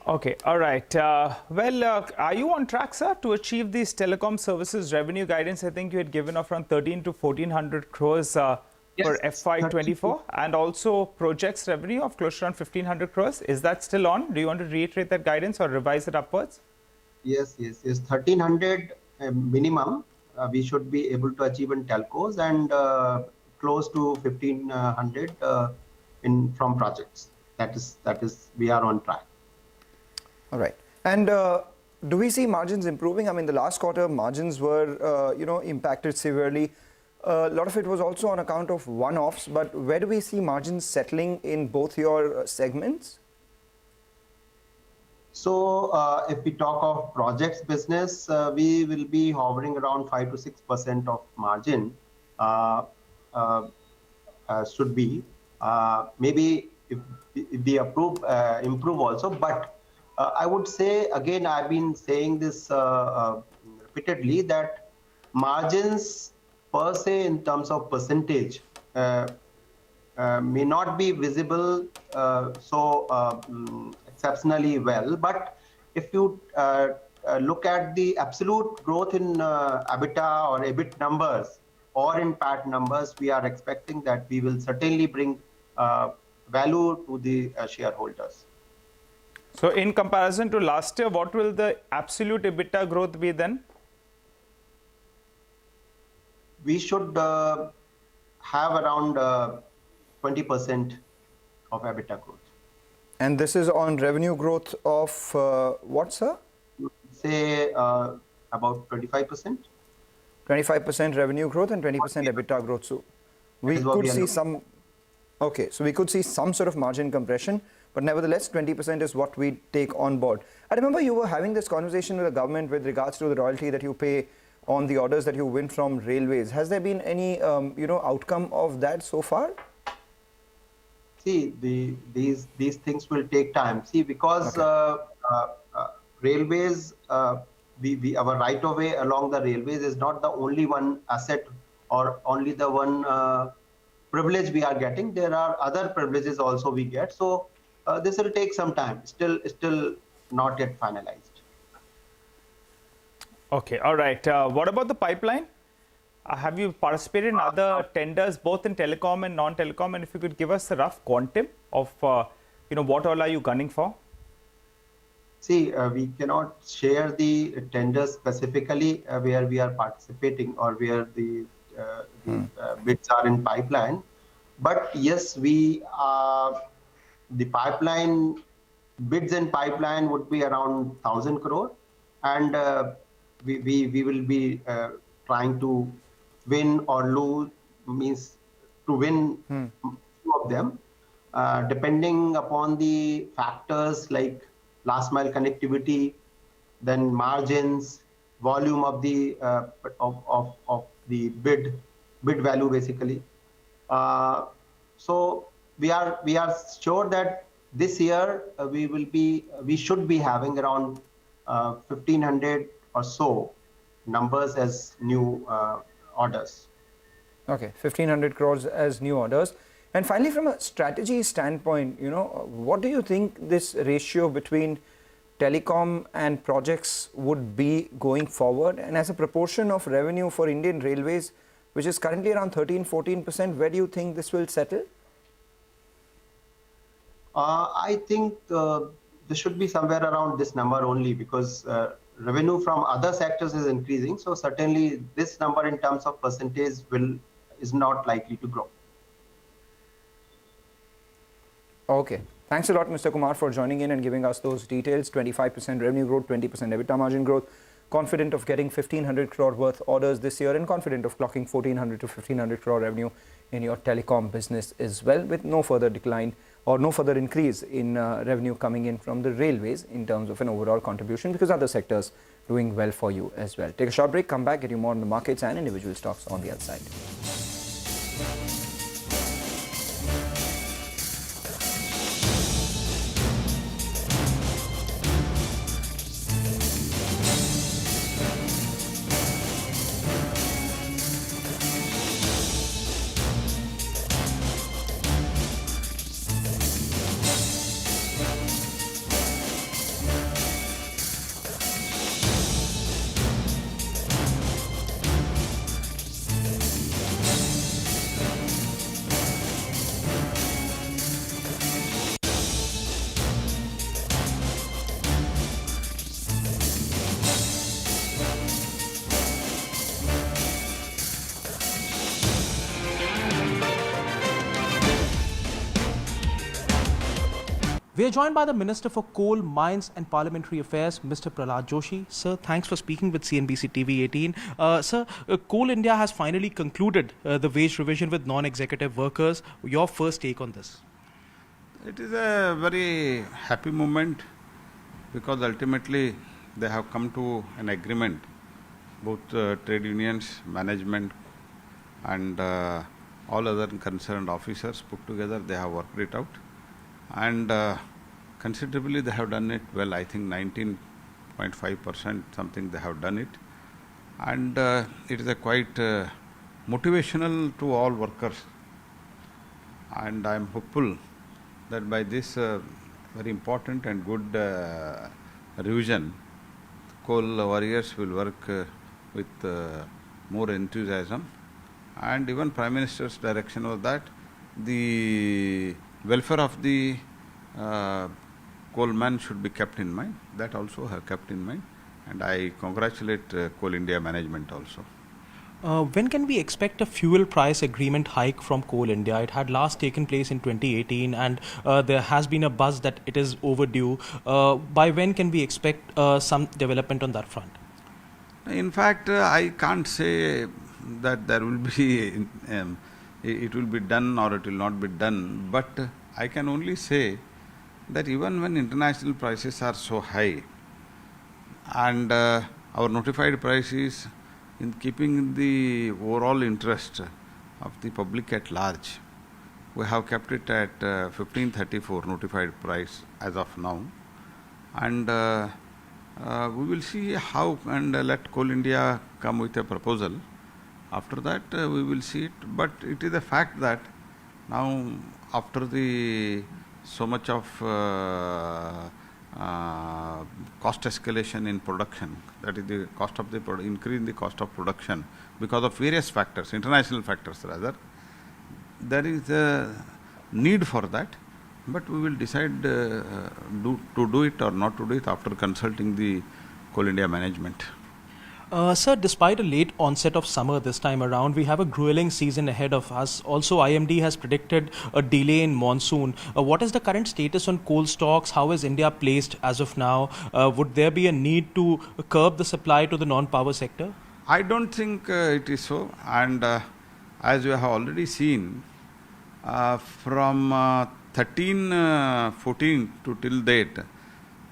Okay, all right. Are you on track, sir, to achieve these telecom services revenue guidance? I think you had given of around 13 to 1400 crores for FY24 and also projects revenue of close to around 1500 crores. Is that still on? Do you want to reiterate that guidance or revise it upwards? Yes. 1300 minimum we should be able to achieve in telcos and close to 1500 from projects. That is we are on track. All right. And do we see margins improving? I mean, the last quarter margins were, impacted severely. A lot of it was also on account of one-offs. But where do we see margins settling in both your segments? So if we talk of projects business, we will be hovering around 5 to 6% of margin should be. Maybe if we improve also, but I would say, again, I've been saying this repeatedly, that margins per se in terms of percentage may not be visible exceptionally well. But if you look at the absolute growth in EBITDA or EBIT numbers or in PAT numbers, we are expecting that we will certainly bring value to the shareholders. So in comparison to last year, what will the absolute EBITDA growth be then? We should have around 20% of EBITDA growth. And this is on revenue growth of what, sir? Say about 25%. 25% revenue growth and 20% EBITDA growth. So we could see some. Okay, so we could see some sort of margin compression. But nevertheless, 20% is what we take on board. I remember you were having this conversation with the government with regards to the royalty that you pay on the orders that you win from railways. Has there been any, outcome of that so far? See, these things will take time. See, because railways, our right of way along the railways is not the only one asset or only the one privilege we are getting. There are other privileges also we get. So this will take some time. Still not yet finalized. Okay, all right. What about the pipeline? Have you participated in other tenders, both in telecom and non-telecom? And if you could give us a rough quantum of, what all are you gunning for? See, we cannot share the tenders specifically where we are participating or where the bids are in pipeline. But yes, the pipeline bids in pipeline would be around 1,000 crore, and we will be trying to win or lose, means to win few of them, depending upon the factors like last mile connectivity, then margins, volume of the of the bid value basically. So we are sure that this year we should be having around 1,500 or so numbers as new orders. Okay, 1,500 crores as new orders. And finally, from a strategy standpoint, what do you think this ratio between telecom and projects would be going forward? And as a proportion of revenue for Indian Railways, which is currently around 13-14%, where do you think this will settle? I think this should be somewhere around this number only, because revenue from other sectors is increasing. So certainly this number in terms of percentage is not likely to grow. Okay. Thanks a lot, Mr. Kumar, for joining in and giving us those details. 25% revenue growth, 20% EBITDA margin growth. Confident of getting 1,500 crore worth orders this year, and confident of clocking 1,400 to 1,500 crore revenue in your telecom business as well, with no further decline or no further increase in revenue coming in from the railways in terms of an overall contribution, because other sectors doing well for you as well. Take a short break, come back, get you more on the markets and individual stocks on the other side. We are joined by the Minister for Coal, Mines and Parliamentary Affairs, Mr. Prahlad Joshi. Sir, thanks for speaking with CNBC-TV18. Sir, Coal India has finally concluded the wage revision with non-executive workers. Your first take on this? It is a very happy moment, because ultimately they have come to an agreement, both trade unions, management and all other concerned officers put together. They have worked it out, and considerably they have done it well. I think 19.5% something they have done it, and it is a quite motivational to all workers, and I am hopeful that by this very important and good revision, coal warriors will work with more enthusiasm, and even Prime Minister's direction was that the welfare of the coalman should be kept in mind. That also have kept in mind, and I congratulate Coal India management also. When can we expect a fuel price agreement hike from Coal India? It had last taken place in 2018, and there has been a buzz that it is overdue. By when can we expect some development on that front? In fact, I can't say that there will be it will be done or it will not be done, but I can only say that even when international prices are so high, and our notified price is in keeping the overall interest of the public at large, we have kept it at 1534 notified price as of now, and we will see how, and let Coal India come with a proposal. After that we will see it, but it is a fact that now after the so much of cost escalation in production, that is the cost of the increase in the cost of production because of various factors, international factors rather, there is a need for that, but we will decide to do it or not to do it after consulting the Coal India management. Sir, despite a late onset of summer this time around, we have a grueling season ahead of us. Also, IMD has predicted a delay in monsoon. What is the current status on coal stocks? How is India placed as of now? Would there be a need to curb the supply to the non-power sector? I don't think it is so, and as you have already seen From 13-14 to till date,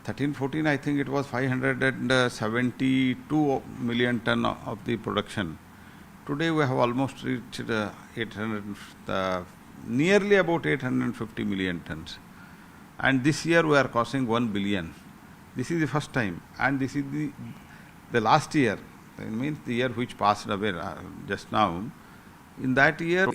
13-14 I think it was 572 million ton of the production. Today we have almost reached nearly about 850 million tons. And this year we are crossing 1 billion. This is the first time, and this is the last year, it means the year which passed away just now. In that year,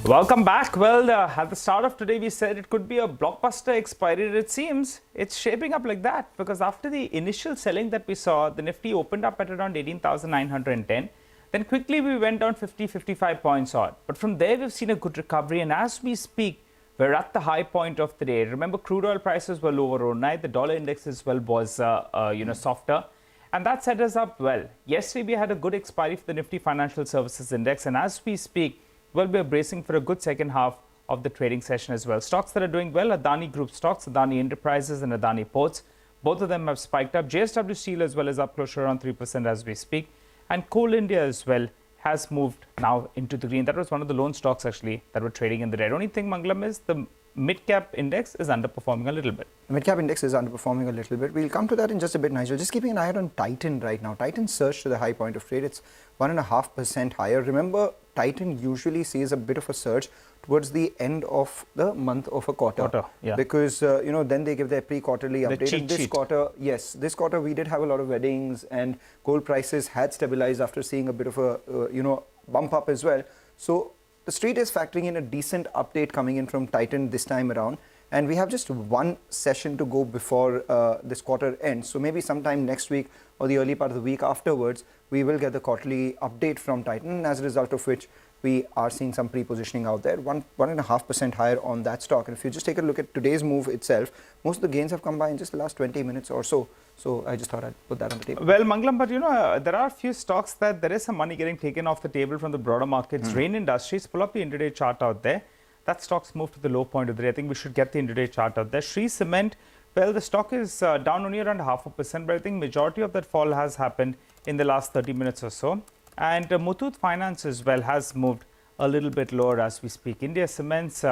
Welcome back. Well, at the start of today, we said it could be a blockbuster expiry. It seems it's shaping up like that, because after the initial selling that we saw, the Nifty opened up at around 18,910. Then quickly we went down 50-55 points odd. But from there, we've seen a good recovery. And as we speak, we're at the high point of the day. Remember, crude oil prices were lower overnight. The dollar index as well was, softer. And that set us up well. Yesterday, we had a good expiry for the Nifty Financial Services Index. And as we speak, we'll be bracing for a good second half of the trading session as well. Stocks that are doing well, Adani Group stocks, Adani Enterprises and Adani Ports. Both of them have spiked up. JSW Steel as well as up close to around 3% as we speak. And Coal India as well has moved now into the green. That was one of the lone stocks actually that were trading in the red. Only thing, Mangalam, is the mid-cap index is underperforming a little bit. The mid-cap index is underperforming a little bit. We'll come to that in just a bit, Nigel. Just keeping an eye on Titan right now. Titan surged to the high point of trade. It's 1.5% higher. Remember, Titan usually sees a bit of a surge towards the end of the month of a quarter. Because, then they give their pre-quarterly update. And this quarter, this quarter we did have a lot of weddings, and gold prices had stabilized after seeing a bit of a, bump up as well. So the street is factoring in a decent update coming in from Titan this time around. And we have just one session to go before this quarter ends. So maybe sometime next week or the early part of the week afterwards, we will get the quarterly update from Titan, as a result of which we are seeing some pre-positioning out there, 1.5% higher on that stock. And if you just take a look at today's move itself, most of the gains have come by in just the last 20 minutes or so. So I just thought I'd put that on the table. Well, Mangalam, but there are a few stocks that there is some money getting taken off the table from the broader markets. Rain Industries, pull up the intraday chart out there. That stock's moved to the low point of the day. I think we should get the intraday chart out there. Shree Cement, well, the stock is down only around 0.5%, but I think majority of that fall has happened in the last 30 minutes or so. And Muthoot Finance as well has moved a little bit lower as we speak. India Cements,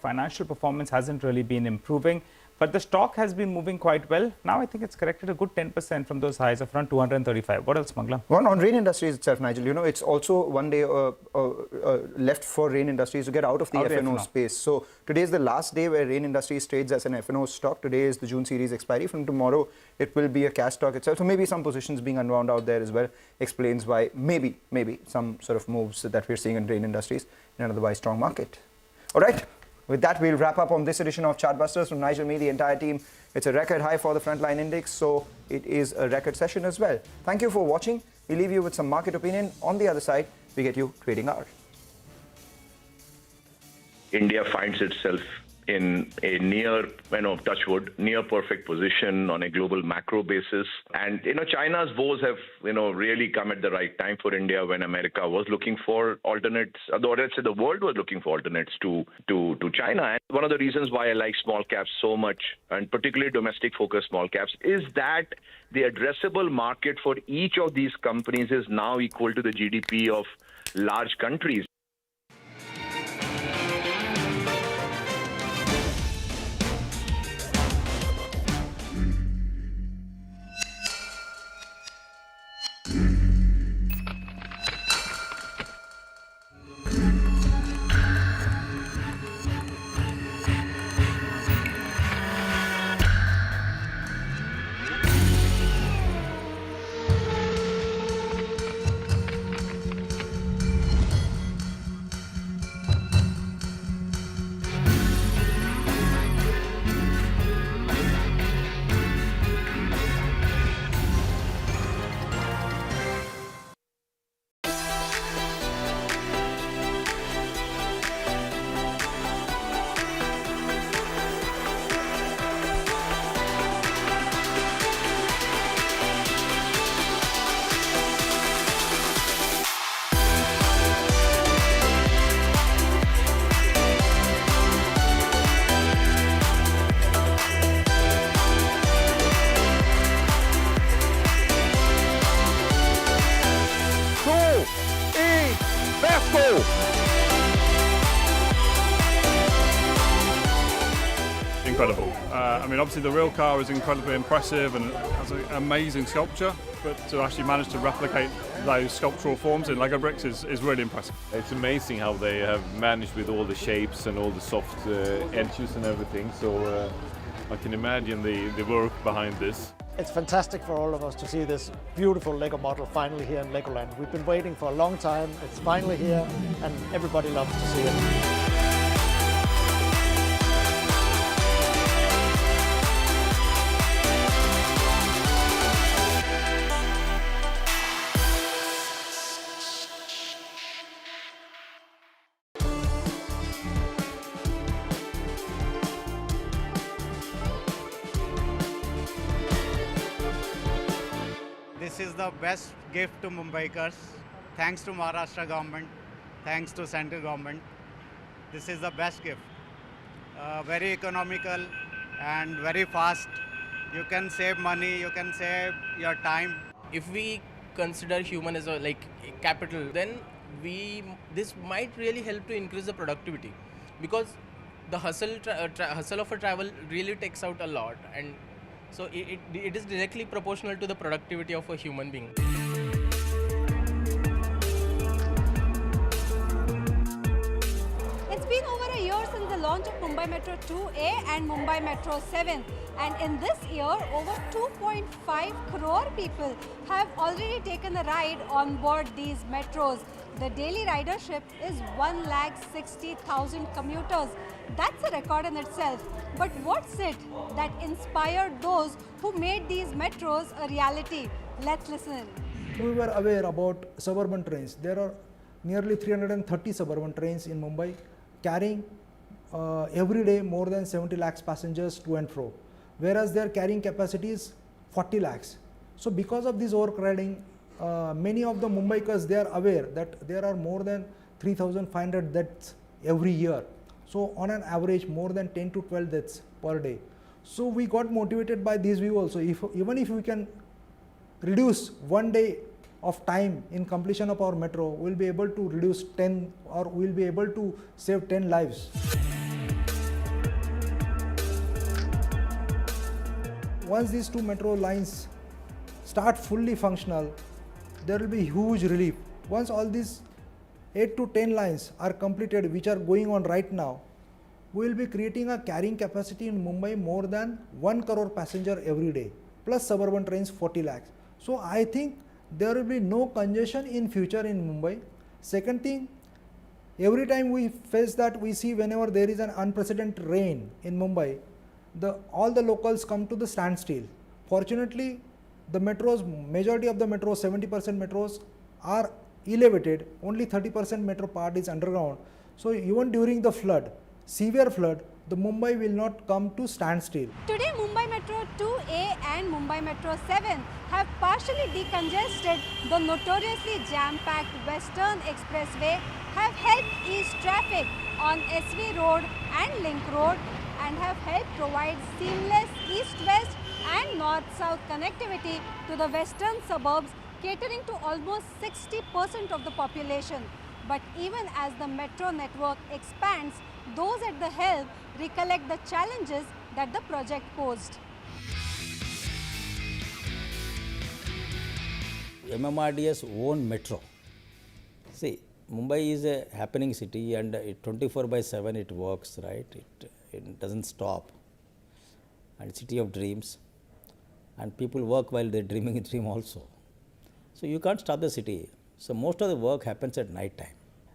financial performance hasn't really been improving, but the stock has been moving quite well. Now I think it's corrected a good 10% from those highs of around 235. What else, Mangalam? Well, on Rain Industries itself, Nigel, it's also one day left for Rain Industries to get out of the F&O space. So today is the last day where Rain Industries trades as an F&O stock. Today is the June series expiry. From tomorrow, it will be a cash stock itself. So maybe some positions being unwound out there as well explains why maybe some sort of moves that we're seeing in Rain Industries in an otherwise strong market. All right. With that, we'll wrap up on this edition of Chartbusters. From Nigel, me, the entire team, it's a record high for the frontline index, so it is a record session as well. Thank you for watching. We leave you with some market opinion. On the other side, we get you trading hour. India finds itself in a near, touch wood, near perfect position on a global macro basis. And, China's woes have, really come at the right time for India when America was looking for alternates, or let's say the world was looking for alternates to China. And one of the reasons why I like small caps so much, and particularly domestic focused small caps, is that the addressable market for each of these companies is now equal to the GDP of large countries. go! Incredible. I mean, obviously the real car is incredibly impressive and has an amazing sculpture, but to actually manage to replicate those sculptural forms in Lego bricks is really impressive. It's amazing how they have managed with all the shapes and all the soft edges and everything. So I can imagine the work behind this. It's fantastic for all of us to see this beautiful Lego model finally here in Legoland. We've been waiting for a long time. It's finally here and everybody loves to see it. This is the best gift to Mumbaikars. Thanks to Maharashtra government, thanks to central government. This is the best gift. Very economical and very fast. You can save money, you can save your time. If we consider human as a capital, then this might really help to increase the productivity, because the hustle of a travel really takes out a lot, and so it is directly proportional to the productivity of a human being. It's been over a year since the launch of Mumbai Metro 2A and Mumbai Metro 7, and in this year over 2.5 crore people have already taken a ride on board these metros. The daily ridership is 1,60,000 commuters. That's a record in itself. But what's it that inspired those who made these metros a reality? Let's listen. We were aware about suburban trains. There are nearly 330 suburban trains in Mumbai carrying every day more than 70 lakhs passengers to and fro, whereas their carrying capacity is 40 lakhs. So because of this overcrowding, many of the Mumbaikars, they are aware that there are more than 3,500 deaths every year. So on an average, more than 10 to 12 deaths per day. So we got motivated by this view also. Even if we can reduce 1 day of time in completion of our metro, we'll be able to reduce 10, or we'll be able to save 10 lives. Once these two metro lines start fully functional, there will be huge relief. Once all these 8 to 10 lines are completed, which are going on right now, we will be creating a carrying capacity in Mumbai more than 1 crore passenger every day, plus suburban trains 40 lakhs. So I think there will be no congestion in future in Mumbai. Second thing, every time we face that, we see whenever there is an unprecedented rain in Mumbai, all the locals come to the standstill. Fortunately, the metros, majority of the metros, 70% metros are elevated, only 30% metro part is underground. So even during the flood, severe flood, the Mumbai will not come to standstill. Today, Mumbai Metro 2A and Mumbai Metro 7 have partially decongested the notoriously jam-packed Western Expressway, have helped ease traffic on SV Road and Link Road, and have helped provide seamless east-west and north-south connectivity to the western suburbs, catering to almost 60% of the population. But even as the metro network expands, those at the helm recollect the challenges that the project posed. MMRDA's own metro. See, Mumbai is a happening city, and 24/7 it works, right? It doesn't stop. And city of dreams. And people work while they're dreaming a dream also. So you can't stop the city. So most of the work happens at night time.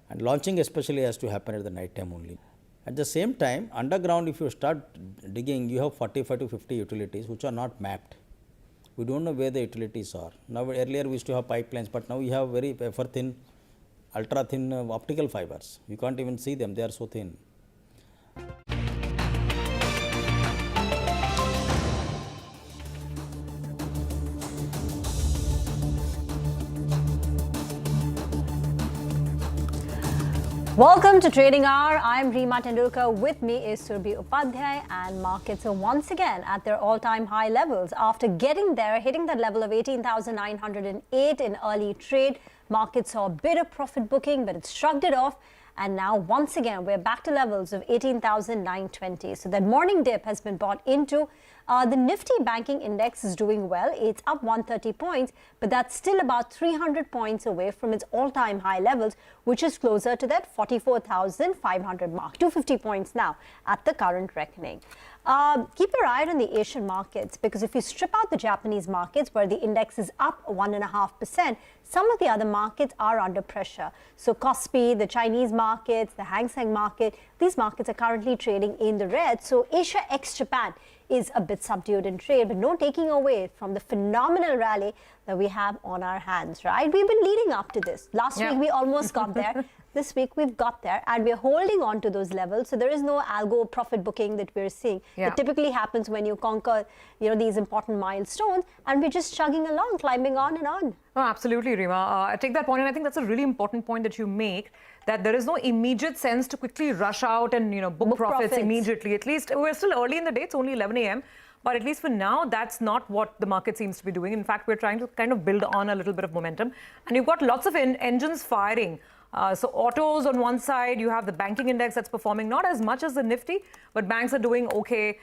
And launching especially has to happen at the night time only. At the same time, underground, if you start digging, you have 45 to 50 utilities which are not mapped. We don't know where the utilities are. Now, earlier we used to have pipelines, but now we have very wafer thin, ultra thin optical fibers. You can't even see them, they are so thin. Welcome to Trading Hour. I'm Reema Tendulkar. With me is Surbhi Upadhyay, and markets are once again at their all-time high levels. After getting there, hitting that level of 18,908 in early trade, markets saw a bit of profit booking, but it shrugged it off. And now, once again, we're back to levels of 18,920. So that morning dip has been bought into. The Nifty banking index is doing well. It's up 130 points, but that's still about 300 points away from its all-time high levels, which is closer to that 44,500 mark. 250 points now at the current reckoning. Keep your eye on the Asian markets, because if you strip out the Japanese markets, where the index is up 1.5%, some of the other markets are under pressure. So Kospi, the Chinese markets, the Hang Seng market, these markets are currently trading in the red. So Asia ex-Japan is a bit subdued in trade, but no taking away from the phenomenal rally that we have on our hands, right? We've been leading up to this. Last week, we almost got there. This week, we've got there, and we're holding on to those levels. So there is no algo profit booking that we're seeing. It typically happens when you conquer, these important milestones, and we're just chugging along, climbing on and on. Oh, absolutely, Reema. I take that point, and I think that's a really important point that you make, that there is no immediate sense to quickly rush out and book profits immediately. At least we're still early in the day. It's only 11 a.m. But at least for now, that's not what the market seems to be doing. In fact, we're trying to kind of build on a little bit of momentum. And you've got lots of engines firing. So autos on one side, you have the banking index that's performing not as much as the Nifty, but banks are doing okay.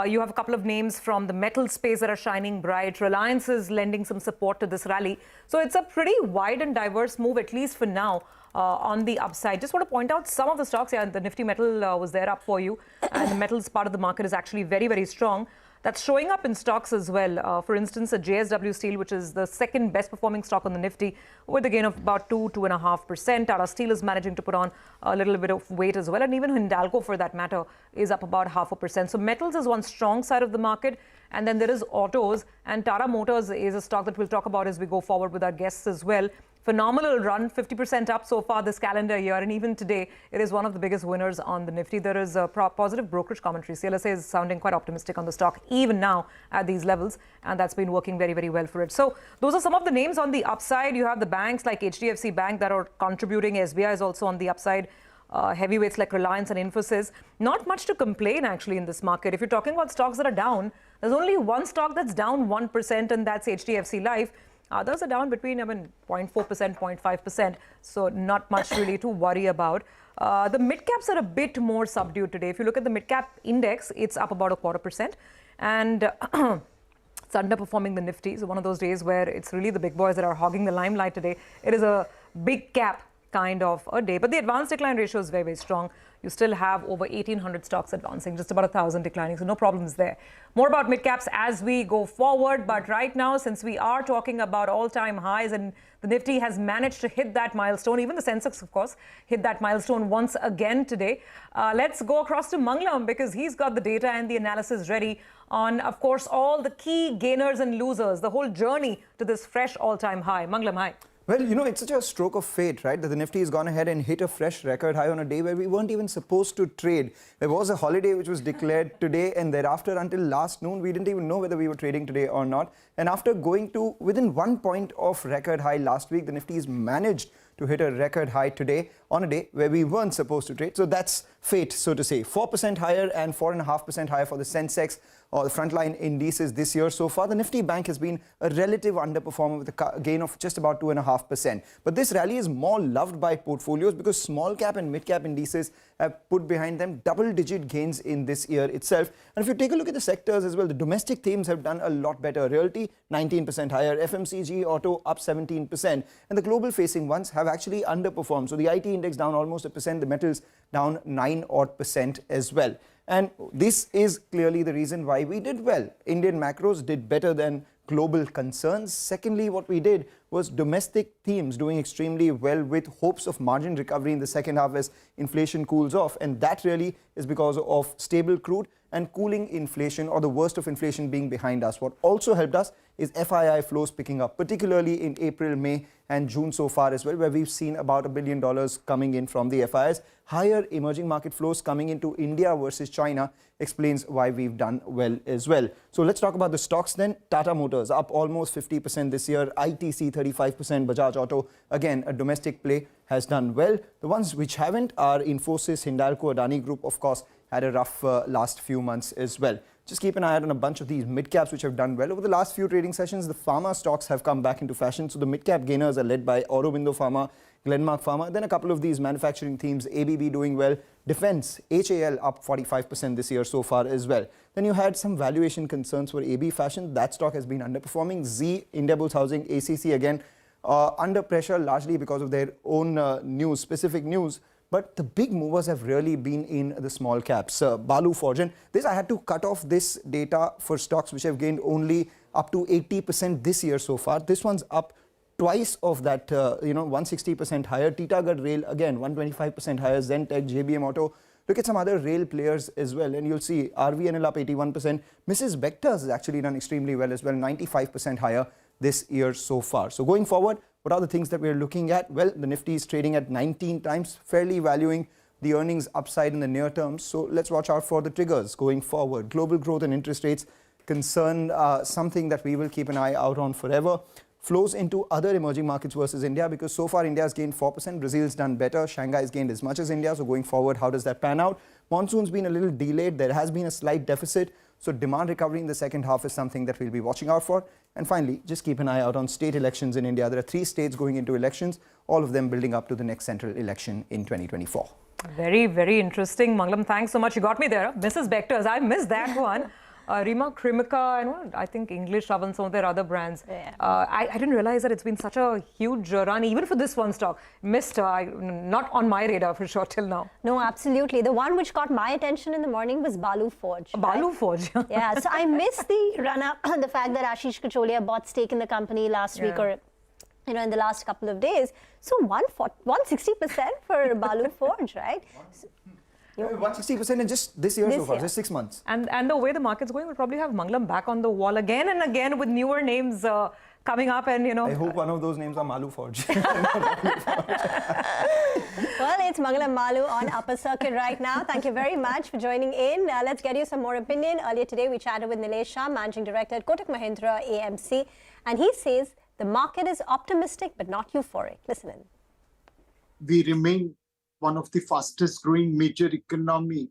You have a couple of names from the metal space that are shining bright. Reliance is lending some support to this rally. So it's a pretty wide and diverse move, at least for now, on the upside. Just want to point out some of the stocks. Yeah, the Nifty metal was there up for you. And the metals part of the market is actually very, very strong. That's showing up in stocks as well. For instance, a JSW Steel, which is the second best performing stock on the Nifty, with a gain of about 2.5%. Tata Steel is managing to put on a little bit of weight as well. And even Hindalco, for that matter, is up about 0.5%. So metals is one strong side of the market. And then there is autos. And Tata Motors is a stock that we'll talk about as we go forward with our guests as well. Phenomenal run, 50% up so far this calendar year, and even today it is one of the biggest winners on the Nifty. There is a positive brokerage commentary. CLSA is sounding quite optimistic on the stock even now at these levels, and that's been working very, very well for it. So those are some of the names on the upside. You have the banks like HDFC Bank that are contributing. SBI is also on the upside. Heavyweights like Reliance and Infosys. Not much to complain actually in this market. If you're talking about stocks that are down, there's only one stock that's down 1%, and that's HDFC Life. Others are down between 0.4%, 0.5%, so not much really to worry about. The mid-caps are a bit more subdued today. If you look at the mid-cap index, it's up about 0.25%, and it's underperforming the Nifty. So one of those days where it's really the big boys that are hogging the limelight today. It is a big cap kind of a day, but the advanced decline ratio is very, very strong. You still have over 1,800 stocks advancing, just about 1,000 declining, so no problems there. More about mid-caps as we go forward, but right now, since we are talking about all-time highs and the Nifty has managed to hit that milestone, even the Sensex, of course, hit that milestone once again today. Let's go across to Mangalam, because he's got the data and the analysis ready on, of course, all the key gainers and losers, the whole journey to this fresh all-time high. Mangalam, hi. Well, it's such a stroke of fate, right, that the Nifty has gone ahead and hit a fresh record high on a day where we weren't even supposed to trade. There was a holiday which was declared today, and thereafter until last noon, we didn't even know whether we were trading today or not. And after going to within 1 point of record high last week, the Nifty has managed to hit a record high today on a day where we weren't supposed to trade. So that's fate, so to say. 4% higher and 4.5% higher for the Sensex, or the frontline indices this year so far. The Nifty Bank has been a relative underperformer with a gain of just about 2.5%. But this rally is more loved by portfolios because small cap and mid cap indices have put behind them double-digit gains in this year itself. And if you take a look at the sectors as well, the domestic themes have done a lot better. Realty, 19% higher. FMCG, auto, up 17%. And the global-facing ones have actually underperformed. So the IT index down almost 1%, the metals down 9% as well. And this is clearly the reason why we did well. Indian macros did better than global concerns. Secondly, what we did was domestic themes doing extremely well with hopes of margin recovery in the second half as inflation cools off. And that really is because of stable crude and cooling inflation, or the worst of inflation being behind us. What also helped us is FII flows picking up, particularly in April, May and June so far as well, where we've seen about $1 billion coming in from the FIIs. Higher emerging market flows coming into India versus China explains why we've done well as well. So let's talk about the stocks then. Tata Motors up almost 50% this year. ITC 35%. Bajaj Auto, again, a domestic play, has done well. The ones which haven't are Infosys, Hindalco, Adani Group, of course, had a rough last few months as well. Just keep an eye out on a bunch of these mid-caps which have done well. Over the last few trading sessions, the pharma stocks have come back into fashion. So the mid-cap gainers are led by Aurobindo Pharma, Glenmark Pharma. Then a couple of these manufacturing themes, ABB doing well. Defense, HAL up 45% this year so far as well. Then you had some valuation concerns for AB Fashion. That stock has been underperforming. Z, Indiabulls Housing, ACC again under pressure largely because of their own specific news. But the big movers have really been in the small caps. Balu Fortune, this I had to cut off this data for stocks which have gained only up to 80% this year so far. This one's up twice of that, 160% higher. Titagarh Rail, again, 125% higher. Zentech, JBM Auto. Look at some other rail players as well. And you'll see RVNL up 81%. Mrs. Bector's has actually done extremely well as well, 95% higher this year so far. So going forward, what are the things that we're looking at? Well, the Nifty is trading at 19 times, fairly valuing the earnings upside in the near term. So let's watch out for the triggers going forward. Global growth and interest rates concern something that we will keep an eye out on forever. Flows into other emerging markets versus India, because so far India has gained 4%, Brazil's done better, Shanghai has gained as much as India. So going forward, how does that pan out? Monsoon's been a little delayed. There has been a slight deficit. So demand recovery in the second half is something that we'll be watching out for. And finally, just keep an eye out on state elections in India. There are 3 states going into elections, all of them building up to the next central election in 2024. Very, very interesting. Mangalam, thanks so much. You got me there. Mrs. Bector's, I missed that one. Rima Krimica and I think English Oven, some of their other brands. Yeah. I didn't realize that it's been such a huge run, even for this one stock. Missed, not on my radar for sure till now. No, absolutely. The one which caught my attention in the morning was Balu Forge. Balu Forge. Yeah, so I missed the run-up, the fact that Ashish Kacholia bought stake in the company last week or in the last couple of days. So 160% for Balu Forge, right? 160% in just this year so far, just 6 months. And the way the market's going, we'll probably have Mangalam back on the wall again and again with newer names coming up and, I hope one of those names are Malu Forge. Well, it's Mangalam Malu on Upper Circuit right now. Thank you very much for joining in. Let's get you some more opinion. Earlier today, we chatted with Nilesh Shah, Managing Director at Kotak Mahindra AMC, and he says the market is optimistic but not euphoric. Listen in. We remain one of the fastest growing major economy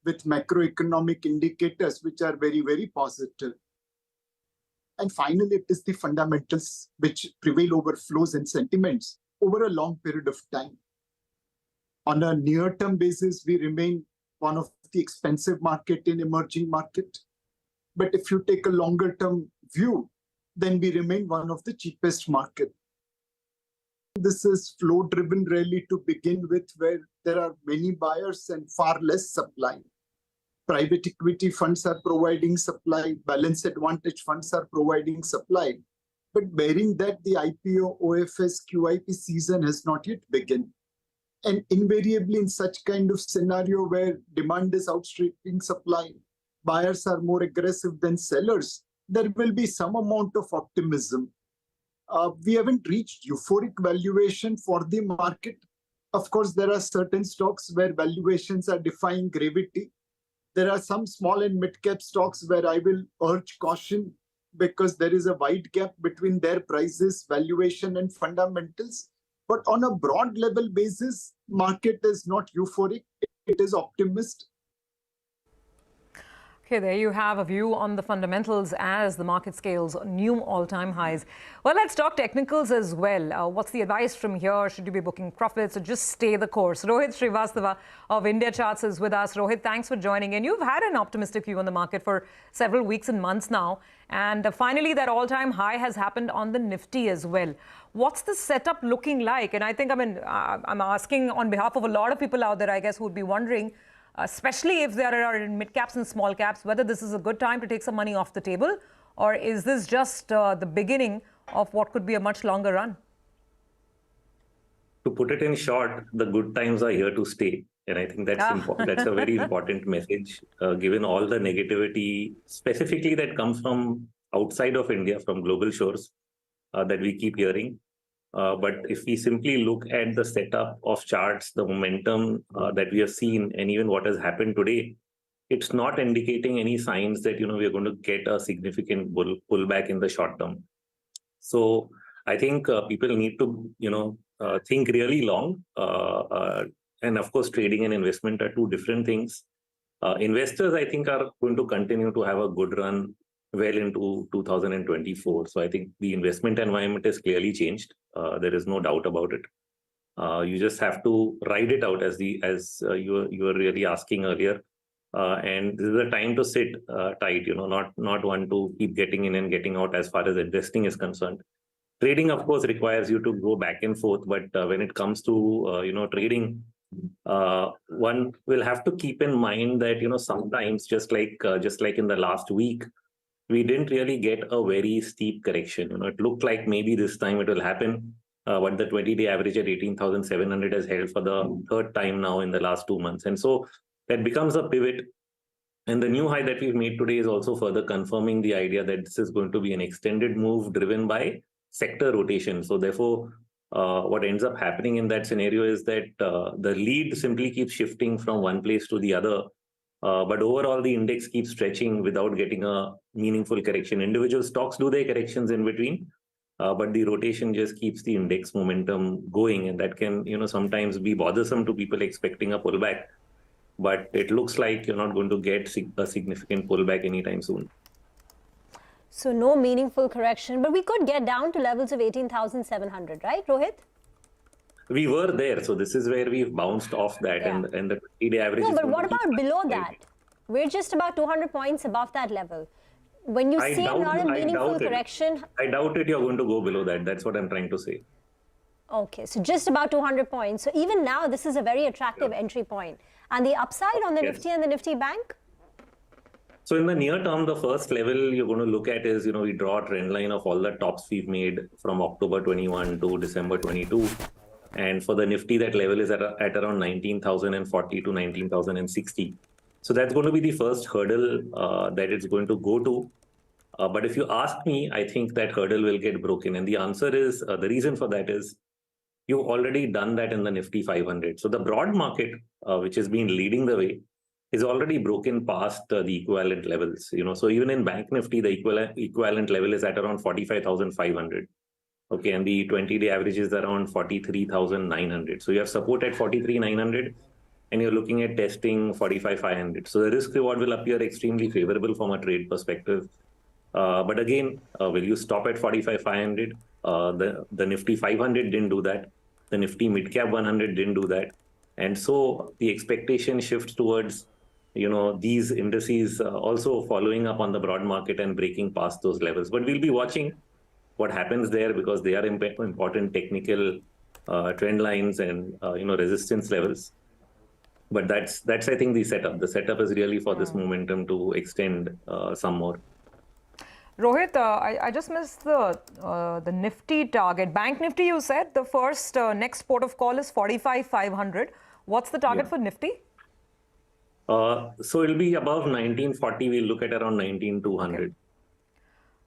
with macroeconomic indicators which are very, very positive. And finally, it is the fundamentals which prevail over flows and sentiments over a long period of time. On a near-term basis, we remain one of the expensive market in emerging market. But if you take a longer-term view, then we remain one of the cheapest market. This is flow-driven rally to begin with, where there are many buyers and far less supply. Private equity funds are providing supply, balance advantage funds are providing supply. But bearing that, the IPO, OFS, QIP season has not yet begun. And invariably in such kind of scenario where demand is outstripping supply, buyers are more aggressive than sellers, there will be some amount of optimism. We haven't reached euphoric valuation for the market. Of course, there are certain stocks where valuations are defying gravity. There are some small and mid-cap stocks where I will urge caution because there is a wide gap between their prices, valuation and fundamentals. But on a broad level basis, market is not euphoric, it is optimistic. Okay, there you have a view on the fundamentals as the market scales new all-time highs. Well, let's talk technicals as well. What's the advice from here? Should you be booking profits or just stay the course? Rohit Srivastava of India Charts is with us. Rohit, thanks for joining in. You've had an optimistic view on the market for several weeks and months now. And finally, that all-time high has happened on the Nifty as well. What's the setup looking like? And I think, I'm asking on behalf of a lot of people out there, I guess, who would be wondering, especially if there are in mid caps and small caps, whether this is a good time to take some money off the table, or is this just the beginning of what could be a much longer run? To put it in short, the good times are here to stay. And I think that's that's a very important message, given all the negativity, specifically that comes from outside of India from global shores that we keep hearing. But if we simply look at the setup of charts, the momentum that we have seen, and even what has happened today, it's not indicating any signs that we are going to get a significant pullback in the short term. So I think people need to think really long. And of course, trading and investment are two different things. Investors, I think, are going to continue to have a good run well into 2024. So I think the investment environment has clearly changed. There is no doubt about it. You just have to ride it out, as you were really asking earlier. And this is a time to sit tight, not one to keep getting in and getting out as far as investing is concerned. Trading, of course, requires you to go back and forth, but when it comes to trading, one will have to keep in mind that sometimes, just like in the last week, we didn't really get a very steep correction. It looked like maybe this time it will happen, but the 20-day average at 18,700 has held for the third time now in the last 2 months, and so that becomes a pivot. And the new high that we've made today is also further confirming the idea that this is going to be an extended move driven by sector rotation. So therefore, what ends up happening in that scenario is that the lead simply keeps shifting from one place to the other. But overall, the index keeps stretching without getting a meaningful correction. Individual stocks do their corrections in between, but the rotation just keeps the index momentum going. And that can, sometimes be bothersome to people expecting a pullback. But it looks like you're not going to get a significant pullback anytime soon. So no meaningful correction, but we could get down to levels of 18,700, right, Rohit? We were there, so this is where we've bounced off that, and the 20-day average. No, but what about below that? We're just about 200 points above that level. When you see not a meaningful correction, I doubt it. You're going to go below that. That's what I'm trying to say. Okay, so just about 200 points. So even now, this is a very attractive entry point. And the upside on the Nifty and the Nifty Bank? So in the near term, the first level you're going to look at is, we draw a trend line of all the tops we've made from October 21 to December 22. And for the Nifty, that level is at around 19,040 to 19,060. So that's going to be the first hurdle that it's going to go to. But if you ask me, I think that hurdle will get broken. And the answer is, the reason for that is, you've already done that in the Nifty 500. So the broad market, which has been leading the way, is already broken past the equivalent levels. So even in Bank Nifty, the equivalent level is at around 45,500. Okay, and the 20-day average is around 43,900. So you have support at 43,900, and you're looking at testing 45,500. So the risk reward will appear extremely favorable from a trade perspective. But again, will you stop at 45,500? The Nifty 500 didn't do that. The Nifty Midcap 100 didn't do that. And so the expectation shifts towards, these indices also following up on the broad market and breaking past those levels. But we'll be watching what happens there, because they are important technical trend lines and, resistance levels. But that's I think, the setup. The setup is really for this momentum to extend some more. Rohit, I just missed the Nifty target. Bank Nifty, you said the first next port of call is 45,500. What's the target for Nifty? So it'll be above 1940. We'll look at around 19,200.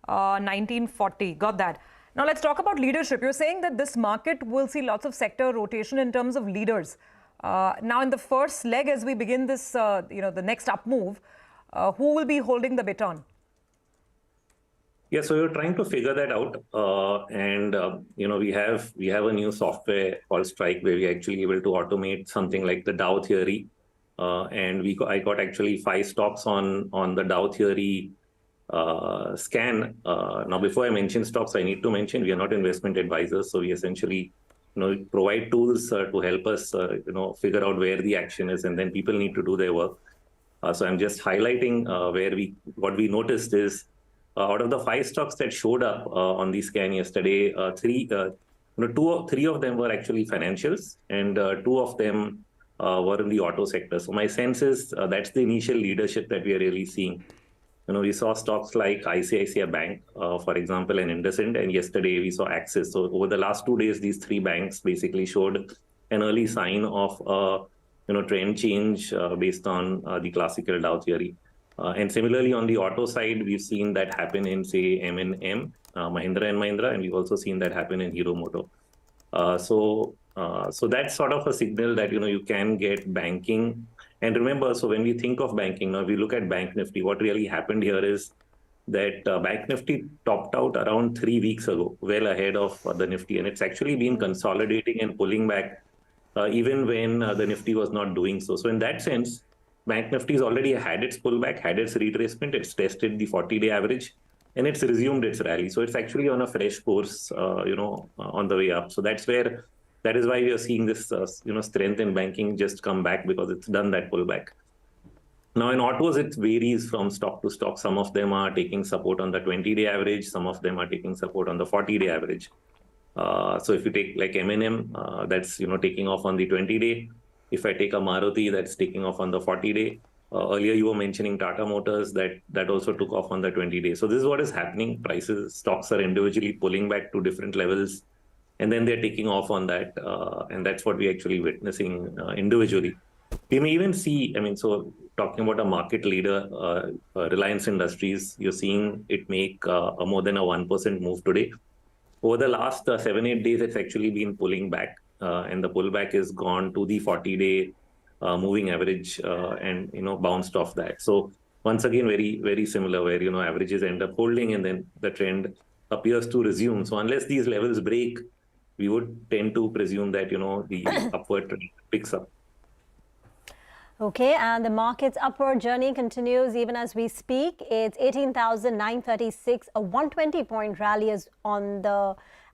1940. Got that. Now let's talk about leadership. You're saying that this market will see lots of sector rotation in terms of leaders. Now in the first leg, as we begin this, the next up move, who will be holding the baton? Yeah, so we're trying to figure that out, and we have a new software called Strike, where we're actually able to automate something like the Dow theory, and I got actually 5 stocks on the Dow theory scan. Now, before I mention stocks, I need to mention we are not investment advisors, so we essentially provide tools to help us figure out where the action is, and then people need to do their work. So I'm just highlighting what we noticed is, out of the 5 stocks that showed up on the scan yesterday, 3 of them were actually financials, and 2 of them were in the auto sector. So my sense is that's the initial leadership that we are really seeing. We saw stocks like ICICI Bank, for example, and IndusInd, and yesterday we saw Axis. So over the last 2 days, these 3 banks basically showed an early sign of trend change based on the classical Dow theory. And similarly, on the auto side, we've seen that happen in, say, M&M, Mahindra and Mahindra, and we've also seen that happen in Hero Moto. So that's sort of a signal that, you can get banking. And remember, so when we think of banking, now if we look at Bank Nifty, what really happened here is that Bank Nifty topped out around 3 weeks ago, well ahead of the Nifty. And it's actually been consolidating and pulling back even when the Nifty was not doing so. So in that sense, Bank Nifty has already had its pullback, had its retracement, it's tested the 40-day average, and it's resumed its rally. So it's actually on a fresh course, on the way up. So that is why we are seeing this, strength in banking just come back, because it's done that pullback. Now in autos, it varies from stock to stock. Some of them are taking support on the 20-day average. Some of them are taking support on the 40-day average. So if you take like M&M, that's, taking off on the 20-day. If I take a Maruti, that's taking off on the 40-day. Earlier, you were mentioning Tata Motors, that also took off on the 20-day. So this is what is happening. Stocks are individually pulling back to different levels, and then they're taking off on that. And that's what we're actually witnessing individually. We may even see, so talking about a market leader, Reliance Industries, you're seeing it make a more than a 1% move today. Over the last 7-8 days, it's actually been pulling back, and the pullback is gone to the 40-day moving average and, bounced off that. So once again, very, very similar, where, averages end up holding and then the trend appears to resume. So unless these levels break, we would tend to presume that, the upward trend picks up. Okay, and the market's upward journey continues even as we speak. It's 18,936, a 120-point rally is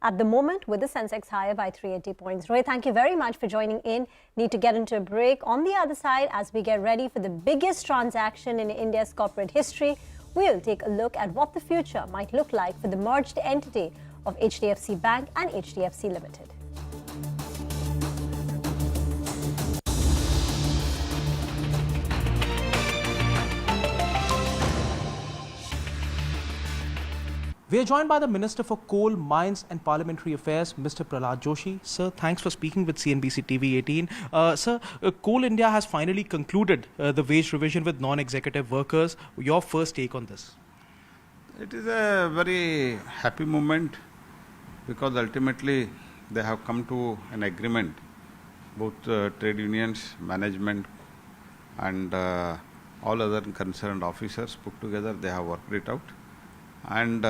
at the moment, with the Sensex higher by 380 points. Roy, thank you very much for joining in. Need to get into a break. On the other side, as we get ready for the biggest transaction in India's corporate history, we'll take a look at what the future might look like for the merged entity of HDFC Bank and HDFC Limited. We are joined by the Minister for Coal, Mines and Parliamentary Affairs, Mr. Prahlad Joshi. Sir, thanks for speaking with CNBC-TV18. Sir, Coal India has finally concluded the wage revision with non-executive workers. Your first take on this? It is a very happy moment, because ultimately they have come to an agreement, both trade unions, management and all other concerned officers put together. They have worked it out, and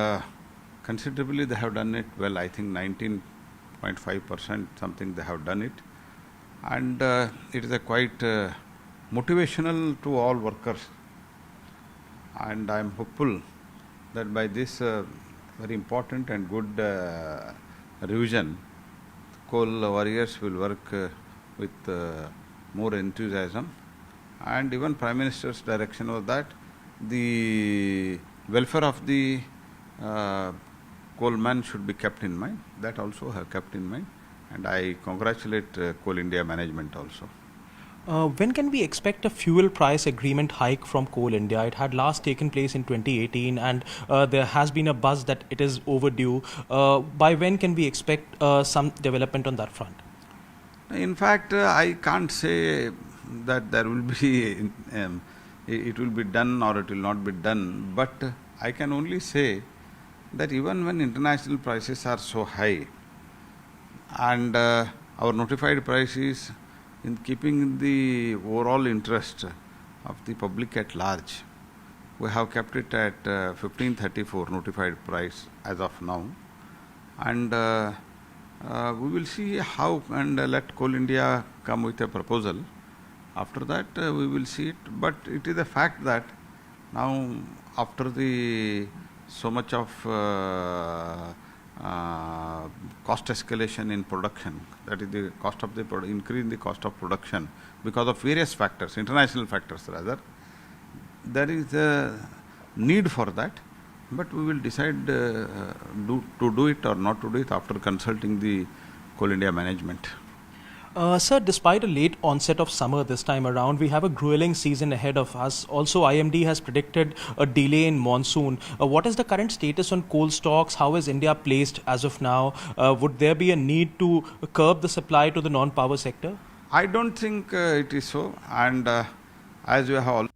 considerably they have done it well. I think 19.5% something they have done it, and it is a quite motivational to all workers, and I am hopeful that by this very important and good revision, coal warriors will work with more enthusiasm. And even Prime Minister's direction was that the welfare of the coalman should be kept in mind. That also have kept in mind, and I congratulate Coal India management also. When can we expect a fuel price agreement hike from Coal India? It had last taken place in 2018, and there has been a buzz that it is overdue. By when can we expect some development on that front? In fact, I can't say that there will be it will be done or it will not be done, but I can only say that even when international prices are so high, and our notified price is in keeping the overall interest of the public at large, we have kept it at 1534 notified price as of now, and we will see how, and let Coal India come with a proposal. After that, we will see it. But it is a fact that now, after the so much of cost escalation in production, that is the cost of the increase in the cost of production because of various factors, international factors rather, there is a need for that. But we will decide to do it or not to do it after consulting the Coal India management. Sir, despite a late onset of summer this time around, we have a grueling season ahead of us. Also, IMD has predicted a delay in monsoon. What is the current status on coal stocks? How is India placed as of now? Would there be a need to curb the supply to the non-power sector? I don't think it is so. And as you have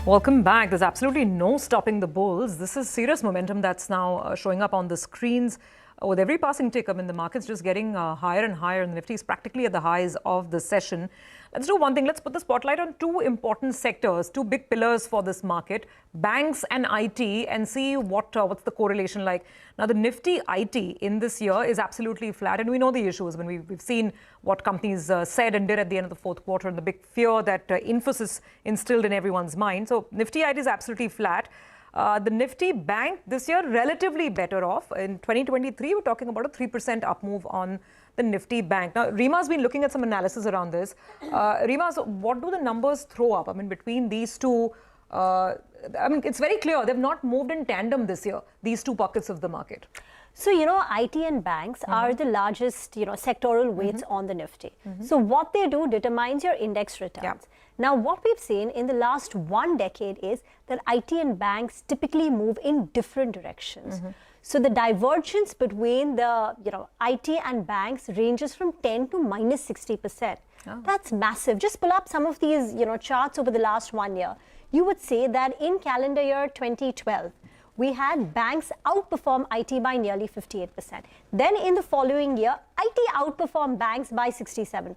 Welcome back. There's absolutely no stopping the bulls. This is serious momentum that's now showing up on the screens with every passing tick. I mean, the market's just getting higher and higher, and the Nifty is practically at the highs of the session. Let's do one thing. Let's put the spotlight on two important sectors, two big pillars for this market, banks and IT, and see what's the correlation like. Now, the Nifty IT in this year is absolutely flat, and we know the issues. When we've seen what companies said and did at the end of the fourth quarter, and the big fear that Infosys instilled in everyone's mind. So, Nifty IT is absolutely flat. The Nifty Bank this year relatively better off. In 2023, we're talking about a 3% up move on the Nifty Bank. Now, Reema's been looking at some analysis around this. Reema, so what do the numbers throw up? I mean, between these two, I mean, it's very clear they've not moved in tandem this year, these two pockets of the market. So, IT and banks are the largest, sectoral weights on the Nifty. So, what they do determines your index returns. Now, what we've seen in the last 1 decade is that IT and banks typically move in different directions. So, the divergence between the, IT and banks ranges from 10 to minus 60%. That's massive. Just pull up some of these, charts over the last 1 year. You would say that in calendar year 2012, we had banks outperform IT by nearly 58%. Then in the following year, IT outperformed banks by 67%.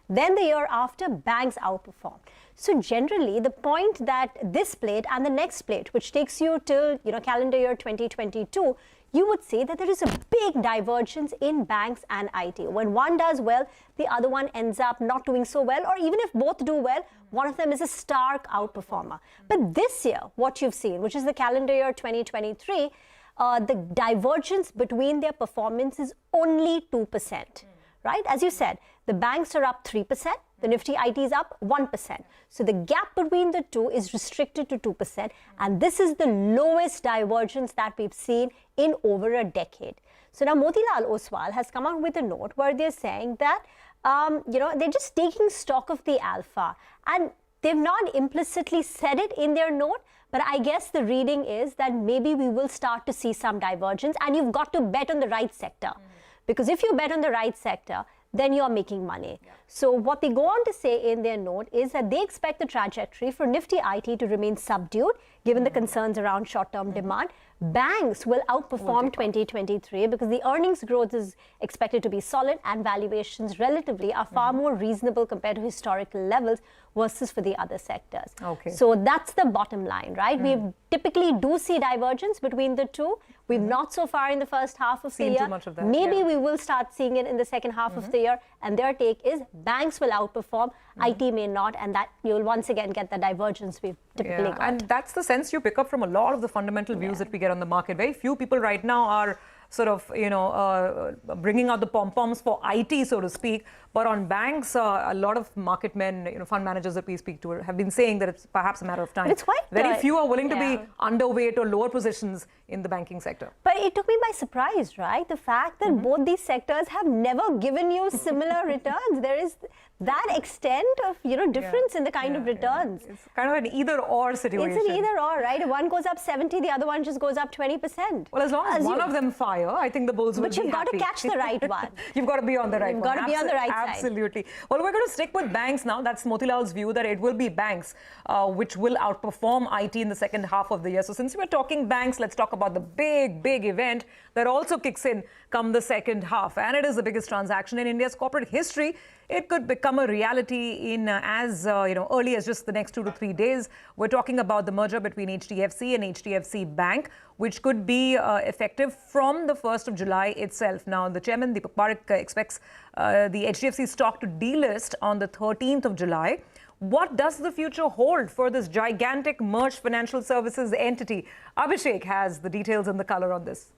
Then the year after, banks outperformed. So generally, the point that this plate and the next plate, which takes you till calendar year 2022, you would say that there is a big divergence in banks and IT. When one does well, the other one ends up not doing so well, or even if both do well, one of them is a stark outperformer. But this year, what you've seen, which is the calendar year 2023, the divergence between their performance is only 2%, right? As you said, the banks are up 3%, the Nifty IT is up 1%. So the gap between the two is restricted to 2%, and this is the lowest divergence that we've seen in over a decade. So now Motilal Oswal has come out with a note where they're saying that, they're just taking stock of the alpha, and they've not implicitly said it in their note, but I guess the reading is that maybe we will start to see some divergence, and you've got to bet on the right sector. Because if you bet on the right sector, then you're making money. So what they go on to say in their note is that they expect the trajectory for Nifty IT to remain subdued, given the concerns around short-term demand. Banks will outperform 2023 because the earnings growth is expected to be solid and valuations relatively are far more reasonable compared to historical levels versus for the other sectors. So that's the bottom line, right? We typically do see divergence between the two. We've not so far in the first half of the year. Too much of that, Maybe we will start seeing it in the second half of the year. And their take is banks will outperform, IT may not, and that you'll once again get the divergence we've typically got. And that's the sense you pick up from a lot of the fundamental views that we get on the market. Very few people right now are sort of, bringing out the pom-poms for IT, so to speak. But on banks, a lot of market men, fund managers that we speak to have been saying that it's perhaps a matter of time. But it's quite very few are willing to be underweight or lower positions in the banking sector. But it took me by surprise, right? The fact that both these sectors have never given you similar returns. There is that extent of, difference in the kind of returns. It's kind of an either-or situation. It's an either-or, right? If one goes up 70, the other one just goes up 20%. Well, as long as one of them fire, I think the bulls will be happy. But you've got to catch the right one. You've got to be on the right one. You've got to be on the right side. Absolutely. Well, we're going to stick with banks now. That's Motilal's view that it will be banks which will outperform IT in the second half of the year. So since we're talking banks, let's talk about the big event that also kicks in come the second half. And it is the biggest transaction in India's corporate history. It could become a reality in as early as just the next 2 to 3 days. We're talking about the merger between HDFC and HDFC Bank, which could be effective from the 1st of July itself. Now, the chairman, Deepak Parekh, expects the HDFC stock to delist on the 13th of July. What does the future hold for this gigantic merged financial services entity? Abhishek has the details and the color on this.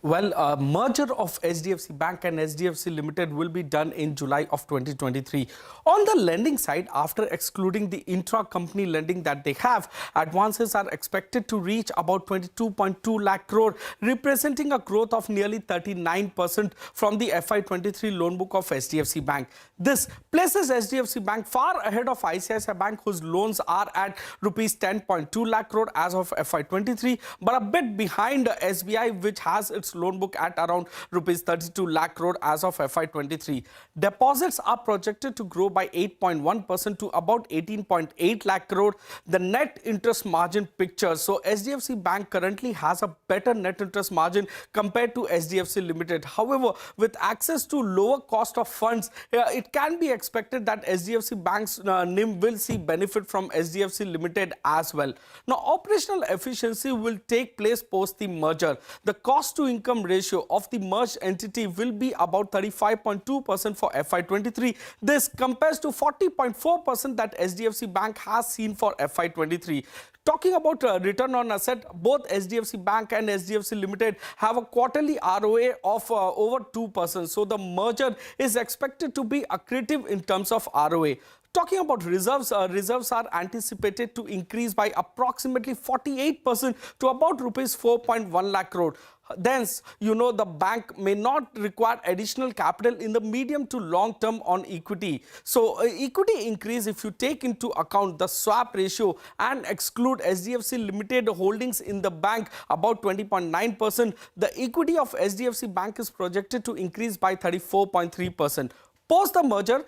Well, merger of HDFC Bank and HDFC Limited will be done in July of 2023. On the lending side, after excluding the intra-company lending that they have, advances are expected to reach about 22.2 lakh crore, representing a growth of nearly 39% from the FY23 loan book of HDFC Bank. This places HDFC Bank far ahead of ICICI Bank, whose loans are at rupees 10.2 lakh crore as of FY23, but a bit behind SBI, which has its its loan book at around rupees 32 lakh crore as of FY23. Deposits are projected to grow by 8.1% to about 18.8 lakh crore. The net interest margin picture. So SDFC Bank currently has a better net interest margin compared to SDFC Limited. However, with access to lower cost of funds, it can be expected that SDFC Bank's NIM will see benefit from SDFC Limited as well. Now, operational efficiency will take place post the merger. The cost to income ratio of the merged entity will be about 35.2% for FY23. This compares to 40.4% that SDFC Bank has seen for FY23. Talking about return on asset, both SDFC Bank and SDFC Limited have a quarterly ROA of over 2%. So the merger is expected to be accretive in terms of ROA. Talking about reserves, reserves are anticipated to increase by approximately 48% to about rupees 4.1 lakh crore. Thence, the bank may not require additional capital in the medium to long term on equity. So, equity increase, if you take into account the swap ratio and exclude SDFC Limited holdings in the bank about 20.9%, the equity of SDFC Bank is projected to increase by 34.3%. Post the merger,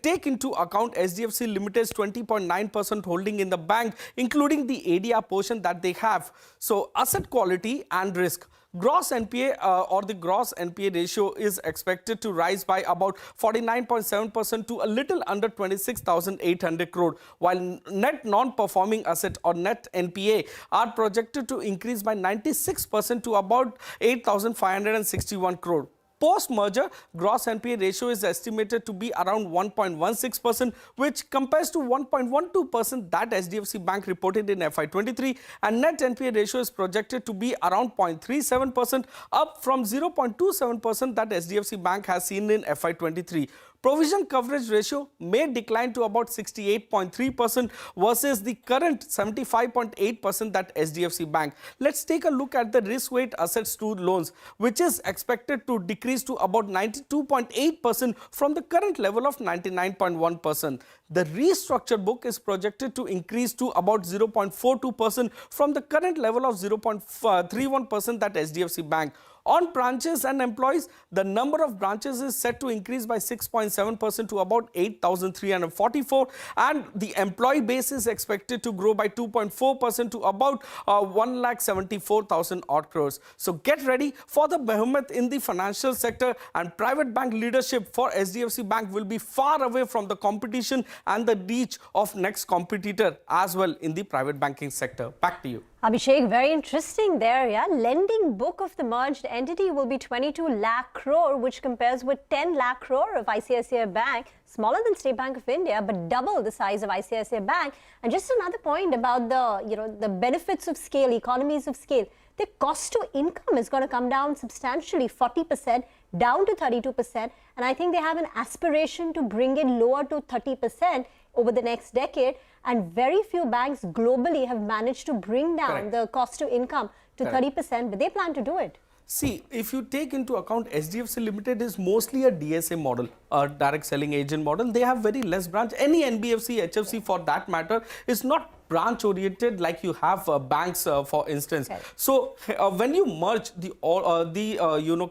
take into account SDFC Limited's 20.9% holding in the bank, including the ADR portion that they have. So, asset quality and risk. Gross NPA or the gross NPA ratio is expected to rise by about 49.7% to a little under 26,800 crore, while net non-performing asset or net NPA are projected to increase by 96% to about 8,561 crore. Post-merger, gross NPA ratio is estimated to be around 1.16%, which compares to 1.12% that SDFC Bank reported in FY23, and net NPA ratio is projected to be around 0.37%, up from 0.27% that SDFC Bank has seen in FY23. Provision coverage ratio may decline to about 68.3% versus the current 75.8% that SDFC Bank. Let's take a look at the risk weight assets to loans, which is expected to decrease to about 92.8% from the current level of 99.1%. The restructured book is projected to increase to about 0.42% from the current level of 0.31% that SDFC Bank. On branches and employees, the number of branches is set to increase by 6.7% to about 8,344, and the employee base is expected to grow by 2.4% to about 1,74,000 odd crores. So get ready for the behemoth in the financial sector, and private bank leadership for SDFC Bank will be far away from the competition and the reach of next competitor as well in the private banking sector. Back to you. Abhishek, very interesting there, yeah. Lending book of the merged entity will be 22 lakh crore, which compares with 10 lakh crore of ICICI Bank, smaller than State Bank of India, but double the size of ICICI Bank. And just another point about the benefits of scale, economies of scale. The cost to income is going to come down substantially, 40% down to 32%. And I think they have an aspiration to bring it lower to 30% over the next decade. And very few banks globally have managed to bring down the cost to income to 30%, but they plan to do it. See, if you take into account SDFC Limited is mostly a DSA model, a direct selling agent model. They have very less branch. Any NBFC, HFC for that matter is not branch oriented like you have banks for instance. Okay. So when you merge, the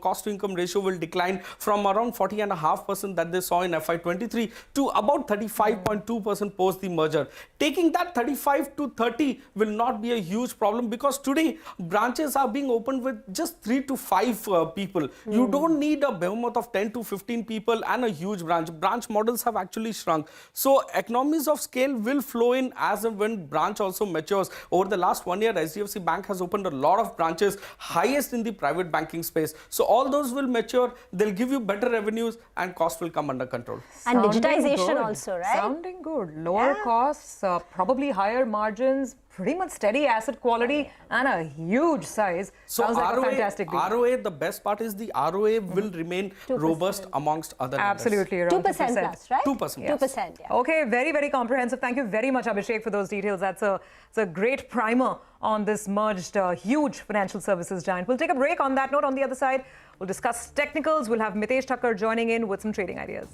cost to income ratio will decline from around 40.5% that they saw in FY23 to about 35.2% post the merger. Taking that 35 to 30 will not be a huge problem, because today branches are being opened with just 3 to 5 people. You don't need a behemoth of 10 to 15 people and a huge branch. Branch models have actually shrunk. So economies of scale will flow in as and when branch also matures. Over the last 1 year, SDFC Bank has opened a lot of branches, highest in the private banking space. So all those will mature, they'll give you better revenues and costs will come under control. And digitization also, right? Sounding good. Lower costs, probably higher margins, pretty much steady asset quality and a huge size. So sounds like a fantastic deal. ROA, the best part is the ROA will remain robust amongst other Absolutely. lenders. 2% plus, right? 2%. Yes. 2%, yeah. Okay, very, very comprehensive. Thank you very much, Abhishek, for those details. That's a great primer on this merged huge financial services giant. We'll take a break. On that note, on the other side, we'll discuss technicals. We'll have Mitesh Thakkar joining in with some trading ideas.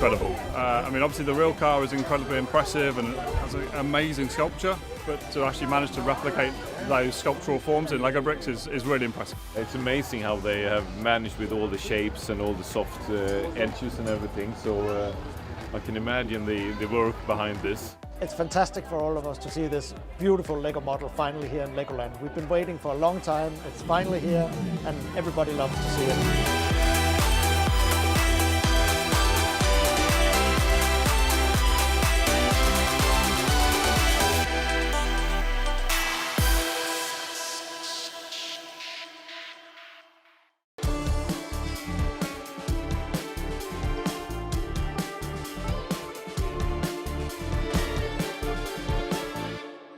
incredible. I mean, obviously the real car is incredibly impressive and has an amazing sculpture, but to actually manage to replicate those sculptural forms in Lego bricks is really impressive. It's amazing how they have managed with all the shapes and all the soft edges and everything. So I can imagine the work behind this. It's fantastic for all of us to see this beautiful Lego model finally here in Legoland. We've been waiting for a long time. It's finally here and everybody loves to see it.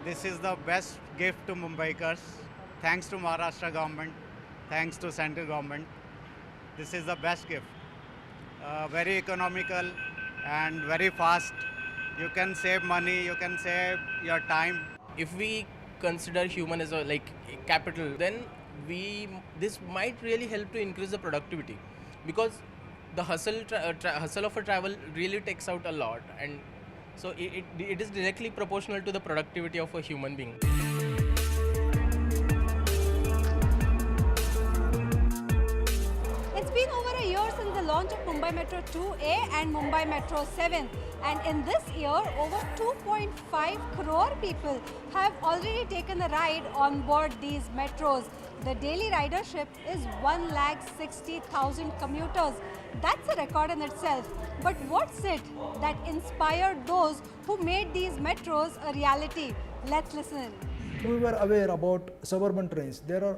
This is the best gift to Mumbaikars. Thanks to Maharashtra government, thanks to central government. This is the best gift. Very economical and very fast. You can save money, you can save your time. If we consider human as a capital, then this might really help to increase the productivity, because the hustle of a travel really takes out a lot, and so it is directly proportional to the productivity of a human being. It's been over a year since the launch of Mumbai Metro 2A and Mumbai Metro 7, and in this year over 2.5 crore people have already taken a ride on board these metros. The daily ridership is 1,60,000 commuters. That's a record in itself. But what's it that inspired those who made these metros a reality? Let's listen. We were aware about suburban trains. There are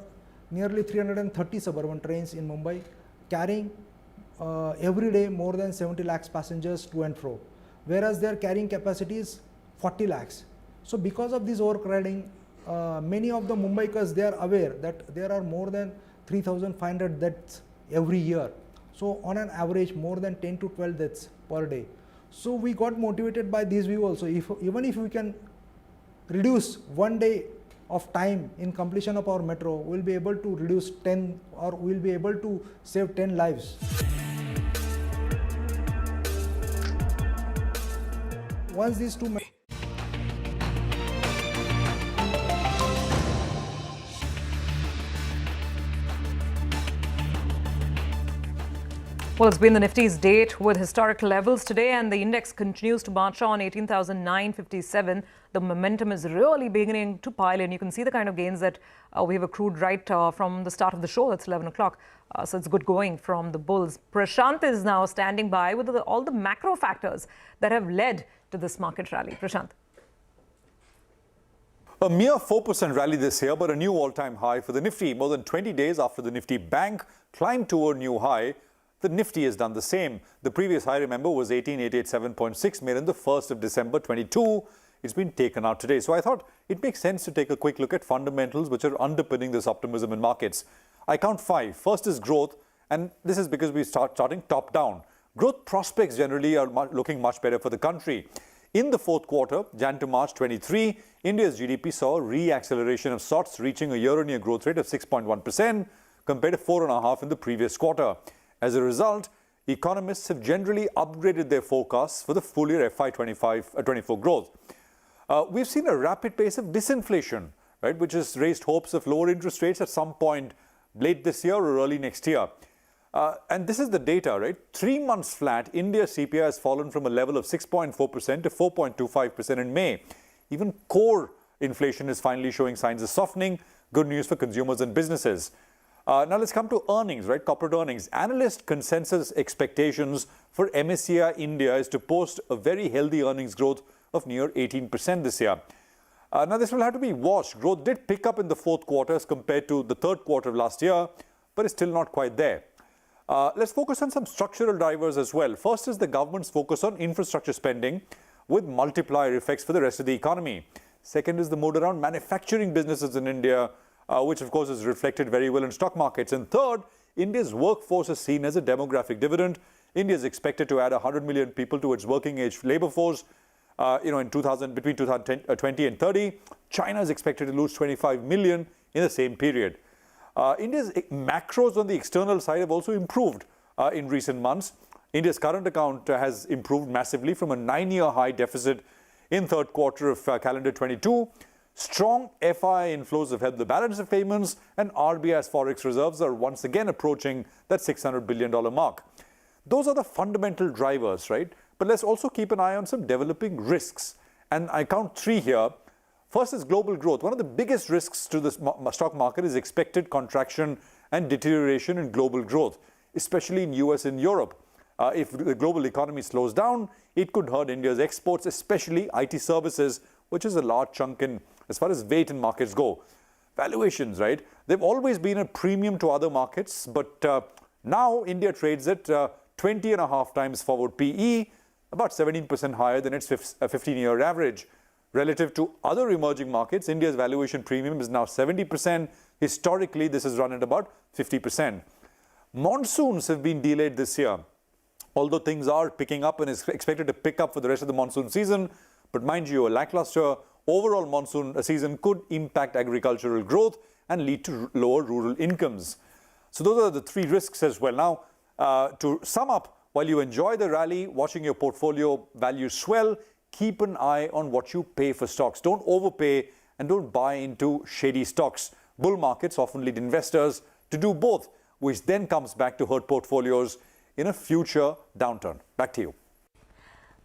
nearly 330 suburban trains in Mumbai carrying every day more than 70 lakhs passengers to and fro, whereas their carrying capacity is 40 lakhs. So because of this overcrowding, many of the Mumbaikars, they are aware that there are more than 3,500 deaths every year. So on an average, more than 10 to 12 deaths per day. So we got motivated by this view also. Even if we can reduce 1 day of time in completion of our metro, we'll be able to reduce 10, or we'll be able to save 10 lives. Once these two Well, it's been the Nifty's date with historic levels today, and the index continues to march on 18,957. The momentum is really beginning to pile in. You can see the kind of gains that we've accrued right from the start of the show. That's 11 o'clock. So it's good going from the bulls. Prashant is now standing by with all the macro factors that have led to this market rally. Prashant. A mere 4% rally this year, but a new all-time high for the Nifty. More than 20 days after the Nifty Bank climbed to a new high, the Nifty has done the same. The previous high, remember, was 18,887.6 made on the 1st of December 22. It's been taken out today. So I thought it makes sense to take a quick look at fundamentals which are underpinning this optimism in markets. I count 5. First is growth, and this is because we starting top down. Growth prospects generally are looking much better for the country. In the fourth quarter, Jan to March 23, India's GDP saw a re-acceleration of sorts, reaching a year-on-year growth rate of 6.1% compared to 4.5% in the previous quarter. As a result, economists have generally upgraded their forecasts for the full year FY24 growth. We've seen a rapid pace of disinflation, right, which has raised hopes of lower interest rates at some point late this year or early next year. And this is the data, right? 3 months flat, India's CPI has fallen from a level of 6.4% to 4.25% in May. Even core inflation is finally showing signs of softening. Good news for consumers and businesses. Now let's come to earnings, right? Corporate earnings. Analyst consensus expectations for MSCI India is to post a very healthy earnings growth of near 18% this year. Now this will have to be watched. Growth did pick up in the fourth quarter as compared to the third quarter of last year, but it's still not quite there. Let's focus on some structural drivers as well. First is the government's focus on infrastructure spending with multiplier effects for the rest of the economy. Second is the mood around manufacturing businesses in India, which of course is reflected very well in stock markets. And third, India's workforce is seen as a demographic dividend. India is expected to add 100 million people to its working age labor force, between 2020 and 30. China is expected to lose 25 million in the same period. India's macros on the external side have also improved in recent months. India's current account has improved massively from a 9-year high deficit in third quarter of calendar 22. Strong FI inflows have helped the balance of payments, and RBI's forex reserves are once again approaching that $600 billion mark. Those are the fundamental drivers, right? But let's also keep an eye on some developing risks. And I count 3 here. First is global growth. One of the biggest risks to the stock market is expected contraction and deterioration in global growth, especially in US and Europe. If the global economy slows down, it could hurt India's exports, especially IT services, which is a large chunk in as far as weight in markets go. Valuations, right? They've always been a premium to other markets, but now India trades at 20.5 times forward PE, about 17% higher than its 15-year average. Relative to other emerging markets, India's valuation premium is now 70%. Historically, this has run at about 50%. Monsoons have been delayed this year, although things are picking up and is expected to pick up for the rest of the monsoon season. But mind you, a lackluster overall monsoon season could impact agricultural growth and lead to lower rural incomes. So those are the 3 risks as well. Now, to sum up, while you enjoy the rally, watching your portfolio value swell, keep an eye on what you pay for stocks. Don't overpay and don't buy into shady stocks. Bull markets often lead investors to do both, which then comes back to hurt portfolios in a future downturn. Back to you.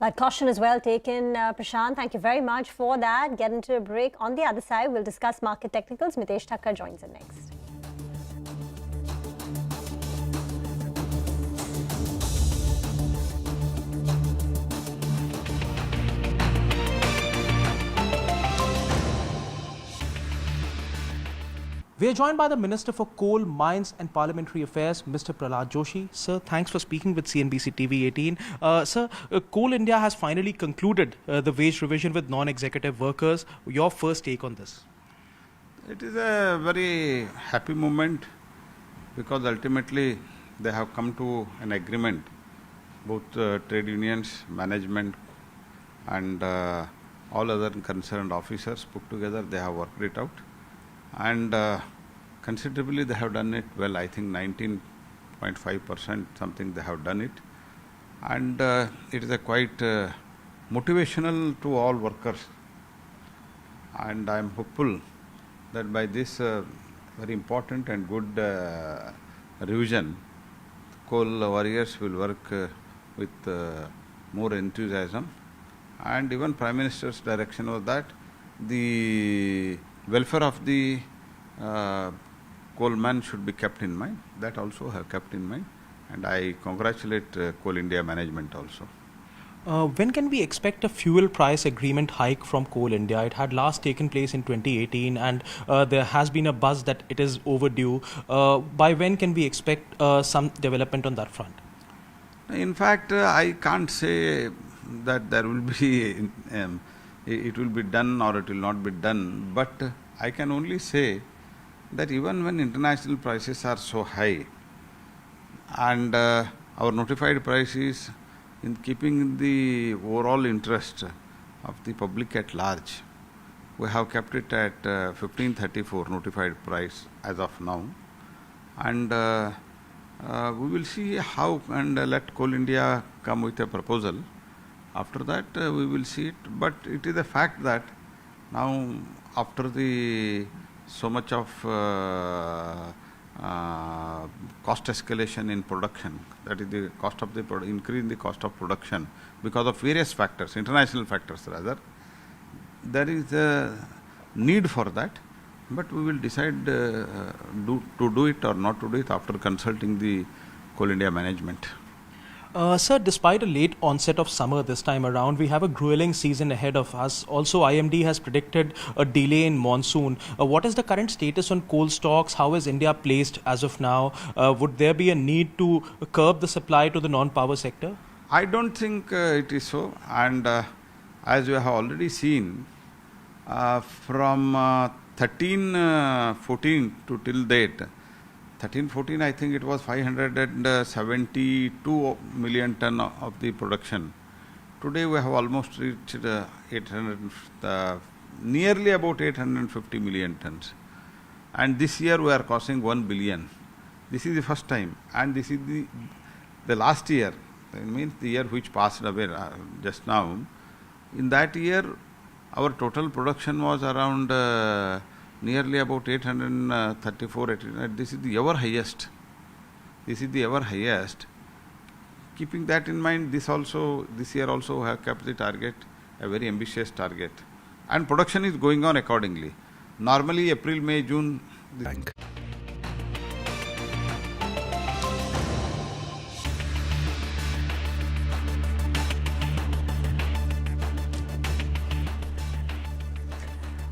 That caution is well taken, Prashant. Thank you very much for that. Get into a break. On the other side, we'll discuss market technicals. Mitesh Thakkar joins in next. We are joined by the Minister for Coal, Mines and Parliamentary Affairs, Mr. Prahlad Joshi. Sir, thanks for speaking with CNBC-TV18. Sir, Coal India has finally concluded the wage revision with non-executive workers. Your first take on this? It is a very happy moment because ultimately they have come to an agreement, both trade unions, management and all other concerned officers put together, they have worked it out. And considerably they have done it well. I think 19.5% something they have done it, and it is a quite motivational to all workers, and I am hopeful that by this very important and good revision, coal warriors will work with more enthusiasm, and even Prime Minister's direction was that the welfare of the coalmen should be kept in mind. That also have kept in mind, and I congratulate Coal India management also. When can we expect a fuel price agreement hike from Coal India? It had last taken place in 2018 and there has been a buzz that it is overdue. By when can we expect some development on that front? In fact, I can't say that there will be it will be done or it will not be done, but I can only say that even when international prices are so high and our notified price is in keeping the overall interest of the public at large, we have kept it at 1534 notified price as of now, and we will see how, and let Coal India come with a proposal. After that, we will see it. But it is a fact that now, after the so much of cost escalation in production, that is the cost of the increase in the cost of production because of various factors, international factors rather, there is a need for that. But we will decide to do it or not to do it after consulting the Coal India management. Sir, despite a late onset of summer this time around, we have a grueling season ahead of us. Also, IMD has predicted a delay in monsoon. What is the current status on coal stocks? How is India placed as of now? Would there be a need to curb the supply to the non-power sector? I don't think it is so. And as you have already seen, from 13-14 to till date, 13-14, I think it was 572 million ton of the production. Today we have almost reached 800, nearly about 850 million tons. And this year we are crossing 1 billion. This is the first time. And this is the last year, It means the year which passed away just now. In that year, our total production was around nearly about 834, 839. This is the ever highest. This is the ever highest. Keeping that in mind, this year also have kept the target, a very ambitious target. And production is going on accordingly. Normally, April, May, June, the bank.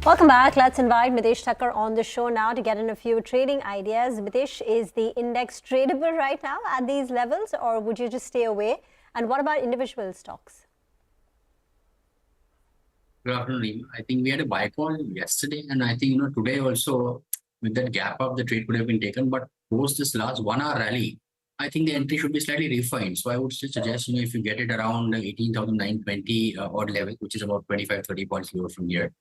Welcome back. Let's invite Mitesh Thakkar on the show now to get in a few trading ideas. Mitesh, is the index tradable right now at these levels, or would you just stay away? And what about individual stocks? Good afternoon. I think we had a buy call yesterday, and I think today also with that gap up, the trade could have been taken. But post this last 1 hour rally, I think the entry should be slightly refined. So I would still suggest if you get it around 18,920 odd level, which is about 25-30 points lower from here,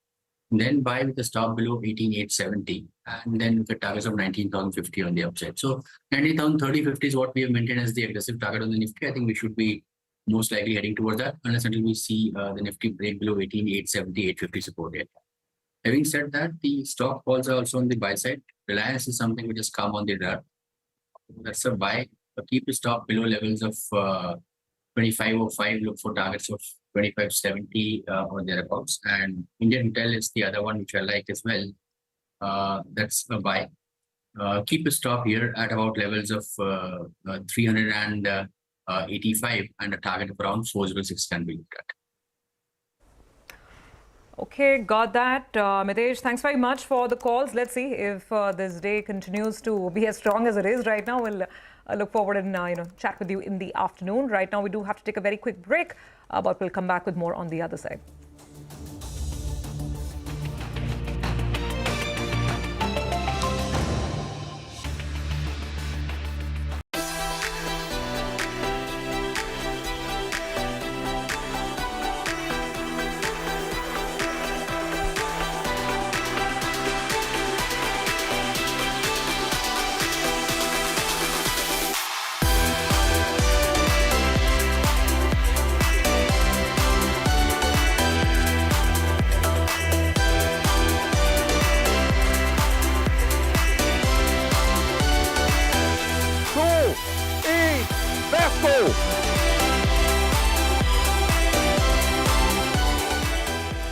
then buy with a stop below 18,870, and then with the targets of 19,050 on the upside. So 19,030-50 is what we have maintained as the aggressive target on the Nifty. I think we should be most likely heading towards that, unless until we see the Nifty break below 18,870, 850 support area. Having said that, the stock calls are also on the buy side. Reliance is something which has come on the radar. That's a buy. But keep the stock below levels of 2505. Look for targets of 2570 or thereabouts. And Indian Hotel is the other one which I like as well. That's a buy. Keep a stop here at about levels of 385 and a target of around 406 can be looked at. Okay, got that. Mitesh, thanks very much for the calls. Let's see if this day continues to be as strong as it is right now. We'll look forward and chat with you in the afternoon. Right now, we do have to take a very quick break, but we'll come back with more on the other side.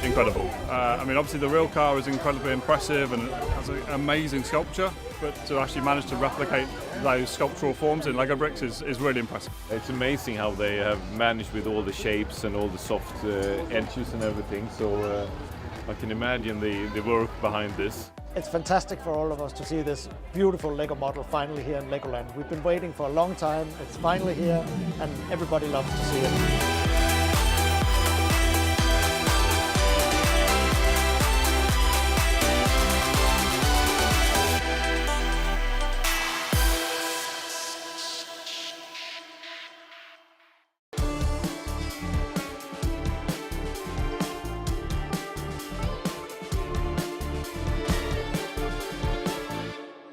Incredible. I mean, obviously the real car is incredibly impressive and has an amazing sculpture, but to actually manage to replicate those sculptural forms in Lego bricks is really impressive. It's amazing how they have managed with all the shapes and all the soft edges and everything. So I can imagine the work behind this. It's fantastic for all of us to see this beautiful Lego model finally here in Legoland. We've been waiting for a long time. It's finally here, and everybody loves to see it.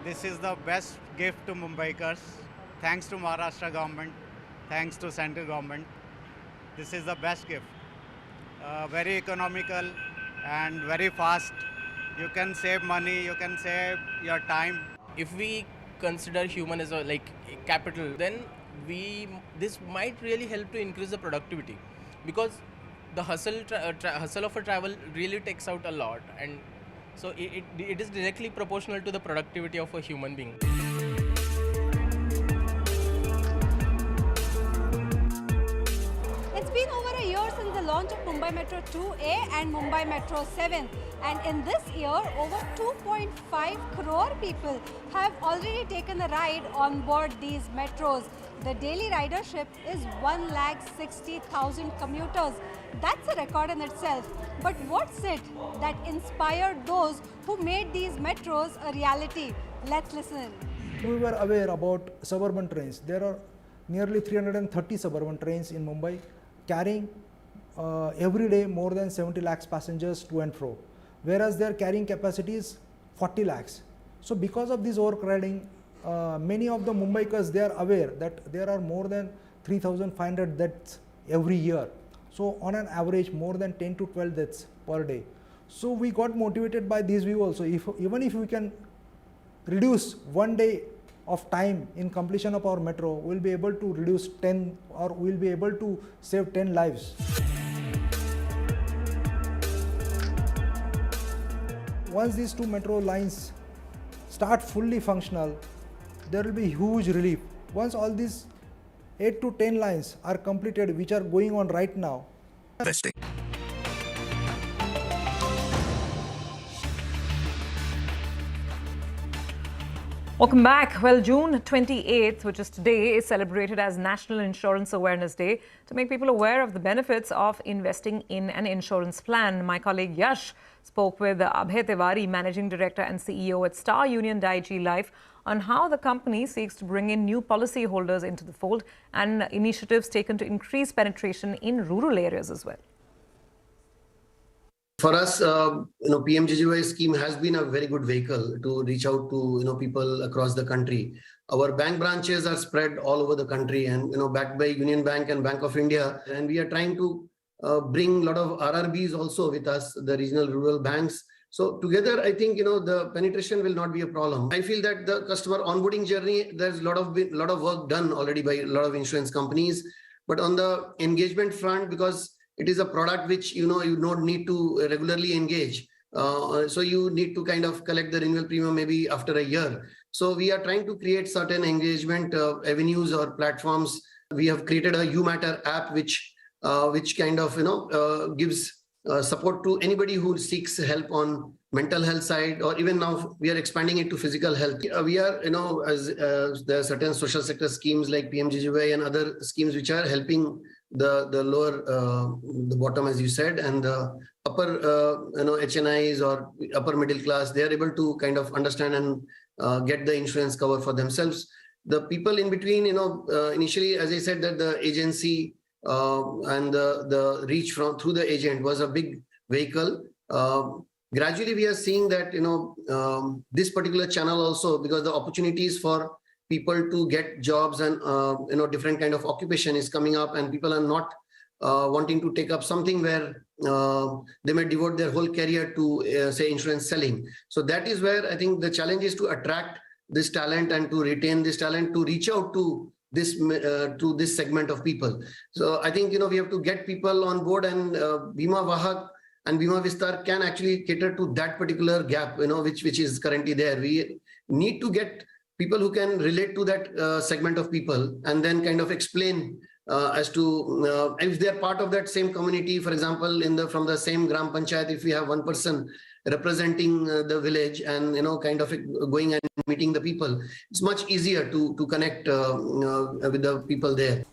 This is the best gift to Mumbaikars. Thanks to Maharashtra government, thanks to central government. This is the best gift. Very economical and very fast. You can save money, you can save your time. If we consider human as a capital, then this might really help to increase the productivity, because the hustle of a travel really takes out a lot, and so it is directly proportional to the productivity of a human being. It's been over a year since the launch of Mumbai Metro 2A and Mumbai Metro 7, and in this year over 2.5 crore people have already taken a ride on board these metros. The daily ridership is 1,60,000 commuters. That's a record in itself. But what's it that inspired those who made these metros a reality? Let's listen. We were aware about suburban trains. There are nearly 330 suburban trains in Mumbai carrying every day more than 70 lakhs passengers to and fro, whereas their carrying capacity is 40 lakhs. So because of this overcrowding, many of the Mumbaikars, they are aware that there are more than 3,500 deaths every year. So on an average, more than 10 to 12 deaths per day. So we got motivated by this view also. Even if we can reduce 1 day of time in completion of our metro, we'll be able to reduce 10, or we'll be able to save 10 lives. Once these 2 metro lines start fully functional, there will be huge relief. Once all these 8 to 10 lines are completed, which are going on right now. Welcome back. Well, June 28th, which is today, is celebrated as National Insurance Awareness Day to make people aware of the benefits of investing in an insurance plan. My colleague Yash spoke with Abhay Tiwari, Managing Director and CEO at Star Union Dai-ichi Life, on how the company seeks to bring in new policyholders into the fold and initiatives taken to increase penetration in rural areas as well. For us, PMJJY scheme has been a very good vehicle to reach out to people across the country. Our bank branches are spread all over the country, and backed by Union Bank and Bank of India, and we are trying to bring a lot of RRBs also with us, the regional rural banks. So together, I think the penetration will not be a problem. I feel that the customer onboarding journey, there's a lot of work done already by a lot of insurance companies, but on the engagement front, because it is a product which you don't need to regularly engage. So you need to kind of collect the renewal premium maybe after a year. So we are trying to create certain engagement avenues or platforms. We have created a YouMatter app which kind of gives support to anybody who seeks help on mental health side, or even now we are expanding it to physical health. We are, as there are certain social sector schemes like PMJJY and other schemes which are helping the lower, the bottom, as you said, and the upper, HNIs or upper middle class. They are able to kind of understand and get the insurance cover for themselves. The people in between, initially, as I said, that the agency and the reach through the agent was a big vehicle. Gradually, we are seeing that this particular channel also, because the opportunities for people to get jobs and different kind of occupation is coming up, and people are not wanting to take up something where they may devote their whole career to say insurance selling. So that is where I think the challenge is to attract this talent and to retain this talent, to reach out to this segment of people. So I think we have to get people on board, and Bima Vahak and Bima Vistar can actually cater to that particular gap, which is currently there. We need to get people who can relate to that segment of people, and then kind of explain as to if they are part of that same community. For example, from the same Gram Panchayat, if we have one person representing the village and kind of going and meeting the people, it's much easier to connect with the people there.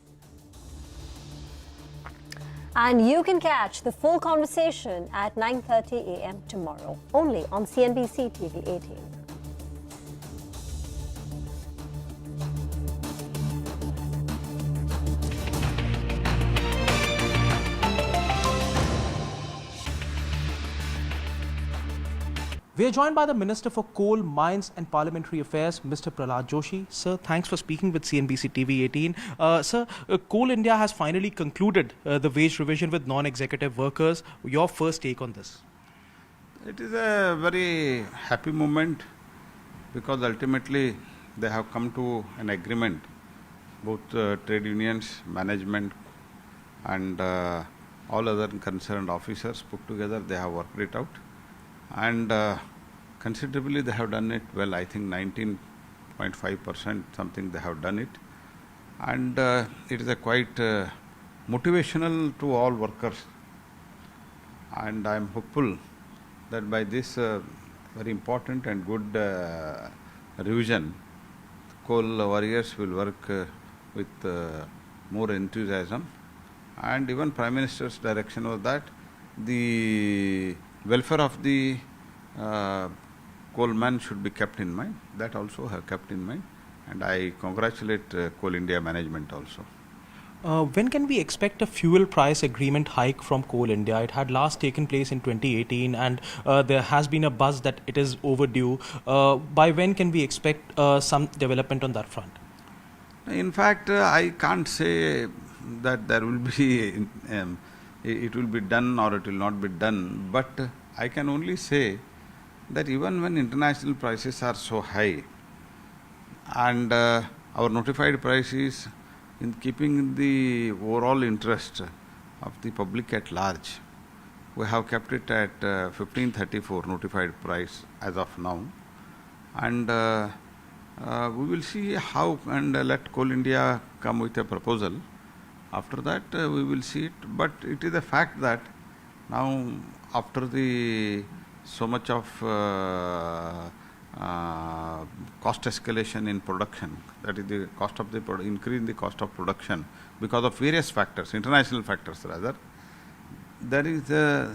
And you can catch the full conversation at 9:30 a.m. tomorrow, only on CNBC-TV18. We are joined by the Minister for Coal, Mines and Parliamentary Affairs, Mr. Prahlad Joshi. Sir, thanks for speaking with CNBC TV18. Sir, Coal India has finally concluded the wage revision with non-executive workers. Your first take on this? It is a very happy moment, because ultimately they have come to an agreement, both trade unions, management and all other concerned officers put together. They have worked it out. And considerably they have done it well. I think 19.5% something they have done it, and it is a quite motivational to all workers, and I am hopeful that by this very important and good revision, coal warriors will work with more enthusiasm, and even Prime Minister's direction was that the welfare of the coalman should be kept in mind. That also have kept in mind, and I congratulate Coal India management also. When can we expect a fuel price agreement hike from Coal India? It had last taken place in 2018, and there has been a buzz that it is overdue. By when can we expect some development on that front? In fact, I can't say that there will be, it will be done or it will not be done, but I can only say that even when international prices are so high and our notified price is in keeping the overall interest of the public at large, we have kept it at 1534 notified price as of now, and we will see how, and let Coal India come with a proposal. After that we will see it, but it is a fact that now after the so much of cost escalation in production, that is the cost of the increase in the cost of production because of various factors, international factors rather, there is a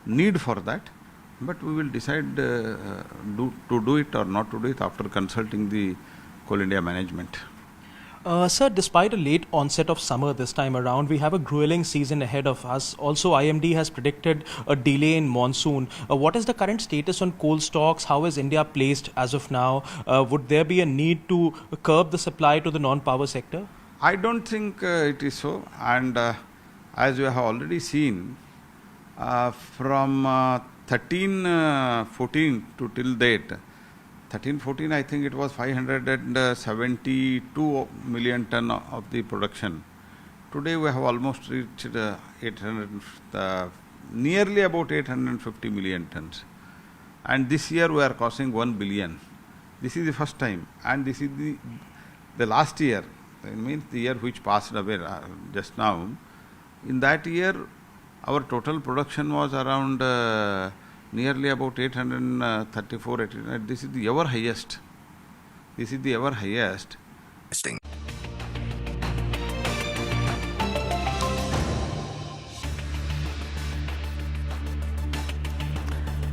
need for that, but we will decide to do it or not to do it after consulting the Coal India management. Sir, despite a late onset of summer this time around, we have a grueling season ahead of us. Also, IMD has predicted a delay in monsoon. What is the current status on coal stocks? How is India placed as of now? Would there be a need to curb the supply to the non-power sector? I don't think it is so, and as you have already seen, from 13-14 to till date, 13-14 I think it was 572 million ton of the production. Today we have almost reached 800, nearly about 850 million tons. And this year we are crossing 1 billion. This is the first time, and this is the last year, I mean the year which passed away just now. In that year our total production was around nearly about 834, 800. This is the ever highest. This is the ever highest.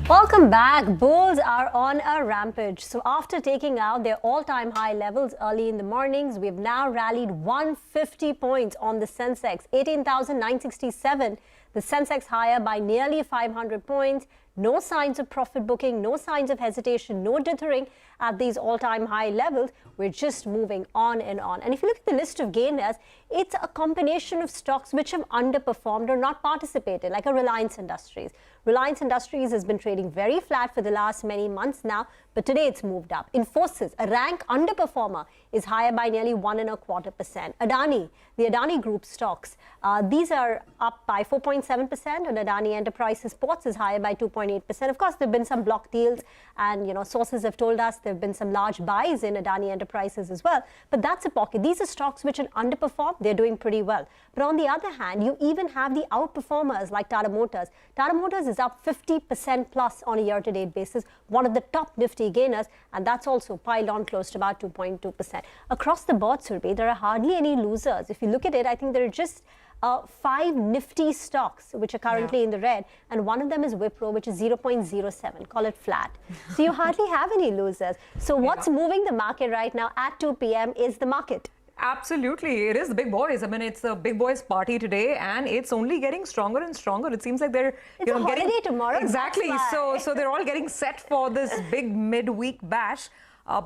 Welcome back. Bulls are on a rampage. So after taking out their all-time high levels early in the mornings, we've now rallied 150 points on the Sensex, 18,967. The Sensex higher by nearly 500 points. No signs of profit booking, no signs of hesitation, no dithering at these all-time high levels. We're just moving on and on. And if you look at the list of gainers, it's a combination of stocks which have underperformed or not participated, like a Reliance Industries. Reliance Industries has been trading very flat for the last many months now, but today it's moved up. Infosys, a rank underperformer, is higher by nearly 1.25%. Adani, the Adani Group stocks, these are up by 4.7%, and Adani Enterprises Ports is higher by 2.8%. Of course, there have been some block deals, and sources have told us there have been some large buys in Adani Enterprises as well. But that's a pocket. These are stocks which are underperformed. They're doing pretty well. But on the other hand, you even have the outperformers like Tata Motors. Tata Motors is up 50% plus on a year-to-date basis, one of the top Nifty gainers, and that's also piled on close to about 2.2%. Across the board, Surbhi, there are hardly any losers. If you look at it, I think there are just 5 Nifty stocks which are currently in the red, and one of them is Wipro, which is 0.07, call it flat. So you hardly have any losers. So what's moving the market right now at 2 p.m. is the market. Absolutely. It is the big boys. I mean, it's the big boys party today, and it's only getting stronger and stronger. It seems like they're it's a holiday tomorrow. Exactly. So they're all getting set for this big midweek bash.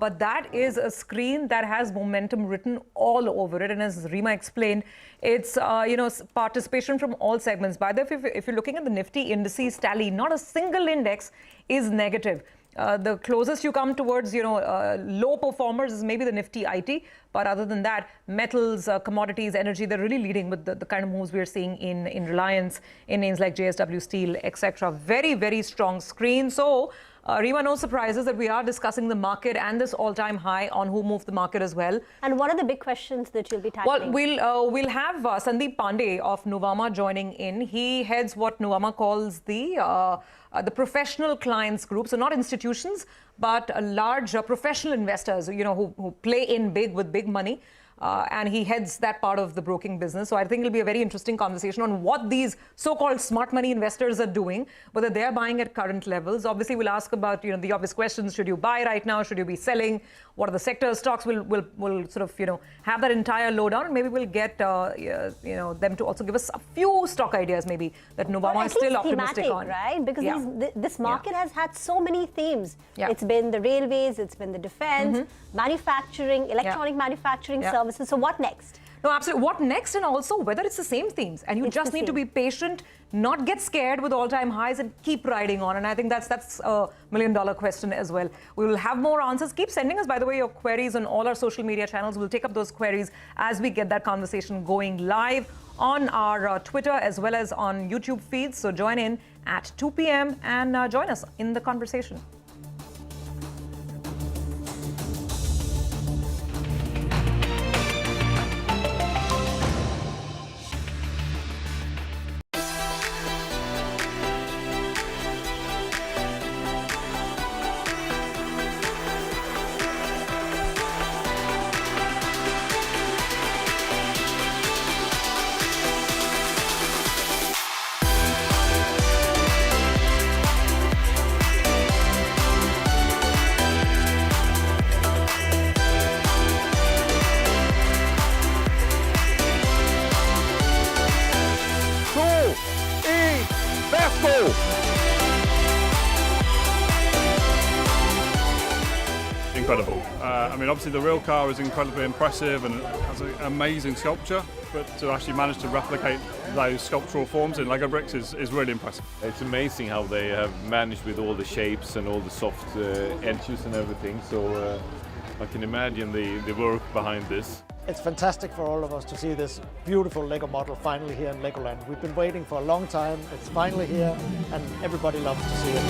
But that is a screen that has momentum written all over it. And as Rima explained, it's, participation from all segments. By the way, if you're looking at the Nifty indices tally, not a single index is negative. The closest you come towards, low performers is maybe the Nifty IT. But other than that, metals, commodities, energy, they're really leading with the kind of moves we're seeing in Reliance, in names like JSW Steel, etc. Very, very strong screen. So, Rima, no surprises that we are discussing the market and this all-time high on who moved the market as well. And what are the big questions that you'll be tackling? Well, we'll have Sandeep Pandey of Nuvama joining in. He heads what Nuvama calls the professional clients group. So not institutions, but large professional investors, who play in big with big money. And he heads that part of the broking business. So I think it'll be a very interesting conversation on what these so-called smart money investors are doing, whether they're buying at current levels. Obviously, we'll ask about the obvious questions. Should you buy right now? Should you be selling? What are the sector stocks? We'll sort of have that entire lowdown, and maybe we'll get them to also give us a few stock ideas maybe that Nuvama is still optimistic thematic, on. Right? Because this market has had so many themes. It's been the railways, it's been the defense, manufacturing, electronic manufacturing, services. services. So what next? No, absolutely. What next? And also whether it's the same themes and you just need to be patient, not get scared with all-time highs and keep riding on. And I think that's a million-dollar question as well. We will have more answers. Keep sending us, by the way, your queries on all our social media channels. We'll take up those queries as we get that conversation going live on our Twitter as well as on YouTube feeds. So join in at 2 p.m. and join us in the conversation. Incredible. I mean, obviously the real car is incredibly impressive and it has an amazing sculpture, but to actually manage to replicate those sculptural forms in Lego bricks is really impressive. It's amazing how they have managed with all the shapes and all the soft edges and everything. So I can imagine the work behind this. It's fantastic for all of us to see this beautiful Lego model finally here in Legoland. We've been waiting for a long time. It's finally here and everybody loves to see it.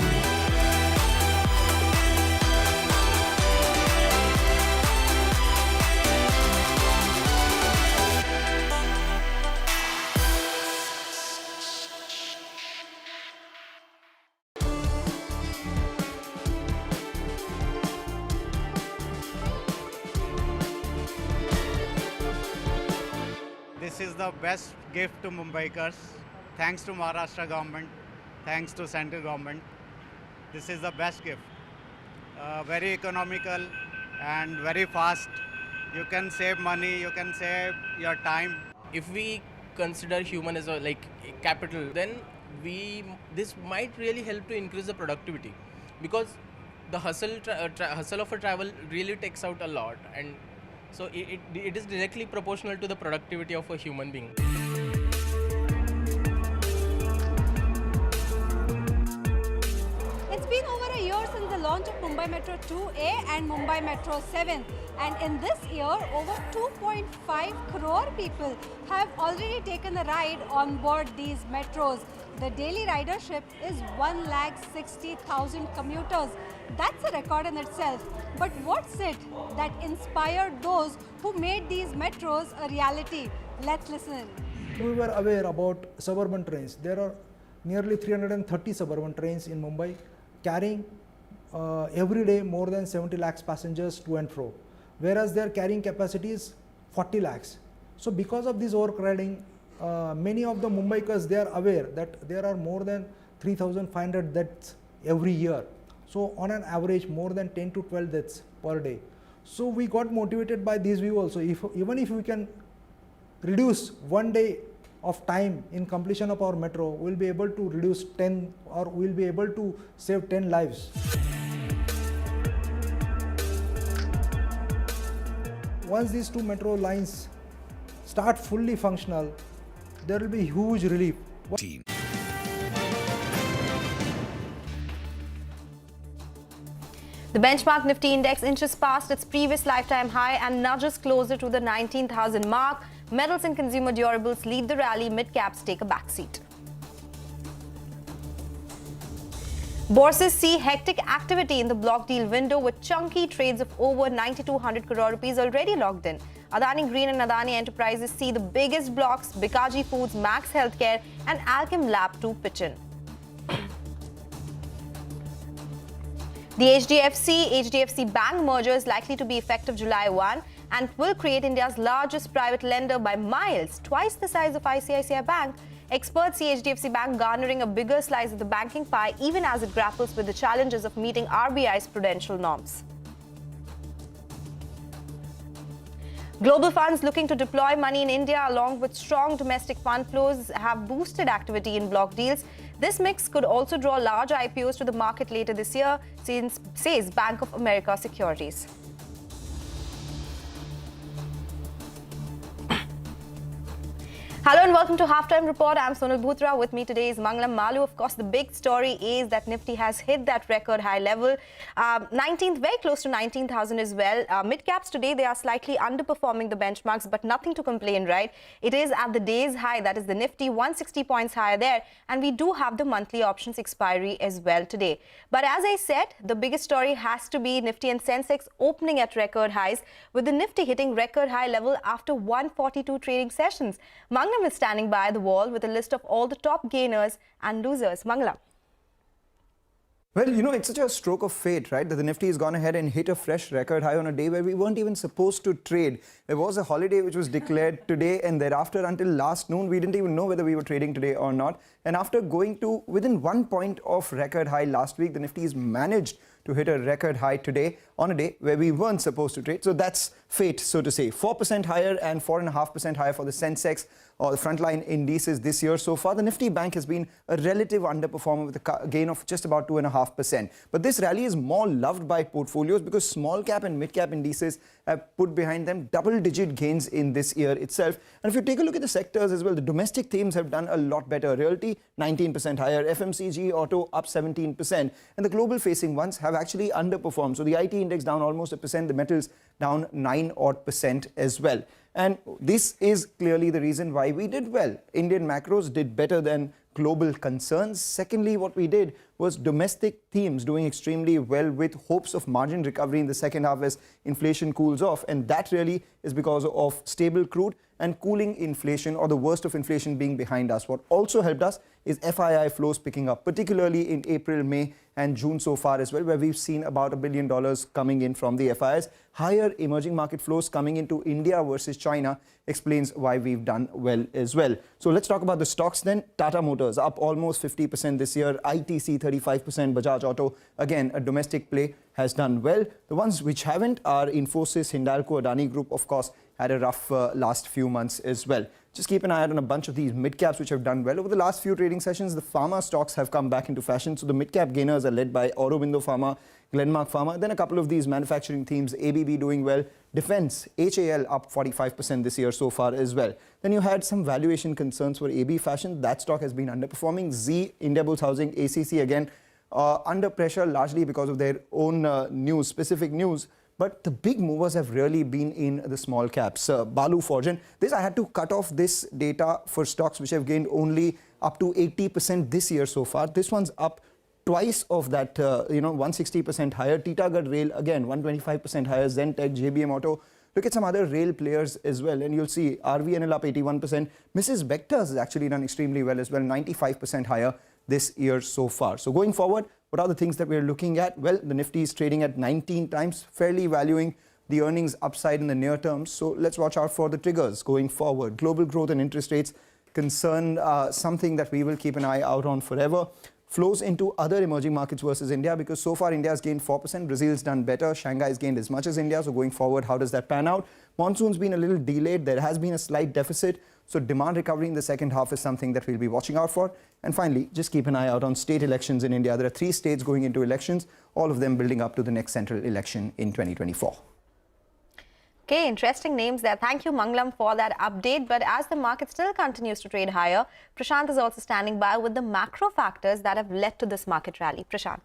This is the best gift to Mumbaikars. Thanks to Maharashtra government, thanks to central government. This is the best gift. Very economical and very fast. You can save money, you can save your time. If we consider human as a capital, then this might really help to increase the productivity, because the hustle of a travel really takes out a lot, and so it is directly proportional to the productivity of a human being. It's been over a year since the launch of Mumbai Metro 2A and Mumbai Metro 7, and in this year over 2.5 crore people have already taken a ride on board these metros. The daily ridership is 1,60,000 commuters. That's a record in itself. But what's it that inspired those who made these metros a reality? Let's listen. We were aware about suburban trains. There are nearly 330 suburban trains in Mumbai carrying every day more than 70 lakhs passengers to and fro, whereas their carrying capacity is 40 lakhs. So because of this overcrowding, many of the Mumbaikars, they are aware that there are more than 3,500 deaths every year. So on an average, more than 10 to 12 deaths per day. So we got motivated by this view also. Even if we can reduce 1 day of time in completion of our metro, we'll be able to reduce 10, or we'll be able to save 10 lives. Once these two metro lines start fully functional, there will be huge relief. The benchmark Nifty index inches past its previous lifetime high and nudges closer to the 19,000 mark. Metals and consumer durables lead the rally, mid-caps take a backseat. Bourses see hectic activity in the block deal window with chunky trades of over 9,200 crore rupees already logged in. Adani Green and Adani Enterprises see the biggest blocks, Bikaji Foods, Max Healthcare and Alchem Lab 2 pitch in. The HDFC Bank merger is likely to be effective July 1 and will create India's largest private lender by miles, twice the size of ICICI Bank. Experts see HDFC Bank garnering a bigger slice of the banking pie even as it grapples with the challenges of meeting RBI's prudential norms. Global funds looking to deploy money in India along with strong domestic fund flows have boosted activity in block deals. This mix could also draw large IPOs to the market later this year, says Bank of America Securities. Hello and welcome to Halftime Report. I'm Sonal Bhutra. With me today is Mangalam Malu. Of course, the big story is that Nifty has hit that record high level. 19th, very close to 19,000 as well. Mid-caps today, they are slightly underperforming the benchmarks, but nothing to complain, right? It is at the day's high, that is the Nifty, 160 points higher there. And we do have the monthly options expiry as well today. But as I said, the biggest story has to be Nifty and Sensex opening at record highs, with the Nifty hitting record high level after 142 trading sessions. Mangalam is standing by the wall with a list of all the top gainers and losers. Mangalam. Well, you know, it's such a stroke of fate, right? That the Nifty has gone ahead and hit a fresh record high on a day where we weren't even supposed to trade. There was a holiday which was declared today, and thereafter until last noon, we didn't even know whether we were trading today or not. And after going to within 1 point of record high last week, the Nifty has managed to hit a record high today on a day where we weren't supposed to trade. So that's fate, so to say. 4% higher and 4.5% higher for the Sensex or the frontline indices this year. So far, the Nifty Bank has been a relative underperformer with a gain of just about 2.5%. But this rally is more loved by portfolios because small cap and mid cap indices have put behind them double-digit gains in this year itself. And if you take a look at the sectors as well, the domestic themes have done a lot better. Realty, 19% higher. FMCG, auto, up 17%. And the global-facing ones have actually underperformed. So the IT index down almost 1%, the metals down 9% as well. And this is clearly the reason why we did well. Indian macros did better than global concerns. Secondly, what we did was domestic themes doing extremely well with hopes of margin recovery in the second half as inflation cools off. And that really is because of stable crude and cooling inflation, or the worst of inflation being behind us. What also helped us is FII flows picking up, particularly in April, May and June so far as well, where we've seen about $1 billion coming in from the FIIs. Higher emerging market flows coming into India versus China explains why we've done well as well. So let's talk about the stocks then. Tata Motors up almost 50% this year. ITC 35%. Bajaj Auto, again, a domestic play, has done well. The ones which haven't are Infosys, Hindalco, Adani Group, of course, had a rough last few months as well. Just keep an eye out on a bunch of these mid-caps which have done well. Over the last few trading sessions, the pharma stocks have come back into fashion. So the mid-cap gainers are led by Aurobindo Pharma, Glenmark Pharma. Then a couple of these manufacturing themes, ABB doing well. Defense, HAL up 45% this year so far as well. Then you had some valuation concerns for AB Fashion. That stock has been underperforming. Z, Indiabulls Housing, ACC again under pressure largely because of their own news, specific news. But the big movers have really been in the small caps. Balu Fortune, this I had to cut off this data for stocks which have gained only up to 80% this year so far. This one's up twice of that, 160% higher. Titagarh Rail, again, 125% higher. Zentech, JBM Auto. Look at some other rail players as well. And you'll see RVNL up 81%. Mrs. Bector's has actually done extremely well as well, 95% higher this year so far. So going forward, what are the things that we're looking at? Well, the Nifty is trading at 19 times, fairly valuing the earnings upside in the near term. So let's watch out for the triggers going forward. Global growth and interest rates concern something that we will keep an eye out on forever. Flows into other emerging markets versus India, because so far India has gained 4%, Brazil's done better, Shanghai has gained as much as India. So going forward, how does that pan out? Monsoon's been a little delayed. There has been a slight deficit. So demand recovery in the second half is something that we'll be watching out for. And finally, just keep an eye out on state elections in India. There are 3 states going into elections, all of them building up to the next central election in 2024. Okay, interesting names there. Thank you, Mangalam, for that update. But as the market still continues to trade higher, Prashant is also standing by with the macro factors that have led to this market rally. Prashant.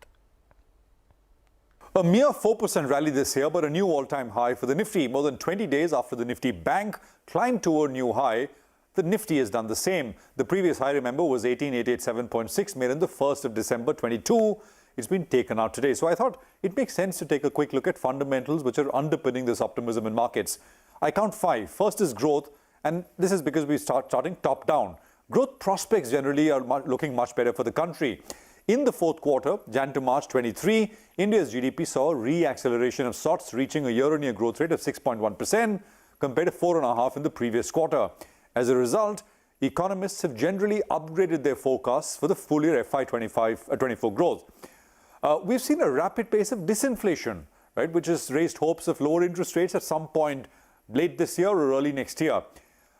A mere 4% rally this year, but a new all-time high for the Nifty. More than 20 days after the Nifty Bank climbed to a new high, the Nifty has done the same. The previous high, remember, was 18,887.6 made on the 1st of December 22. It's been taken out today. So I thought it makes sense to take a quick look at fundamentals which are underpinning this optimism in markets. I count 5. First is growth, and this is because we starting top down. Growth prospects generally are looking much better for the country. In the fourth quarter, Jan to March 23, India's GDP saw a re-acceleration of sorts, reaching a year-on-year growth rate of 6.1% compared to 4.5% in the previous quarter. As a result, economists have generally upgraded their forecasts for the full year FY24 growth. We've seen a rapid pace of disinflation, right, which has raised hopes of lower interest rates at some point late this year or early next year.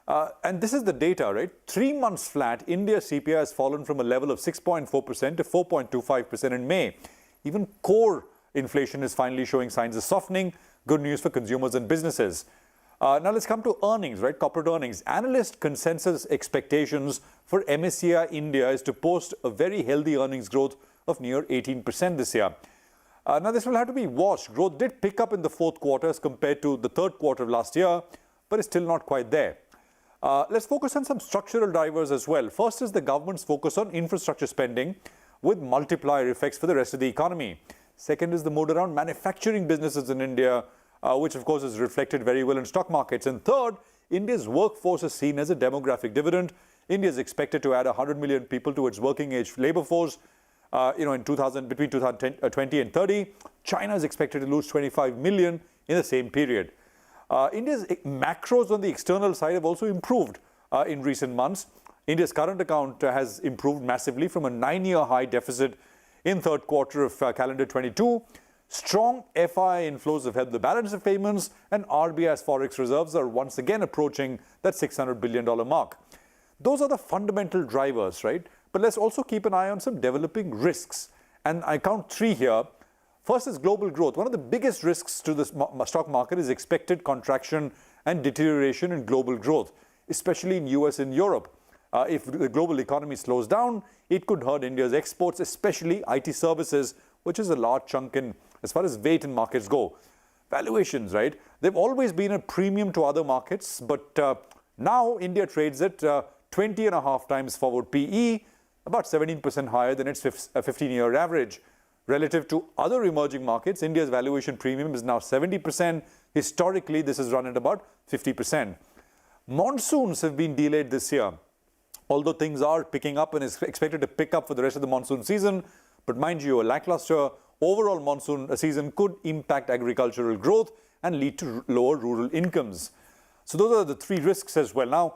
And this is the data, right? 3 months flat, India's CPI has fallen from a level of 6.4% to 4.25% in May. Even core inflation is finally showing signs of softening. Good news for consumers and businesses. Now let's come to earnings, right? Corporate earnings. Analyst consensus expectations for MSCI India is to post a very healthy earnings growth of near 18% this year. Now this will have to be watched. Growth did pick up in the fourth quarter as compared to the third quarter of last year, but it's still not quite there. Let's focus on some structural drivers as well. First is the government's focus on infrastructure spending with multiplier effects for the rest of the economy. Second is the mood around manufacturing businesses in India, which of course is reflected very well in stock markets. And third, India's workforce is seen as a demographic dividend. India is expected to add 100 million people to its working age labor force, between 2020 and 30. China is expected to lose 25 million in the same period. India's macros on the external side have also improved in recent months. India's current account has improved massively from a 9-year high deficit in third quarter of calendar 22. Strong FI inflows have helped the balance of payments, and RBI's forex reserves are once again approaching that $600 billion mark. Those are the fundamental drivers, right? But let's also keep an eye on some developing risks. And I count 3 here. First is global growth. One of the biggest risks to the stock market is expected contraction and deterioration in global growth, especially in US and Europe. If the global economy slows down, it could hurt India's exports, especially IT services, which is a large chunk in as far as weight in markets go. Valuations, right? They've always been a premium to other markets, but now India trades at 20.5 times forward PE, about 17% higher than its 15-year average. Relative to other emerging markets, India's valuation premium is now 70%. Historically, this has run at about 50%. Monsoons have been delayed this year, although things are picking up and is expected to pick up for the rest of the monsoon season. But mind you, a lackluster overall monsoon season could impact agricultural growth and lead to lower rural incomes. So those are the 3 risks as well. Now,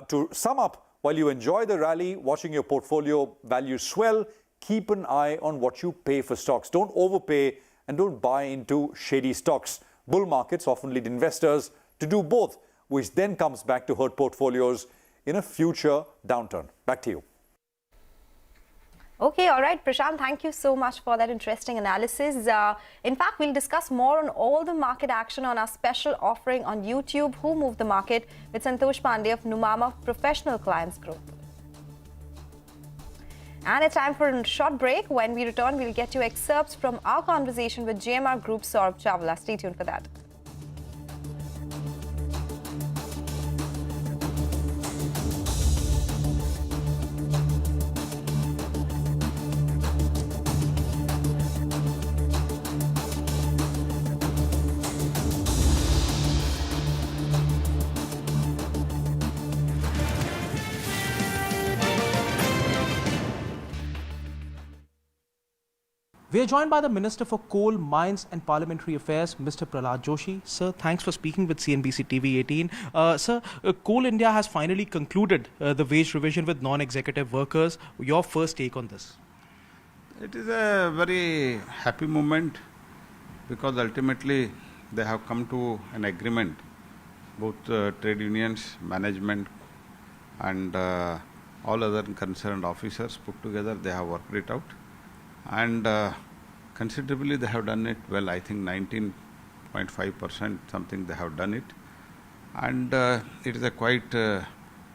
to sum up, while you enjoy the rally, watching your portfolio values swell, keep an eye on what you pay for stocks. Don't overpay and don't buy into shady stocks. Bull markets often lead investors to do both, which then comes back to hurt portfolios in a future downturn. Back to you. Okay, all right, Prashant, thank you so much for that interesting analysis. In fact, we'll discuss more on all the market action on our special offering on YouTube, Who Moved the Market, with Santosh Pandey of Numama Professional Clients Group. And it's time for a short break. When we return, we'll get you excerpts from our conversation with GMR Group Saurabh Chawla. Stay tuned for that. We are joined by the Minister for Coal, Mines and Parliamentary Affairs, Mr. Prahlad Joshi. Sir, thanks for speaking with CNBC-TV18. Sir, Coal India has finally concluded the wage revision with non-executive workers. Your first take on this? It is a very happy moment because ultimately they have come to an agreement. Both trade unions, management and all other concerned officers put together, they have worked it out. And considerably they have done it well. I think 19.5% something they have done it, and it is a quite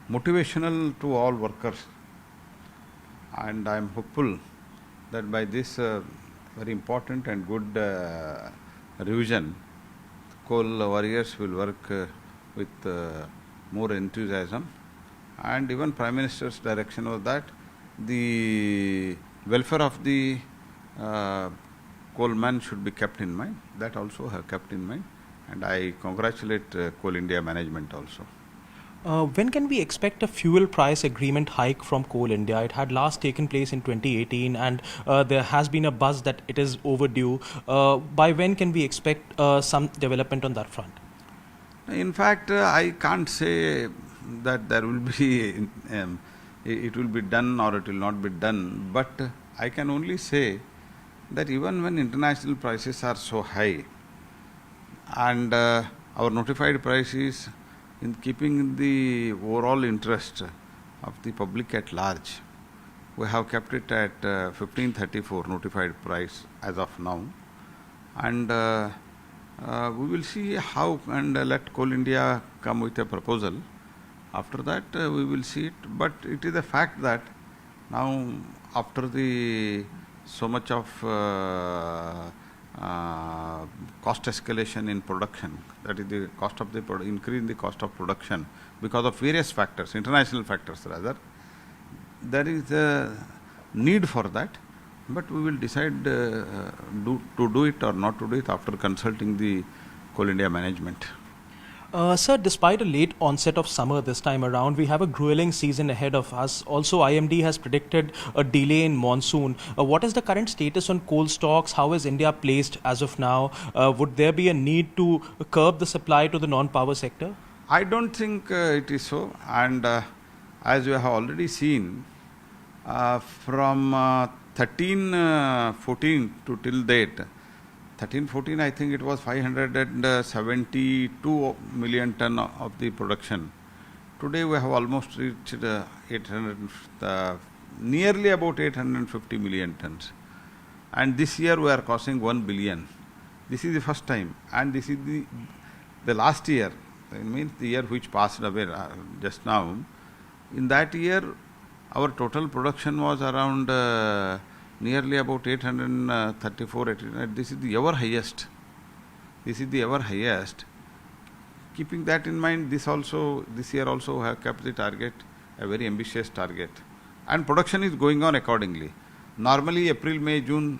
motivational to all workers, and I am hopeful that by this very important and good revision, coal warriors will work with more enthusiasm, and even Prime Minister's direction was that the welfare of the coalman should be kept in mind. That also have kept in mind, and I congratulate Coal India management also. When can we expect a fuel price agreement hike from Coal India? It had last taken place in 2018, and there has been a buzz that it is overdue. By when can we expect some development on that front? In fact, I can't say that there will be it will be done or it will not be done, but I can only say that even when international prices are so high and our notified price is in keeping the overall interest of the public at large, we have kept it at 1534 notified price as of now, and We will see how, and let Coal India come with a proposal. After that, we will see it. But it is a fact that now, after the so much of cost escalation in production, that is the cost of the increase in the cost of production because of various factors, international factors rather, there is a need for that. But we will decide to do it or not to do it after consulting the Coal India management. Sir, despite a late onset of summer this time around, we have a grueling season ahead of us. Also, IMD has predicted a delay in monsoon. What is the current status on coal stocks? How is India placed as of now? Would there be a need to curb the supply to the non-power sector? I don't think it is so. And as you have already seen, from 13-14 to till date, 13-14 I think it was 572 million ton of the production. Today we have almost reached nearly about 850 million tons. And this year we are crossing 1 billion. This is the first time, and this is the last year, I mean the year which passed away just now. In that year our total production was around nearly about 834, 800. This is the ever highest. This is the ever highest. Keeping that in mind, this year also have kept the target, a very ambitious target. And production is going on accordingly. Normally April, May, June.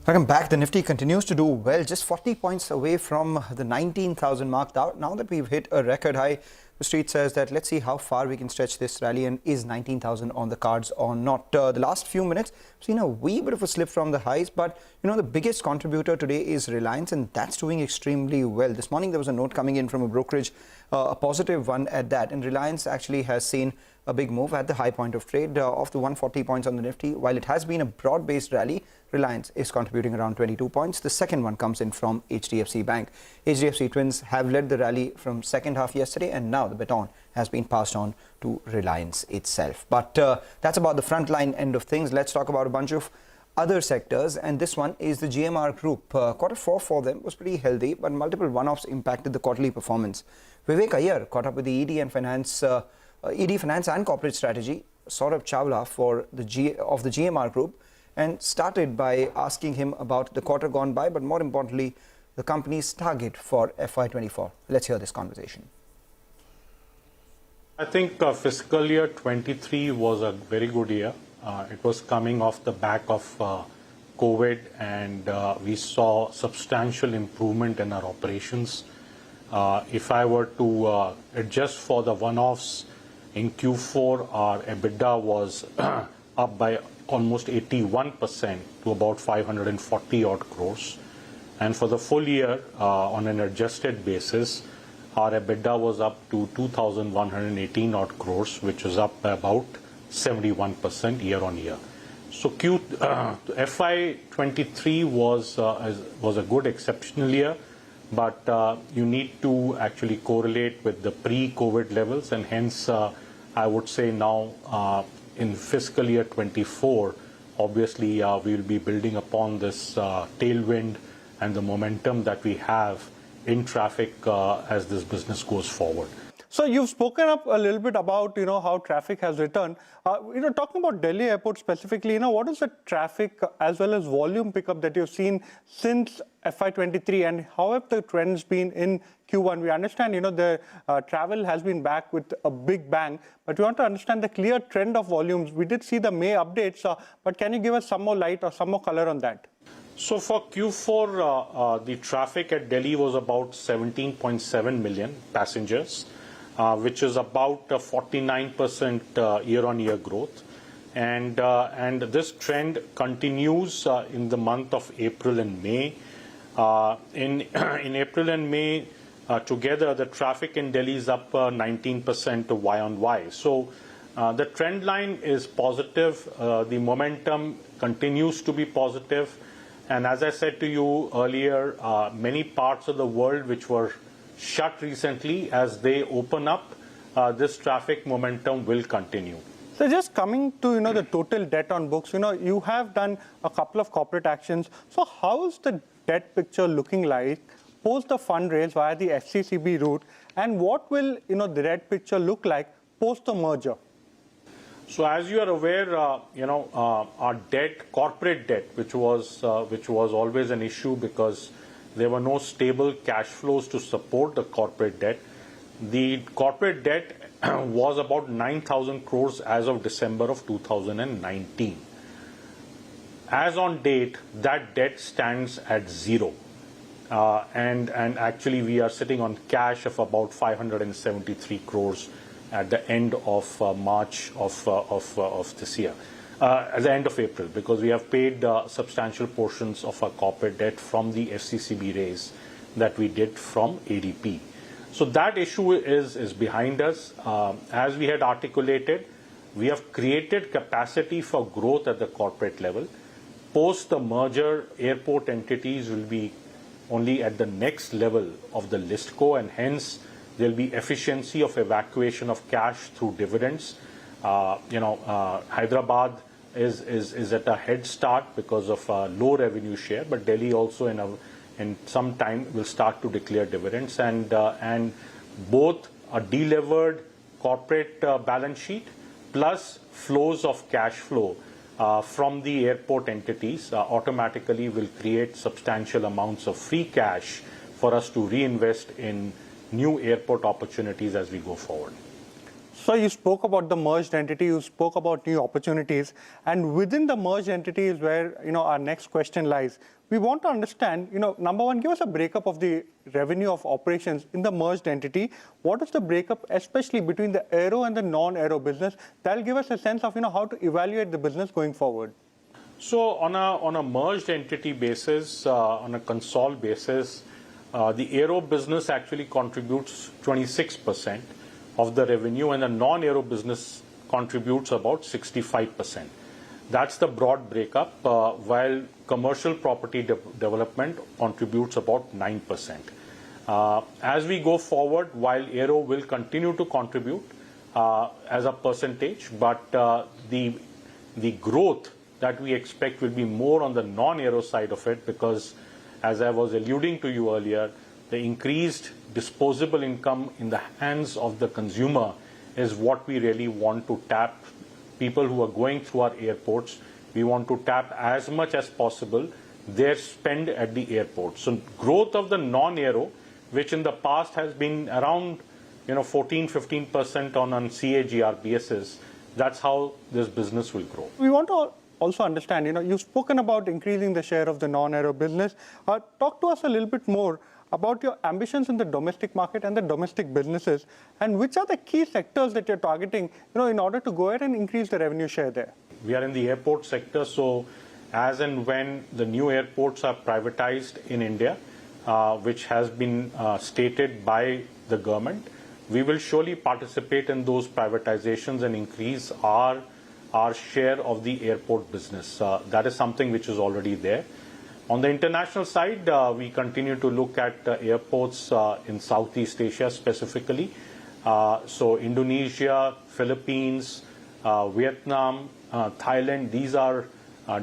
Welcome back. The Nifty continues to do well, just 40 points away from the 19,000 mark. Now that we've hit a record high, the street says that let's see how far we can stretch this rally, and is 19,000 on the cards or not. The last few minutes, we've seen a wee bit of a slip from the highs, but the biggest contributor today is Reliance, and that's doing extremely well. This morning there was a note coming in from a brokerage, a positive one at that, and Reliance actually has seen a big move at the high point of trade of the 140 points on the Nifty. While it has been a broad-based rally, Reliance is contributing around 22 points. The second one comes in from HDFC Bank. HDFC Twins have led the rally from second half yesterday, and now the baton has been passed on to Reliance itself. But that's about the frontline end of things. Let's talk about a bunch of other sectors, and this one is the GMR Group. Quarter 4 for them was pretty healthy, but multiple one-offs impacted the quarterly performance. Vivek Iyer caught up with the ED Finance and Corporate Strategy, Saurabh Chawla of the GMR Group, and started by asking him about the quarter gone by, but more importantly, the company's target for FY24. Let's hear this conversation. I think fiscal year 23 was a very good year. It was coming off the back of COVID, and we saw substantial improvement in our operations. If I were to adjust for the one-offs, in Q4, our EBITDA was up by almost 81% to about 540 odd crores. And for the full year, on an adjusted basis, our EBITDA was up to 2,118 odd crores, which was up by about 71% year on year. So FY23 was a good exceptional year, but you need to actually correlate with the pre-COVID levels, and hence I would say now in fiscal year 24, obviously we will be building upon this tailwind and the momentum that we have in traffic as this business goes forward. So you've spoken up a little bit about, how traffic has returned. Talking about Delhi Airport specifically, what is the traffic as well as volume pickup that you've seen since FY23, and how have the trends been in Q1? We understand, the travel has been back with a big bang, but we want to understand the clear trend of volumes. We did see the May updates, but can you give us some more light or some more color on that? So for Q4, the traffic at Delhi was about 17.7 million passengers, which is about 49% year-on-year growth. And this trend continues in the month of April and May. In April and May, together, the traffic in Delhi is up 19% Y-on-Y. So the trend line is positive. The momentum continues to be positive. And as I said to you earlier, many parts of the world which were shut recently, as they open up, this traffic momentum will continue. So just coming to, the total debt on books, you have done a couple of corporate actions. So how is the debt picture looking like post the fundraise via the FCCB route? And what will, the debt picture look like post the merger? So as you are aware, our debt, corporate debt, which was always an issue because there were no stable cash flows to support the corporate debt. The corporate debt was about 9,000 crores as of December of 2019. As on date, that debt stands at zero. And actually we are sitting on cash of about 573 crores at the end of March of this year, at the end of April, because we have paid substantial portions of our corporate debt from the FCCB raise that we did from ADP. So that issue is behind us. As we had articulated, we have created capacity for growth at the corporate level. Post the merger, airport entities will be only at the next level of the listco, and hence there will be efficiency of evacuation of cash through dividends. Hyderabad is at a head start because of low revenue share, but Delhi also in some time will start to declare dividends, and both a delevered corporate balance sheet plus flows of cash flow from the airport entities automatically will create substantial amounts of free cash for us to reinvest in new airport opportunities as we go forward. So you spoke about the merged entity, you spoke about new opportunities, and within the merged entity is where our next question lies. We want to understand, number one, give us a breakup of the revenue of operations in the merged entity. What is the breakup, especially between the aero and the non-aero business? That'll give us a sense of how to evaluate the business going forward. So on a merged entity basis, on a consol basis, the aero business actually contributes 26% of the revenue, and the non-aero business contributes about 65%. That's the broad breakup, while commercial property development contributes about 9%. As we go forward, while aero will continue to contribute as a percentage, but the growth that we expect will be more on the non-aero side of it, because as I was alluding to you earlier, the increased disposable income in the hands of the consumer is what we really want to tap. People who are going through our airports, we want to tap as much as possible their spend at the airport. So growth of the non-aero, which in the past has been around 14-15% on CAGR basis, that's how this business will grow. We want to also understand, you've spoken about increasing the share of the non-aero business. Talk to us a little bit more about your ambitions in the domestic market and the domestic businesses, and which are the key sectors that you're targeting, in order to go ahead and increase the revenue share there. We are in the airport sector, so as and when the new airports are privatized in India, which has been stated by the government, we will surely participate in those privatizations and increase our share of the airport business. That is something which is already there. On the international side, we continue to look at airports in Southeast Asia specifically. So Indonesia, Philippines, Vietnam, Thailand, these are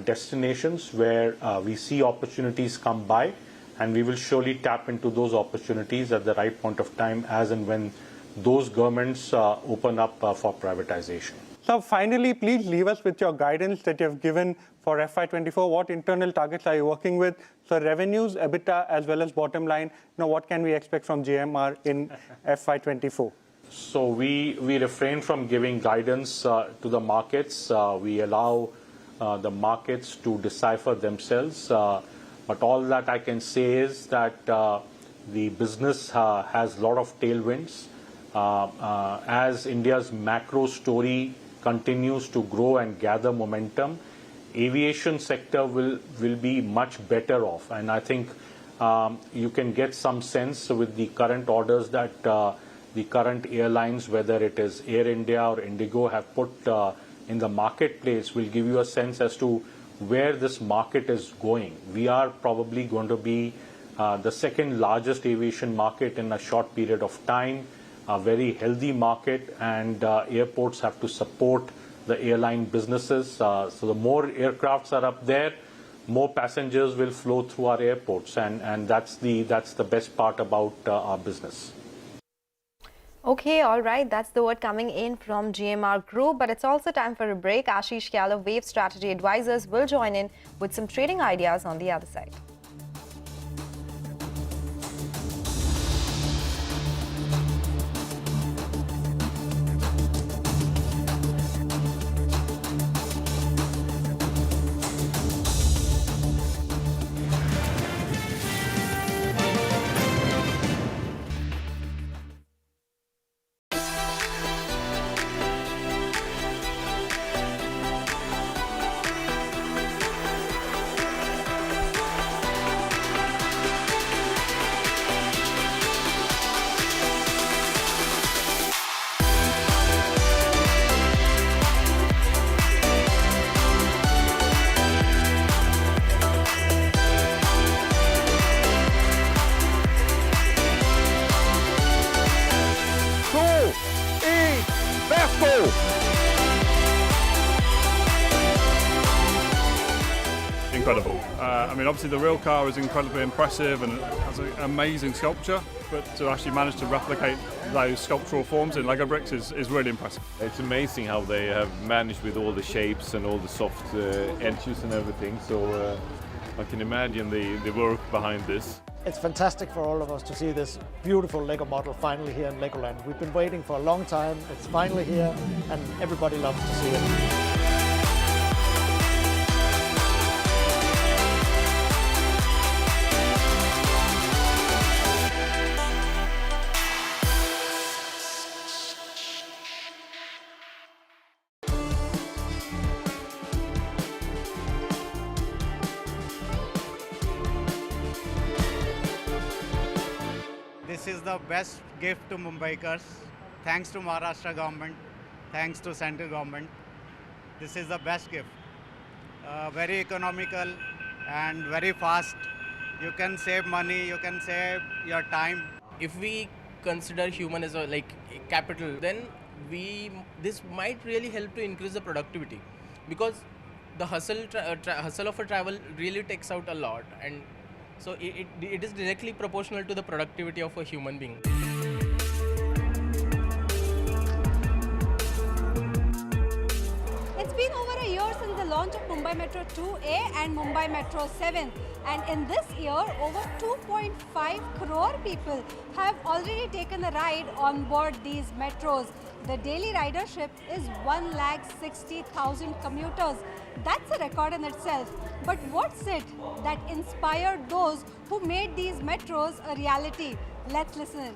destinations where we see opportunities come by, and we will surely tap into those opportunities at the right point of time as and when those governments open up for privatization. So finally, please leave us with your guidance that you have given for FY24. What internal targets are you working with? So revenues, EBITDA, as well as bottom line, what can we expect from GMR in FY24? So we refrain from giving guidance to the markets. We allow the markets to decipher themselves. But all that I can say is that the business has a lot of tailwinds. As India's macro story continues to grow and gather momentum, aviation sector will be much better off. And I think you can get some sense with the current orders that the current airlines, whether it is Air India or Indigo, have put in the marketplace, will give you a sense as to where this market is going. We are probably going to be the second largest aviation market in a short period of time, a very healthy market, and airports have to support the airline businesses. So the more aircrafts are up there, more passengers will flow through our airports, and that's the best part about our business. Okay, all right. That's the word coming in from GMR Group. But it's also time for a break. Ashish Kyal of Wave Strategy Advisors will join in with some trading ideas on the other side. Incredible. I mean, obviously the real car is incredibly impressive and has an amazing sculpture, but to actually manage to replicate those sculptural forms in Lego bricks is really impressive. It's amazing how they have managed with all the shapes and all the soft edges and everything. So I can imagine the work behind this. It's fantastic for all of us to see this beautiful Lego model finally here in Legoland. We've been waiting for a long time. It's finally here and everybody loves to see it. This is the best gift to Mumbaikars. Thanks to Maharashtra government, thanks to central government. This is the best gift. Very economical and very fast. You can save money, you can save your time. If we consider human as a capital, then this might really help to increase the productivity, because the hustle of a travel really takes out a lot, and so it is directly proportional to the productivity of a human being. It's been over a year since the launch of Mumbai Metro 2A and Mumbai Metro 7, and in this year over 2.5 crore people have already taken a ride on board these metros. The daily ridership is 1,60,000 commuters. That's a record in itself. But what's it that inspired those who made these metros a reality? Let's listen.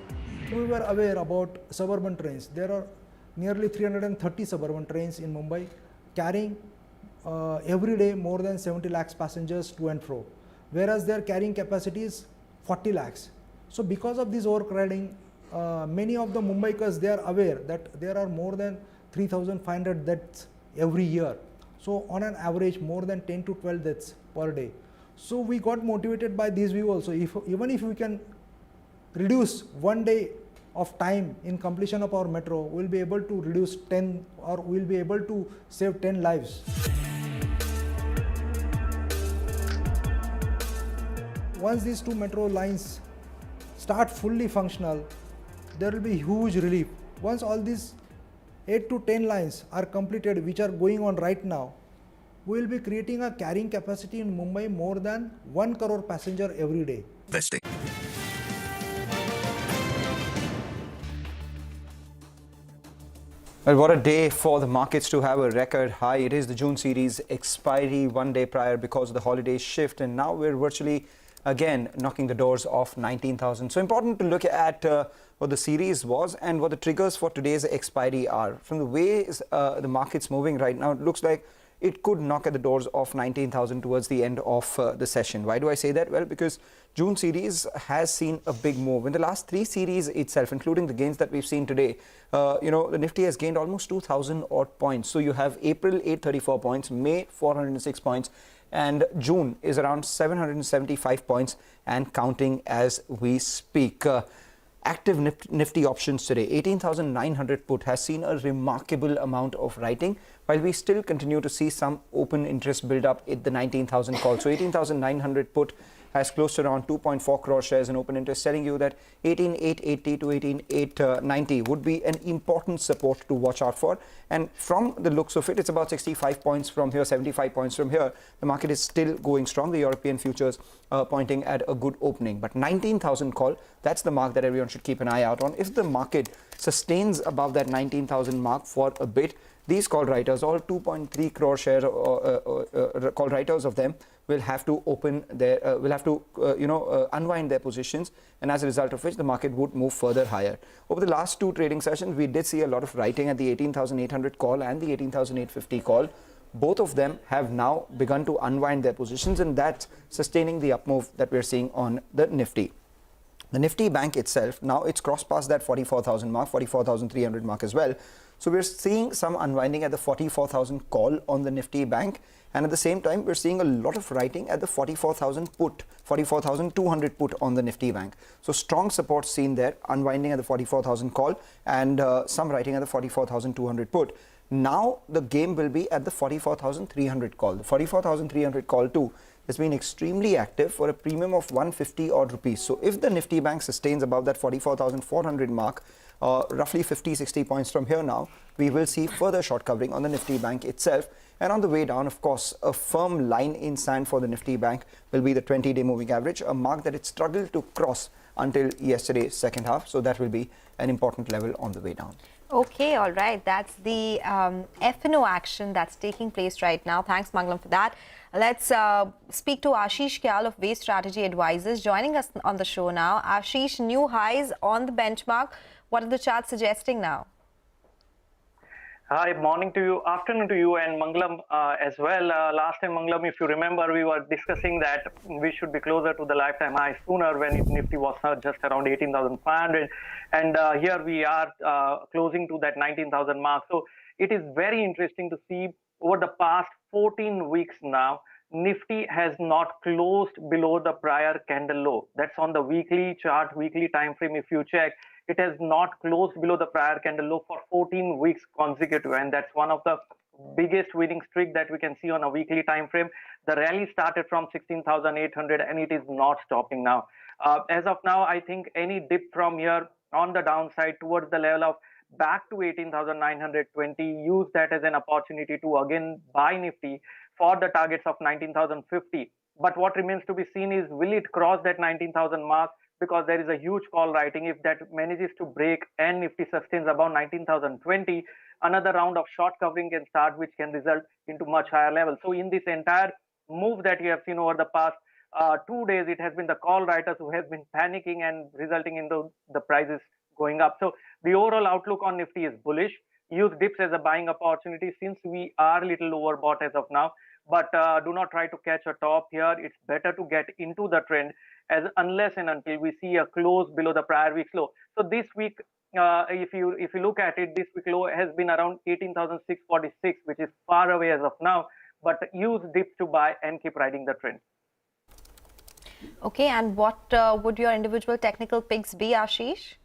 We were aware about suburban trains. There are nearly 330 suburban trains in Mumbai carrying every day more than 70 lakhs passengers to and fro, whereas their carrying capacity is 40 lakhs. So because of this overcrowding, many of the Mumbaikars, they are aware that there are more than 3,500 deaths every year. So on an average, more than 10 to 12 deaths per day. So we got motivated by this view also. Even if we can reduce 1 day of time in completion of our metro, we'll be able to reduce 10, or we'll be able to save 10 lives. Once these two metro lines start fully functional, there will be huge relief. Once all these 8 to 10 lines are completed, which are going on right now, we will be creating a carrying capacity in Mumbai more than 1 crore passenger every day. Investing. Well, what a day for the markets to have a record high. It is the June series expiry 1 day prior because of the holiday shift, and now we're virtually again knocking the doors of 19,000. So important to look at what the series was and what the triggers for today's expiry are. From the way the market's moving right now, it looks like it could knock at the doors of 19,000 towards the end of the session. Why do I say that? Well, because June series has seen a big move. In the last 3 series itself, including the gains that we've seen today, the Nifty has gained almost 2,000 odd points. So you have April 834 points, May 406 points, and June is around 775 points and counting as we speak. active Nifty options today. 18,900 put has seen a remarkable amount of writing, while we still continue to see some open interest build up at the 19,000 call. So 18,900 put has closed around 2.4 crore shares in open interest, telling you that 18,880 to 18,890 would be an important support to watch out for. And from the looks of it, it's about 65 points from here, 75 points from here. The market is still going strong. The European futures pointing at a good opening. But 19,000 call, that's the mark that everyone should keep an eye out on. If the market sustains above that 19,000 mark for a bit, these call writers, all 2.3 crore share call writers of them, will have to open their, unwind their positions, and as a result of which the market would move further higher. Over the last two trading sessions, we did see a lot of writing at the 18,800 call and the 18,850 call. Both of them have now begun to unwind their positions, and that's sustaining the up move that we're seeing on the Nifty. The Nifty Bank itself, now it's crossed past that 44,000 mark, 44,300 mark as well. So we're seeing some unwinding at the 44,000 call on the Nifty Bank, and at the same time we're seeing a lot of writing at the 44,000 put, 44,200 put on the Nifty Bank. So strong support seen there, unwinding at the 44,000 call and some writing at the 44,200 put. Now the game will be at the 44,300 call. The 44,300 call too has been extremely active for a premium of 150 odd rupees. So if the Nifty Bank sustains above that 44,400 mark, roughly 50-60 points from here now, we will see further short covering on the Nifty Bank itself. And on the way down, of course, a firm line in sand for the Nifty Bank will be the 20-day moving average, a mark that it struggled to cross until yesterday's second half. So that will be an important level on the way down. Okay, all right. That's the F&O action that's taking place right now. Thanks, Mangalam, for that. Let's speak to Ashish Kyal of Wave Strategy Advisors joining us on the show now. Ashish, new highs on the benchmark. What are the charts suggesting now? Hi, morning to you, afternoon to you, and Mangalam as well. Last time, Mangalam, if you remember, we were discussing that we should be closer to the lifetime high sooner when Nifty was just around 18,500. And here we are closing to that 19,000 mark. So it is very interesting to see over the past 14 weeks now, Nifty has not closed below the prior candle low. That's on the weekly chart, weekly time frame. If you check, it has not closed below the prior candle low for 14 weeks consecutive, and that's one of the biggest winning streak that we can see on a weekly time frame. The rally started from 16,800 and it is not stopping now. As of now, I think any dip from here on the downside towards the level of back to 18,920, use that as an opportunity to again buy Nifty for the targets of 19,050. But what remains to be seen is, will it cross that 19,000 mark? Because there is a huge call writing. If that manages to break and Nifty sustains above 19,020, another round of short covering can start, which can result into much higher levels. So in this entire move that you have seen over the past 2 days, it has been the call writers who have been panicking and resulting in the prices going up. So the overall outlook on Nifty is bullish. Use dips as a buying opportunity since we are a little overbought as of now. But do not try to catch a top here. It's better to get into the trend unless and until we see a close below the prior week's low. So this week, if you look at it, this week low has been around 18,646, which is far away as of now. But use dips to buy and keep riding the trend. Okay, and what would your individual technical picks be, Ashish?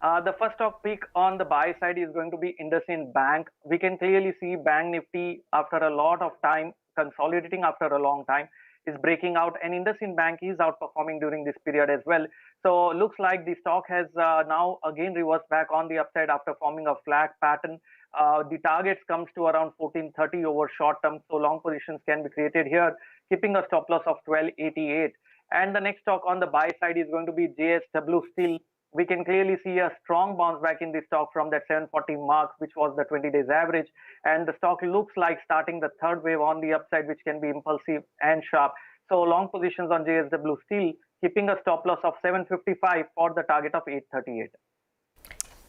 The first stock pick on the buy side is going to be IndusInd Bank. We can clearly see Bank Nifty after a lot of time, consolidating after a long time, is breaking out, and IndusInd Bank is outperforming during this period as well. So looks like the stock has now again reversed back on the upside after forming a flat pattern. The targets comes to around 1430 over short term, so long positions can be created here, keeping a stop loss of 1288. And the next stock on the buy side is going to be JSW Steel. We can clearly see a strong bounce back in the stock from that 740 mark, which was the 20 days average. And the stock looks like starting the third wave on the upside, which can be impulsive and sharp. So long positions on JSW Steel, keeping a stop loss of 755 for the target of 838.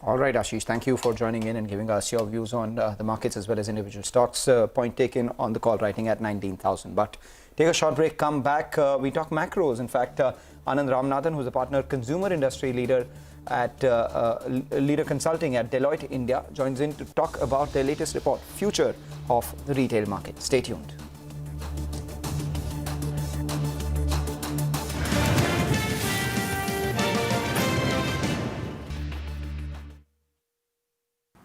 All right, Ashish, thank you for joining in and giving us your views on the markets as well as individual stocks. Point taken on the call writing at 19,000. But take a short break, come back. We talk macros. In fact, Anand Ramanathan, who's a partner consumer industry leader at Leader Consulting at Deloitte India, joins in to talk about their latest report, Future of the Retail Market. Stay tuned.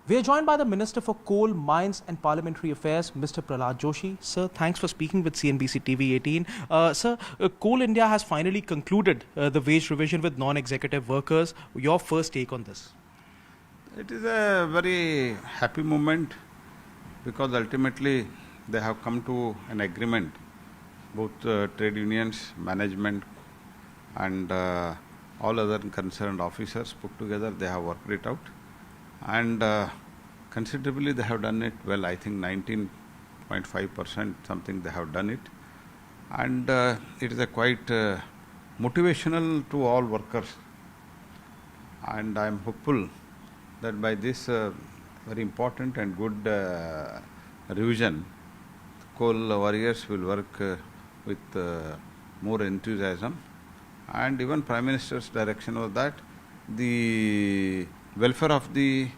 We are joined by the Minister for Coal, Mines and Parliamentary Affairs, Mr. Prahlad Joshi. Sir, thanks for speaking with CNBC-TV18. Sir, Coal India has finally concluded the wage revision with non-executive workers. Your first take on this? It is a very happy moment because ultimately they have come to an agreement, both trade unions, management and all other concerned officers put together, they have worked it out. And considerably they have done it well. I think 19.5% something they have done it, and it is a quite motivational to all workers, and I am hopeful that by this very important and good revision, coal warriors will work with more enthusiasm, and even Prime Minister's direction was that the welfare of the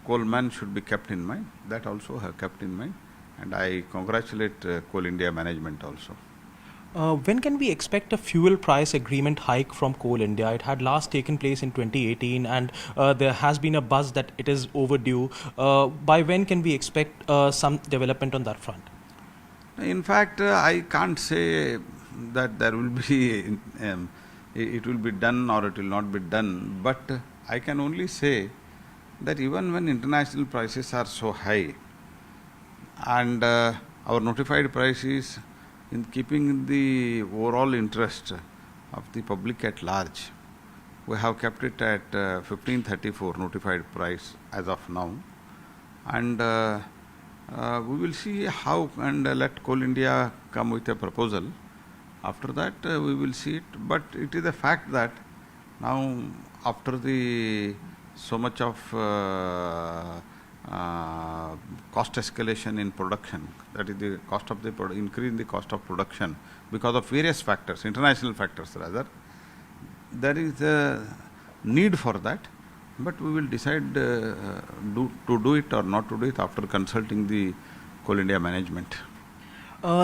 coalman should be kept in mind. That also have kept in mind, and I congratulate Coal India management also. When can we expect a fuel price agreement hike from Coal India? It had last taken place in 2018 and there has been a buzz that it is overdue. By when can we expect some development on that front? In fact, I can't say that there will be it will be done or it will not be done, but I can only say that even when international prices are so high and our notified prices, in keeping the overall interest of the public at large, we have kept it at 1534 notified price as of now, and we will see how, and let Coal India come with a proposal. After that we will see it, but it is a fact that now after the so much of cost escalation in production, that is the cost of the increase in the cost of production because of various factors, international factors rather, there is a need for that, but we will decide to do it or not to do it after consulting the Coal India management.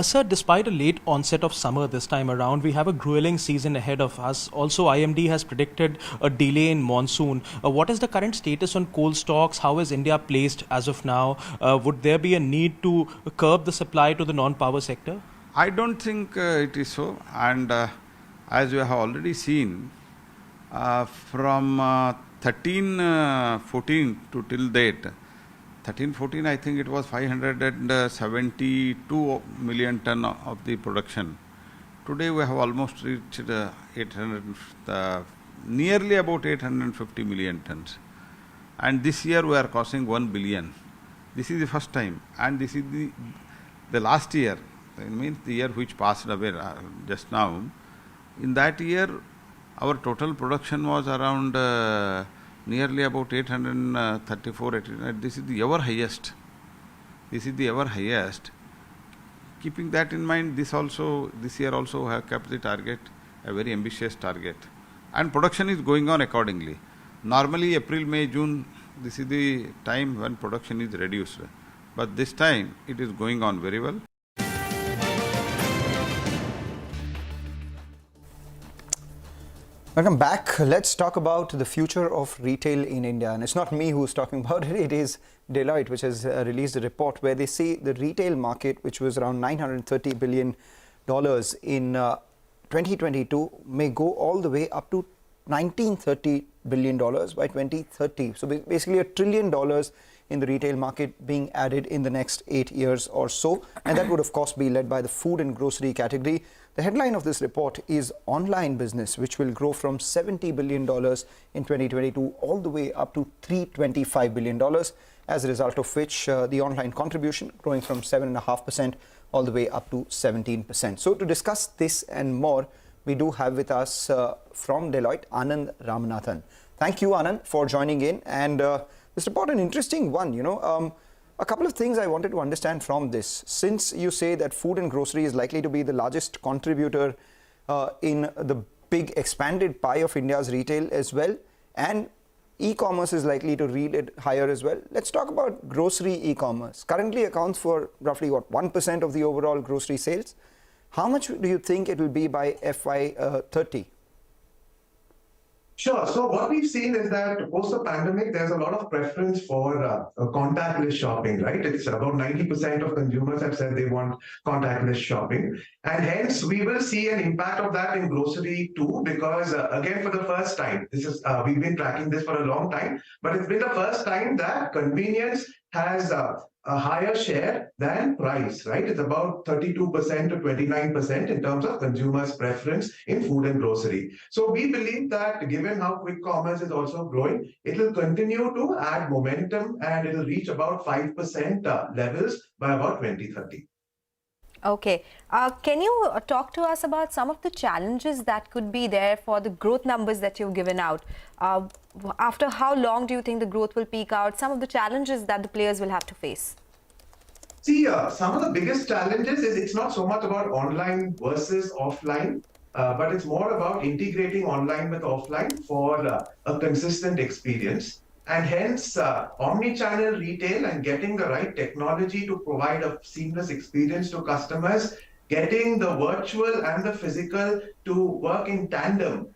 Sir, despite a late onset of summer this time around, we have a grueling season ahead of us. Also, IMD has predicted a delay in monsoon. What is the current status on coal stocks? How is India placed as of now? Would there be a need to curb the supply to the non-power sector? I don't think it is so, and as you have already seen, from 13-14 to till date, 13-14 I think it was 572 million ton of the production. Today we have almost reached nearly about 850 million tons. And this year we are crossing 1 billion. This is the first time, and this is the last year, it means the year which passed away just now. In that year our total production was around nearly about 834, 800. This is the ever highest. This is the ever highest. Keeping that in mind, this year also have kept the target, a very ambitious target. And production is going on accordingly. Normally April, May, June, this is the time when production is reduced. But this time it is going on very well. Welcome back. Let's talk about the future of retail in India. And it's not me who's talking about it. It is Deloitte, which has released a report where they say the retail market, which was around $930 billion in 2022, may go all the way up to $1930 billion by 2030. So basically $1 trillion in the retail market being added in the next 8 years or so. And that would, of course, be led by the food and grocery category. The headline of this report is online business, which will grow from $70 billion in 2022 all the way up to $325 billion, as a result of which the online contribution growing from 7.5% all the way up to 17%. So to discuss this and more, we do have with us from Deloitte, Anand Ramanathan. Thank you, Anand, for joining in. And this report, an interesting one, a couple of things I wanted to understand from this. Since you say that food and grocery is likely to be the largest contributor in the big expanded pie of India's retail as well, and e-commerce is likely to read it higher as well, let's talk about grocery e-commerce. Currently accounts for roughly, 1% of the overall grocery sales. How much do you think it will be by FY30? Sure. So what we've seen is that post the pandemic, there's a lot of preference for contactless shopping, right? It's about 90% of consumers have said they want contactless shopping. And hence, we will see an impact of that in grocery too, because again, for the first time, we've been tracking this for a long time, but it's been the first time that convenience has a higher share than price, right? It's about 32% to 29% in terms of consumers' preference in food and grocery. So we believe that given how quick commerce is also growing, it will continue to add momentum and it will reach about 5% levels by about 2030. Okay. Can you talk to us about some of the challenges that could be there for the growth numbers that you've given out? After how long do you think the growth will peak out? Some of the challenges that the players will have to face? See, some of the biggest challenges is it's not so much about online versus offline, but it's more about integrating online with offline for a consistent experience. And hence, omni-channel retail and getting the right technology to provide a seamless experience to customers, getting the virtual and the physical to work in tandem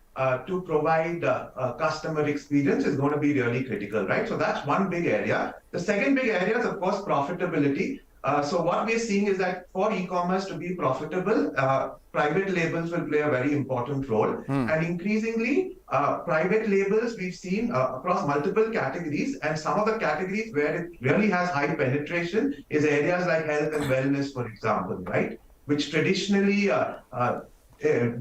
to provide a customer experience is going to be really critical, right? So that's one big area. The second big area is, of course, profitability. So what we're seeing is that for e-commerce to be profitable, private labels will play a very important role. And increasingly, private labels we've seen across multiple categories, and some of the categories where it really has high penetration is areas like health and wellness, for example, right? Which traditionally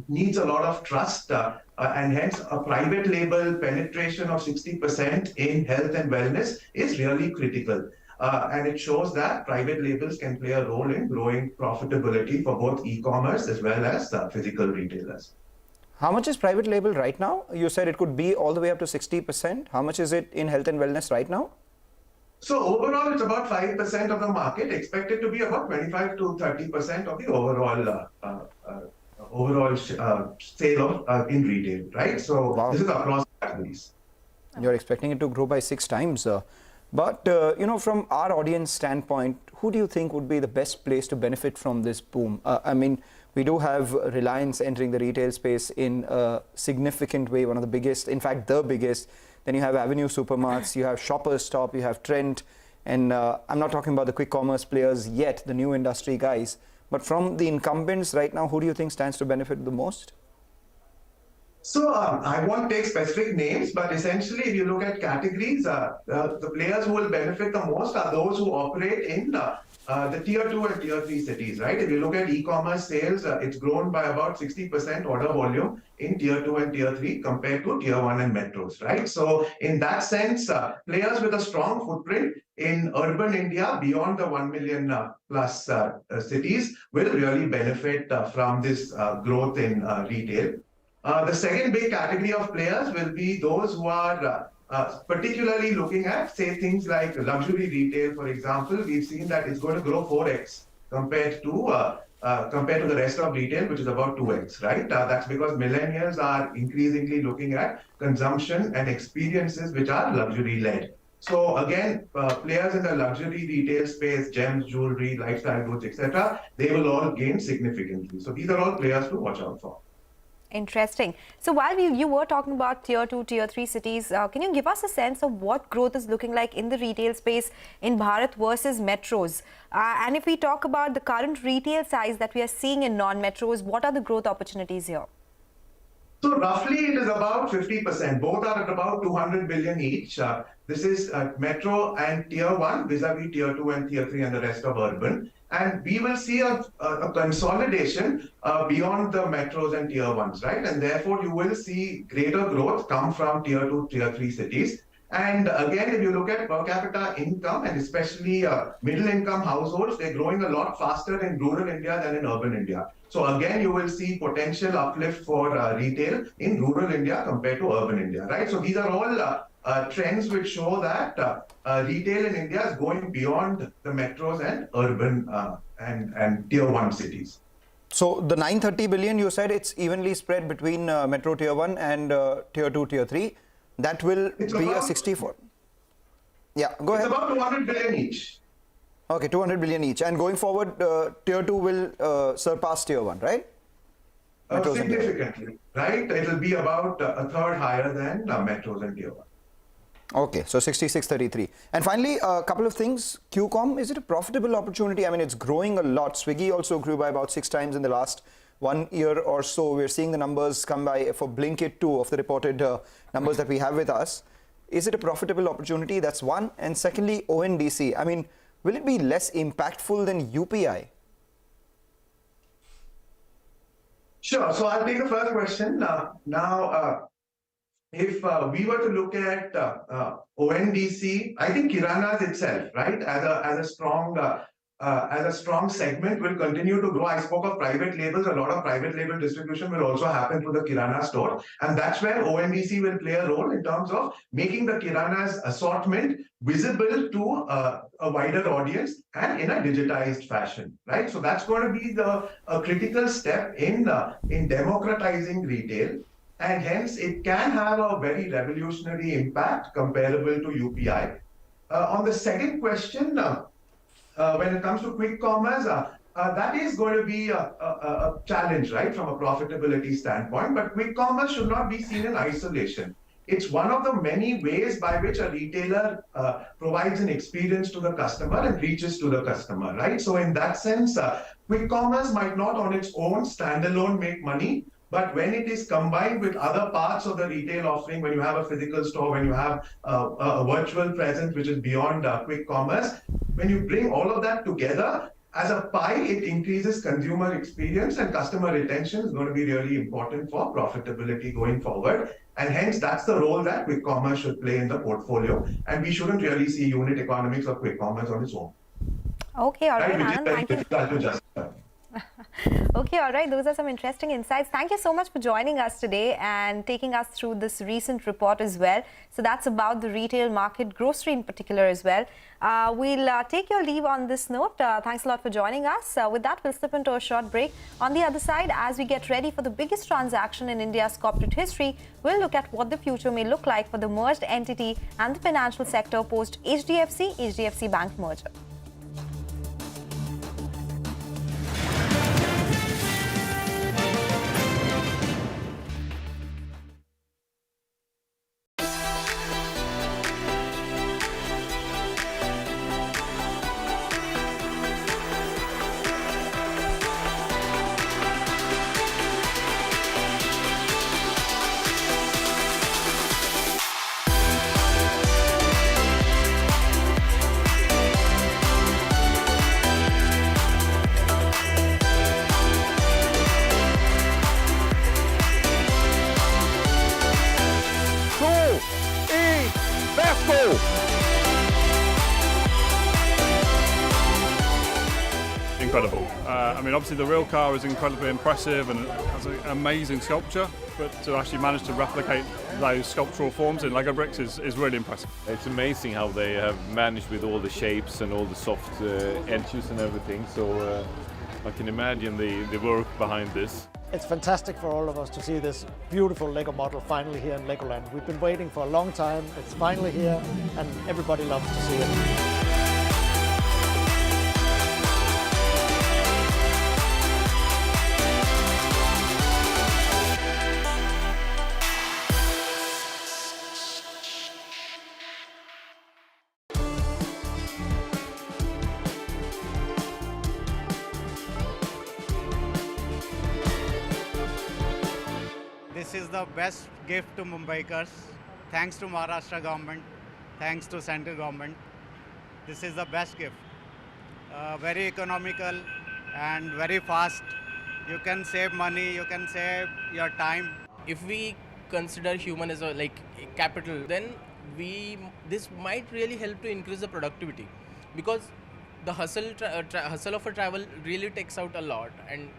needs a lot of trust, and hence a private label penetration of 60% in health and wellness is really critical. And it shows that private labels can play a role in growing profitability for both e-commerce as well as physical retailers. How much is private label right now? You said it could be all the way up to 60%. How much is it in health and wellness right now? So overall, it's about 5% of the market, expected to be about 25 to 30% of the overall sale of in retail, right? So this is across categories. You're expecting it to grow by 6 times. But, you know, from our audience standpoint, who do you think would be the best place to benefit from this boom? I mean, we do have Reliance entering the retail space in a significant way, one of the biggest, in fact, the biggest. Then you have Avenue Supermarts, you have Shoppers Stop, you have Trent, and I'm not talking about the quick commerce players yet, the new industry guys. But from the incumbents right now, who do you think stands to benefit the most? So I won't take specific names, but essentially, if you look at categories, the players who will benefit the most are those who operate in the tier 2 and tier 3 cities, right? If you look at e-commerce sales, it's grown by about 60% order volume in tier 2 and tier 3 compared to tier 1 and metros, right? So in that sense, players with a strong footprint in urban India beyond the 1 million plus cities will really benefit from this growth in retail. The second big category of players will be those who are particularly looking at, say, things like luxury retail, for example. We've seen that it's going to grow 4x compared to the rest of retail, which is about 2x, right? That's because millennials are increasingly looking at consumption and experiences which are luxury-led. So again, players in the luxury retail space, gems, jewelry, lifestyle goods, etc., they will all gain significantly. So these are all players to watch out for. Interesting. So while you were talking about tier 2, tier 3 cities, can you give us a sense of what growth is looking like in the retail space in Bharat versus metros? And if we talk about the current retail size that we are seeing in non-metros, what are the growth opportunities here? So roughly it is about 50%. Both are at about 200 billion each. This is metro and tier 1 vis-a-vis tier 2 and tier 3 and the rest of urban. And we will see a consolidation beyond the metros and tier 1s, right? And therefore, you will see greater growth come from tier 2, tier 3 cities. And again, if you look at per capita income and especially middle income households, they're growing a lot faster in rural India than in urban India. So again, you will see potential uplift for retail in rural India compared to urban India, right? So these are all trends which show that retail in India is going beyond the metros and urban and tier 1 cities. So the 930 billion, you said it's evenly spread between metro tier 1 and tier 2, tier 3. That will be a 64. Yeah, go ahead. It's about 200 billion each. Okay, 200 billion each. And going forward, tier 2 will surpass tier 1, right? metros and Tier 1? Significantly, right? It'll be about a third higher than metros and Tier 1. Okay, so 66.33. And finally, a couple of things. QCom, is it a profitable opportunity? I mean, it's growing a lot. Swiggy also grew by about 6 times in the last 1 year or so. We're seeing the numbers come by for Blinkit too, of the reported numbers that we have with us. Is it a profitable opportunity? That's one. And secondly, ONDC. I mean, will it be less impactful than UPI? Sure. So I'll take the first question. If we were to look at ONDC, I think Kiranas itself, right, as a strong segment, will continue to grow. I spoke of private labels. A lot of private label distribution will also happen through the Kirana store, and that's where ONDC will play a role in terms of making the Kirana's assortment visible to a wider audience and in a digitized fashion, right? So that's going to be a critical step in democratizing retail. And hence, it can have a very revolutionary impact comparable to UPI. On the second question, when it comes to quick commerce, that is going to be a challenge, right, from a profitability standpoint. But quick commerce should not be seen in isolation. It's one of the many ways by which a retailer provides an experience to the customer and reaches to the customer, right? So in that sense, quick commerce might not on its own standalone make money, but when it is combined with other parts of the retail offering, when you have a physical store, when you have a virtual presence, which is beyond quick commerce, when you bring all of that together as a pie, it increases consumer experience, and customer retention is going to be really important for profitability going forward. And hence, that's the role that quick commerce should play in the portfolio. And we shouldn't really see unit economics of quick commerce on its own. Okay, all right, Anand, thank you. Okay, all right. Those are some interesting insights. Thank you so much for joining us today and taking us through this recent report as well. So that's about the retail market, grocery in particular as well. We'll take your leave on this note. Thanks a lot for joining us. With that, we'll slip into a short break. On the other side, as we get ready for the biggest transaction in India's corporate history, we'll look at what the future may look like for the merged entity and the financial sector post HDFC Bank merger. Incredible. I mean, obviously the real car is incredibly impressive and has an amazing sculpture, but to actually manage to replicate those sculptural forms in Lego bricks is really impressive. It's amazing how they have managed with all the shapes and all the soft edges and everything, so I can imagine the work behind this. It's fantastic for all of us to see this beautiful Lego model finally here in Legoland. We've been waiting for a long time, it's finally here, and everybody loves to see it. This is the best gift to Mumbaikars. Thanks to Maharashtra government, thanks to central government. This is the best gift. Very economical and very fast. You can save money, you can save your time. If we consider human as a capital, then this might really help to increase the productivity, because the hustle of a travel really takes out a lot, and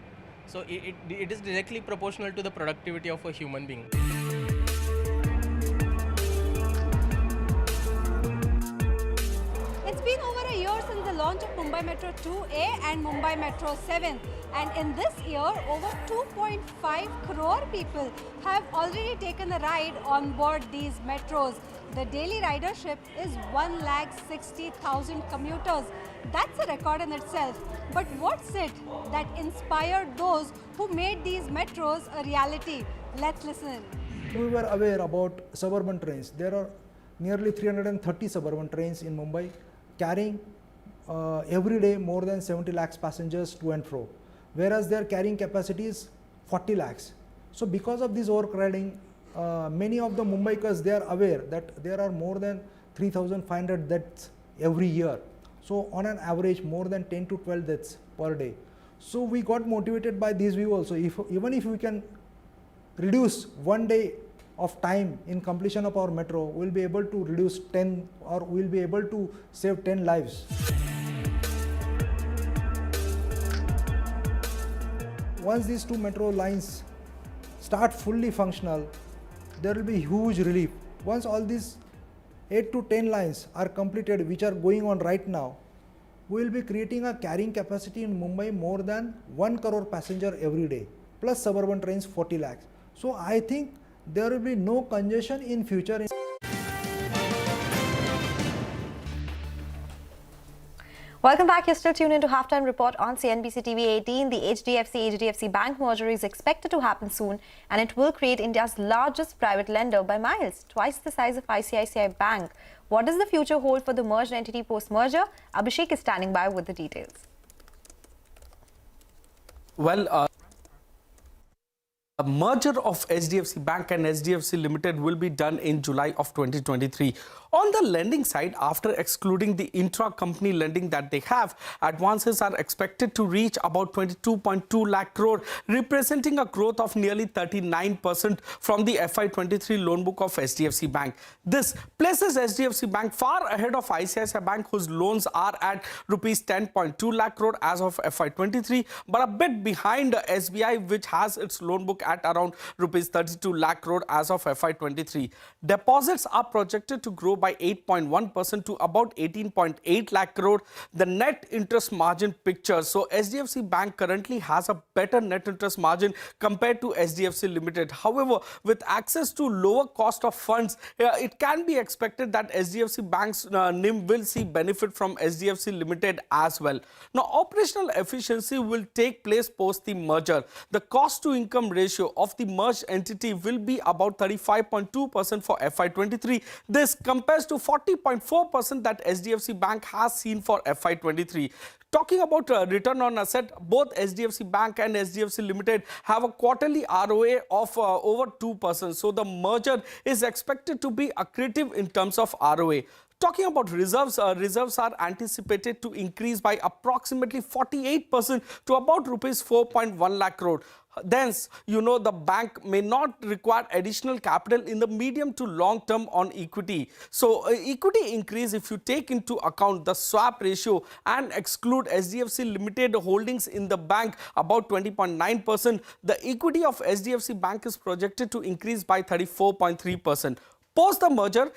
so it is directly proportional to the productivity of a human being. It's been over a year since the launch of Mumbai Metro 2A and Mumbai Metro 7. And in this year, over 2.5 crore people have already taken a ride on board these metros. The daily ridership is 1,60,000 commuters. That's a record in itself. But what's it that inspired those who made these metros a reality? Let's listen. We were aware about suburban trains. There are nearly 330 suburban trains in Mumbai carrying every day more than 70 lakhs passengers to and fro, whereas their carrying capacity is 40 lakhs. So because of this overcrowding, many of the Mumbaikars, they are aware that there are more than 3,500 deaths every year. So on an average, more than 10 to 12 deaths per day. So we got motivated by this view also. Even if we can reduce 1 day of time in completion of our metro, we'll be able to reduce 10, or we'll be able to save 10 lives. Once these two metro lines start fully functional, there will be huge relief. Once all these 8 to 10 lines are completed, which are going on right now, we will be creating a carrying capacity in Mumbai more than 1 crore passenger every day, plus suburban trains 40 lakhs. So I think there will be no congestion in future. Welcome back. You're still tuned into Halftime Report on CNBC-TV18. The HDFC Bank merger is expected to happen soon, and it will create India's largest private lender by miles, twice the size of ICICI Bank. What does the future hold for the merged entity post-merger? Abhishek is standing by with the details. Well, a merger of HDFC Bank and HDFC Limited will be done in July of 2023. On the lending side, after excluding the intra-company lending that they have, advances are expected to reach about 22.2 lakh crore, representing a growth of nearly 39% from the FY23 loan book of HDFC Bank. This places HDFC Bank far ahead of ICICI Bank, whose loans are at rupees 10.2 lakh crore as of FY23, but a bit behind SBI, which has its loan book at around rupees 32 lakh crore as of FY23. Deposits are projected to grow by 8.1% to about 18.8 lakh crore. The net interest margin picture. So HDFC Bank currently has a better net interest margin compared to HDFC Limited. However, with access to lower cost of funds, it can be expected that HDFC Bank's NIM will see benefit from HDFC Limited as well. Now, operational efficiency will take place post the merger. The cost to income ratio of the merged entity will be about 35.2% for FY23. This compares to 40.4% that HDFC Bank has seen for FY23. Talking about return on asset, both HDFC Bank and HDFC Limited have a quarterly ROA of over 2%. So the merger is expected to be accretive in terms of ROA. Talking about reserves, reserves are anticipated to increase by approximately 48% to about rupees 4.1 lakh crore. Thence, the bank may not require additional capital in the medium to long term on equity. So, equity increase, if you take into account the swap ratio and exclude HDFC Limited holdings in the bank, about 20.9%, the equity of HDFC Bank is projected to increase by 34.3%. Post the merger,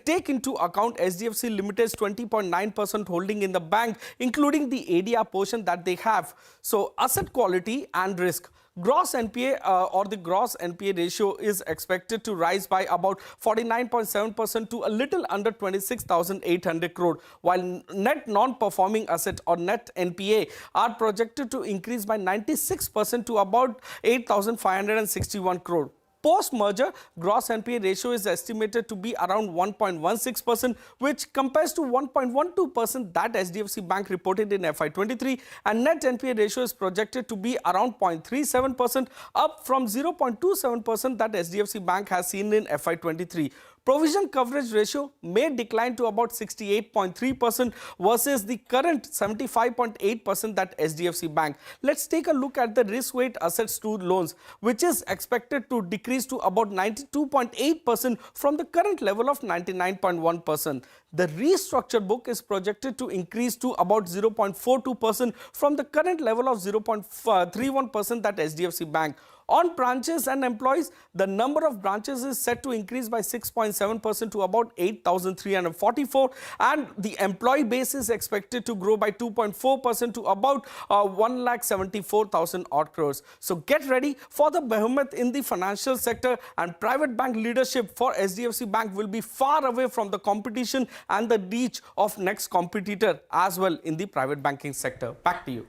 take into account HDFC Limited's 20.9% holding in the bank, including the ADR portion that they have. So, asset quality and risk. Gross NPA or the gross NPA ratio is expected to rise by about 49.7% to a little under 26,800 crore, while net non-performing asset or net NPA are projected to increase by 96% to about 8,561 crore. Post-merger, gross NPA ratio is estimated to be around 1.16%, which compares to 1.12% that HDFC Bank reported in FY23, and net NPA ratio is projected to be around 0.37%, up from 0.27% that HDFC Bank has seen in FY23. Provision coverage ratio may decline to about 68.3% versus the current 75.8% that HDFC Bank. Let's take a look at the risk weight assets to loans, which is expected to decrease to about 92.8% from the current level of 99.1%. The restructured book is projected to increase to about 0.42% from the current level of 0.31% that HDFC Bank. On branches and employees, the number of branches is set to increase by 6.7% to about 8,344, and the employee base is expected to grow by 2.4% to about 1,74,000 odd crores. So get ready for the behemoth in the financial sector, and private bank leadership for SDFC Bank will be far away from the competition and the reach of next competitor as well in the private banking sector. Back to you.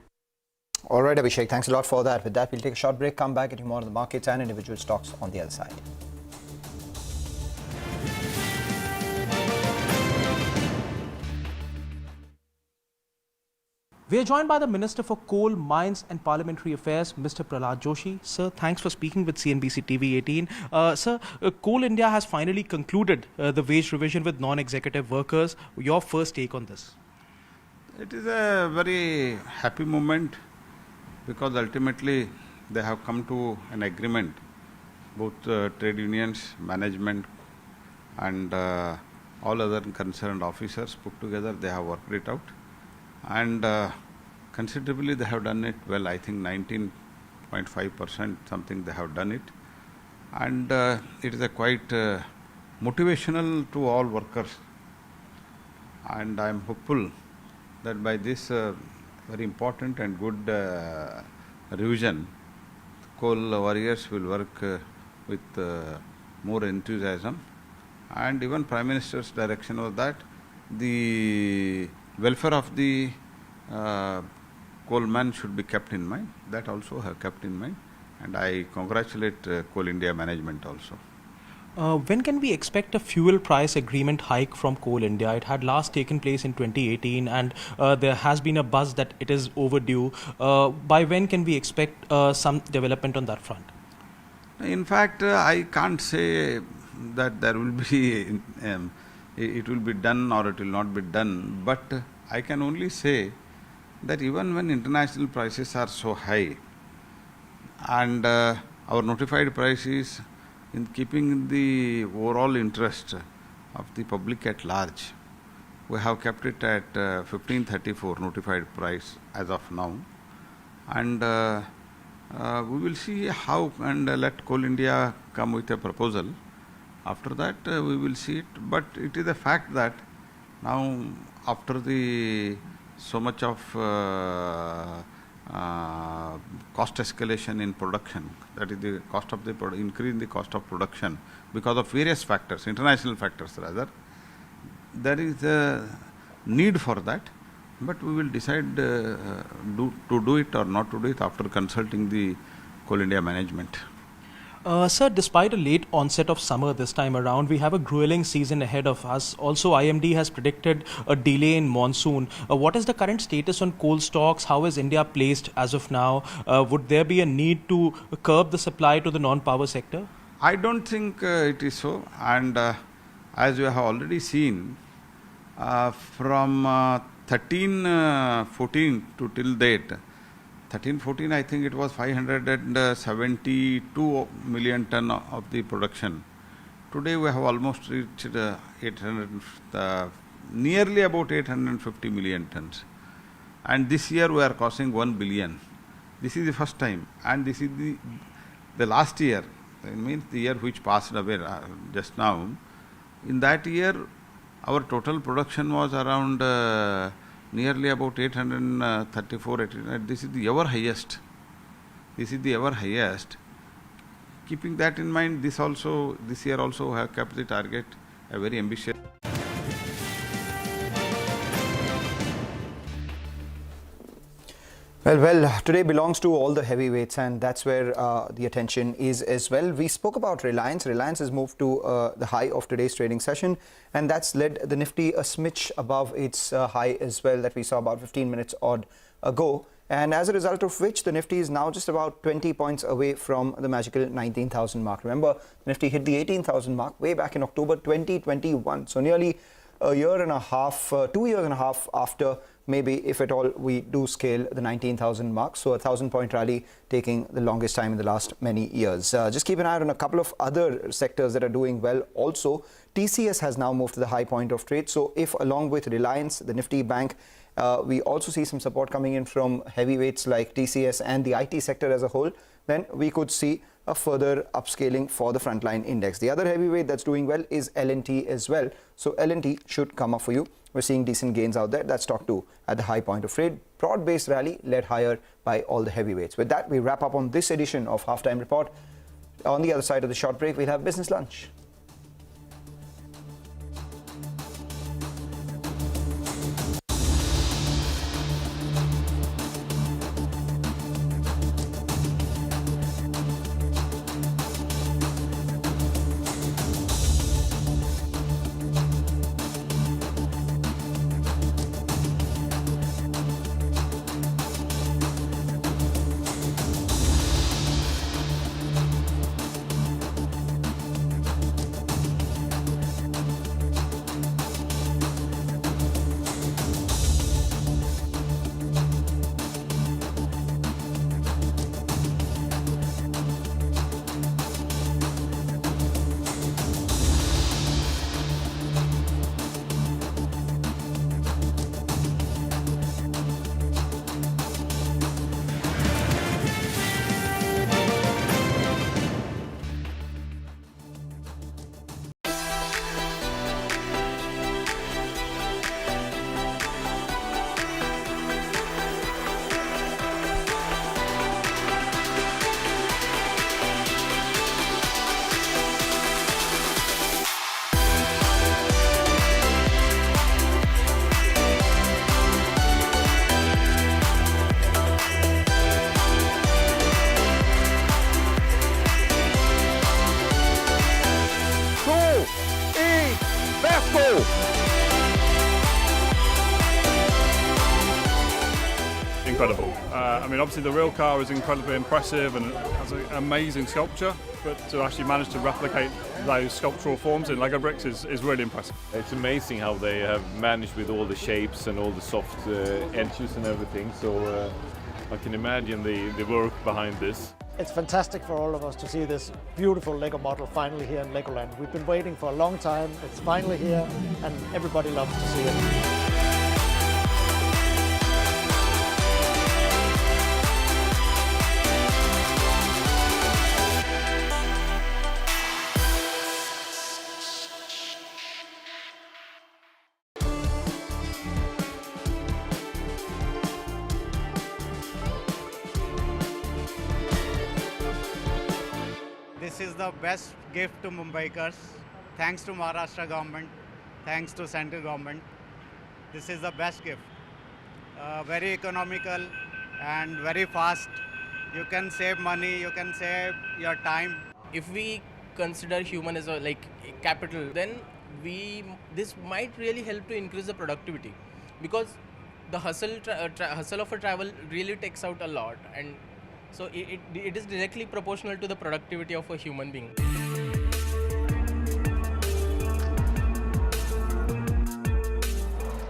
All right, Abhishek, thanks a lot for that. With that, we'll take a short break, come back, get you more on the markets and individual stocks on the other side. We are joined by the Minister for Coal, Mines and Parliamentary Affairs, Mr. Prahlad Joshi. Sir, thanks for speaking with CNBC-TV18. Sir, Coal India has finally concluded the wage revision with non-executive workers. Your first take on this? It is a very happy moment because ultimately they have come to an agreement, both trade unions, management and all other concerned officers put together, they have worked it out. And considerably they have done it well. I think 19.5% something they have done it, and it is a quite motivational to all workers, and I am hopeful that by this very important and good revision, coal warriors will work with more enthusiasm, and even Prime Minister's direction was that the welfare of the coalman should be kept in mind. That also have kept in mind, and I congratulate Coal India management also. When can we expect a fuel price agreement hike from Coal India? It had last taken place in 2018, and there has been a buzz that it is overdue. By when can we expect some development on that front? In fact, I can't say that there will be it will be done or it will not be done, but I can only say that even when international prices are so high and our notified price is in keeping the overall interest of the public at large, we have kept it at 1534 notified price as of now, and we will see how, and let Coal India come with a proposal. After that, we will see it. But it is a fact that now, after the so much of cost escalation in production, that is the cost of the increase in the cost of production because of various factors, international factors rather, there is a need for that. But we will decide to do it or not to do it after consulting the Coal India management. Sir, despite a late onset of summer this time around, we have a grueling season ahead of us. Also, IMD has predicted a delay in monsoon. What is the current status on coal stocks? How is India placed as of now? Would there be a need to curb the supply to the non-power sector? I don't think it is so. And as you have already seen, from 13-14 to till date, 13-14, I think it was 572 million ton of the production. Today we have almost reached 800, nearly about 850 million tons. And this year we are crossing 1 billion. This is the first time, and this is the last year. It means the year which passed away just now. In that year, our total production was around nearly about 834, 800. This is the ever highest. This is the ever highest. Keeping that in mind, this year also have kept the target a very ambitious. Well, today belongs to all the heavyweights, and that's where the attention is as well. We spoke about Reliance. Reliance has moved to the high of today's trading session, and that's led the Nifty a smidge above its high as well that we saw about 15 minutes odd ago. And as a result of which, the Nifty is now just about 20 points away from the magical 19,000 mark. Remember, the Nifty hit the 18,000 mark way back in October 2021. So nearly a year and a half, 2 years and a half after maybe if at all we do scale the 19,000 mark. So a 1,000-point rally taking the longest time in the last many years. Just keep an eye on a couple of other sectors that are doing well also. TCS has now moved to the high point of trade. So if along with Reliance, the Nifty Bank, we also see some support coming in from heavyweights like TCS and the IT sector as a whole, then we could see a further upscaling for the frontline index. The other heavyweight that's doing well is L&T as well. So L&T should come up for you. We're seeing decent gains out there. That's stock too at the high point of trade. Broad-based rally led higher by all the heavyweights. With that, we wrap up on this edition of Halftime Report. On the other side of the short break, we'll have Business Lunch. Incredible. I mean, obviously the real car is incredibly impressive and has an amazing sculpture, but to actually manage to replicate those sculptural forms in Lego bricks is really impressive. It's amazing how they have managed with all the shapes and all the soft edges and everything. So I can imagine the work behind this. It's fantastic for all of us to see this beautiful Lego model finally here in Legoland. We've been waiting for a long time. It's finally here and everybody loves to see it. This is the best gift to Mumbaikars. Thanks to Maharashtra government, thanks to central government. This is the best gift. Very economical and very fast. You can save money, you can save your time. If we consider human as a capital, then this might really help to increase the productivity, because the hustle of a travel really takes out a lot, and so it is directly proportional to the productivity of a human being.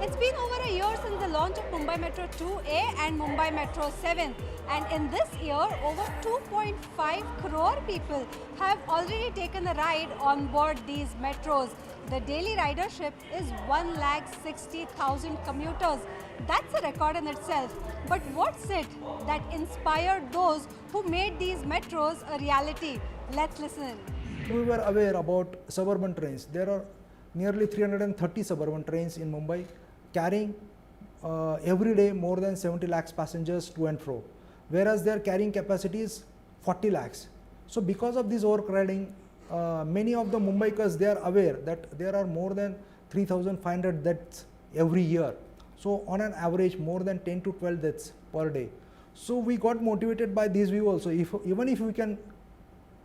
It's been over a year since the launch of Mumbai Metro 2A and Mumbai Metro 7, and in this year over 2.5 crore people have already taken a ride on board these metros. The daily ridership is 1,60,000 commuters. That's a record in itself. But what's it that inspired those who made these metros a reality? Let's listen. We were aware about suburban trains. There are nearly 330 suburban trains in Mumbai carrying every day more than 70 lakhs passengers to and fro, whereas their carrying capacity is 40 lakhs. So because of this overcrowding, many of the Mumbaikars, they are aware that there are more than 3,500 deaths every year. So on an average, more than 10 to 12 deaths per day. So we got motivated by this view also. Even if we can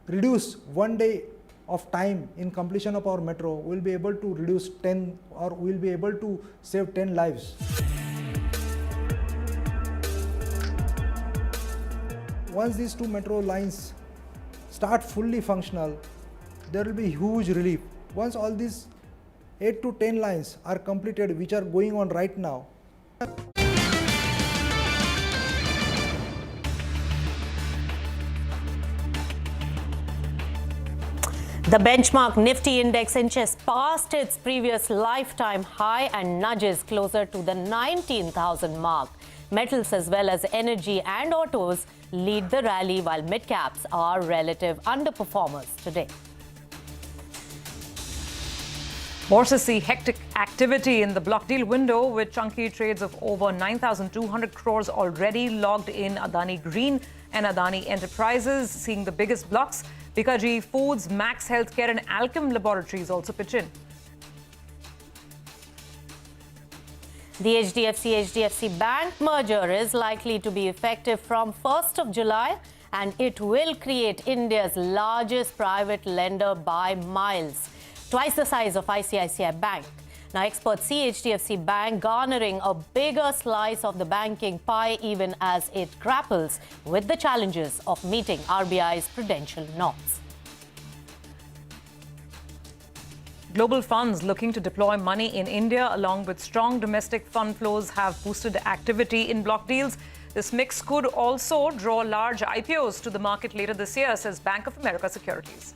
reduce 1 day of time in completion of our metro, we'll be able to reduce 10, or we'll be able to save 10 lives. Once these two metro lines start fully functional, there will be huge relief. Once all these 8 to 10 lines are completed, which are going on right now, The benchmark Nifty index inches past its previous lifetime high and nudges closer to the 19,000 mark. Metals as well as energy and autos lead the rally, while mid-caps are relative underperformers today. Bourses see hectic activity in the block deal window, with chunky trades of over 9,200 crores already logged in Adani Green and Adani Enterprises, seeing the biggest blocks. Bikaji Foods, Max Healthcare and Alchem Laboratories also pitch in. The HDFC Bank merger is likely to be effective from 1st of July, and it will create India's largest private lender by miles, twice the size of ICICI Bank. Now, experts see HDFC Bank garnering a bigger slice of the banking pie, even as it grapples with the challenges of meeting RBI's prudential norms. Global funds looking to deploy money in India, along with strong domestic fund flows, have boosted activity in block deals. This mix could also draw large IPOs to the market later this year, says Bank of America Securities.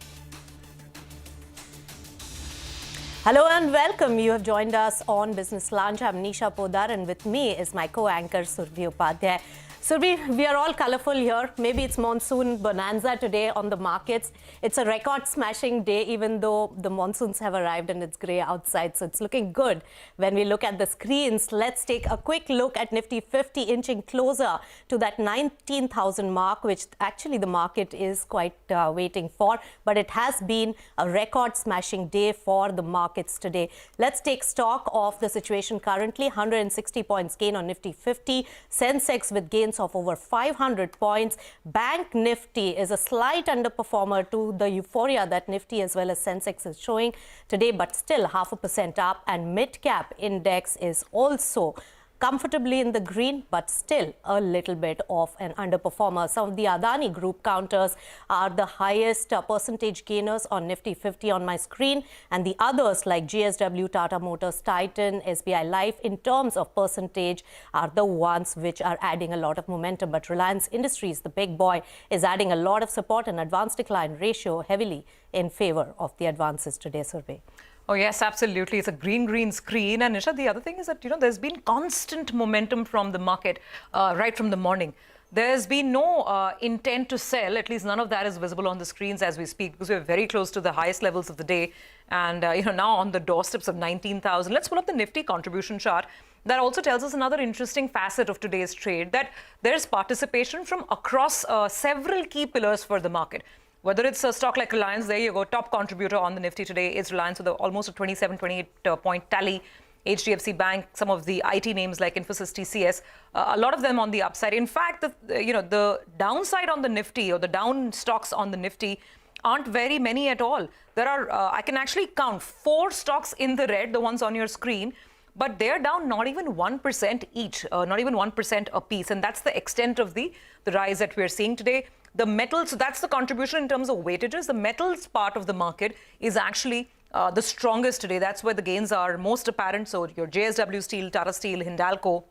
Hello and welcome. You have joined us on Business Lunch. I'm Nisha Podar, and with me is my co-anchor Surbhi Upadhyay. Surbhi, we are all colorful here. Maybe it's monsoon bonanza today on the markets. It's a record-smashing day, even though the monsoons have arrived and it's grey outside. So it's looking good when we look at the screens. Let's take a quick look at Nifty 50 inching closer to that 19,000 mark, which actually the market is quite waiting for. But it has been a record-smashing day for the markets today. Let's take stock of the situation currently. 160 points gain on Nifty 50. Sensex with gains of over 500 points. Bank Nifty is a slight underperformer to the euphoria that Nifty as well as Sensex is showing today, but still 0.5% up. And mid-cap index is also comfortably in the green, but still a little bit of an underperformer. Some of the Adani Group counters are the highest percentage gainers on Nifty 50 on my screen, and the others like GSW, Tata Motors, Titan, SBI Life in terms of percentage are the ones which are adding a lot of momentum. But Reliance Industries, the big boy, is adding a lot of support, and advance decline ratio heavily in favor of the advances today, Surbhi. Oh, yes, absolutely. It's a green screen. And Nisha, the other thing is that, there's been constant momentum from the market right from the morning. There's been no intent to sell. At least none of that is visible on the screens as we speak, because we're very close to the highest levels of the day. And, now on the doorsteps of 19,000. Let's pull up the Nifty contribution chart. That also tells us another interesting facet of today's trade, that there's participation from across several key pillars for the market. Whether it's a stock like Reliance, there you go, top contributor on the Nifty today is Reliance with almost a 27, 28 point tally. HDFC Bank, some of the IT names like Infosys, TCS, a lot of them on the upside. In fact, the downside on the Nifty, or the down stocks on the Nifty, aren't very many at all. There are, I can actually count 4 stocks in the red, the ones on your screen, but they're down not even 1% each, not even 1% a piece. And that's the extent of the rise that we're seeing today. The metals, so that's the contribution in terms of weightages. The metals part of the market is actually the strongest today. That's where the gains are most apparent. So your JSW Steel, Tata Steel, Hindalco,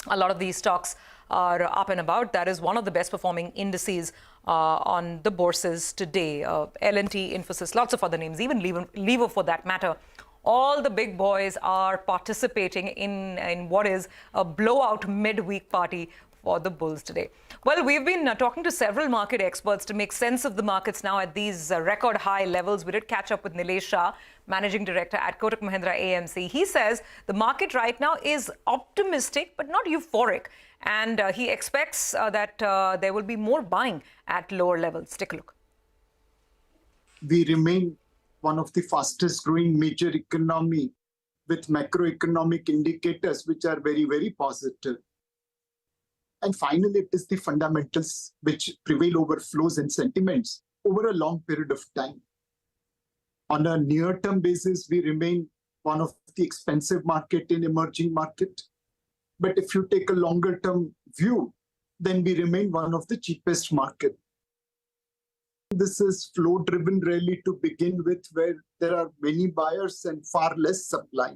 a lot of these stocks are up and about. That is one of the best performing indices on the bourses today. L&T, Infosys, lots of other names, even Lever for that matter. All the big boys are participating in what is a blowout midweek party for the bulls today. Well, we've been talking to several market experts to make sense of the markets now at these record high levels. We did catch up with Nilesh Shah, Managing Director at Kotak Mahindra AMC. He says the market right now is optimistic but not euphoric, and he expects that there will be more buying at lower levels. Take a look. We remain one of the fastest growing major economy with macroeconomic indicators which are very, very positive. And finally, it is the fundamentals which prevail over flows and sentiments over a long period of time. On a near-term basis, we remain one of the expensive market in emerging market. But if you take a longer-term view, then we remain one of the cheapest market. This is flow-driven rally to begin with, where there are many buyers and far less supply.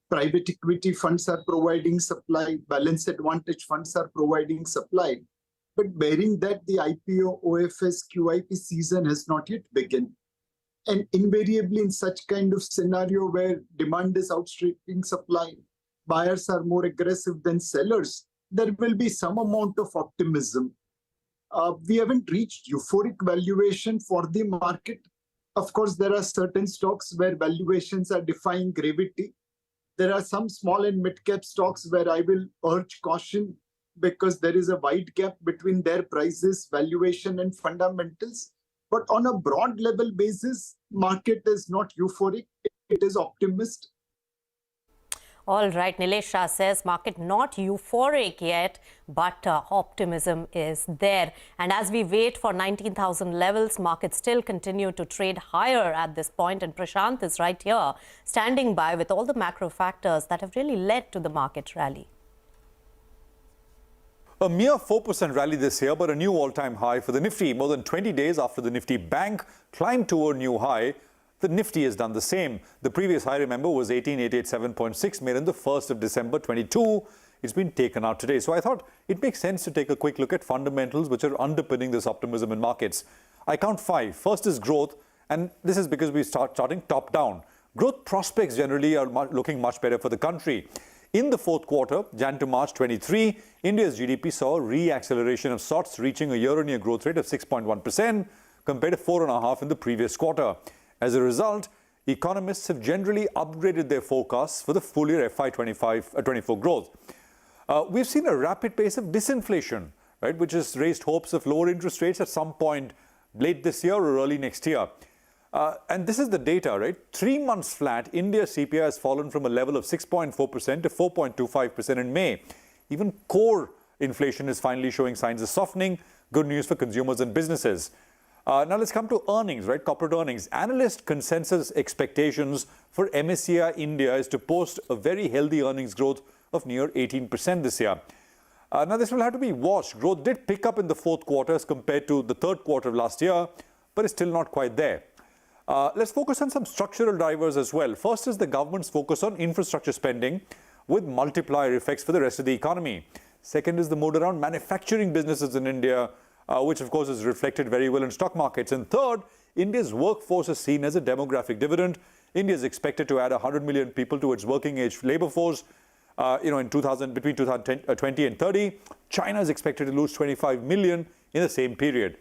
Private equity funds are providing supply, balance advantage funds are providing supply. But bearing that, the IPO, OFS, QIP season has not yet begun. And invariably in such kind of scenario where demand is outstripping supply, buyers are more aggressive than sellers, there will be some amount of optimism. We haven't reached euphoric valuation for the market. Of course, there are certain stocks where valuations are defying gravity. There are some small and mid-cap stocks where I will urge caution because there is a wide gap between their prices, valuation, and fundamentals. But on a broad level basis, market is not euphoric, it is optimist. All right, Nilesh Shah says market not euphoric yet, but optimism is there. And as we wait for 19,000 levels, markets still continue to trade higher at this point. And Prashant is right here, standing by with all the macro factors that have really led to the market rally. A mere 4% rally this year, but a new all-time high for the Nifty. More than 20 days after the Nifty bank climbed to a new high, the Nifty has done the same. The previous high, remember, was 18,887.6, made on the 1st of December 22. It's been taken out today. So I thought it makes sense to take a quick look at fundamentals which are underpinning this optimism in markets. I count 5. First is growth, and this is because we start charting top down. Growth prospects generally are looking much better for the country. In the fourth quarter, Jan to March 23, India's GDP saw a re-acceleration of sorts, reaching a year-on-year growth rate of 6.1% compared to 4.5% in the previous quarter. As a result, economists have generally upgraded their forecasts for the full year FY24 growth. We've seen a rapid pace of disinflation, right, which has raised hopes of lower interest rates at some point late this year or early next year. And this is the data, right? 3 months flat, India's CPI has fallen from a level of 6.4% to 4.25% in May. Even core inflation is finally showing signs of softening. Good news for consumers and businesses. Now let's come to earnings, right? Corporate earnings. Analyst consensus expectations for MSCI India is to post a very healthy earnings growth of near 18% this year. Now this will have to be watched. Growth did pick up in the fourth quarter as compared to the third quarter of last year, but it's still not quite there. Let's focus on some structural drivers as well. First is the government's focus on infrastructure spending with multiplier effects for the rest of the economy. Second is the mood around manufacturing businesses in India, which of course is reflected very well in stock markets. And third, India's workforce is seen as a demographic dividend. India is expected to add 100 million people to its working age labor force, between 2020 and 30. China is expected to lose 25 million in the same period.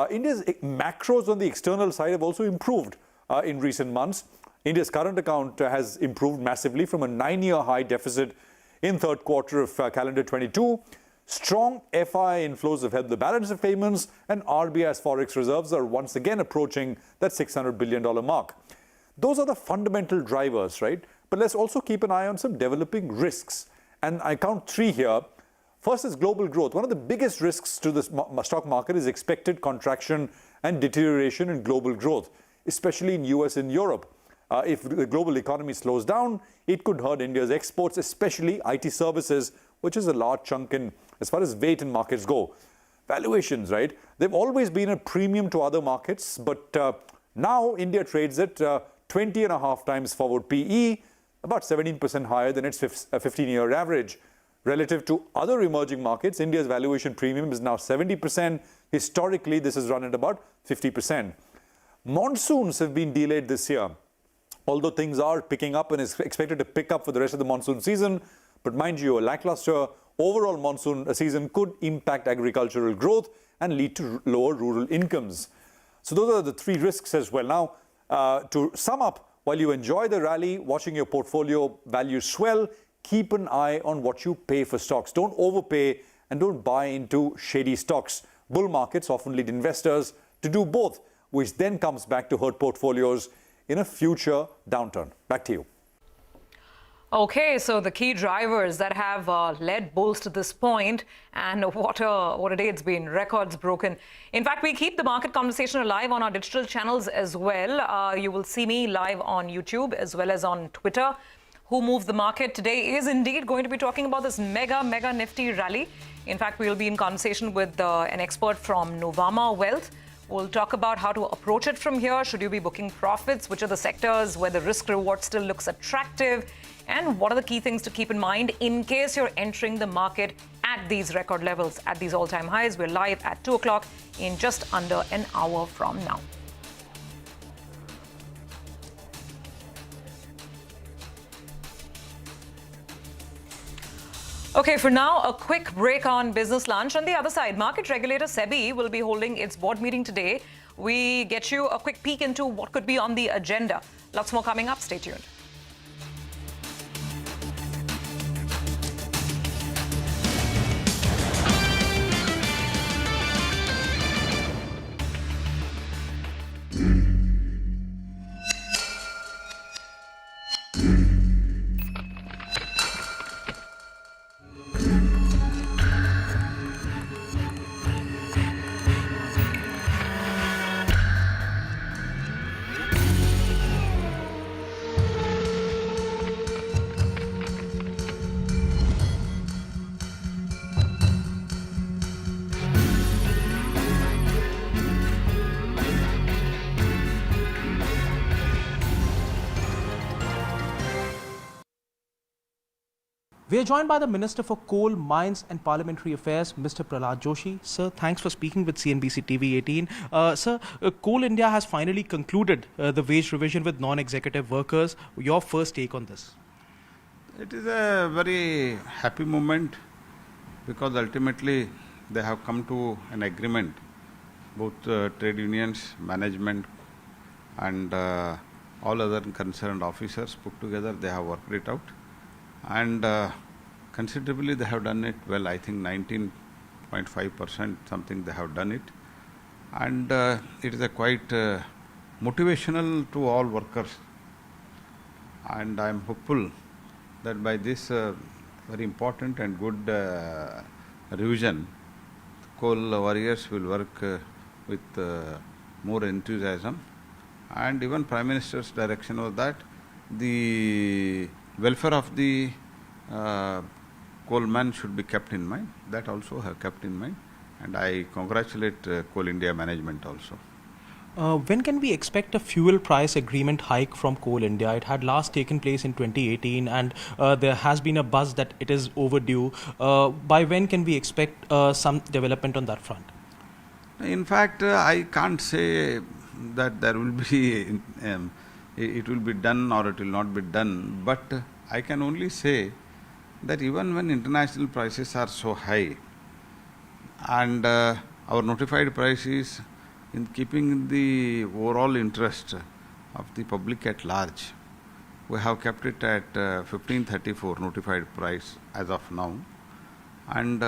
India's macros on the external side have also improved in recent months. India's current account has improved massively from a 9-year high deficit in third quarter of calendar 22. Strong FI inflows have helped the balance of payments, and RBI's forex reserves are once again approaching that $600 billion mark. Those are the fundamental drivers, right? But let's also keep an eye on some developing risks. And I count 3 here. First is global growth. One of the biggest risks to the stock market is expected contraction and deterioration in global growth, especially in US and Europe. If the global economy slows down, it could hurt India's exports, especially IT services, which is a large chunk in as far as weight in markets go. Valuations, right? They've always been a premium to other markets, but now India trades at 20.5 times forward PE, about 17% higher than its 15-year average. Relative to other emerging markets, India's valuation premium is now 70%. Historically, this has run at about 50%. Monsoons have been delayed this year, although things are picking up and is expected to pick up for the rest of the monsoon season. But mind you, a lackluster overall monsoon season could impact agricultural growth and lead to lower rural incomes. So those are the 3 risks as well. Now, to sum up, while you enjoy the rally, watching your portfolio values swell, keep an eye on what you pay for stocks. Don't overpay and don't buy into shady stocks. Bull markets often lead investors to do both, which then comes back to hurt portfolios in a future downturn. Back to you. Okay, so the key drivers that have led bulls to this point, and what a day it's been. Records broken. In fact, we keep the market conversation alive on our digital channels as well. You will see me live on YouTube as well as on Twitter. Who Moves the Market today is indeed going to be talking about this mega Nifty rally. In fact, we'll be in conversation with an expert from Novama Wealth. We'll talk about how to approach it from here. Should you be booking profits? Which are the sectors where the risk reward still looks attractive? And what are the key things to keep in mind in case you're entering the market at these record levels, at these all-time highs? We're live at 2 o'clock in just under an hour from now. Okay, for now, a quick break on Business Lunch. On the other side, market regulator SEBI will be holding its board meeting today. We get you a quick peek into what could be on the agenda. Lots more coming up. Stay tuned. We are joined by the Minister for Coal, Mines and Parliamentary Affairs, Mr. Prahlad Joshi. Sir, thanks for speaking with CNBC-TV18. Sir, Coal India has finally concluded the wage revision with non-executive workers. Your first take on this? It is a very happy moment because ultimately they have come to an agreement, both trade unions, management and all other concerned officers put together, they have worked it out. And considerably they have done it well. I think 19.5% something they have done it, and it is a quite motivational to all workers, and I am hopeful that by this very important and good revision, coal warriors will work with more enthusiasm, and even Prime Minister's direction was that the welfare of the coalmen should be kept in mind. That also have kept in mind, and I congratulate Coal India management also. When can we expect a fuel price agreement hike from Coal India? It had last taken place in 2018 and there has been a buzz that it is overdue. By when can we expect some development on that front? In fact, I can't say that there will be it will be done or it will not be done, but I can only say that even when international prices are so high and our notified price is in keeping the overall interest of the public at large, we have kept it at 1534 notified price as of now, and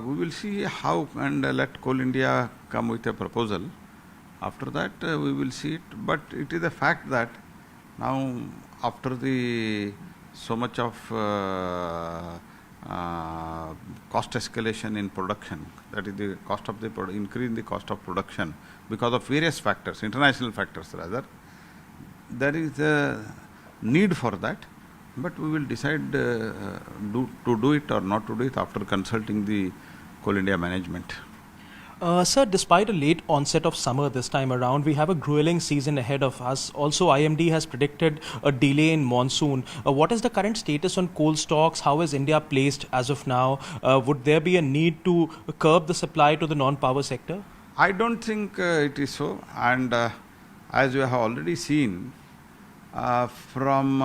we will see how, and let Coal India come with a proposal. After that we will see it, but it is a fact that now after the so much of cost escalation in production, that is the cost of the increase in the cost of production because of various factors, international factors rather, there is a need for that, but we will decide to do it or not to do it after consulting the Coal India management. Sir, despite a late onset of summer this time around, we have a grueling season ahead of us. Also, IMD has predicted a delay in monsoon. What is the current status on coal stocks? How is India placed as of now? Would there be a need to curb the supply to the non-power sector? I don't think it is so, and as you have already seen, from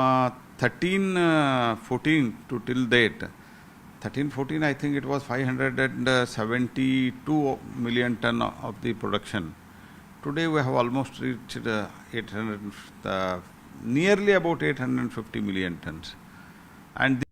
13-14 to till date, 13-14 I think it was 572 million ton of the production. Today we have almost reached 800, nearly about 850 million tons. And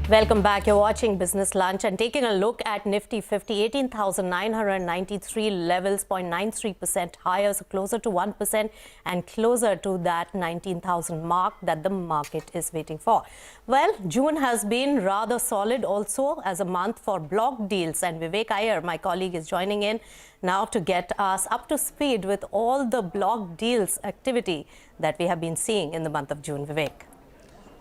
Welcome back. You're watching Business Lunch and taking a look at Nifty 50, 18,993 levels, 0.93% higher, so closer to 1% and closer to that 19,000 mark that the market is waiting for. Well, June has been rather solid also as a month for block deals, and Vivek Iyer, my colleague, is joining in now to get us up to speed with all the block deals activity that we have been seeing in the month of June. Vivek.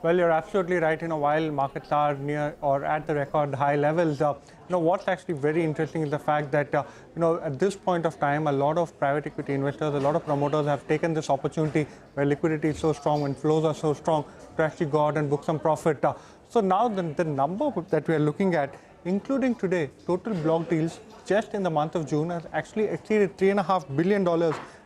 Well, you're absolutely right. While markets are near or at the record high levels, what's actually very interesting is the fact that, at this point of time, a lot of private equity investors, a lot of promoters have taken this opportunity where liquidity is so strong and flows are so strong to actually go out and book some profit. So now the number that we are looking at including today, total block deals just in the month of June has actually exceeded $3.5 billion.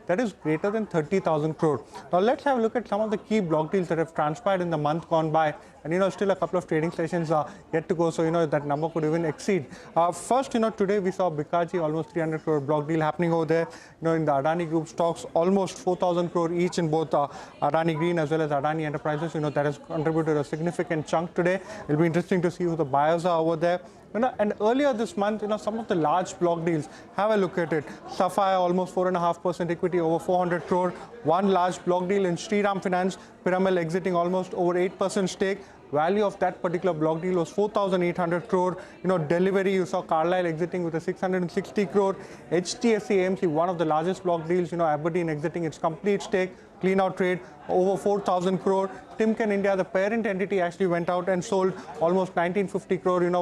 That is greater than 30,000 crore. Now let's have a look at some of the key block deals that have transpired in the month gone by. And still a couple of trading sessions are yet to go, so that number could even exceed. First, today we saw Bikaji almost 300 crore block deal happening over there. In the Adani Group stocks, almost 4,000 crore each in both Adani Green as well as Adani Enterprises. That has contributed a significant chunk today. It'll be interesting to see who the buyers are over there. And earlier this month, some of the large block deals, have a look at it. Sapphire, almost 4.5% equity, over 400 crore. One large block deal in Shriram Finance, Piramal exiting almost over 8% stake. Value of that particular block deal was 4,800 crore. Delivery, you saw Carlyle exiting with a 660 crore. HDFC AMC, one of the largest block deals, Aberdeen exiting its complete stake. Clean out trade, over 4,000 crore. Timken India, the parent entity, actually went out and sold almost 1,950 crore. It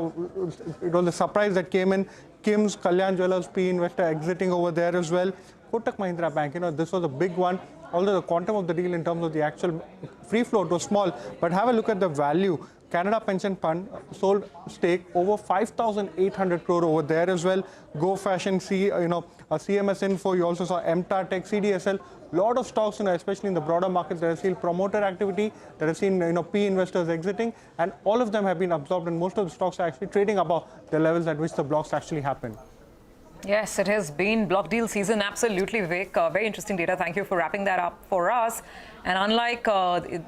was a surprise that came in. Kim's, Kalyan Jewellers, P Investor exiting over there as well. Kotak Mahindra Bank, this was a big one. Although the quantum of the deal in terms of the actual free float was small, but have a look at the value. Canada Pension Fund sold stake over 5,800 crore over there as well. Go Fashion, CMS Info, you also saw MTAR Tech, CDSL. Lot of stocks, especially in the broader markets, that have seen promoter activity, that have seen P investors exiting, and all of them have been absorbed, and most of the stocks are actually trading above the levels at which the blocks actually happen. Yes, it has been block deal season, absolutely, Vivek. Very interesting data. Thank you for wrapping that up for us. And unlike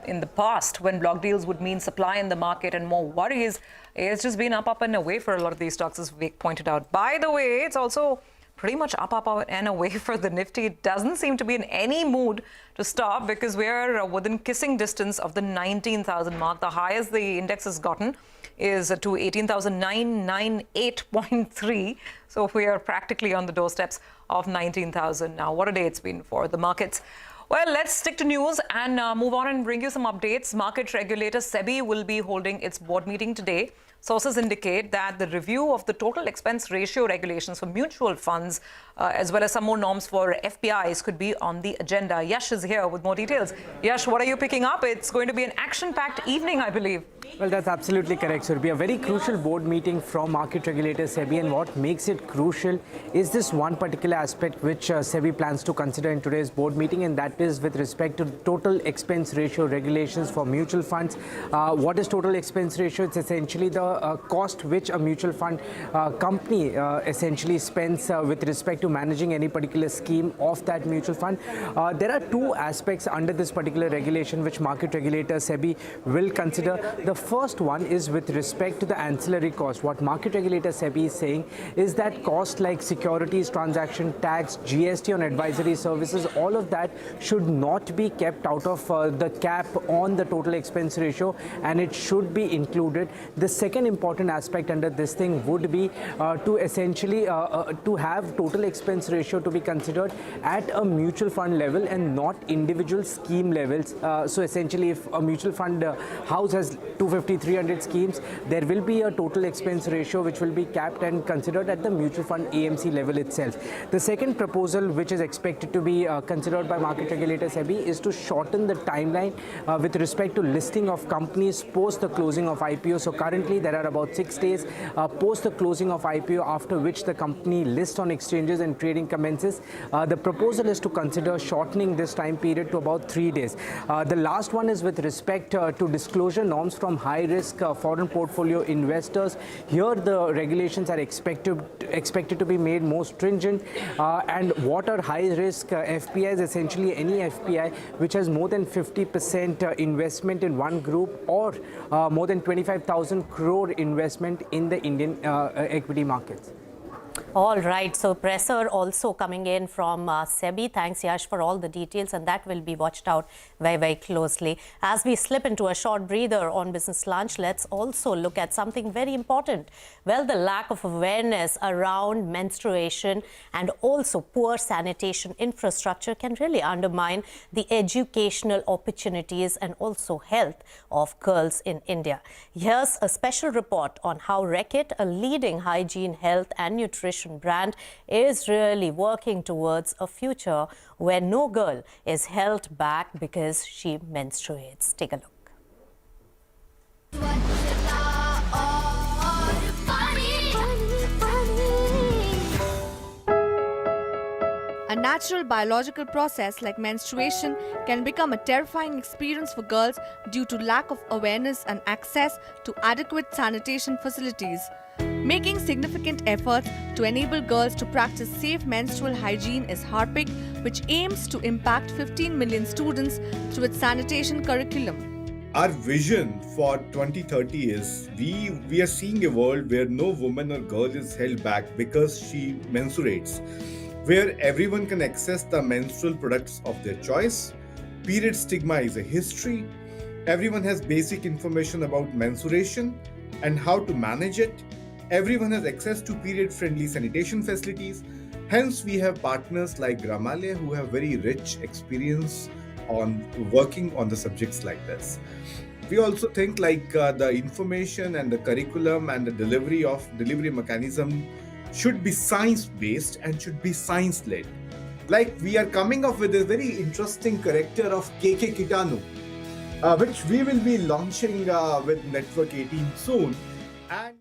in the past, when block deals would mean supply in the market and more worries, it's just been up and away for a lot of these stocks, as Vivek pointed out. By the way, it's also pretty much up and away for the Nifty. It doesn't seem to be in any mood to stop, because we're within kissing distance of the 19,000 mark. The highest the index has gotten is to 18,998.3. So we are practically on the doorsteps of 19,000 now. What a day it's been for the markets. Well, let's stick to news and move on and bring you some updates. Market regulator SEBI will be holding its board meeting today. Sources indicate that the review of the total expense ratio regulations for mutual funds, as well as some more norms for FPIs, could be on the agenda. Yash is here with more details. Yash, what are you picking up? It's going to be an action-packed evening, I believe. Well, that's absolutely correct. So it'll be a very crucial board meeting from market regulator SEBI, and what makes it crucial is this one particular aspect which SEBI plans to consider in today's board meeting, and that is with respect to total expense ratio regulations for mutual funds. What is total expense ratio? It's essentially the cost which a mutual fund company essentially spends with respect to managing any particular scheme of that mutual fund. There are two aspects under this particular regulation which market regulator SEBI will consider. The first one is with respect to the ancillary cost. What market regulator SEBI is saying is that costs like securities, transaction tax, GST on advisory services, all of that should not be kept out of the cap on the total expense ratio, and it should be included. The second important aspect under this thing would be to essentially to have total expense ratio to be considered at a mutual fund level and not individual scheme levels. So essentially, if a mutual fund house has 250, 300 schemes, there will be a total expense ratio which will be capped and considered at the mutual fund AMC level itself. The second proposal which is expected to be considered by market regulator SEBI is to shorten the timeline with respect to listing of companies post the closing of IPO. So currently there are about 6 days post the closing of IPO, after which the company lists on exchanges and trading commences. The proposal is to consider shortening this time period to about 3 days. The last one is with respect to disclosure norms from high-risk foreign portfolio investors. Here the regulations are expected to be made more stringent. And what are high-risk FPIs? Essentially any FPI which has more than 50% investment in one group, or more than 25,000 crore investment in the Indian equity markets. All right, so pressure also coming in from SEBI. Thanks, Yash, for all the details, and that will be watched out very, very closely. As we slip into a short breather on Business Lunch, let's also look at something very important. Well, the lack of awareness around menstruation and also poor sanitation infrastructure can really undermine the educational opportunities and also health of girls in India. Here's a special report on how Reckitt, a leading hygiene, health and nutrition brand, is really working towards a future where no girl is held back because she menstruates. Take a look. A natural biological process like menstruation can become a terrifying experience for girls due to lack of awareness and access to adequate sanitation facilities. Making significant efforts to enable girls to practice safe menstrual hygiene is HARPIC, which aims to impact 15 million students through its sanitation curriculum. Our vision for 2030 is we are seeing a world where no woman or girl is held back because she menstruates, where everyone can access the menstrual products of their choice. Period stigma is a history. Everyone has basic information about menstruation and how to manage it. Everyone has access to period-friendly sanitation facilities. Hence, we have partners like Gramalaya who have very rich experience on working on the subjects like this. We also think like the information and the curriculum and the delivery mechanism should be science-based and should be science-led. Like we are coming up with a very interesting character of KK Kitanu, which we will be launching with Network 18 soon. And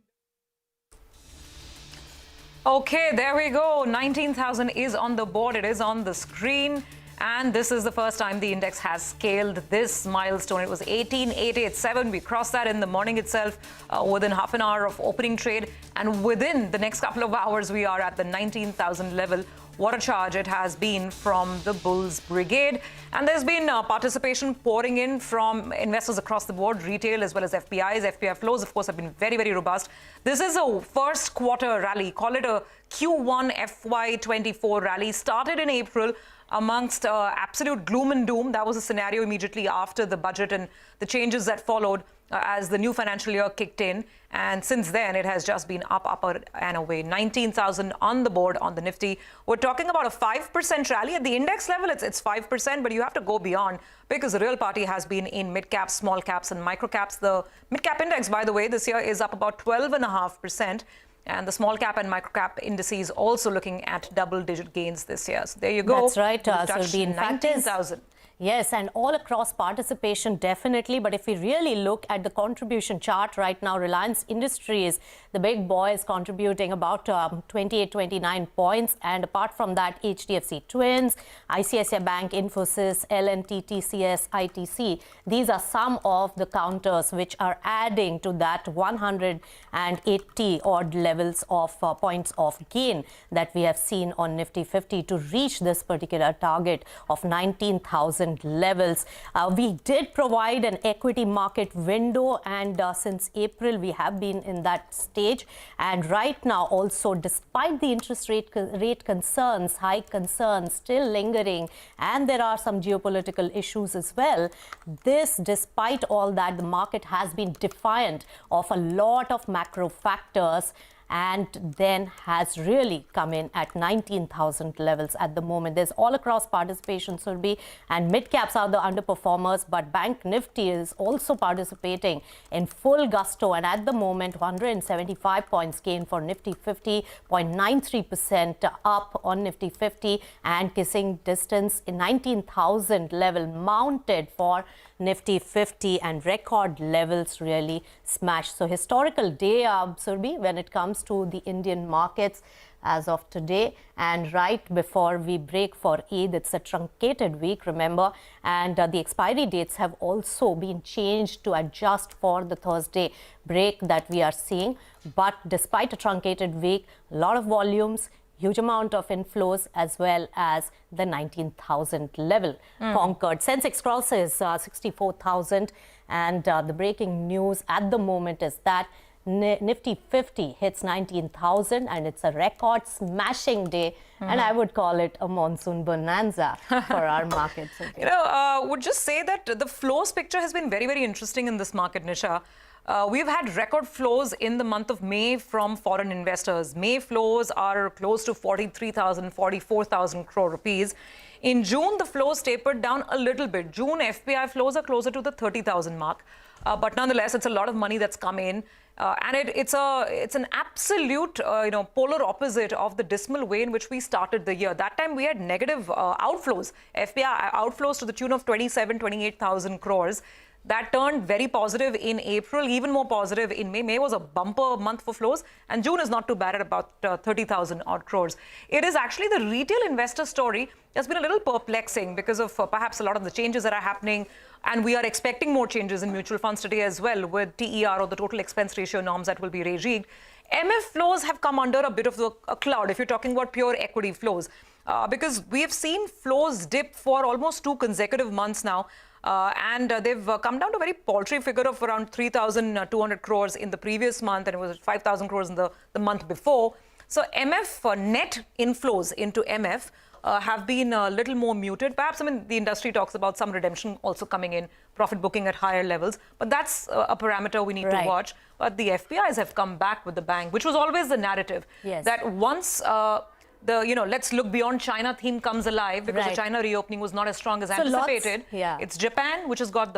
Okay, there we go. 19,000 is on the board. It is on the screen. And this is the first time the index has scaled this milestone. It was 18,887. We crossed that in the morning itself within half an hour of opening trade. And within the next couple of hours, we are at the 19,000 level. What a charge it has been from the Bulls Brigade. And there's been participation pouring in from investors across the board, retail as well as FPIs. FPI flows, of course, have been very, very robust. This is a first quarter rally. Call it a Q1 FY24 rally. Started in April amongst absolute gloom and doom. That was the scenario immediately after the budget and the changes that followed as the new financial year kicked in. And since then, it has just been up and away. 19,000 on the board on the Nifty. We're talking about a 5% rally. At the index level, it's 5%, but you have to go beyond because the real party has been in mid-caps, small caps and micro caps. The mid-cap index, by the way, this year is up about 12.5%. And the small cap and micro cap indices also looking at double-digit gains this year. So there you go. That's right, Sulbi. 19,000. Yes, and all across participation, definitely. But if we really look at the contribution chart right now, Reliance Industries, the big boy, is contributing about 28, 29 points. And apart from that, HDFC Twins, ICICI Bank, Infosys, L&T, TCS, ITC. These are some of the counters which are adding to that 180 odd levels of points of gain that we have seen on Nifty 50 to reach this particular target of 19,000 levels. We did provide an equity market window, and since April we have been in that stage. And right now also, despite the interest rate concerns, high concerns still lingering, and there are some geopolitical issues as well, despite all that, the market has been defiant of a lot of macro factors and then has really come in at 19,000 levels at the moment. There's all across participation, Surbi, and mid-caps are the underperformers, but Bank Nifty is also participating in full gusto, and at the moment 175 points gain for Nifty 50, 0.93% up on Nifty 50, and kissing distance in 19,000 level mounted for Nifty 50, and record levels really smashed. So historical day, Surbi, when it comes to the Indian markets as of today. And right before we break for Eid, it's a truncated week, remember, and the expiry dates have also been changed to adjust for the Thursday break that we are seeing. But despite a truncated week, a lot of volumes, huge amount of inflows, as well as the 19,000 level conquered. Sensex crosses 64,000, and the breaking news at the moment is that Nifty 50 hits 19,000, and it's a record smashing day, and I would call it a monsoon bonanza for our markets. Okay. You know, would just say that the flows picture has been very, very interesting in this market, Nisha. We've had record flows in the month of May from foreign investors. May flows are close to 43,000, 44,000 crore rupees. In June, the flows tapered down a little bit. June FPI flows are closer to the 30,000 mark. But nonetheless, it's a lot of money that's come in. And it's an absolute, polar opposite of the dismal way in which we started the year. That time we had negative outflows, FPI outflows to the tune of 27, 28,000 crores. That turned very positive in April, even more positive in May. May was a bumper month for flows, and June is not too bad at about 30,000 odd crores. It is actually the retail investor story that's been a little perplexing because of perhaps a lot of the changes that are happening, and we are expecting more changes in mutual funds today as well with TER, or the total expense ratio norms, that will be rejigged. MF flows have come under a bit of a cloud if you're talking about pure equity flows, because we have seen flows dip for almost 2 consecutive months now. And they've come down to a very paltry figure of around 3,200 crores in the previous month, and it was 5,000 crores in the month before. So MF net inflows into MF have been a little more muted. Perhaps, I mean, the industry talks about some redemption also coming in, profit booking at higher levels. But that's a parameter we need to watch. But the FPIs have come back with the bang, which was always the narrative. Yes. That once let's look beyond China theme comes alive, because the China reopening was not as strong as anticipated. It's Japan, which has got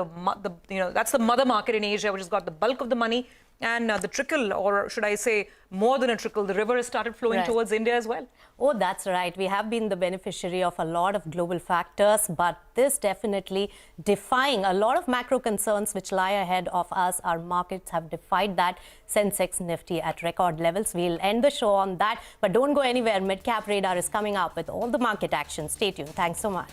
that's the mother market in Asia, which has got the bulk of the money, and the trickle, or should I say more than a trickle, the river has started flowing towards India as well. Oh, that's right. We have been the beneficiary of a lot of global factors, but this definitely defying a lot of macro concerns which lie ahead of us. Our markets have defied that. Sensex, Nifty at record levels. We'll end the show on that, but don't go anywhere. Mid-Cap Radar is coming up with all the market action. Stay tuned. Thanks so much.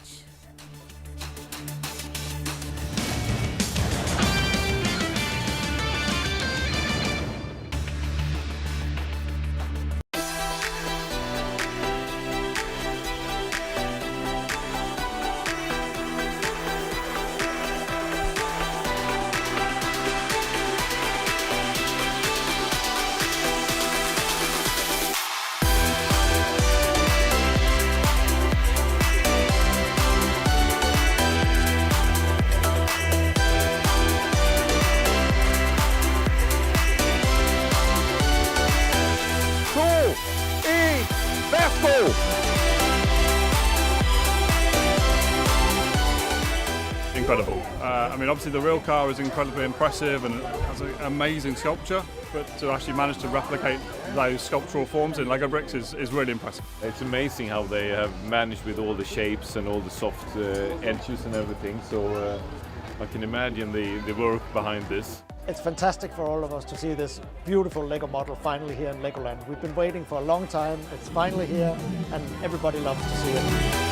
Incredible. I mean, obviously the real car is incredibly impressive and has an amazing sculpture, but to actually manage to replicate those sculptural forms in Lego bricks is really impressive. It's amazing how they have managed with all the shapes and all the soft edges and everything. So I can imagine the work behind this. It's fantastic for all of us to see this beautiful Lego model finally here in Legoland. We've been waiting for a long time. It's finally here, and everybody loves to see it.